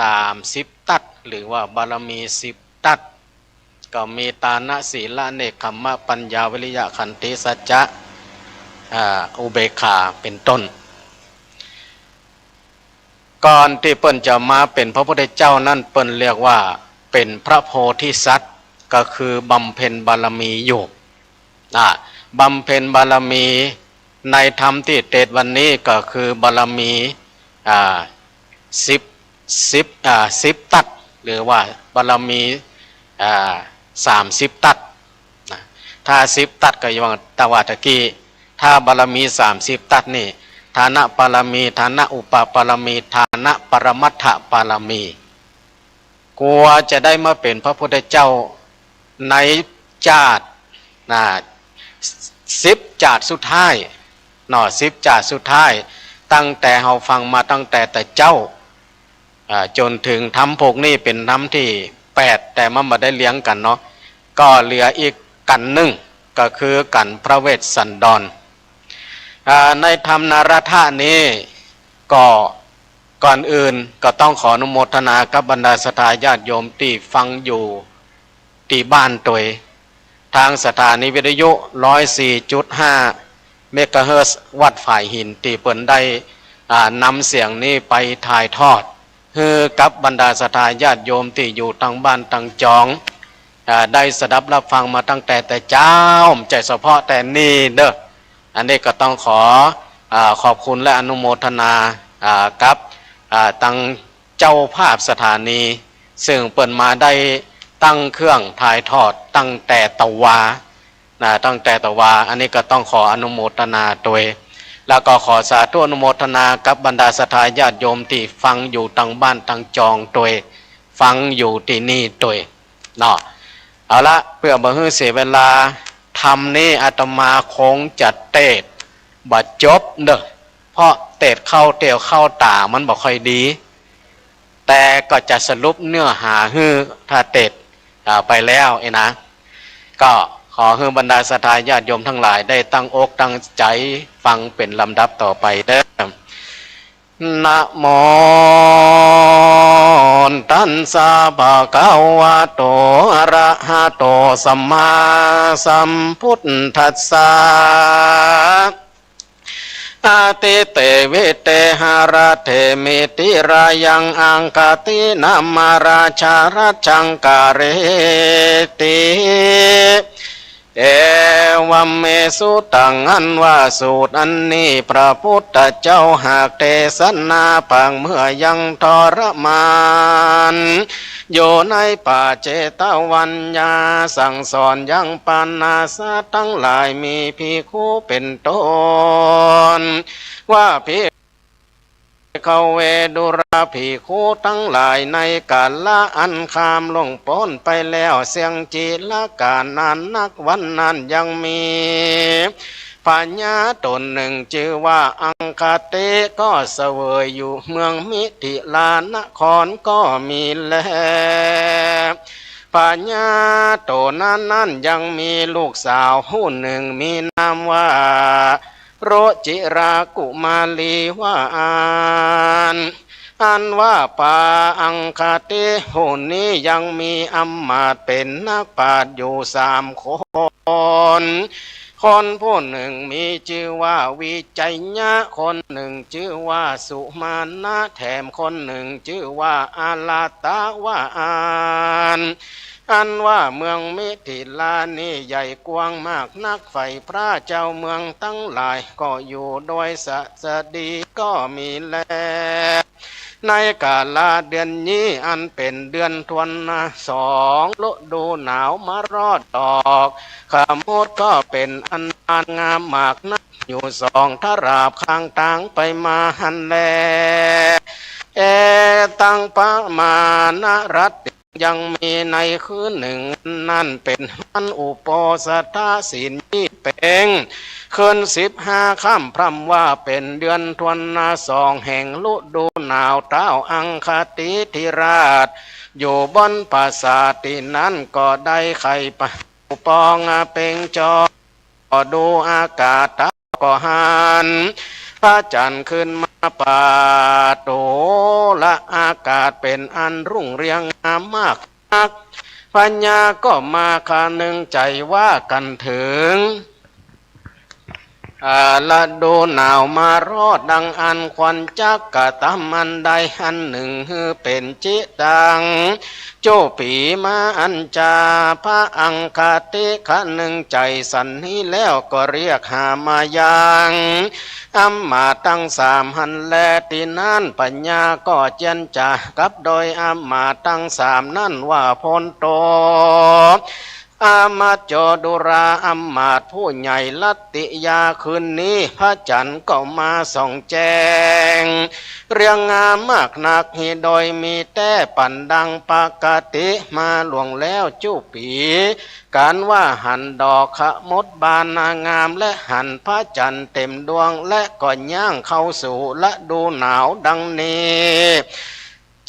30 ตัดหรือว่าบารมี10 ตัดก็มีตานะศีลเนกขัมมะปัญญาวิริยะขันติสัจจะอุเบกขาเป็นต้นก่อนที่เปิ้นจะมาเป็นพระพุทธเจ้านั่นเปิ้นเรียกว่าเป็นพระโพธิสัตว์ก็คือบำเพ็ญบารมีอยู่บำเพ็ญบารมีในธรรมที่เทศวันนี้ก็คือบารมี10 ตัดหรือว่าบารมี30 ตัดนะ ถ้า10ตัดก็อย่างตาวาตะกี้ถ้าบารมี30ตัดนี่ฐานะปารมีฐานะอุปปารมีฐานะปรมัตถปารมีกลัวจะได้มาเป็นพระพุทธเจ้าในจาด10จาดสุดท้าย10จาดสุดท้ายตั้งแต่เราฟังมาตั้งแต่เจ้าจนถึงธรรมพวกนี้เป็นธรรมที่8แต่มันมาได้เลี้ยงกันเนาะก็เหลืออีกกันหนึ่งก็คือกันพระเวสสันดรในธรรมนารถะนี้ก็ก่อนอื่นก็ต้องขออนุโมทนากับบรรดาศรัทธาญาติโยมที่ฟังอยู่ที่บ้านตัวทางสถานีวิทยุ 104.5 เมกะเฮิรตซ์วัดฝ่ายหินที่เปิ่นได้นำเสียงนี้ไปถ่ายทอดคือกับบรรดาศรัทธาญาติโยมที่อยู่ทางบ้านทางจองได้สดับรับฟังมาตั้งแต่เจ้าใจเฉพาะแต่นี่เด้ออันนี้ก็ต้องขอบคุณและอนุโมทนากับตั้งเจ้าภาพสถานีซึ่งเปิ่นมาได้ตั้งเครื่องถ่ายทอดตั้งแต่ตะวาอันนี้ก็ต้องขออนุโมทนาโดยแล้วก็ขอสาธุอนุโมทนากับบรรดาศรัทธาญาติโยมที่ฟังอยู่ทางบ้านทางจองโดยฟังอยู่ที่นี่โดยเนาะเอาละเพื่อบ่ให้เสียเวลาทำนี้อาตมาคงจะเทศบ่จบเด้อเพราะเทศเข้าเตียวเข้าตามันบ่ค่อยดีแต่ก็จะสรุปเนื้อหาฮื้อถ้าเทศไปแล้วนะก็ขอให้บรรดาศรัทธาญาติโยมทั้งหลายได้ตั้งอกตั้งใจฟังเป็นลำดับต่อไปเด้อนะโมตัสสะภะคะวะโตอะระหะโตสัมมาสัมพุทธัสสะอาติเตวิเตหะระเทมิติรายังอังคตินามาราชาราชังกาเรติเอวัมเมสุตังอันว่าสูตรอันนี้พระพุทธเจ้าหากเทศนาปังเมื่อยังทรมานอยู่ในป่าเจตวันยาสั่งสอนยังปานาสะทั้งหลายมีภิกขุเป็นต้นว่าภิกขุเขาเวดุราภิกขุทั้งหลายในกาลละอันคามลงพ้นไปแล้วเสียงจีละกาลนานนักวันนั้นยังมีปัญญาตนหนึ่งชื่อว่าอังคเตก็เสวยอยู่เมืองมิถิลานครก็มีแลปัญญาโตนั้นยังมีลูกสาวผู้หนึ่งมีนามว่าโรจิรากุมาลีว่าอันว่าป่าอังคเตผู้นี้ยังมีอำมาตย์เป็นนักปราชญ์อยู่3 คนคนผู้หนึ่งมีชื่อว่าวิจัยญะคนหนึ่งชื่อว่าสุมานะแถมคนหนึ่งชื่อว่าอาลาตะว่าอันว่าเมืองมิถิลานี้ใหญ่กว้างมากนักไฟพระเจ้าเมืองทั้งหลายก็อยู่โดยสดีก็มีแลในกาลเดือนนี้อันเป็นเดือนทวน2ฤดูหนาวมารอดดอกขมุดก็เป็นอันงามมากนักอยู่2ทราบข้างต่างไปมาหันแลตังปะมานะรัตยังมีในคืนหนึ่งนั่นเป็นวันอุปสถาศีลที่เป็นคืน15 ค่ำพร่ำว่าเป็นเดือนทวน2แห่งฤดูหนาวเต้าอังคติธิราชอยู่บนปราสาทที่นั้นก็ได้ไข่ปองเป่งจอดูอากาศก็หันพระจันทร์ขึ้นมาปาโตละอากาศเป็นอันรุ่งเรืองงามมากปัญญาก็มาคานึงใจว่ากันถึงละดูหนาวมารอดดังอันควันจักกะตามอันใดอันหนึ่งเป็นจิตดังโจปีมาอันจาพระอังคติขะหนึ่งใจสันนี้แล้วก็เรียกหามายังอัมมาตั้ง3 หันแลตินั้นปัญญาก็เจนจากับโดยอัมมาตั้ง3นั่นว่าพ้นโต อามาจอดุราอำมาตย์ผู้ใหญ่ลัตติยาคืนนี้พระจันทร์ก็มาส่องแจ้งเรียงงามมากนักฮีโดยมีแต่ปั่นดังปกติมาหลวงแล้วจู้ปีการว่าหันดอกขมดบานนางามและหันพระจันทร์เต็มดวงและก็ย่างเข้าสู่ฤดูหนาวดังนี้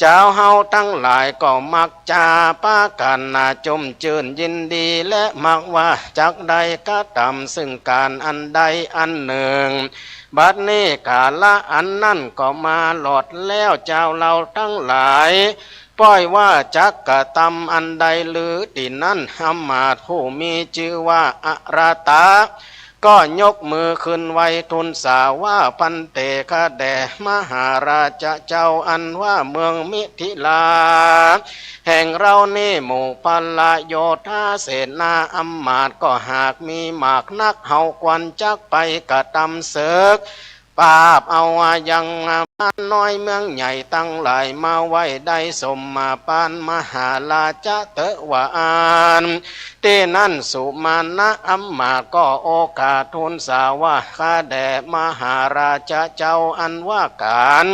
เจ้าเฮาทั้งหลายก็มักจาป้ากันนาจมจื่นยินดีและมักว่าจักใดก็ตามซึ่งการอันใดอันหนึ่งบัดนี้กาละอันนั่นก็มาหลอดแล้วเจ้าเราทั้งหลายป้อยว่าจักกะตำอันใดหรือตินั่นอำมาตย์ผู้มีชื่อว่าอราตะก็ยกมือขึ้นไว้ทูลสาว่าพันเตคแด่มหาราชเจ้าอันว่าเมืองมิถิลาแห่งเรานี่หมู่พลโยธาเสนาอำมาตย์ก็หากมีหมากนักเฮาควันจักไปกะตำเสกปราบเอายังบ้านน้อยเมืองใหญ่ตั้งหลายมาไว้ได้สมมาปานมหาลาชเตวานที่นั่นสุมาณะอำมาตย์ก็โอกาสทูลสาว่าข้าแด่มหาราชเจ้าอันว่าการ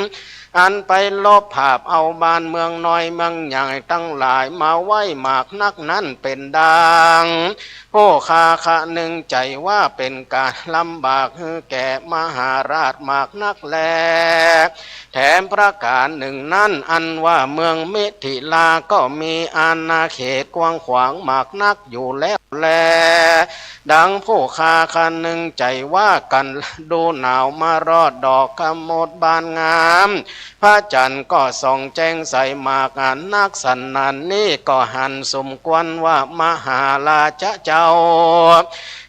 อันไปลบภาพเอาบ้านเมืองน้อยเมืองใหญ่ตั้งหลายมาไว้หมากนักนั้นเป็นดังผู้ข้าขะหนึ่งใจว่าเป็นการลำบากคือแก่มหาราชหมากนักแลแถมประการหนึ่งนั้นอันว่าเมืองมิถิลาก็มีอาณาเขตกว้างขวางหมากนักอยู่แล้วแลดังผู้ข้าขะหนึ่งใจว่ากันดูหนาวมารอดดอกขมดบานงามพระจันทร์ก็ส่องแจ้งใสหมากอันนักสันนันนี้ก็หันสมควรว่ามหาราชเจ้า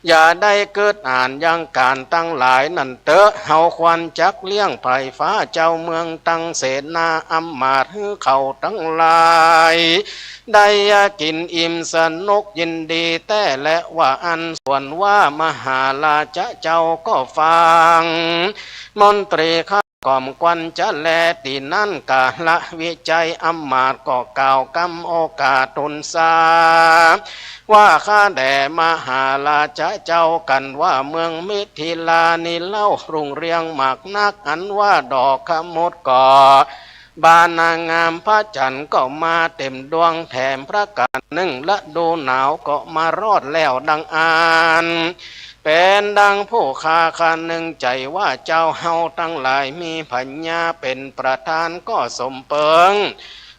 อย่าได้เกิดอ่านยังการตั้งหลายนั่นเตอะเฮาควันจักเลี้ยงไพรฟ้าเจ้าเมืองตั้งเสนาอำมาตย์ฮือเขาทั้งหลายได้กินอิ่มสนุกยินดีแต่และว่าอันส่วนว่ามหาราชเจ้าก็ฟังมนตรีข้ากล่อมควันจะแลตีนั่นกาละวิจัยอำมาตย์ก็กล่าวกำโอกาสตนสาว่าข้าแด่มหาราชเจ้ากันว่าเมืองมิถิลานิเล่ารุ่งเรืองมากนักอันว่าดอกขมดก่อบานนางงามพระจันทร์ก็มาเต็มดวงแถมพระกันหนึ่งและดูหนาวก็มารอดแล้วดังอ่านเป็นดังผู้ข้าขะหนึ่งใจว่าเจ้าเฮาทั้งหลายมีปัญญาเป็นประธานก็สมเปิง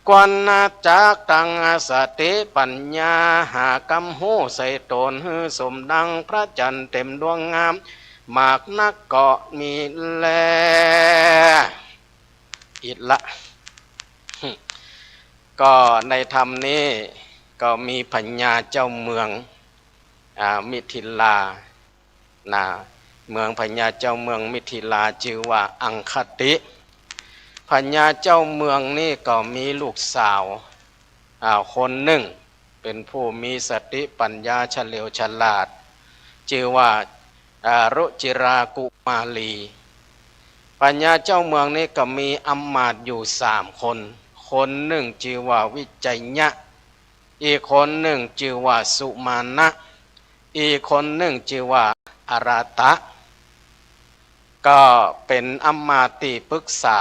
กวนนาจากตังอาสติปัญญาหากำหูใส่ตนฮือสมดังพระจันทร์เต็มดวงงามมากนักเกาะมีแลอิดละก็ในธรรมนี้ก็มีปัญญาเจ้าเมืองมิถิลาเมืองพญาเจ้าเมืองมิถิลาชื่อว่าอังคติพญาเจ้าเมืองนี่ก็มีลูกสาวคนหนึ่งเป็นผู้มีสติปัญญาเฉลียวฉลาดชื่อว่ารุจิรากุมาลีพญาเจ้าเมืองนี่ก็มีอำมาตย์อยู่3 คนคนหนึ่งชื่อว่าวิจัยยะอีกคนหนึ่งชื่อว่าสุมาณะอีกคนหนึ่งชื่อว่าอาราตะก็เป็นอำมาตย์ที่ปรึกษา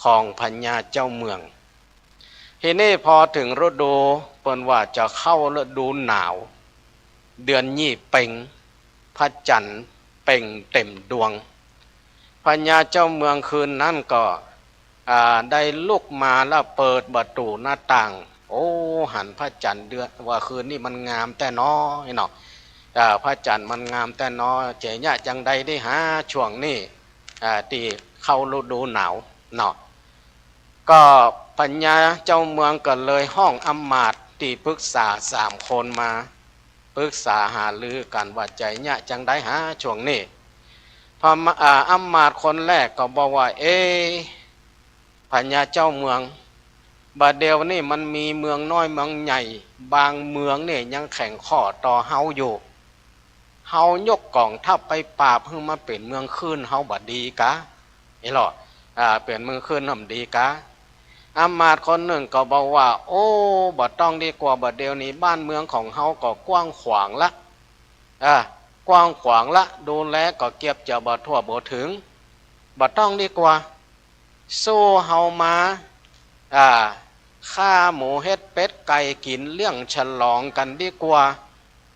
ของพญาเจ้าเมืองทีนี้พอถึงฤดูเปิ้นว่าจะเข้าฤดูหนาวเดือนยี่เป่งพระจันทร์เป่งเต็มดวงพญาเจ้าเมืองคืนนั้นก็ได้ลุกมาแล้วเปิดประตูหน้าต่างโอ้หันพระจันทร์เดือนว่าคืนนี้มันงามแต่น้อยเนาะพระจันทร์มันงามแต่น้อยเจญะจังใดได้หาช่วงนี้ที่เข้าฤดูหนาวเนาะก็ปัญญาเจ้าเมืองก็เลยห้องอำมาตย์ที่ปรึกษา3 คนมาปรึกษาหารือกันว่าใจญะจังใดหาช่วงนี้พออำมาตย์คนแรกก็บอกว่าปัญญาเจ้าเมืองบัดเดียวนี่มันมีเมืองน้อยเมืองใหญ่บางเมืองนี่ยังแข่งข้อต่อเฮาอยู่เฮายกกองทัพไปปราบเพิ่งมาเป็นเมืองขึ้นเฮาบัดดีกะนี่หรอเป็นเมืองขึ้นทำดีกะ อำมาตย์คนหนึ่งก็บอกว่าโอ้บ่ต้องดีกว่าบ่เดียวนี้บ้านเมืองของเฮาก็กว้างขวางละกว้างขวางละดูแลก็เก็บจะบ่ทั่วบ่ถึงบ่ต้องดีกว่าสู้เฮามาฆ่าหมูเฮ็ดเป็ดไก่กินเลี้ยงฉลองกันดีกว่า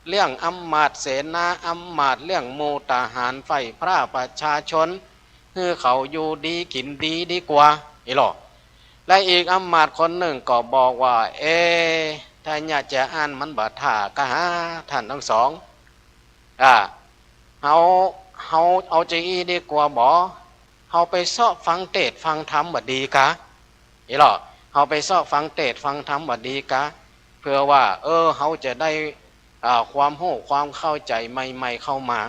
เลี้ยงอำมาตย์เสนาอำมาตย์เลี้ยงหมู่ทหารไฟพระประชาชนคือเขาอยู่ดีกินดีดีกว่าอีหรอและอีกอำมาตย์คนหนึ่งก็บอกว่าถ้าอยากจะอ่านมันบ่ท่าก็หาท่านทั้งสองเฮาเอาใจอีดีกว่าบ่เฮาไปเสาะฟังเทศฟังธรรมบ่ดีกะอีหรอเฮาไปเสาะฟังเทศฟังธรรมบ่ดีกะเพื่อว่าเฮาจะได้ความรู้ความเข้าใจใหม่ๆเข้ามา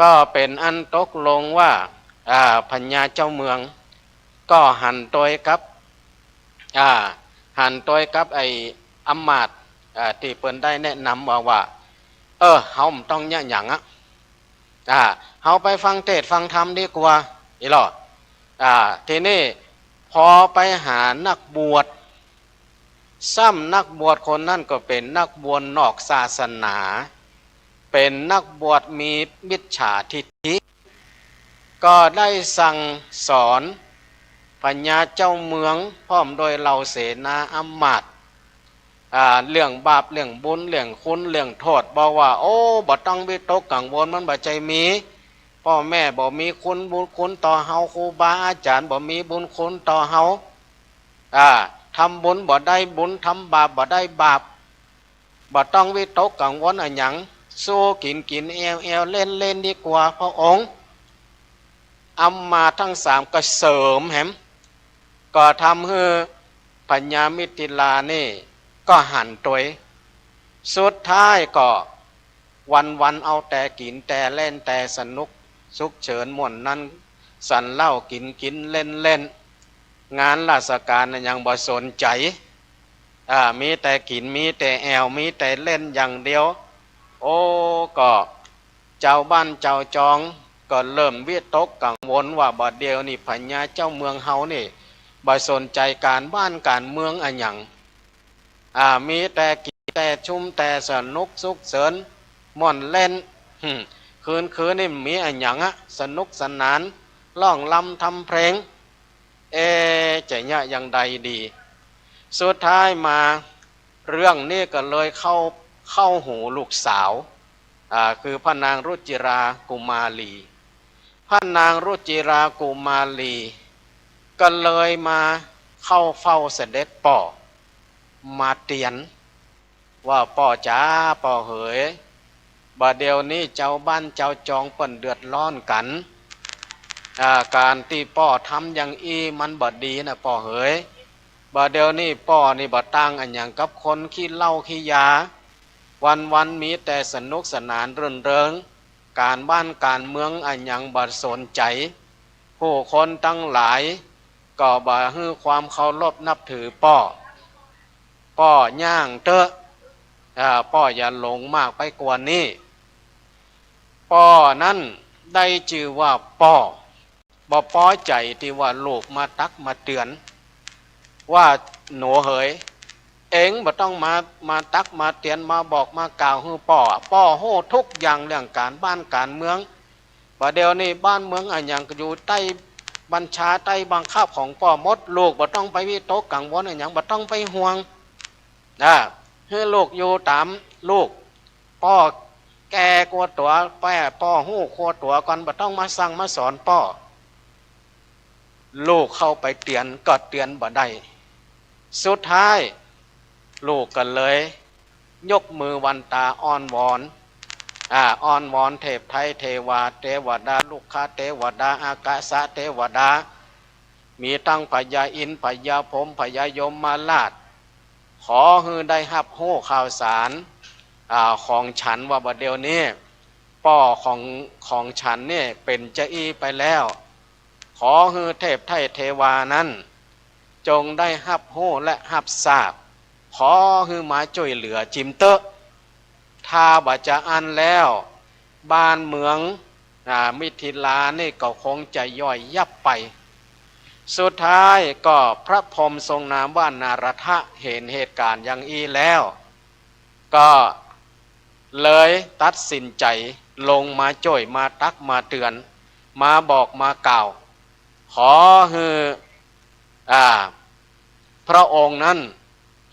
ก็เป็นอันตกลงว่าพญาเจ้าเมืองก็หันตัวกับไอ้อำมาตย์ที่เปิ้นได้แนะนำว่าเฮาไม่ต้องหยังเฮาไปฟังเทศฟังธรรมดีกว่าอีหลอดทีนี้พอไปหานักบวชซ้ำนักบวชคนนั่นก็เป็นนักบวชนอกศาสนาเป็นนักบวชมีมิจฉาทิฏฐิก็ได้สั่งสอนพญาเจ้าเมืองพร้อมโดยเหล่าเสนาอำมาตย์เรื่องบาปเรื่องบุญเรื่องคุณเรื่องโทษบอกว่าโอ้บ่ต้องวิตกกังวลมันบ่ใจมีพ่อแม่บ่มีคุณบุญคุณต่อเฮาครูบาอาจารย์บ่มีบุญคุณต่อเฮาทำบุญบ่ได้บุญทำบาปบ่ได้บาปบ่ต้องวิตกกังวลหยังสู้กินแอวเล่นดีกว่าพระองค์อำมาตย์ทั้งสามก็เสริมแหมก็ทำให้พญามิถิลานี่ก็หันตัวสุดท้ายก็วันเอาแต่กินแต่เล่นแต่สนุกสุขเฉินม่วนนั้นสันเล่ากินเล่นงานราชการยังบ่สนใจมีแต่กินมีแต่แอวมีแต่เล่นอย่างเดียวโอ้ก็เจ้าบ้านเจ้าจองก็เริ่มวิตกกังวลว่าบัดเดียวนี่พญาเจ้าเมืองเฮานี่บ่สนใจการบ้านการเมืองหยังมีแต่กินแต่ชุ่มแต่สนุกสุขเสริญม่วนเล่นคืนนี่มีหยังสนุกสนานร้องลำทำเพลงจะเนี่ยอย่างใดดีสุดท้ายมาเรื่องนี้ก็เลยเข้าหูลูกสาวคือพระนางรุจิรากุมารีพระนางรุจิรากุมารีก็เลยมาเข้าเฝ้าเสด็จป่อมาเตียนว่าป่อจ๋าป่อเหยบ่เดี๋ยวนี้เจ้าบ้านเจ้าจองเปิ้นเดือดร้อนกันการที่ป่อทำอย่างมันบ่ดีนะป่อเหยบ่เดี๋ยวนี้ป่อนี่บ่ต่างอันหยังกับคนขี้เหล้าขี้ยาวันมีแต่สนุกสนานรื่นเริงการบ้านการเมืองอันหยังบ่สนใจผู้คนทั้งหลายก็บ่ให้ความเคารพนับถือป่อย่างเตอะป่ออย่าหลงมากไปกว่านี้ป่อนั้นได้ชื่อว่าป่อบ่พอใจที่ว่าลูกมาตักมาเตือนว่าหนูเหยเอ็งบ่ต้องมาตักมาเตือนมาบอกมากล่าวให้ป่อโหทุกอย่างเรื่องการบ้านการเมืองบ่เดี๋ยวนี้บ้านเมืองอันหยังก็อยู่ใต้บัญชาใต้บังคับของป่อหมดลูกบ่ต้องไปวิตกกังวลอันหยังบ่ต้องไปห่วงให้ลูกอยู่ตามลูกป่อแก่กว่าตัวป่อหู้กว่าตัวก่อนบ่ต้องมาสั่งมาสอนป่อลูกเข้าไปเตือนก็เตือนบ่ได้สุดท้ายลูกกันเลยยกมือวันตาอ้อนวอนเทพไทยเทวดาลูกค้าเทวดาอากาศเทวดามีตั้งพญาอินทร์พญาพรหมพญายมมาราชขอให้ได้รับรู้ข่าวสารของฉันว่าบัดเดี๋ยวนี้ป่อของฉันเนี่ยเป็นเจ้าอี้ไปแล้วขอให้เทพไทยเทวานั้นจงได้รับรู้และรับทราบขอให้มาช่วยเหลือจิมเตอะถ้าบ่จะอันแล้วบ้านเมืองมิถิลานี่ก็คงจะย่อยยับไป สุดท้ายก็พระพรหมทรงนามว่านารทะเห็นเหตุการณ์อย่างอี้แล้วก็เลยตัดสินใจลงมาจ่วยมาตักมาเตือนมาบอกมากล่าวขอให้พระองค์นั้น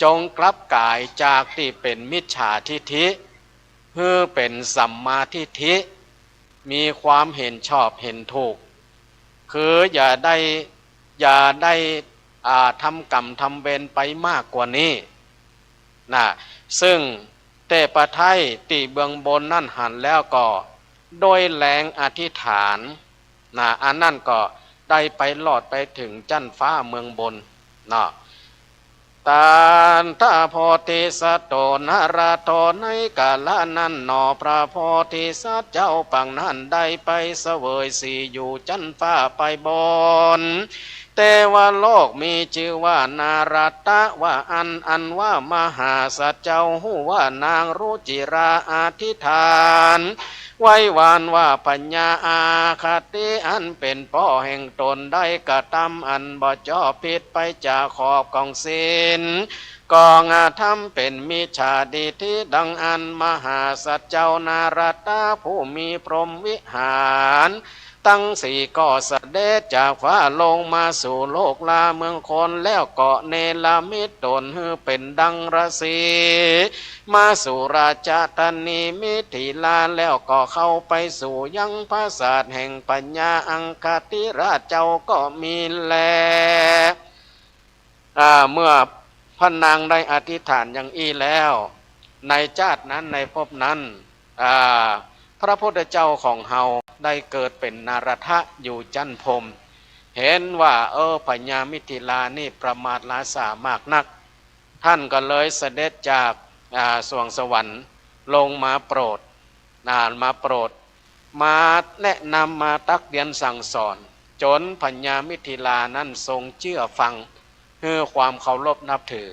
จงกลับกายจากที่เป็นมิจฉาทิฐิให้เป็นสัมมาทิฏฐิมีความเห็นชอบเห็นถูกคืออย่าได้ทำกรรมทำเวรไปมากกว่านี้นะซึ่งเตปะไทยตีเบื้องบนนั่นหันแล้วก็โดยแรงอธิษฐานนะอันนั่นก็ได้ไปหลอดไปถึงจันฟ้าเมืองบนนะตานทาโพธิสัตว์โตนราโตในกาลนั้นหนอพระโพธิสัตว์เจ้าปังนั้นได้ไปเสวยสีอยู่จันฟ้าไปบนเทวโลกมีชื่อว่านารตะว่าอันว่ามหาสัจเจ้าหูว่านางรุจิราอธิษฐานไว้วานว่าปัญญาอาคติอันเป็นพ่อแห่งตนได้กระทำอันบ่จ่อผิดไปจากขอบของศีลกองอาธรรมเป็นมิจฉาดิทิดังอันมหาสัจเจ้านารตะผู้มีพรหมวิหารตั้งสี่ก็เสด็จจากฟ้าลงมาสู่โลกลาเมืองคนแล้วเกาะเนลมิตรตนฮือเป็นดังราศีมาสู่ราชธานีมิถิลาแล้วก็เข้าไปสู่ยังปราสาทแห่งปัญญาอังคติราชเจ้าก็มีแลเมื่อพระนางได้อธิษฐานอย่างอี้แล้วในชาตินั้นในภพนั้นพระพุทธเจ้าของเฮาได้เกิดเป็นนารทะอยู่จันพรมเห็นว่าปัญญามิถิลานี่ประมาทลาสามากนักท่านก็เลยเสด็จจากสวงสวรรค์ลงมาโปรดมาแนะนำมาตักเรียนสั่งสอนจนปัญญามิถิลานั้นทรงเชื่อฟังเพื่อความเคารพนับถือ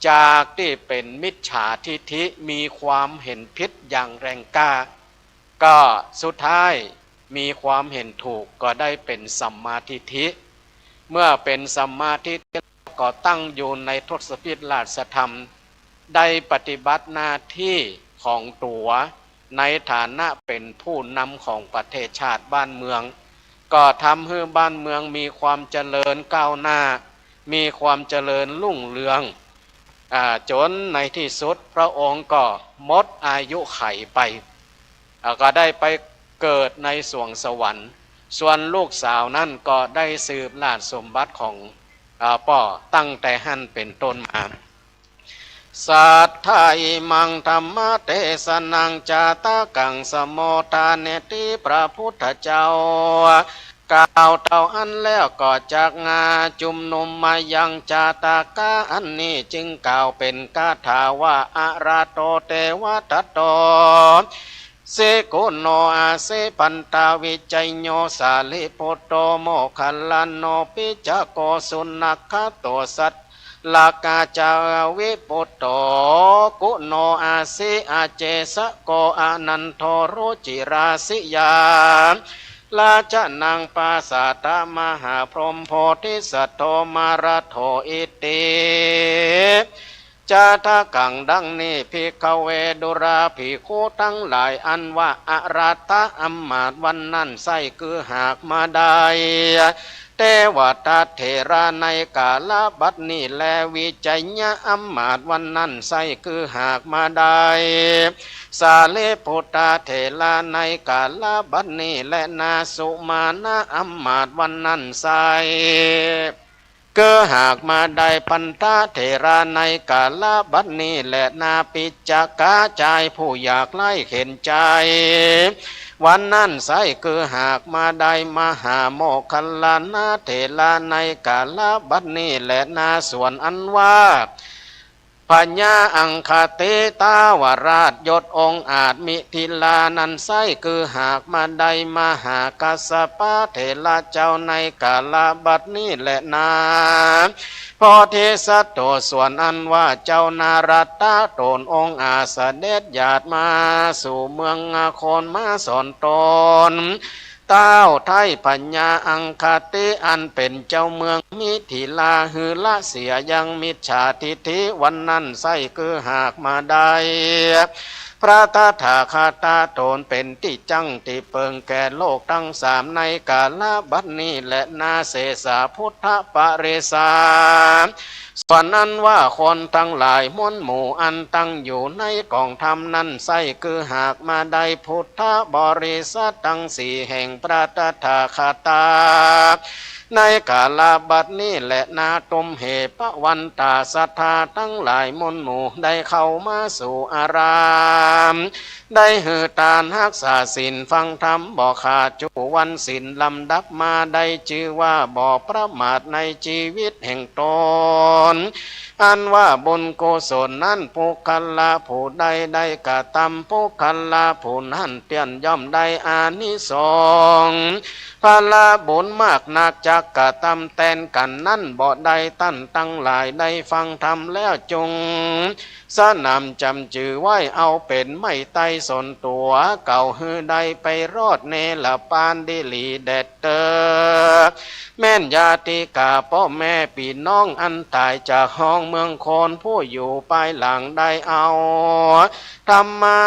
จากที่เป็นมิจฉาทิฐิมีความเห็นผิดอย่างแรงกล้าก็สุดท้ายมีความเห็นถูกก็ได้เป็นสัมมาทิฏฐิเมื่อเป็นสัมมาทิฏฐิก็ตั้งอยู่ในทศพิธราชธรรมได้ปฏิบัติหน้าที่ของตัวในฐานะเป็นผู้นำของประเทศชาติบ้านเมืองก็ทำให้บ้านเมืองมีความเจริญก้าวหน้ามีความเจริญรุ่งเรืองจนในที่สุดพระองค์ก็หมดอายุไขไปก็ได้ไปเกิดในสวงสวรรค์ส่วนลูกสาวนั่นก็ได้สืบราชสมบัติของป่อตั้งแต่หั่นเป็นต้นมาสัทธาอิมังธรรมเทศนังจาตากังสมโมทานเนติพระพุทธเจ้ากล่าวเท่าอันแล้วก็จากงาจุมนุมมายังจาตากาอันนี้จึงกล่าวเป็นคาถาว่าอาราโตเทวทัตโตเสโกโนอาเสปันตาวิจัยโยสาลิโพโตโมคัลลันโนปิจโกสุนักขโตสัตลากาจาวิปุตโตกุโนอาสิอาเจสโกอานันโทรุจิราสิยาลาจนังปาสาตมหาพรหมโพธิสัตโตมาราโทอิติจาทากังดังนี้ภิกขเวดุราภิกขุทั้งหลายอันว่าอาราตะอัมมาตวันนั้นไส้คือหากมาได้เทวทัตเถระในกาลบัดนี้แลวิจัยญะอัมมาตวันนั้นไส้คือหากมาได้สาเลพุทธเถระในกาลบัดนี้และนาสุมานะอัมมาตวันนั้นไส้ก็หากมาได้ปันทะเถระในกาลบัดนี้และนาปิจกาใจผู้อยากไล่เข็นใจวันนั้นไซคือหากมาได้มหาโมคคัลลานะเถระในกาลบัดนี้และนาส่วนอันว่าปัญญาอังคติตาวราชยศองค์อาจมิถิลานันไซคือหากมาได้มหากัสสปะเถระเจ้าในกาลบัดนี้แหละนาโพธิสัตว์โตส่วนอันว่าเจ้านารตะโตนองค์อาเสด็จญาติมาสู่เมืองอาโคนมาสอนตน เต้าไทยปัญญาอังคติอันเป็นเจ้าเมืองมิถิลาหือละเสียยังมิจฉาทิฐิวันนั้นไส้คือหากมาได้พระตถาคตาโตนเป็นที่จังที่เปิงแก่โลกทั้งสามในกาลบัดนี้และนาเสสาพุทธปเรสาส่วนนั้นว่าคนทั้งหลายมวลหมู่อันตั้งอยู่ในกองธรรมนั้นไส้คือหากมาได้พุทธบริษัททั้งสี่แห่งพระตถาคตาในกาลบัดนี้และนาตมเหปวันตาศรัทธาทั้งหลายมนหมู่ได้เข้ามาสู่อารามได้หือตานรักษาศีลฟังธรรมบ่ขาดจุวันศีลลำดับมาได้ชื่อว่าบ่ประมาทในชีวิตแห่งตนอันว่าบุญกุศลนั้นผู้คันละผู้ใดได้กระทำผู้คันละผู้นั้นเตียนย่อมได้อานิสงส์พละบุญมากนักจักกระทำแทนกันนั้นบ่ได้ตั้นตั้งหลายได้ฟังธรรมแล้วจงสนำจำจือไว้เอาเป็นไม่ไต้สนตัวเก่าฮือใดไปรอดเนละปานดิลีเด็ดเตอแม่นญาติกาพ่อแม่พี่น้องอันตายจากห้องเมืองโคนผู้อยู่ภายหลังได้เอาธรรมา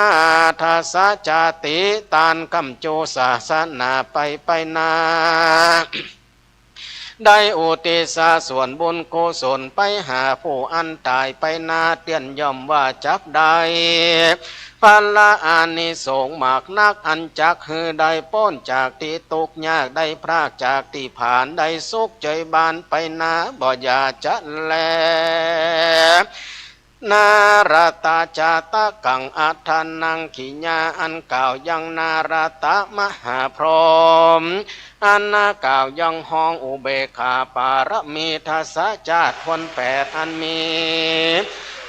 ทัสสะจาติตานกำโจศาสนาไปนาได้อุติสาส่วนบุญกุศลไปหาผู้อันตายไปนาเตียนย่อมว่าจักได้พันละอานิสงส์มากนักอันจักฮือได้ป้นจากที่ตกยากได้พรากจากที่ผ่านได้สุขใจบานไปนาบ่อยาจะแลนารตาจาตะกังอัฏฐานังขิญาอันกล่าวยังนารตะมหาพรหมอันนากล่าวยังห้องอุเบกขาปารมีทัสสะจาตุคนแปดอันมี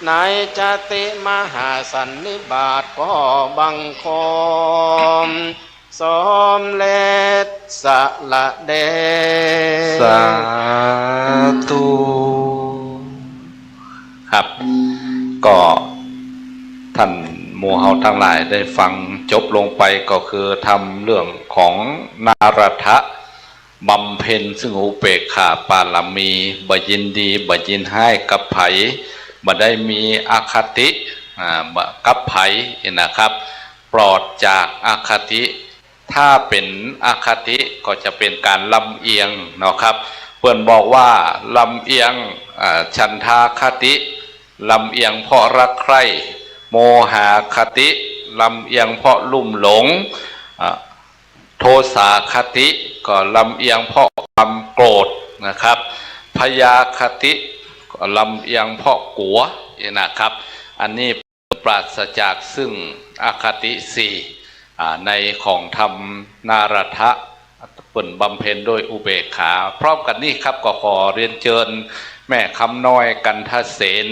ในจติมหาสันนิบาตก็บังคมสมเล็จสละเดสาธุครับก็ท่านหมู่เฮาทั้งหลายได้ฟังจบลงไปก็คือทำเรื่องของนารถะบำเพ็ญซึ่งอุเบกขาปาลมีบ่ยินดีบ่ยินให้กับไผบ่ได้มีอคติกับไผนะครับปลอดจากอคติถ้าเป็นอคติก็จะเป็นการลำเอียงเนาะครับเพิ่นบอกว่าลำเอียงฉันทาคติลำเอียงเพราะรักใคร่โมหะคติลำเอียงเพราะลุ่มหลงโทสาคติก็ลำเอียงเพราะความโกรธนะครับพยาคติก็ลำเอียงเพราะกลัวนะครับอันนี้ปราศจากซึ่งอคติสี่ในของธรรมนารถะเปิ่นบำเพ็ญโดยอุเบกขาพร้อมกันนี้ครับก็ขอเรียนเชิญแม่คำน้อยกันทเสน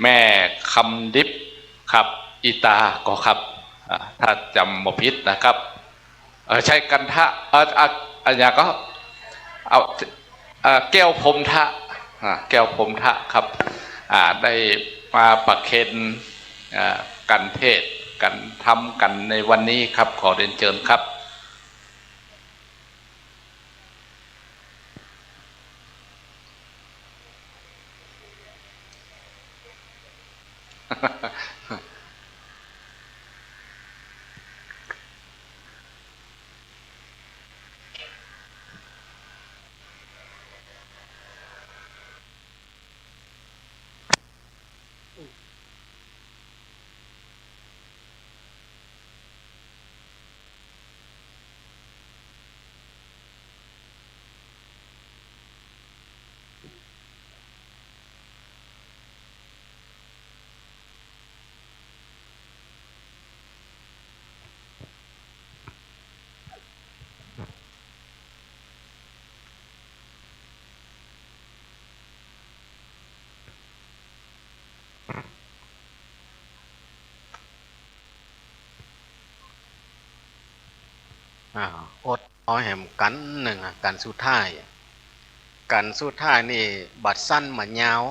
แม่คำดิบครับอิตาก็ครับถ้าจำบ่ผิดนะครับใช่กันทะอันนี้ก็เอาแก้วพรมทะแก้วพรมทะครับได้มาประเคนกันเทศกันทำกันในวันนี้ครับขอเรียนเชิญครับอดเอาแหมกันหนึ่งกันสุดท้ายกันสุดท้ายนี่บัดสั้นเหมือนยาว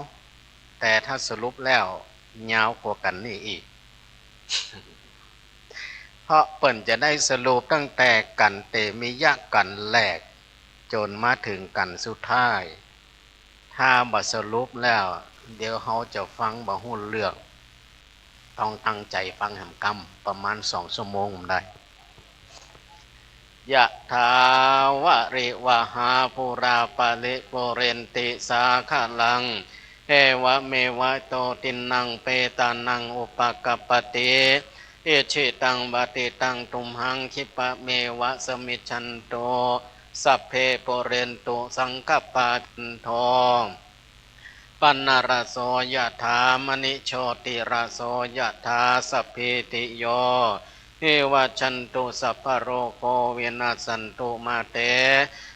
แต่ถ้าสรุปแล้วยาวกว่ากันนี่อีก เพราะเปิ่นจะได้สรุปตั้งแต่กันเตมิยะกันแรกจนมาถึงกันสุดท้ายถ้าบ่สรุปแล้วเดี๋ยวเขาจะฟังบ่ฮู้เรื่องต้องตั้งใจฟังแหมกำประมาณ2 ชั่วโมงได้ยะถาวะริวหาภูราปะลิโปเรนติสาคลังเอวะเมวะโตตินังเปตานังอุปกปปติเอชิตังบติตังตุมหังคิปะเมวะสมิชันโตสัพเพโปเรนตุสังกปาจันโทปันนารโสยะถามณิโชติรโสยะถาสัพพิติโยเอวะชันตุสัพพโรโควินาสันตุมาเต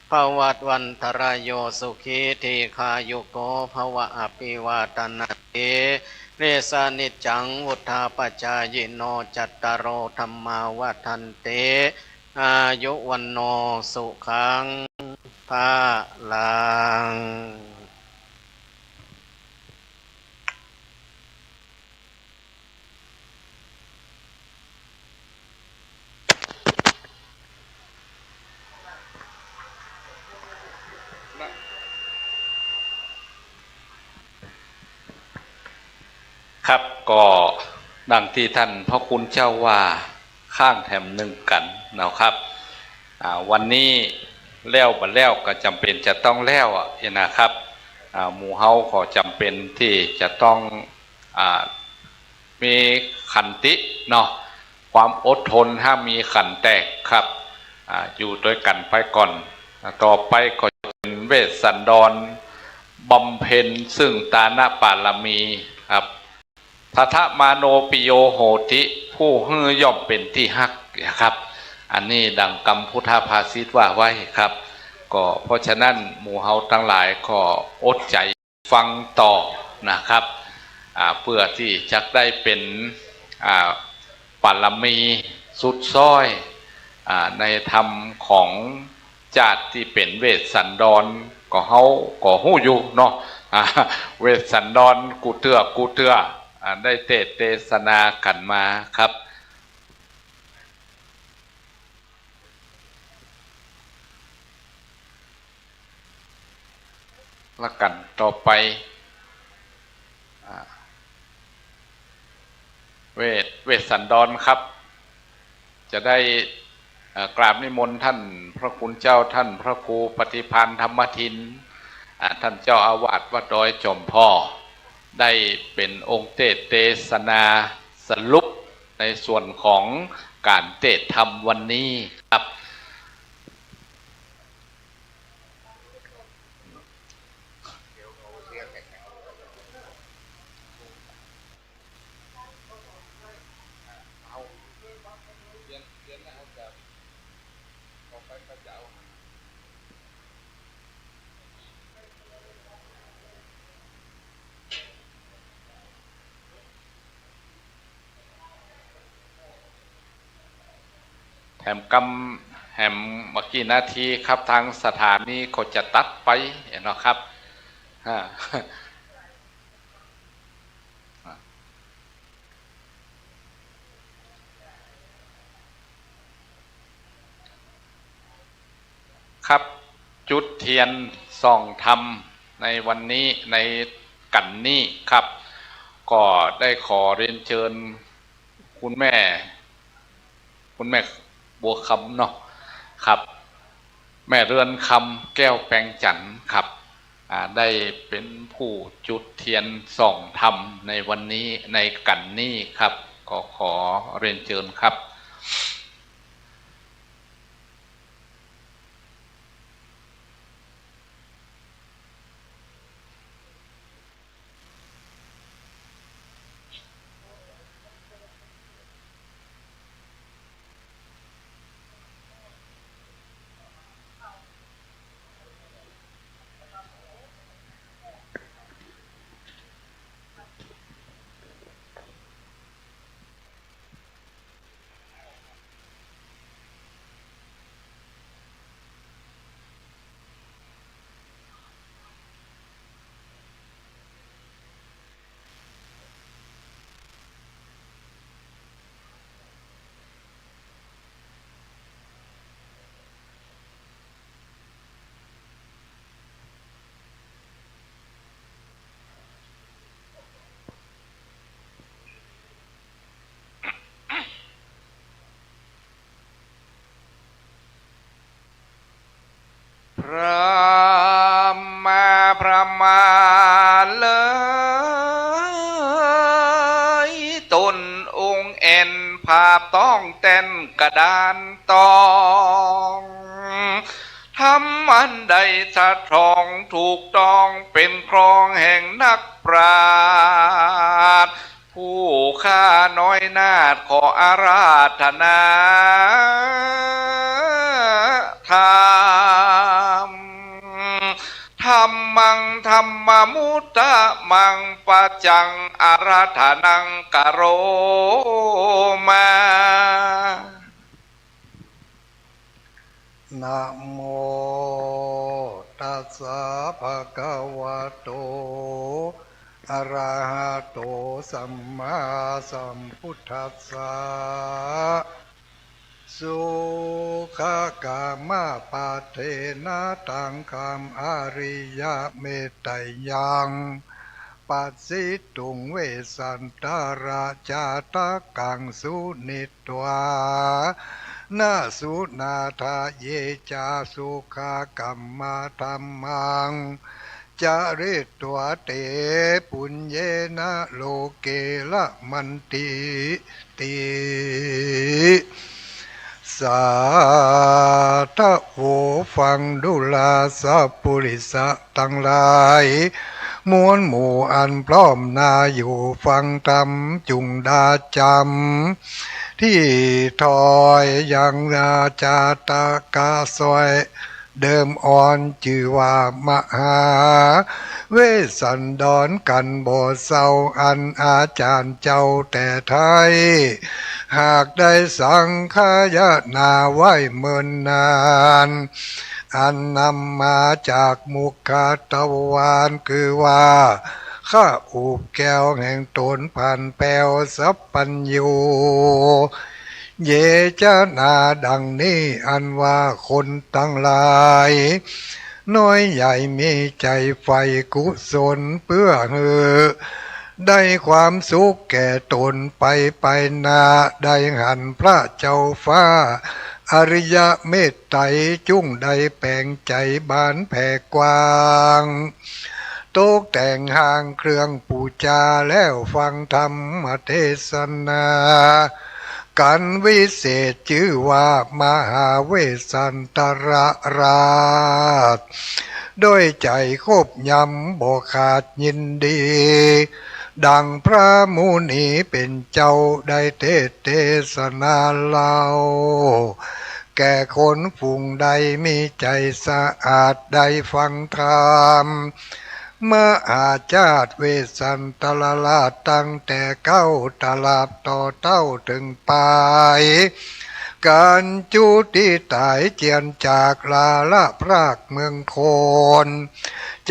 ภวัตวันตรายโยสุขีทีขายุโกภวะอภิวาตนาเตเรสานิจังวุธาปจายโนจัตตารโอธรรมาวัฏันเตอายุวันโนสุขังภาลังครับก็ดังที่ท่านพระคุณเจ้าว่าข้างแถมหนึ่งกันนะครับวันนี้แล้วบัดแล้วก็จำเป็นจะต้องแล้วนะครับหมู่เฮาก็จำเป็นที่จะต้องมีขันติเนาะความอดทนห้ามมีขันแตกครับอยู่ด้วยกันไปก่อนต่อไปก็เป็นเวสสันดรบำเพ็ญซึ่งตานะปารมีครับทัทมาโนปิโยโหติผู้ฮือย่อมเป็นที่ฮักนะครับอันนี้ดังกรรมพุทธภาษิตว่าไว้ครับก็เพราะฉะนั้นหมู่เฮาทั้งหลายก็อดใจฟังต่อนะครับเพื่อที่จะได้เป็นปารมีสุดซ้อยในธรรมของจาติที่เป็นเวสสันดรก็เฮาก็ฮู้อยู่เนาะเวสสันดรกูเตือได้เทศนากันมาครับแล้วกันต่อไปเวสสันดรครับจะได้กราบนิมนต์ท่านพระคุณเจ้าท่านพระครูปฏิภาณธรรมทินท่านเจ้าอาวาสวัดดอยจอมพ่อได้เป็นองค์เทศนาสรุปในส่วนของการเทศธรรมวันนี้ครับแหมกำแหมเมื่อกี้นาทีครับทางสถานีก็จะตัดไปนะครับครับจุดเทียนส่องธรรมในวันนี้ในกันนี้ครับก็ได้ขอเรียนเชิญคุณแม่บัวคำเนาะครับแม่เรือนคำแก้วแปลงจันทร์ครับได้เป็นผู้จุดเทียนส่องธรรมในวันนี้ในกันนี้ครับก็ขอเรียนเชิญครับ ประมาณเลยตนองค์เอ็นภาพต้องเต้นกระดานตองทำมันใดสะทองถูกต้องเป็นครองแห่งนักปราชญ์ผู้ข้าน้อยนาถขออาราธนาธรรมธรรมังธรรมมุตตะมังปัจจังอาราธนังกโรมานะโมตัสสะภะคะวะโตอะระหะโตสัมมาสัมพุทธัสสะสุขกามะปะเทนะตังคัมอาริยะเมตตายังปัสสิตุงเวสันตราจาตะกังสุนิตวานาสุนาทาเยจาสุขกัมมาธัมมังจาริตัวเตปุญเยนะโลเกละมันติติสาธโวฟังดุลาสัพปุริสะทั้งหลายมวลหมู่อันพร้อมนาอยู่ฟังธรรมจุงดาจำที่ถอยยังนาจาตากาสวยเดิมอ่อนชื่อว่ามหาเวสสันดรกันบ่เศร้าอันอาจารย์เจ้าแต่ไทยหากได้สังฆายนาไว้เมินนานอันนำมาจากมุขตะวันคือว่าข้าอุบแก้วแห่งตนผ่านแปวสัพปัญญูเยจนาดังนี้อันว่าคนทั้งหลายน้อยใหญ่มีใจใฝ่กุศลเพื่อได้ความสุขแก่ตนไปนาได้หันพระเจ้าฟ้าอริยเมตไตรจุ้งได้แปลงใจบานแผ่กว้างตกแต่งห่างเครื่องปูจาแล้วฟังธรรมเทศนากันวิเศษชื่อว่ามหาเวสสันตราชโดยใจคบยำบ่ขาดยินดีดังพระมุนีเป็นเจ้าได้เทศนาเล่าแก่คนฝูงใดมีใจสะอาดได้ฟังธรรมเมื่ออาจาตเวสสันตลาตั้งแต่เก้าตลาดต่อเต้าถึงปลายการจุติตายเจียนจากลาละพรากเมืองโคน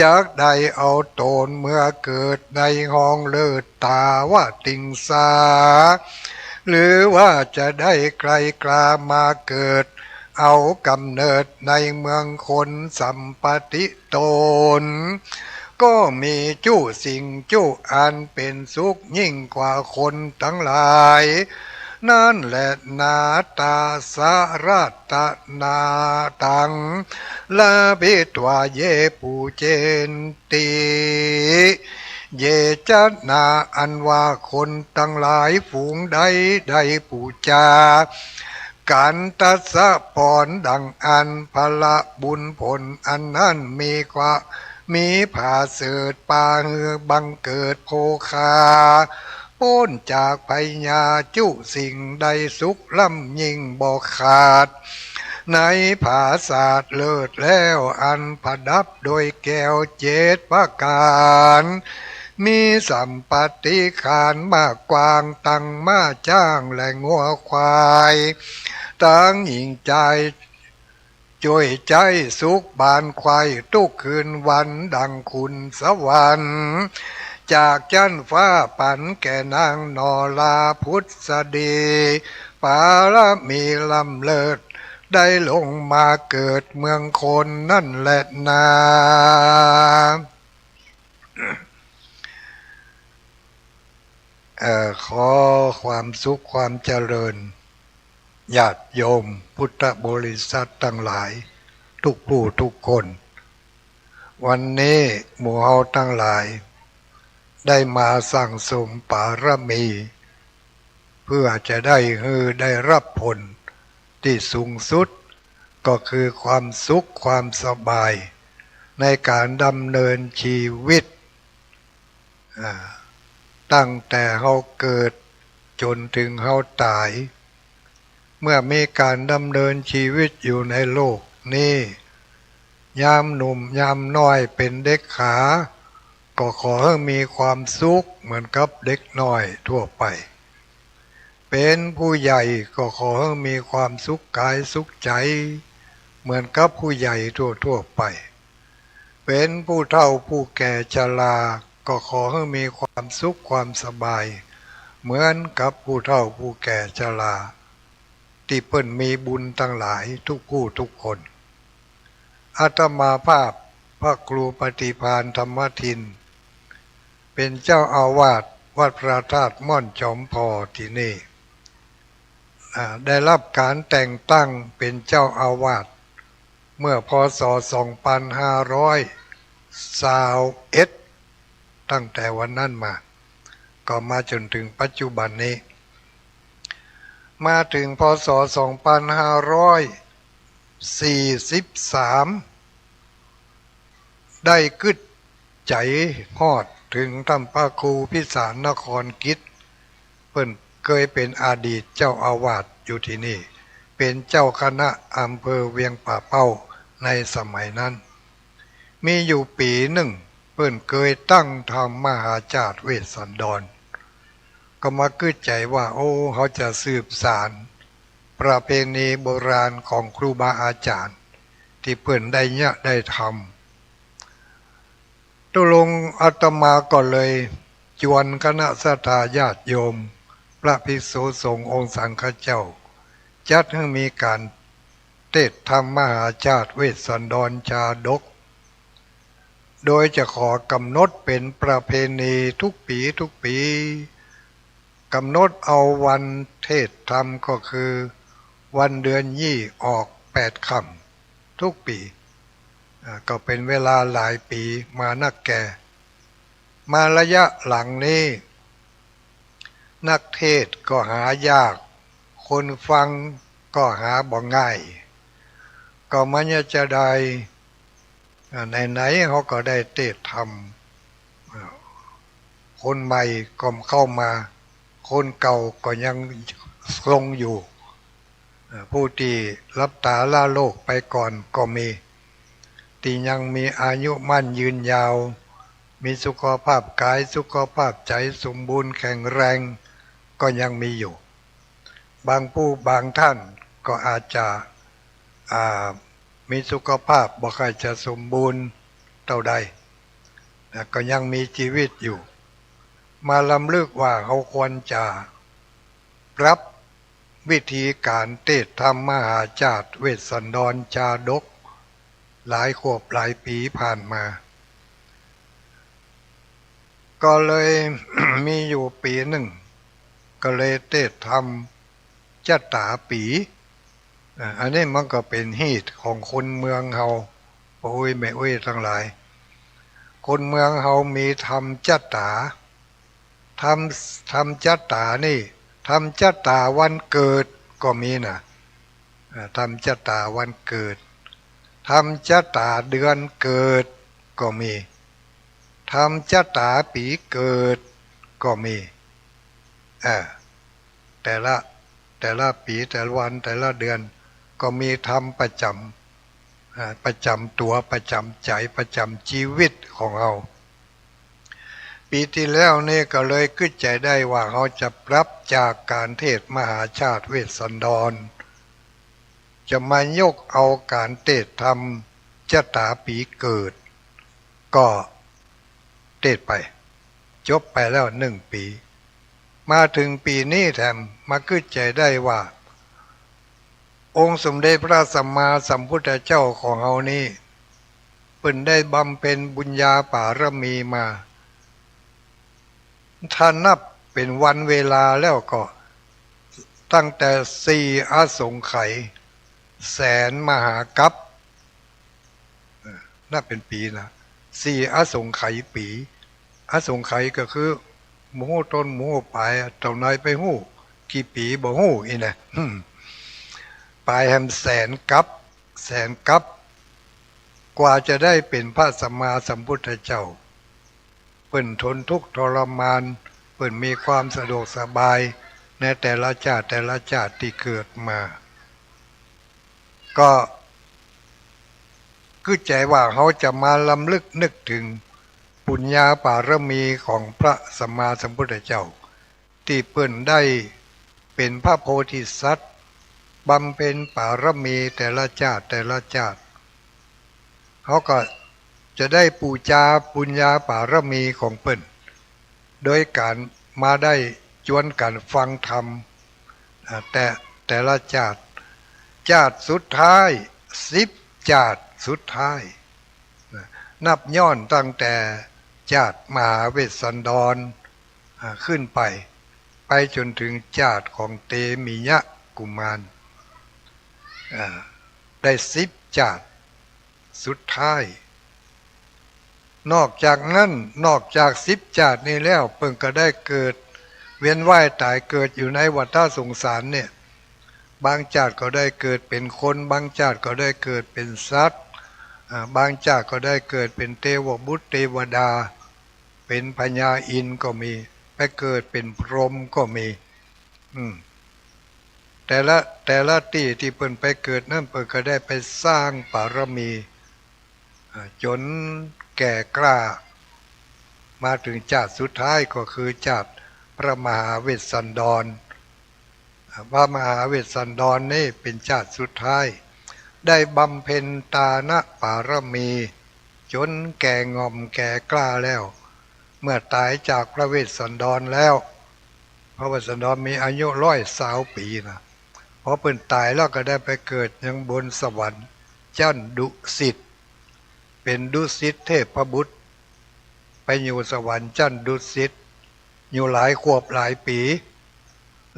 จากได้เอาตนเมื่อเกิดในห้องเลิศตาว่าติงสาหรือว่าจะได้ใครกล้ามาเกิดเอากำเนิดในเมืองคนสัมปติตนก็มีจู้สิ่งจู้อันเป็นสุขยิ่งกว่าคนทั้งหลายนั่นแหละนาตาสาราตนาตังลาภิตวาเยปูเจนติเยจนาอันว่าคนทั้งหลายฝูงใดได้ปูจาการตัสสะปอนดังอันพละบุญผลอันนั้นมีผ่าเสดปาเหือบังเกิดโภคาพ้นจากภัยญาจุสิ่งใดสุขล่ำยิ่งบ่ขาดในภาศาสตร์เลิศแล้วอันประดับโดยแก้วเจตประการมีสัมปติขานมากกวางตังมาจ้างและงัวควายตั้งหญิงใจช่วยใจสุขบานควายทุกคืนวันดังคุณสวรรค์จากจันฟ้าปันแก่นางนอลาพุทธดีปาละมีลำเลิศได้ลงมาเกิดเมืองคนนั่นแหละนาขอความสุขความเจริญญาติโยมพุทธบริษัททั้งหลายทุกผู้ทุกคน วันนี้หมู่เฮาทั้งหลายได้มาสั่งสมปารมี เพื่อจะได้รับผลที่สูงสุดก็คือความสุขความสบายในการดำเนินชีวิตตั้งแต่เฮาเกิดจนถึงเฮาตายเมื่อมีการดำเนินชีวิตอยู่ในโลกนี้ยามหนุ่มยามน้อยเป็นเด็กขาก็ขอให้มีความสุขเหมือนกับเด็กน้อยทั่วไปเป็นผู้ใหญ่ก็ขอให้มีความสุขกายสุขใจเหมือนกับผู้ใหญ่ทั่วไปเป็นผู้เฒ่าผู้แก่ชราก็ขอให้มีความสุขความสบายเหมือนกับผู้เฒ่าผู้แก่ชราที่เพิ่นมีบุญทั้งหลายทุกผู้ทุกคนอาตมาภาพพระครูปฏิภาณธรรมทินเป็นเจ้าอาวาสวัดพระธาตุม่อนจอมพอที่นี่ได้รับการแต่งตั้งเป็นเจ้าอาวาสเมื่อพศ 2521ตั้งแต่วันนั้นมาก็มาจนถึงปัจจุบันนี้มาถึงพศ 2543ได้กึดใจฮอดถึงท่านพระครูพิสารนครกิจเพิ่นเคยเป็นอดีตเจ้าอาวาสอยู่ที่นี่เป็นเจ้าคณะอำเภอเวียงป่าเป้าในสมัยนั้นมีอยู่ปีหนึ่งเพิ่นเคยตั้งธรรมมหาจารย์เวสสันดรก็มากึดใจว่าโอ้เขาจะสืบสานประเพณีโบราณของครูบาอาจารย์ที่เพิ่นได้เนี่ยได้ทำตกลงอาตมาก็เลยชวนคณะสัตยาติโยมพระภิกษุสงฆ์องค์สังฆเจ้าจัดให้มีการเทศน์ธรรมมหาจารย์เวสสันดรชาดกโดยจะขอกำหนดเป็นประเพณีทุกปีกำหนดเอาวันเทศน์ธรรมก็คือวันเดือนยี่ออก8 ค่ำทุกปีก็เป็นเวลาหลายปีมานักแก่มาระยะหลังนี้นักเทศน์ก็หายากคนฟังก็หาบ่ง่ายก็มันจะได้ไหนเขาก็ได้เทศน์ธรรมคนใหม่ก็เข้ามาคนเก่าก็ยังทรงอยู่ผู้ที่รับตาล่าโลกไปก่อนก็มีที่ยังมีอายุมั่นยืนยาวมีสุขภาพกายสุขภาพใจสมบูรณ์แข็งแรงก็ยังมีอยู่บางผู้บางท่านก็อาจจะมีสุขภาพบ่ค่อยจะสมบูรณ์เท่าใดแต่ก็ยังมีชีวิตอยู่มาลำลึกว่าเขาควรจะรับวิธีการเทศน์ธรรมมหาจารย์เวสสันดรชาดกหลายขวบหลายปีผ่านมาก็เลย มีอยู่ปีหนึ่งก็เลยเทศน์ธรรมจัตตาปีอันนี้มันก็เป็นฮีตของคนเมืองเฮาโอ้ยแม่โอ้ยทั้งหลายคนเมืองเฮามีธรรมจัตตาทำจัตตานี่ทำจัตตาวันเกิดก็มีนะทำจัตตาวันเกิดทำจัตตาเดือนเกิดก็มีทำจัตตาปีเกิดก็มีแต่ละปีแต่ละวันแต่ละเดือนก็มีธรรมประจำตัวประจำใจประจำชีวิตของเราปีที่แล้วนี่ก็เลยคิดใจได้ว่าเขาจะปรับจากการเทศน์มหาชาติเวสสันดรจะมายกเอาการเทศน์ธรรมจัตตาปีเกิดก็เทศน์ไปจบไปแล้ว1 ปีมาถึงปีนี้แถมมาคิดใจได้ว่าองค์สมเด็จพระสัมมาสัมพุทธเจ้าของเรานี้เพิ่นได้บำเพ็ญบุญญาบารมีมาถ้านับเป็นวันเวลาแล้วก็ตั้งแต่4 อสงไขยแสนมหากัปนับเป็นปีนะ 4อสงไขยปีอสงไขยก็คือหมูต้นหมูปลายเจ้านายไปหู้กี่ปีบ่หู้อีนะปลายแฮมแสนกับกว่าจะได้เป็นพระสัมมาสัมพุทธเจ้าเปิ่นทนทุกข์ทรมานเปิ่นมีความสะดวกสบายในแต่ละชาติที่เกิดมาก็คือใจว่าเขาจะมาลำลึกนึกถึงปุญญาบารมีของพระสัมมาสัมพุทธเจ้าที่เปิ้นได้เป็นพระโพธิสัตว์บำเพ็ญบารมีแต่ละชาติเขาก็จะได้ปูชาปุญญาบารมีของเปิ้นโดยการมาได้จวนกันฟังธรรมแต่ละชาติสุดท้าย10ชาติสุดท้ายนับย้อนตั้งแต่ชาติมหาเวสสันดรขึ้นไปจนถึงชาติของเตมิยะกุมารได้10ชาติสุดท้ายนอกจากนั้นนอกจาก10ชาตินี้แล้วเพิ่งก็ได้เกิดเวียนว่ายตายเกิดอยู่ในวัฏสงสารเนี่ยบางชาติก็ได้เกิดเป็นคนบางชาติก็ได้เกิดเป็นสัตว์บางชาติก็ได้เกิดเป็นเทวบุตรเทวดาเป็นพญาอินทร์ก็มีไปเกิดเป็นพรหมก็มีแต่ละที่เพิ่นไปเกิดนั่นเพิ่นก็ได้ไปสร้างบารมีจนแก่กล้ามาถึงชาติสุดท้ายก็คือชาติพระมหาเวสสันดรพระมหาเวสสันดรนี่เป็นชาติสุดท้ายได้บำเพ็ญตานะบารมีจนแก่งอมแก่กล้าแล้วเมื่อตายจากพระเวสสันดรแล้วพระเวสสันดรมีอายุ120 ปีนะพอเพิ่นตายแล้วก็ได้ไปเกิดยังบนสวรรค์ชั้นดุสิตเป็นดุสิตเทพบุตรไปอยู่สวรรค์ชั้นดุสิตอยู่หลายขวบหลายปี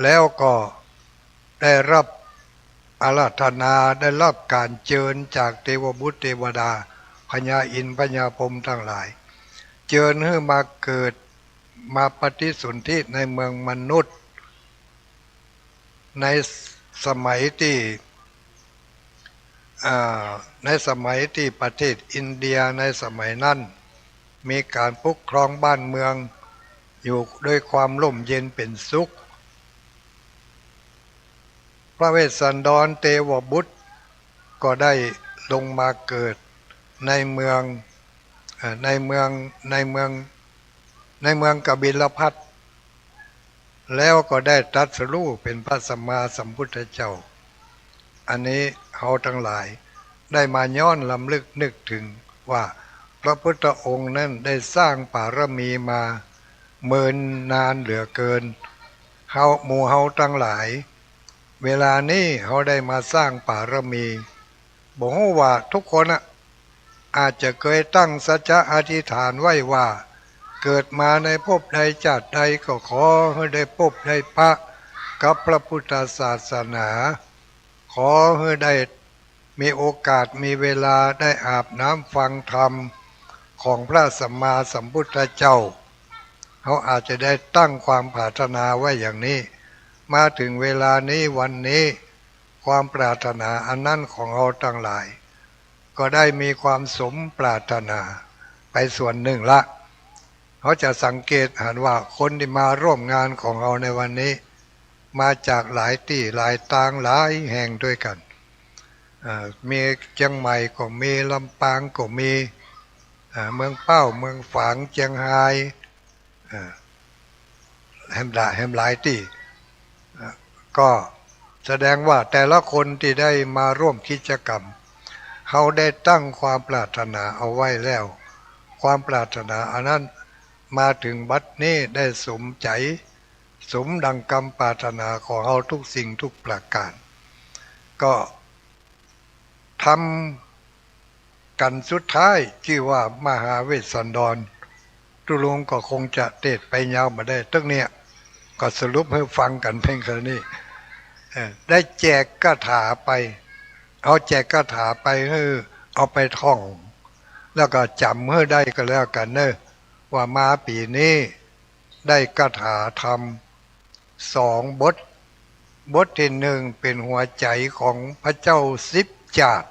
แล้วก็ได้รับอาราธนาได้รับการเชิญจากเทวบุตรเทวดาพญาอินทร์พญาพรหมทั้งหลายเชิญให้มาเกิดมาปฏิสนธิในเมืองมนุษย์ในสมัยที่ประเทศอินเดียในสมัยนั้นมีการปกครองบ้านเมืองอยู่ด้วยความร่มเย็นเป็นสุขพระเวสสันดรเทวบุตรก็ได้ลงมาเกิดในเมืองกบิลพัสต์แล้วก็ได้ตรัสรู้เป็นพระสัมมาสัมพุทธเจ้าอันนี้เขาทั้งหลายได้มาย้อนลำลึกนึกถึงว่าพระพุทธองค์นั้นได้สร้างบารมีมาเมินนานเหลือเกินหมู่เฮาทั้งหลายเวลานี้เขาได้มาสร้างบารมีบอกว่าทุกคนอาจจะเคยตั้งสัจจะอธิษฐานไว้ว่าเกิดมาในภพใดชาติใดก็ขอให้ได้พบได้ปะกับพระพุทธศาสนาขอให้ได้มีโอกาสมีเวลาได้อาบน้ำฟังธรรมของพระสัมมาสัมพุทธเจ้าเขาอาจจะได้ตั้งความปรารถนาไว้อย่างนี้มาถึงเวลานี้วันนี้ความปรารถนาอันนั้นของเราทั้งหลายก็ได้มีความสมปรารถนาไปส่วนหนึ่งละเขาจะสังเกตเห็นว่าคนที่มาร่วมงานของเราในวันนี้มาจากหลายที่หลายต่างหลายแห่งด้วยกันมีเชียงใหม่ก็มีลำปางก็มีเมืองเป้าเมืองฝางเชียงรายแฮมหลายที่ก็แสดงว่าแต่ละคนที่ได้มาร่วมกิจกรรมเขาได้ตั้งความปรารถนาเอาไว้แล้วความปรารถนาอันนั้นมาถึงบัดนี้ได้สมใจสมดังคำปรารถนาของเราทุกสิ่งทุกประการก็ทำกันสุดท้ายที่ว่ามหาเวสสันดรตุลุงก็คงจะเตะไปยาวมาได้ตั้งเนี่ยก็สรุปให้ฟังกันเพียงแค่นี้ได้แจกคาถาไปเอาแจกคาถาไปเอาไปท่อง แล้วก็จำเมื่อได้ก็แล้วกันเนอะว่ามาปีนี้ได้คาถาธรรม2 บทที่1เป็นหัวใจของพระเจ้า10 จาตุ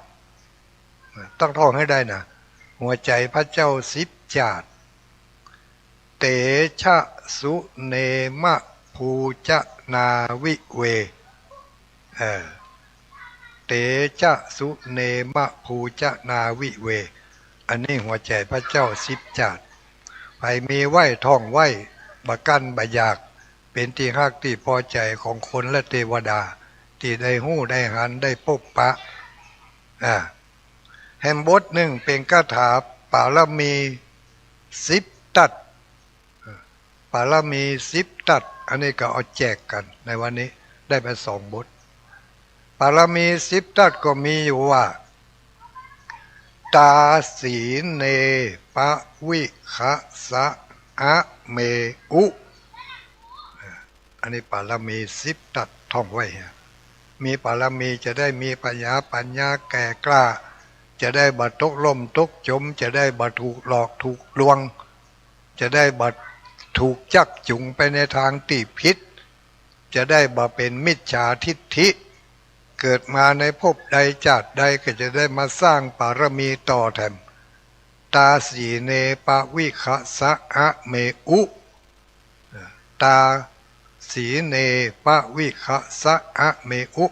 ต้องท่องให้ได้นะหัวใจพระเจ้า10 จาตุเตชะสุเนมะภูจนาวิเวเตชะสุเนมะภูจนาวิเวอันนี้หัวใจพระเจ้า10 จาตุไปมีไหวท่องไหวบะกั้นบะอยากเป็นที่ฮักที่พอใจของคนและเทวดาที่ได้หู้ได้หันได้พบปะแห่งบทหนึ่งเป็นคาถาปารมี10 ตัดปารมี10 ตัดอันนี้ก็เอาแจกกันในวันนี้ได้ไป2 บทปารมี10 ตัดก็มีอยู่ว่าตาสีเนปะวิคะสะอะเมอุอันนี้ปารมี10 ตัดท่องไว้มีปารมีจะได้มีปัญญาแก่กล้าจะได้บัดตกล่มตกจมจะได้บัดถูกหลอกถูกลวงจะได้บัดถูกจักจุงไปในทางที่ผิดจะได้บัดเป็นมิจฉาทิฏฐิเกิดมาในภพใดชาติใดก็จะได้มาสร้างปารมีต่อแถมตาสีเนปะวิคะสะอะเมอุตาสีเนปะวิคะสะอะเมอุ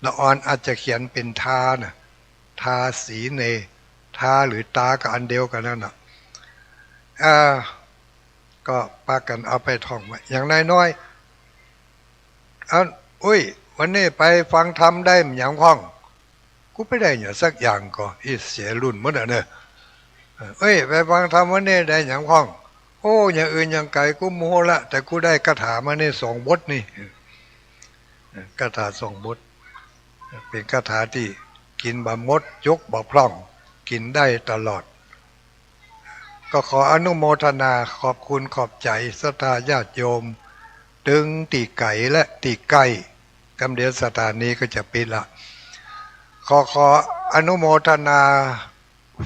ละออนอาจจะเขียนเป็นทานะทาสีเนทาหรือตาก็อันเดียวกันนั่นน่ะก็ปากันเอาไปท่องไว้อย่างน้อยอุ้ยวันนี้ไปฟังธรรมได้อย่างพ้องกูไม่ได้อย่างสักอย่างก็เสียรุ่นหมดอ่ะเนอะไปฟังธรรมวันนี้ได้อย่างพ้องโอ้อย่างอื่นอย่างไก่กูโมโหละแต่กูได้คาถามานี่2 บทนี่คาถา2 บทเป็นคาถาที่กินบะมดยกบะพร่องกินได้ตลอดก็ขออนุโมทนาขอบคุณขอบใจศรัทธาญาติโยมถึงตีไก่และตีไก่กำเดียวสถานีก็จะปิดละขออนุโมทนา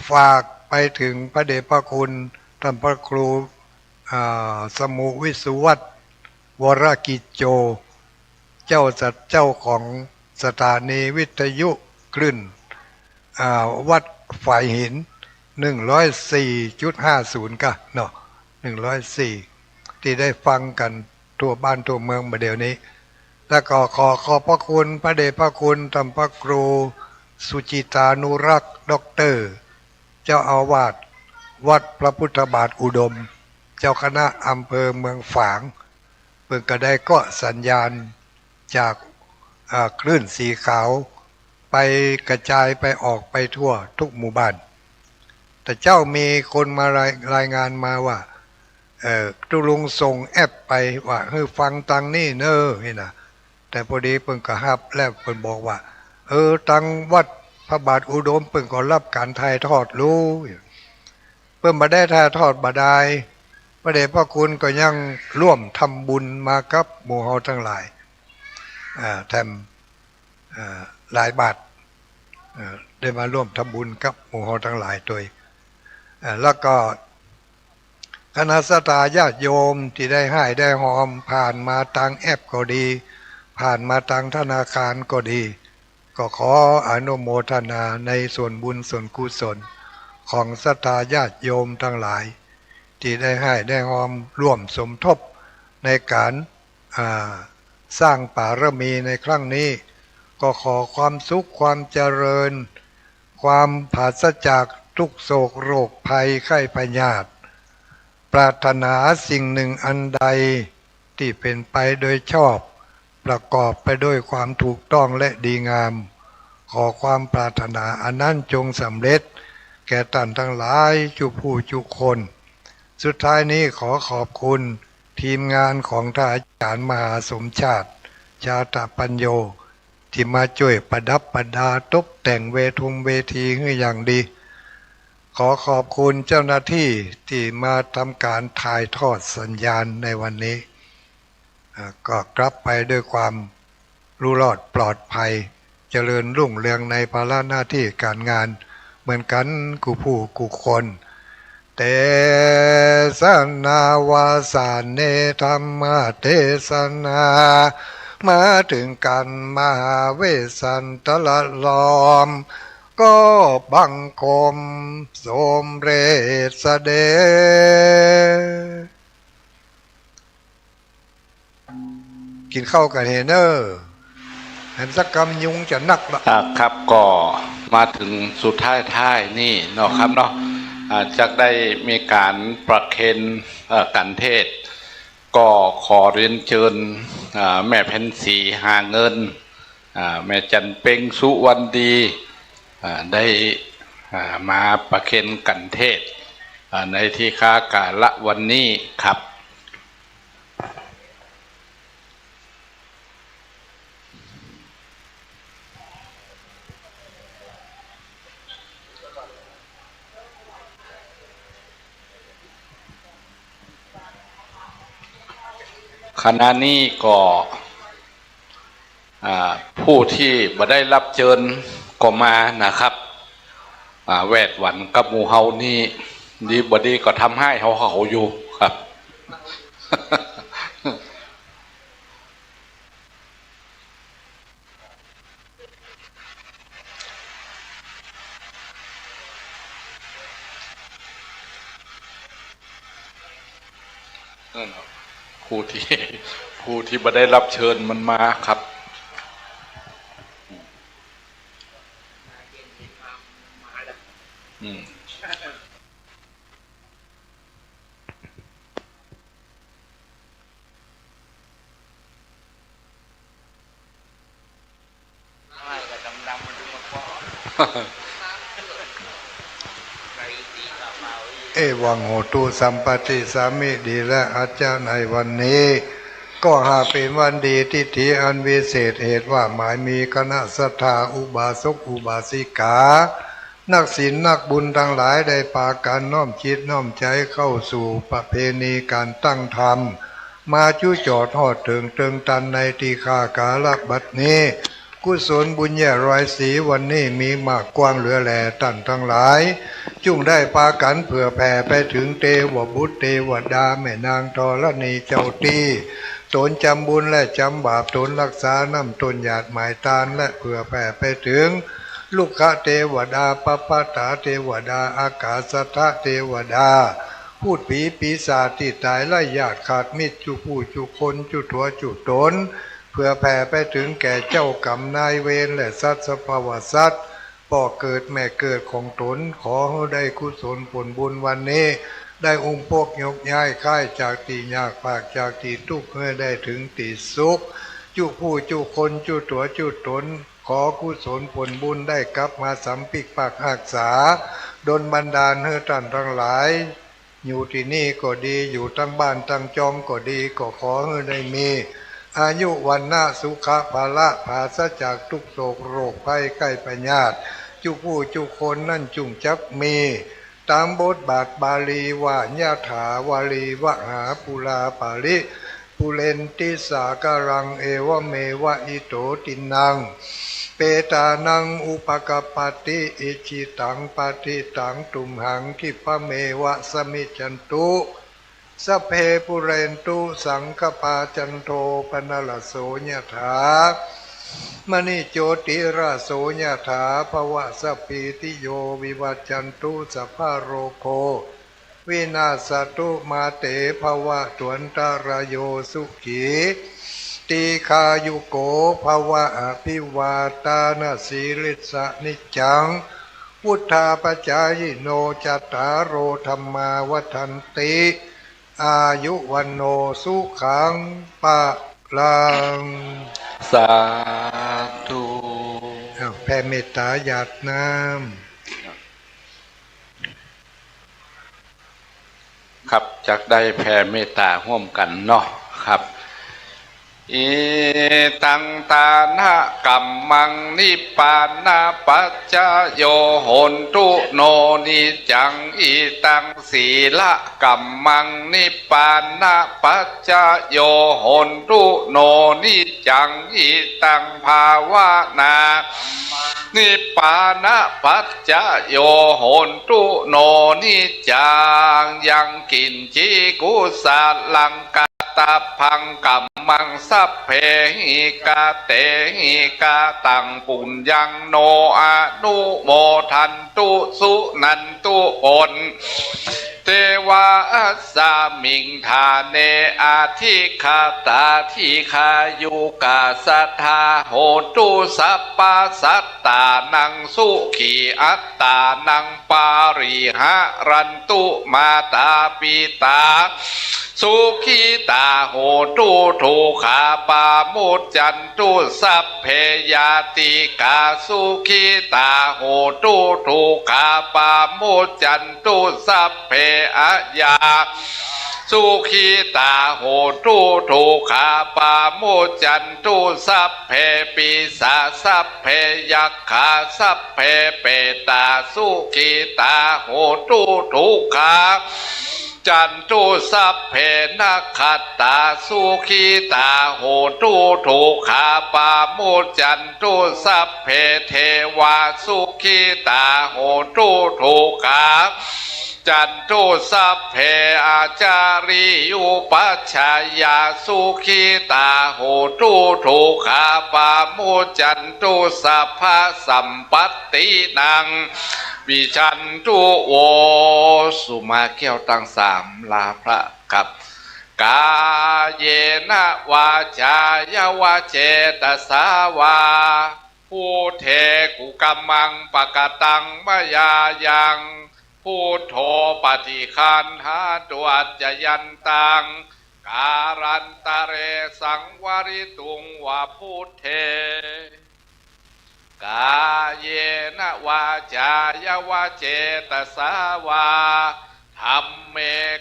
ฝากไปถึงพระเดชพระคุณท่านพระครูสมุวิสุวัตวรกิจโจเจ้าของสถานีวิทยุคลื่นวัดฝ่ายหิน 104.50 ก็เนาะ104ที่ได้ฟังกันทั่วบ้านทั่วเมืองมาเดี๋ยวนี้แล้วก็ขอพระคุณพระเดชพระคุณท่านพระครูสุจิตานุรักษ์ด็อกเตอร์เจ้าอาวาสวัดพระพุทธบาทอุดมเจ้าคณะอำเภอเมืองฝางเพิ่งก็ได้ก็สัญญาณจากคลื่นสีขาวไปกระจายไปออกไปทั่วทุกหมู่บ้านแต่เจ้ามีคนมารายงานมาว่าตุลุงส่งแอปไปว่าให้ฟังตังนี่เนอะนี่นะแต่พอดีเพิ่งก็ฮับแล้วเพิ่งบอกว่าตังวัดพระบาทอุดมเพิ่งก็รับการถ่ายทอดรู้เพิ่งมาได้ถ่ายทอดบาดายพระเดชพระคุณก็ยังร่วมทำบุญมากับหมู่เฮาทั้งหลายแถมหลายบาทได้มาร่วมทำบุญกับหมู่เฮาทั้งหลายโดยแล้วก็คณะสัตยาติโยมที่ได้ให้ได้หอมผ่านมาทางแอปก็ดีผ่านมาทางธนาคารก็ดีก็ขออนุโมทนาในส่วนบุญส่วนกุศลของสัตยาติโยมทั้งหลายที่ได้ให้ได้หอมร่วมสมทบในการสร้างปารมีในครั้งนี้ก็ขอความสุขความเจริญความปราศจากทุกโศกโรคภัยไข้พยาธิปรารถนาสิ่งหนึ่งอันใดที่เป็นไปโดยชอบประกอบไปด้วยความถูกต้องและดีงามขอความปรารถนาอันนั้นจงสำเร็จแก่ท่านทั้งหลายทุกผู้ทุกคนสุดท้ายนี้ขอขอบคุณทีมงานของท่านอาจารย์มหาสมชาติชาตปัญโยที่มาช่วยประดับประดาตกแต่งเวทีให้อย่างดีขอขอบคุณเจ้าหน้าที่ที่มาทำการถ่ายทอดสัญญาณในวันนี้ก็กลับไปด้วยความรู้รอดปลอดภัยเจริญรุ่งเรืองในภาระหน้าที่การงาน เหมือนกันกูผู้กูคนแต่สนาวาสานเนธรรมเทศนามาถึงกันมหาเวสสันตละลอมก็บังคมสมเรศเสดกินข้าวกันเฮเนอร์เห็นสักกำยุงจะนักละครับก็มาถึงสุดท้ายนี่เนาะครับเนาะจะได้มีการประเคนกันเทศก็ขอเรียนเชิญแม่เพ็ญศรีหาเงินแม่จันเพ็งสุวรรณดีได้มาประเคนกันเทศในที่ค้ากาละวันนี้ครับขณะนี้ก็ผู้ที่มาได้รับเชิญก็มานะครับแวดหวันกับหมู่เฮานี่ดีบดีก็ทำให้เขาอยู่ครับ ผู้ที่มาได้รับเชิญมันมาครับเอวังโหตุสัมปติสามิดีและอาจารย์ในวันนี้ก็หาเป็นวันดีทิฏฐิอันวิเศษเหตุว่าหมายมีคณะศรัทธาอุบาสกอุบาสิกานักศีลนักบุญทั้งหลายได้พากันน้อมจิตน้อมใจเข้าสู่ประเพณีการตั้งธรรมมาจุจอดหอดถึงเติงตันในที่ข้ากาลบัดนี้กุศลบุญแย่ร้อยสีวันนี้มีมากกว้างเหลือแหล่ตันทั้งหลายจุ่งได้พากันเผื่อแผ่ไปถึงเทวบุตรเทวดาแม่นางธรณีเจ้าตีตนจำบุญและจำบาปตนรักษาน้ำตนหยาดหมายตานและเผื่อแผ่ไปถึงลูกขเทวดาปปตาเทวดาอากาศทเทวดาพูดผีปีศาจที่ตายไล่ญาติขาดมิตรจุผู้จุคนจุถัวจุตนเพื่อแผ่ไปถึงแก่เจ้ากรรมนายเวรและสัตว์สภาวะสัตว์พ่อเกิดแม่เกิดของตนขอให้ได้กุศลผลบุญวันนี้ได้องค์พวกยกย้ายค่ายจากตียากภาคจากตีทุกข์ให้ได้ถึงตีสุขจุผู้จุคนจุถัวจุตนขอกุศลผลบุญได้กลับมาสัมปิกปากหักษาดลบันดาลให้ท่านทั้งหลายอยู่ที่นี่ก็ดีอยู่ทั้งบ้านทั้งจอมก็ดีก็ขอให้ได้มีอายุวันนาสุขภาละภาสจากทุกโศกโรคภัยใกล้ปัญญาจุผู้จุคนนั่นจุงจักมีตามบทบาทบาลีว่าญาถาวาลีวหาปุราปาลิปุเรนติสาการังเอวเมวะอิโตตินังเปตานังอุปกปติอิจิตังปฏิตังตุมหังคิปะเมวะสมิจันตุสัพเพปุเรนตุสังคปาจันโทปนลโสยถามณิโจติราโสยถาภวะสัพพิติโยวิวัจจันตุสัพพะโรโควินาศตุมาเตภวะตวนตารโยสุขีติคายุโกภวะอภิวาตานาสีลิสะนิจังพุทธาปจายโนจัตตารโอธรรมาวัฏันติอายุวันโนสุขังปะลังสาธุแผ่เมตตาหยาดน้ำครับจักได้แผ่เมตตาร่วมกันเนาะครับ อิตังตานะกัมมังนิปปานาปัจจโยโหนตุโนนิจังอิตังศีละกัมมังนิปปานาปัจจโยโหนตุโนนิจังอิตังภาวนานิปปานะปัจจโยโหนตุโนนิจังยังกินจิกุสาลังกาตาพังกัมมังสัพเพหิกาเตหิกาตังปุญญังโนอนุโมทันตุสุนันตุโอนเทวาสามิงทาเนอาทิคาตาทิคายุกาสัทธาโหตุสัพพสัตตานังสุขีอัตตานังปาริหะรันตุมาตาปิตาสุขีตาโหตุทุขาปามุจจันตุสัพเพยาติกาสุขีตาโหตุทุขาปามุจจันตุสัพเพอะยาสุขีตาโหตุทุขาปามุจจันตุสัพเพปิสาสัพเพยักขาสัพเพเปตาสุขีตาโหตุทุขาจันตุสัพเพนักขัตตาสุขีตาโหตุทุขาปามุจจันตุสัพเพเทวาสุขีตาโหตุทุขาจันตุสัพเพอาจาริยุปัชฌายาสุขีตาโหตุทุขาปามุจจันตุสัพพสัมปัตตินังวิชันตุโวสุมาแก้วตั้งสามลาพระกับกาเยนะวาจายาวาเจตสาวาผู้เทกุกัมมังปะกตังมยายังพุทโธปฏิคันหาตัวจยันตังการันตะเรสังวริตุงวาพุทเทกาเยนะวาจายาวาเจตสาวาธัมเม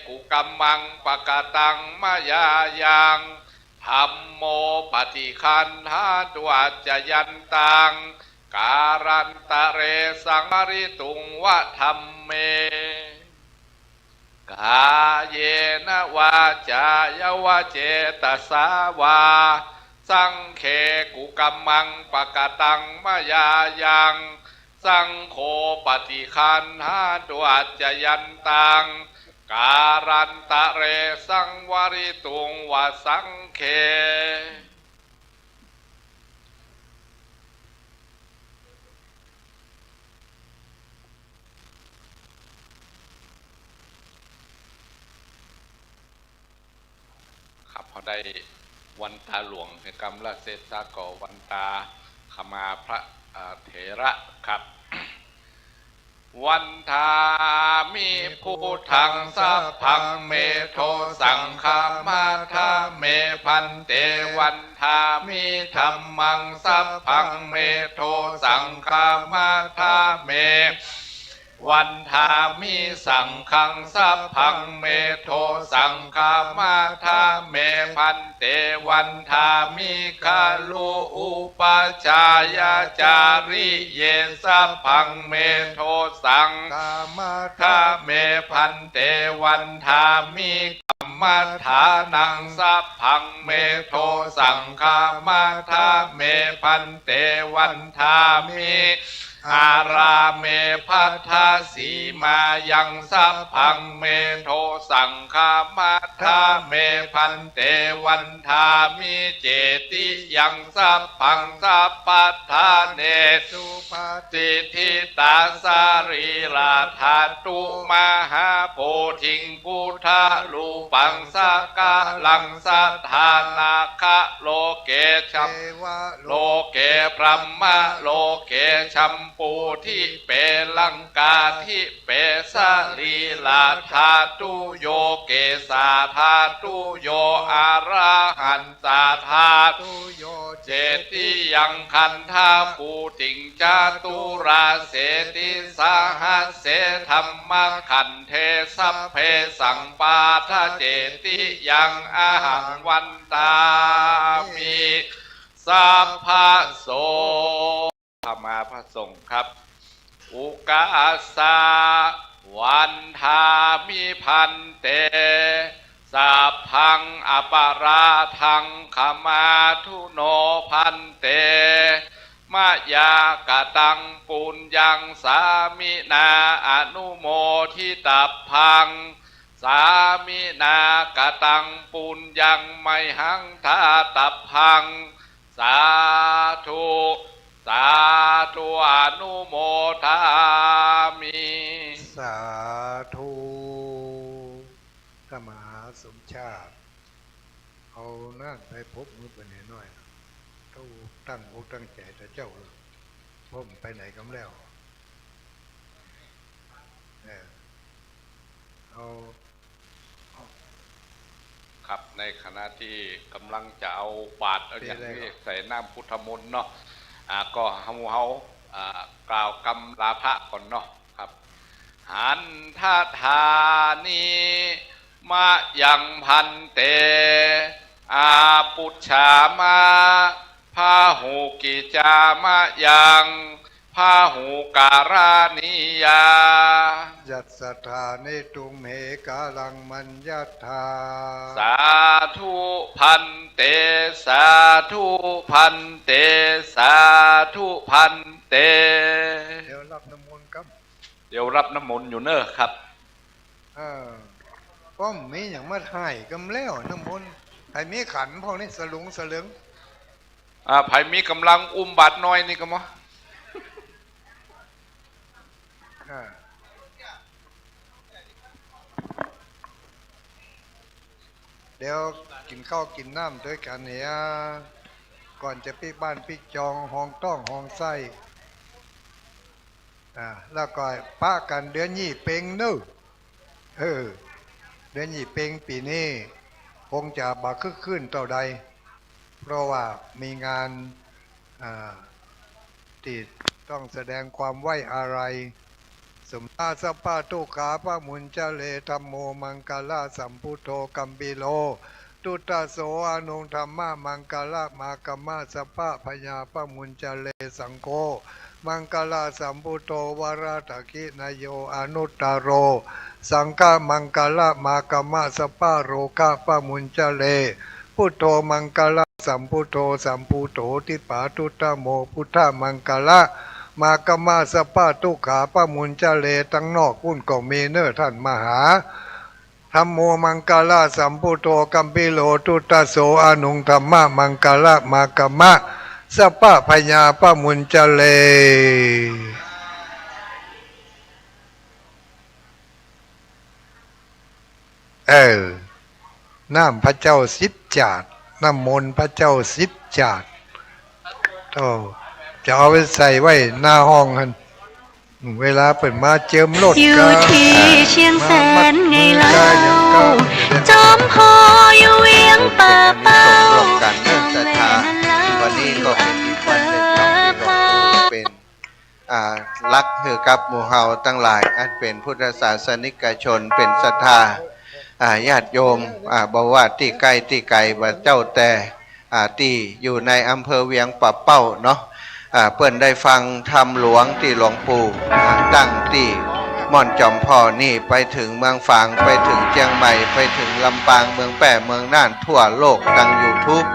กุกัมมังปะกตังมยายังธัมโมปฏิคันหาตัวจยันตังการันตะเรสังวริตุงวะธัมเมกาเยนะวาจายาวาเจตสาวาสังเขกุกัมมังปะกตังมยายังสังโฆปฏิคันหาตัวจยันตังการันตะเรสังวริตุงวะสังเขพอได้วันตาหลวงในกรรมละเศษสากอวันตาขมาพระเถระครับวันทามีผู้ทังสัพพังเมโทสังฆามาทาเมพันเตวันทามีธรรมังสัพพังเมโทสังฆามาทาเมวันทามิสังฆังสัพพังเมโทสังฆามาทาเมพันเตวันทามิคาลุอุปชายาจาริเยสัพพังเมโทสังฆามาทาเมพันเตวันทามิกัมมัฏฐานังสัพพังเมโทสังฆามาทาเมพันเตวันทามิอาราเมพัทธาสีมายังสัพพังเมโทสังฆามาทาเมพันเตวันทามิเจติยังสัพพังสัพพัทธาเนสุปฏิทิตาสารีราธาตุมหาโพธิงพุทธาลูปังสกาลังสัทธานาคะโลเกชัมโลเกพรัมมะโลเกชัมปูทิเปลังกาทิเปสาลีลาธาตุโยเกสาธาตุโยอาราหันตาธาตุโยเจติย ยังคันธาปูติงจาตุราเสติสาหัสเสธรรมขันเทสัพเพสังปาทะเจติยังอาหังวันตามิสัพพะโสธรรมาพระสงฆ์ครับอุกาสาวันทามิพันเตสัพพังอปาราทังขมาทุโนพันเตมะยากตังปุญญังสามินาอนุโมทิตัพพังสามินากตังปุญญังไมหังทาตัพพังสาธุสาธุอนุโมทามิสาธุถ้ามหาสมชาติเอานั่นไปพบมือไปไหนหน่อยต้องตั้งอกตั้งใจแต่เจ้าผมไปไหนกันแล้วเอาครับในขณะที่กำลังจะเอาบาตรเอาอย่างนี้ใส่น้ำพุทธมนต์เนาะก็เฮากล่าวกำลาพระก่อนเนาะครับหันทัทานีมะยังพันเตอาปุชฌามาพาหูกิจามะยังพาหูการานิยายัตสถานิตุมเหกาลังมัญญาธาสาธุพันเตสาธุพันเตสาธุพันเตเดี๋ยวรับน้ำมนต์ครับเดี๋ยวรับน้ำมนต์อยู่เนอะครับป้อมมีอย่างมาถ่ายกำแล้วน้ำมนต์ไผ่มีขันพวกนี้สลุงสลึงไผ่มีกำลังอุ้มบาดน้อยนี่ก็มั้งเดี๋ยวกินข้าวกินน้ำด้วยกันเนี่ยก่อนจะปิกบ้านปิกจองห้องต้องห้องไส้แล้วก็ป้ากันเดือนยี่เป่งนึกเดือนยี่เป่งปีนี้คงจะบาคึกขึ้นต่อใดเพราะว่ามีงานที่ต้องแสดงความไว้อะไรสมมาสัพพะทุกขาพระมุญเจเลธัมโมมังคลาสัมพุทโธกัมปิโลตุตตะโสอนุธรรมะมังคลามากรรมะสัพพะพญาพระมุญเจเลสังโฆมังคลาสัมพุทโธวราตกินโยอนุตตโรสังฆมังคลามากรรมะสัพพะโรกะพระมุญเจเลพุทโธมังคลาสัมพุทโธสัมพุทโธทิปาตุตโมพุทธมังคลามากรรมะสัพพะทุกขาพระมุญเจเลตั้งนอกพุ่นก็มีเนอท่านมหาธัมโมมังคลาสัมพุทโธกัมปิโลตุตตะโสอนุธรรมะมังคลามากรรมะสัพพะพญาพระมุญเจเลน้ำพระเจ้า10 จาดน้ำมนต์พระเจ้า10 จาดจะเอาไปใส่ไว้หน้าห้องกันเวลาเปิดมาเจิมรถอยู่ที่เชียงแสนไงเล่าจอมพออยู่เวียงป่าเป้ากันเนื่องศรัทธาวันนี้ก็เป็นอีกวันหนึ่งที่หลวงปู่เป็นรักคือกับหมู่เฮาตั้งหลายอันเป็นพุทธศาสนิกชนเป็นศรัทธาญาติโยมบอกว่าที่ไกลที่ไกลว่าเจ้าแต่ที่อยู่ในอำเภอเวียงป่าเป้าเนาะเปิ้นได้ฟังธรรมหลวงที่หลวงปู่ตั้งที่ม่อนจอมพ่อนี่ไปถึงเมืองฝางไปถึงเชียงใหม่ไปถึงลำปางเมืองแป่เมืองน่านทั่วโลกทาง YouTube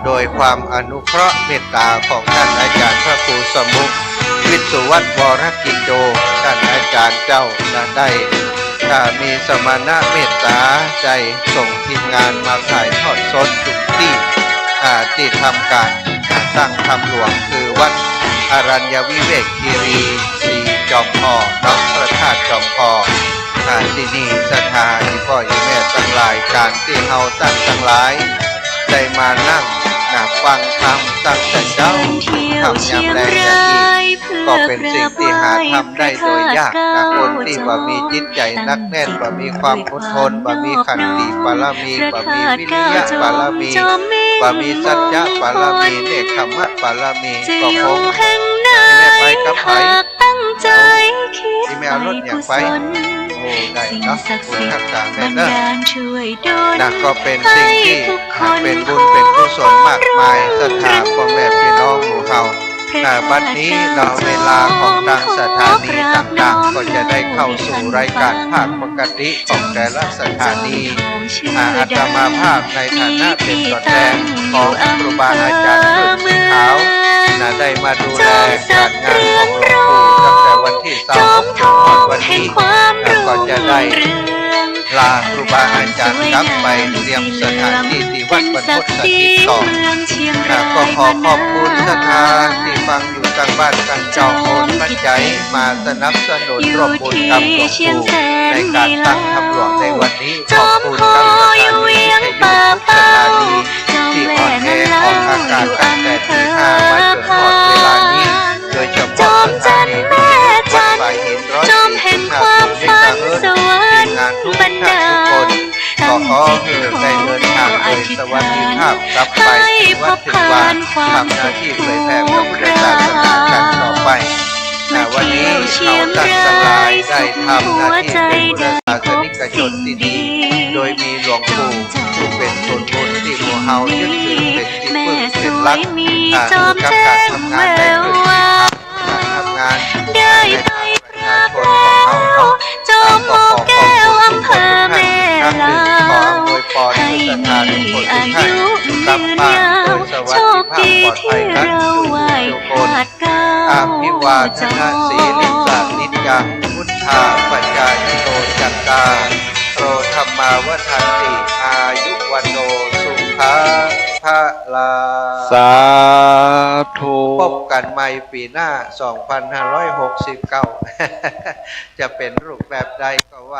โดยความอนุเคราะห์เมตตาของท่านอาจารย์พระครูสมุขวิสุวัฒน์วรกิจโจท่านอาจารย์เจ้าได้มีสมณะเมตตาใจส่งทีมงานมาถ่ายทอดสดทุกที่ทำการตั้งธรรมหลวงคือวัดอรัญญวิเวกคีรีศรีจอมพอน้องพระธาตุจอมพอที่นี่ศรัทธาที่พ่ออีแม่ตั้งหลายการที่เฮาตั้งหลายได้มานั่ง ฟังธรรมตั้งแต่เช้าทำยามแรงอย่างนี้ก็เป็นสิ่งที่หาทำได้โดยยากนะคนที่บ่มีจิตใจนักแน่นบ่มีความอดทนบ่มีขันติบารมีบ่มีวิริยะบารมีบ่มีสัจจะบารมีเนคขมะบารมีก็คงที่แม่ไปกับไผที่แม่เอารถอย่างไปโอ้ได้เนาะคุณทักษะแม่เนอะนะก็เป็นสิ่งที่เป็นบุญเป็นกุศลมากมายศรัทธาพ่อแม่พี่น้องหมู่เฮาบัดนี้เราเวลาของทางสถานีต่างๆก็จะได้เข้าสู่รายการภาคปกติของแต่ละสถานีอาตมาภาพในฐานะเป็นตัวแทนของครูบาอาจารย์รุ่นสีขาวได้มาดูแลการงานของหลวงปู่ตั้งแต่วันที่26จนถึงวันนี้ก็จะได้ลาครูบาอาจารย์กลับไปเตรียมสถานที่ที่วัดบรรพตสถิตต่อก็ขอขอบคุณศรัทธาที่ฟังอยู่ทางบ้านทางจองโอนปัจจัยมาสนับสนุนร่วมบุญกับหลวงปู่ในการตั้งธรรมหลวงในวันนี้ขอบคุณกับสถานีวิทยุทุกสถานีที่ออนแอร์ออกอากาศตั้งแต่ตี 5มาจนถึงเวลานี้โดยเฉพาะสถานีวิทยุวัดป่าหิน104.5 เมกะเฮิรตซ์ทีมงานทุกท่านทุกคนก็ขอให้ได้เดินทางโดยสวัสดิภาพกลับไปถึงวัดถึงวาทำหน้าที่เผยแผ่พระพุทธศาสนากันต่อไปวันนี้เราตั้งใจได้ทำหน้าที่เป็นพุทธศาสนิกชนที่ดีโดยมีหลวงปู่ผู้เป็นส่วนบุญที่หมู่เฮายึดถือเป็นที่พึ่งเป็นหลักกับการทำงานได้ผลการทำงานในทางประชาชนของเฮาเนาะขอขอบคุณทุกคนทุกท่านครั้งหนึ่งขออำนวยพรให้ศรัทธาทุกคนทุกท่านกลับบ้านโดยสวัสดิภาพปลอดภัยกันทุกคนอาภิวาทนาสีลิสานิจจังพุทธาปัจจายโตจัตตาโรธรรมาวทันติอายุวันโนสุขังพลาสาธุพบกันใหม่ปีหน้า 2569 จะเป็นรูปแบบใดก็ว่า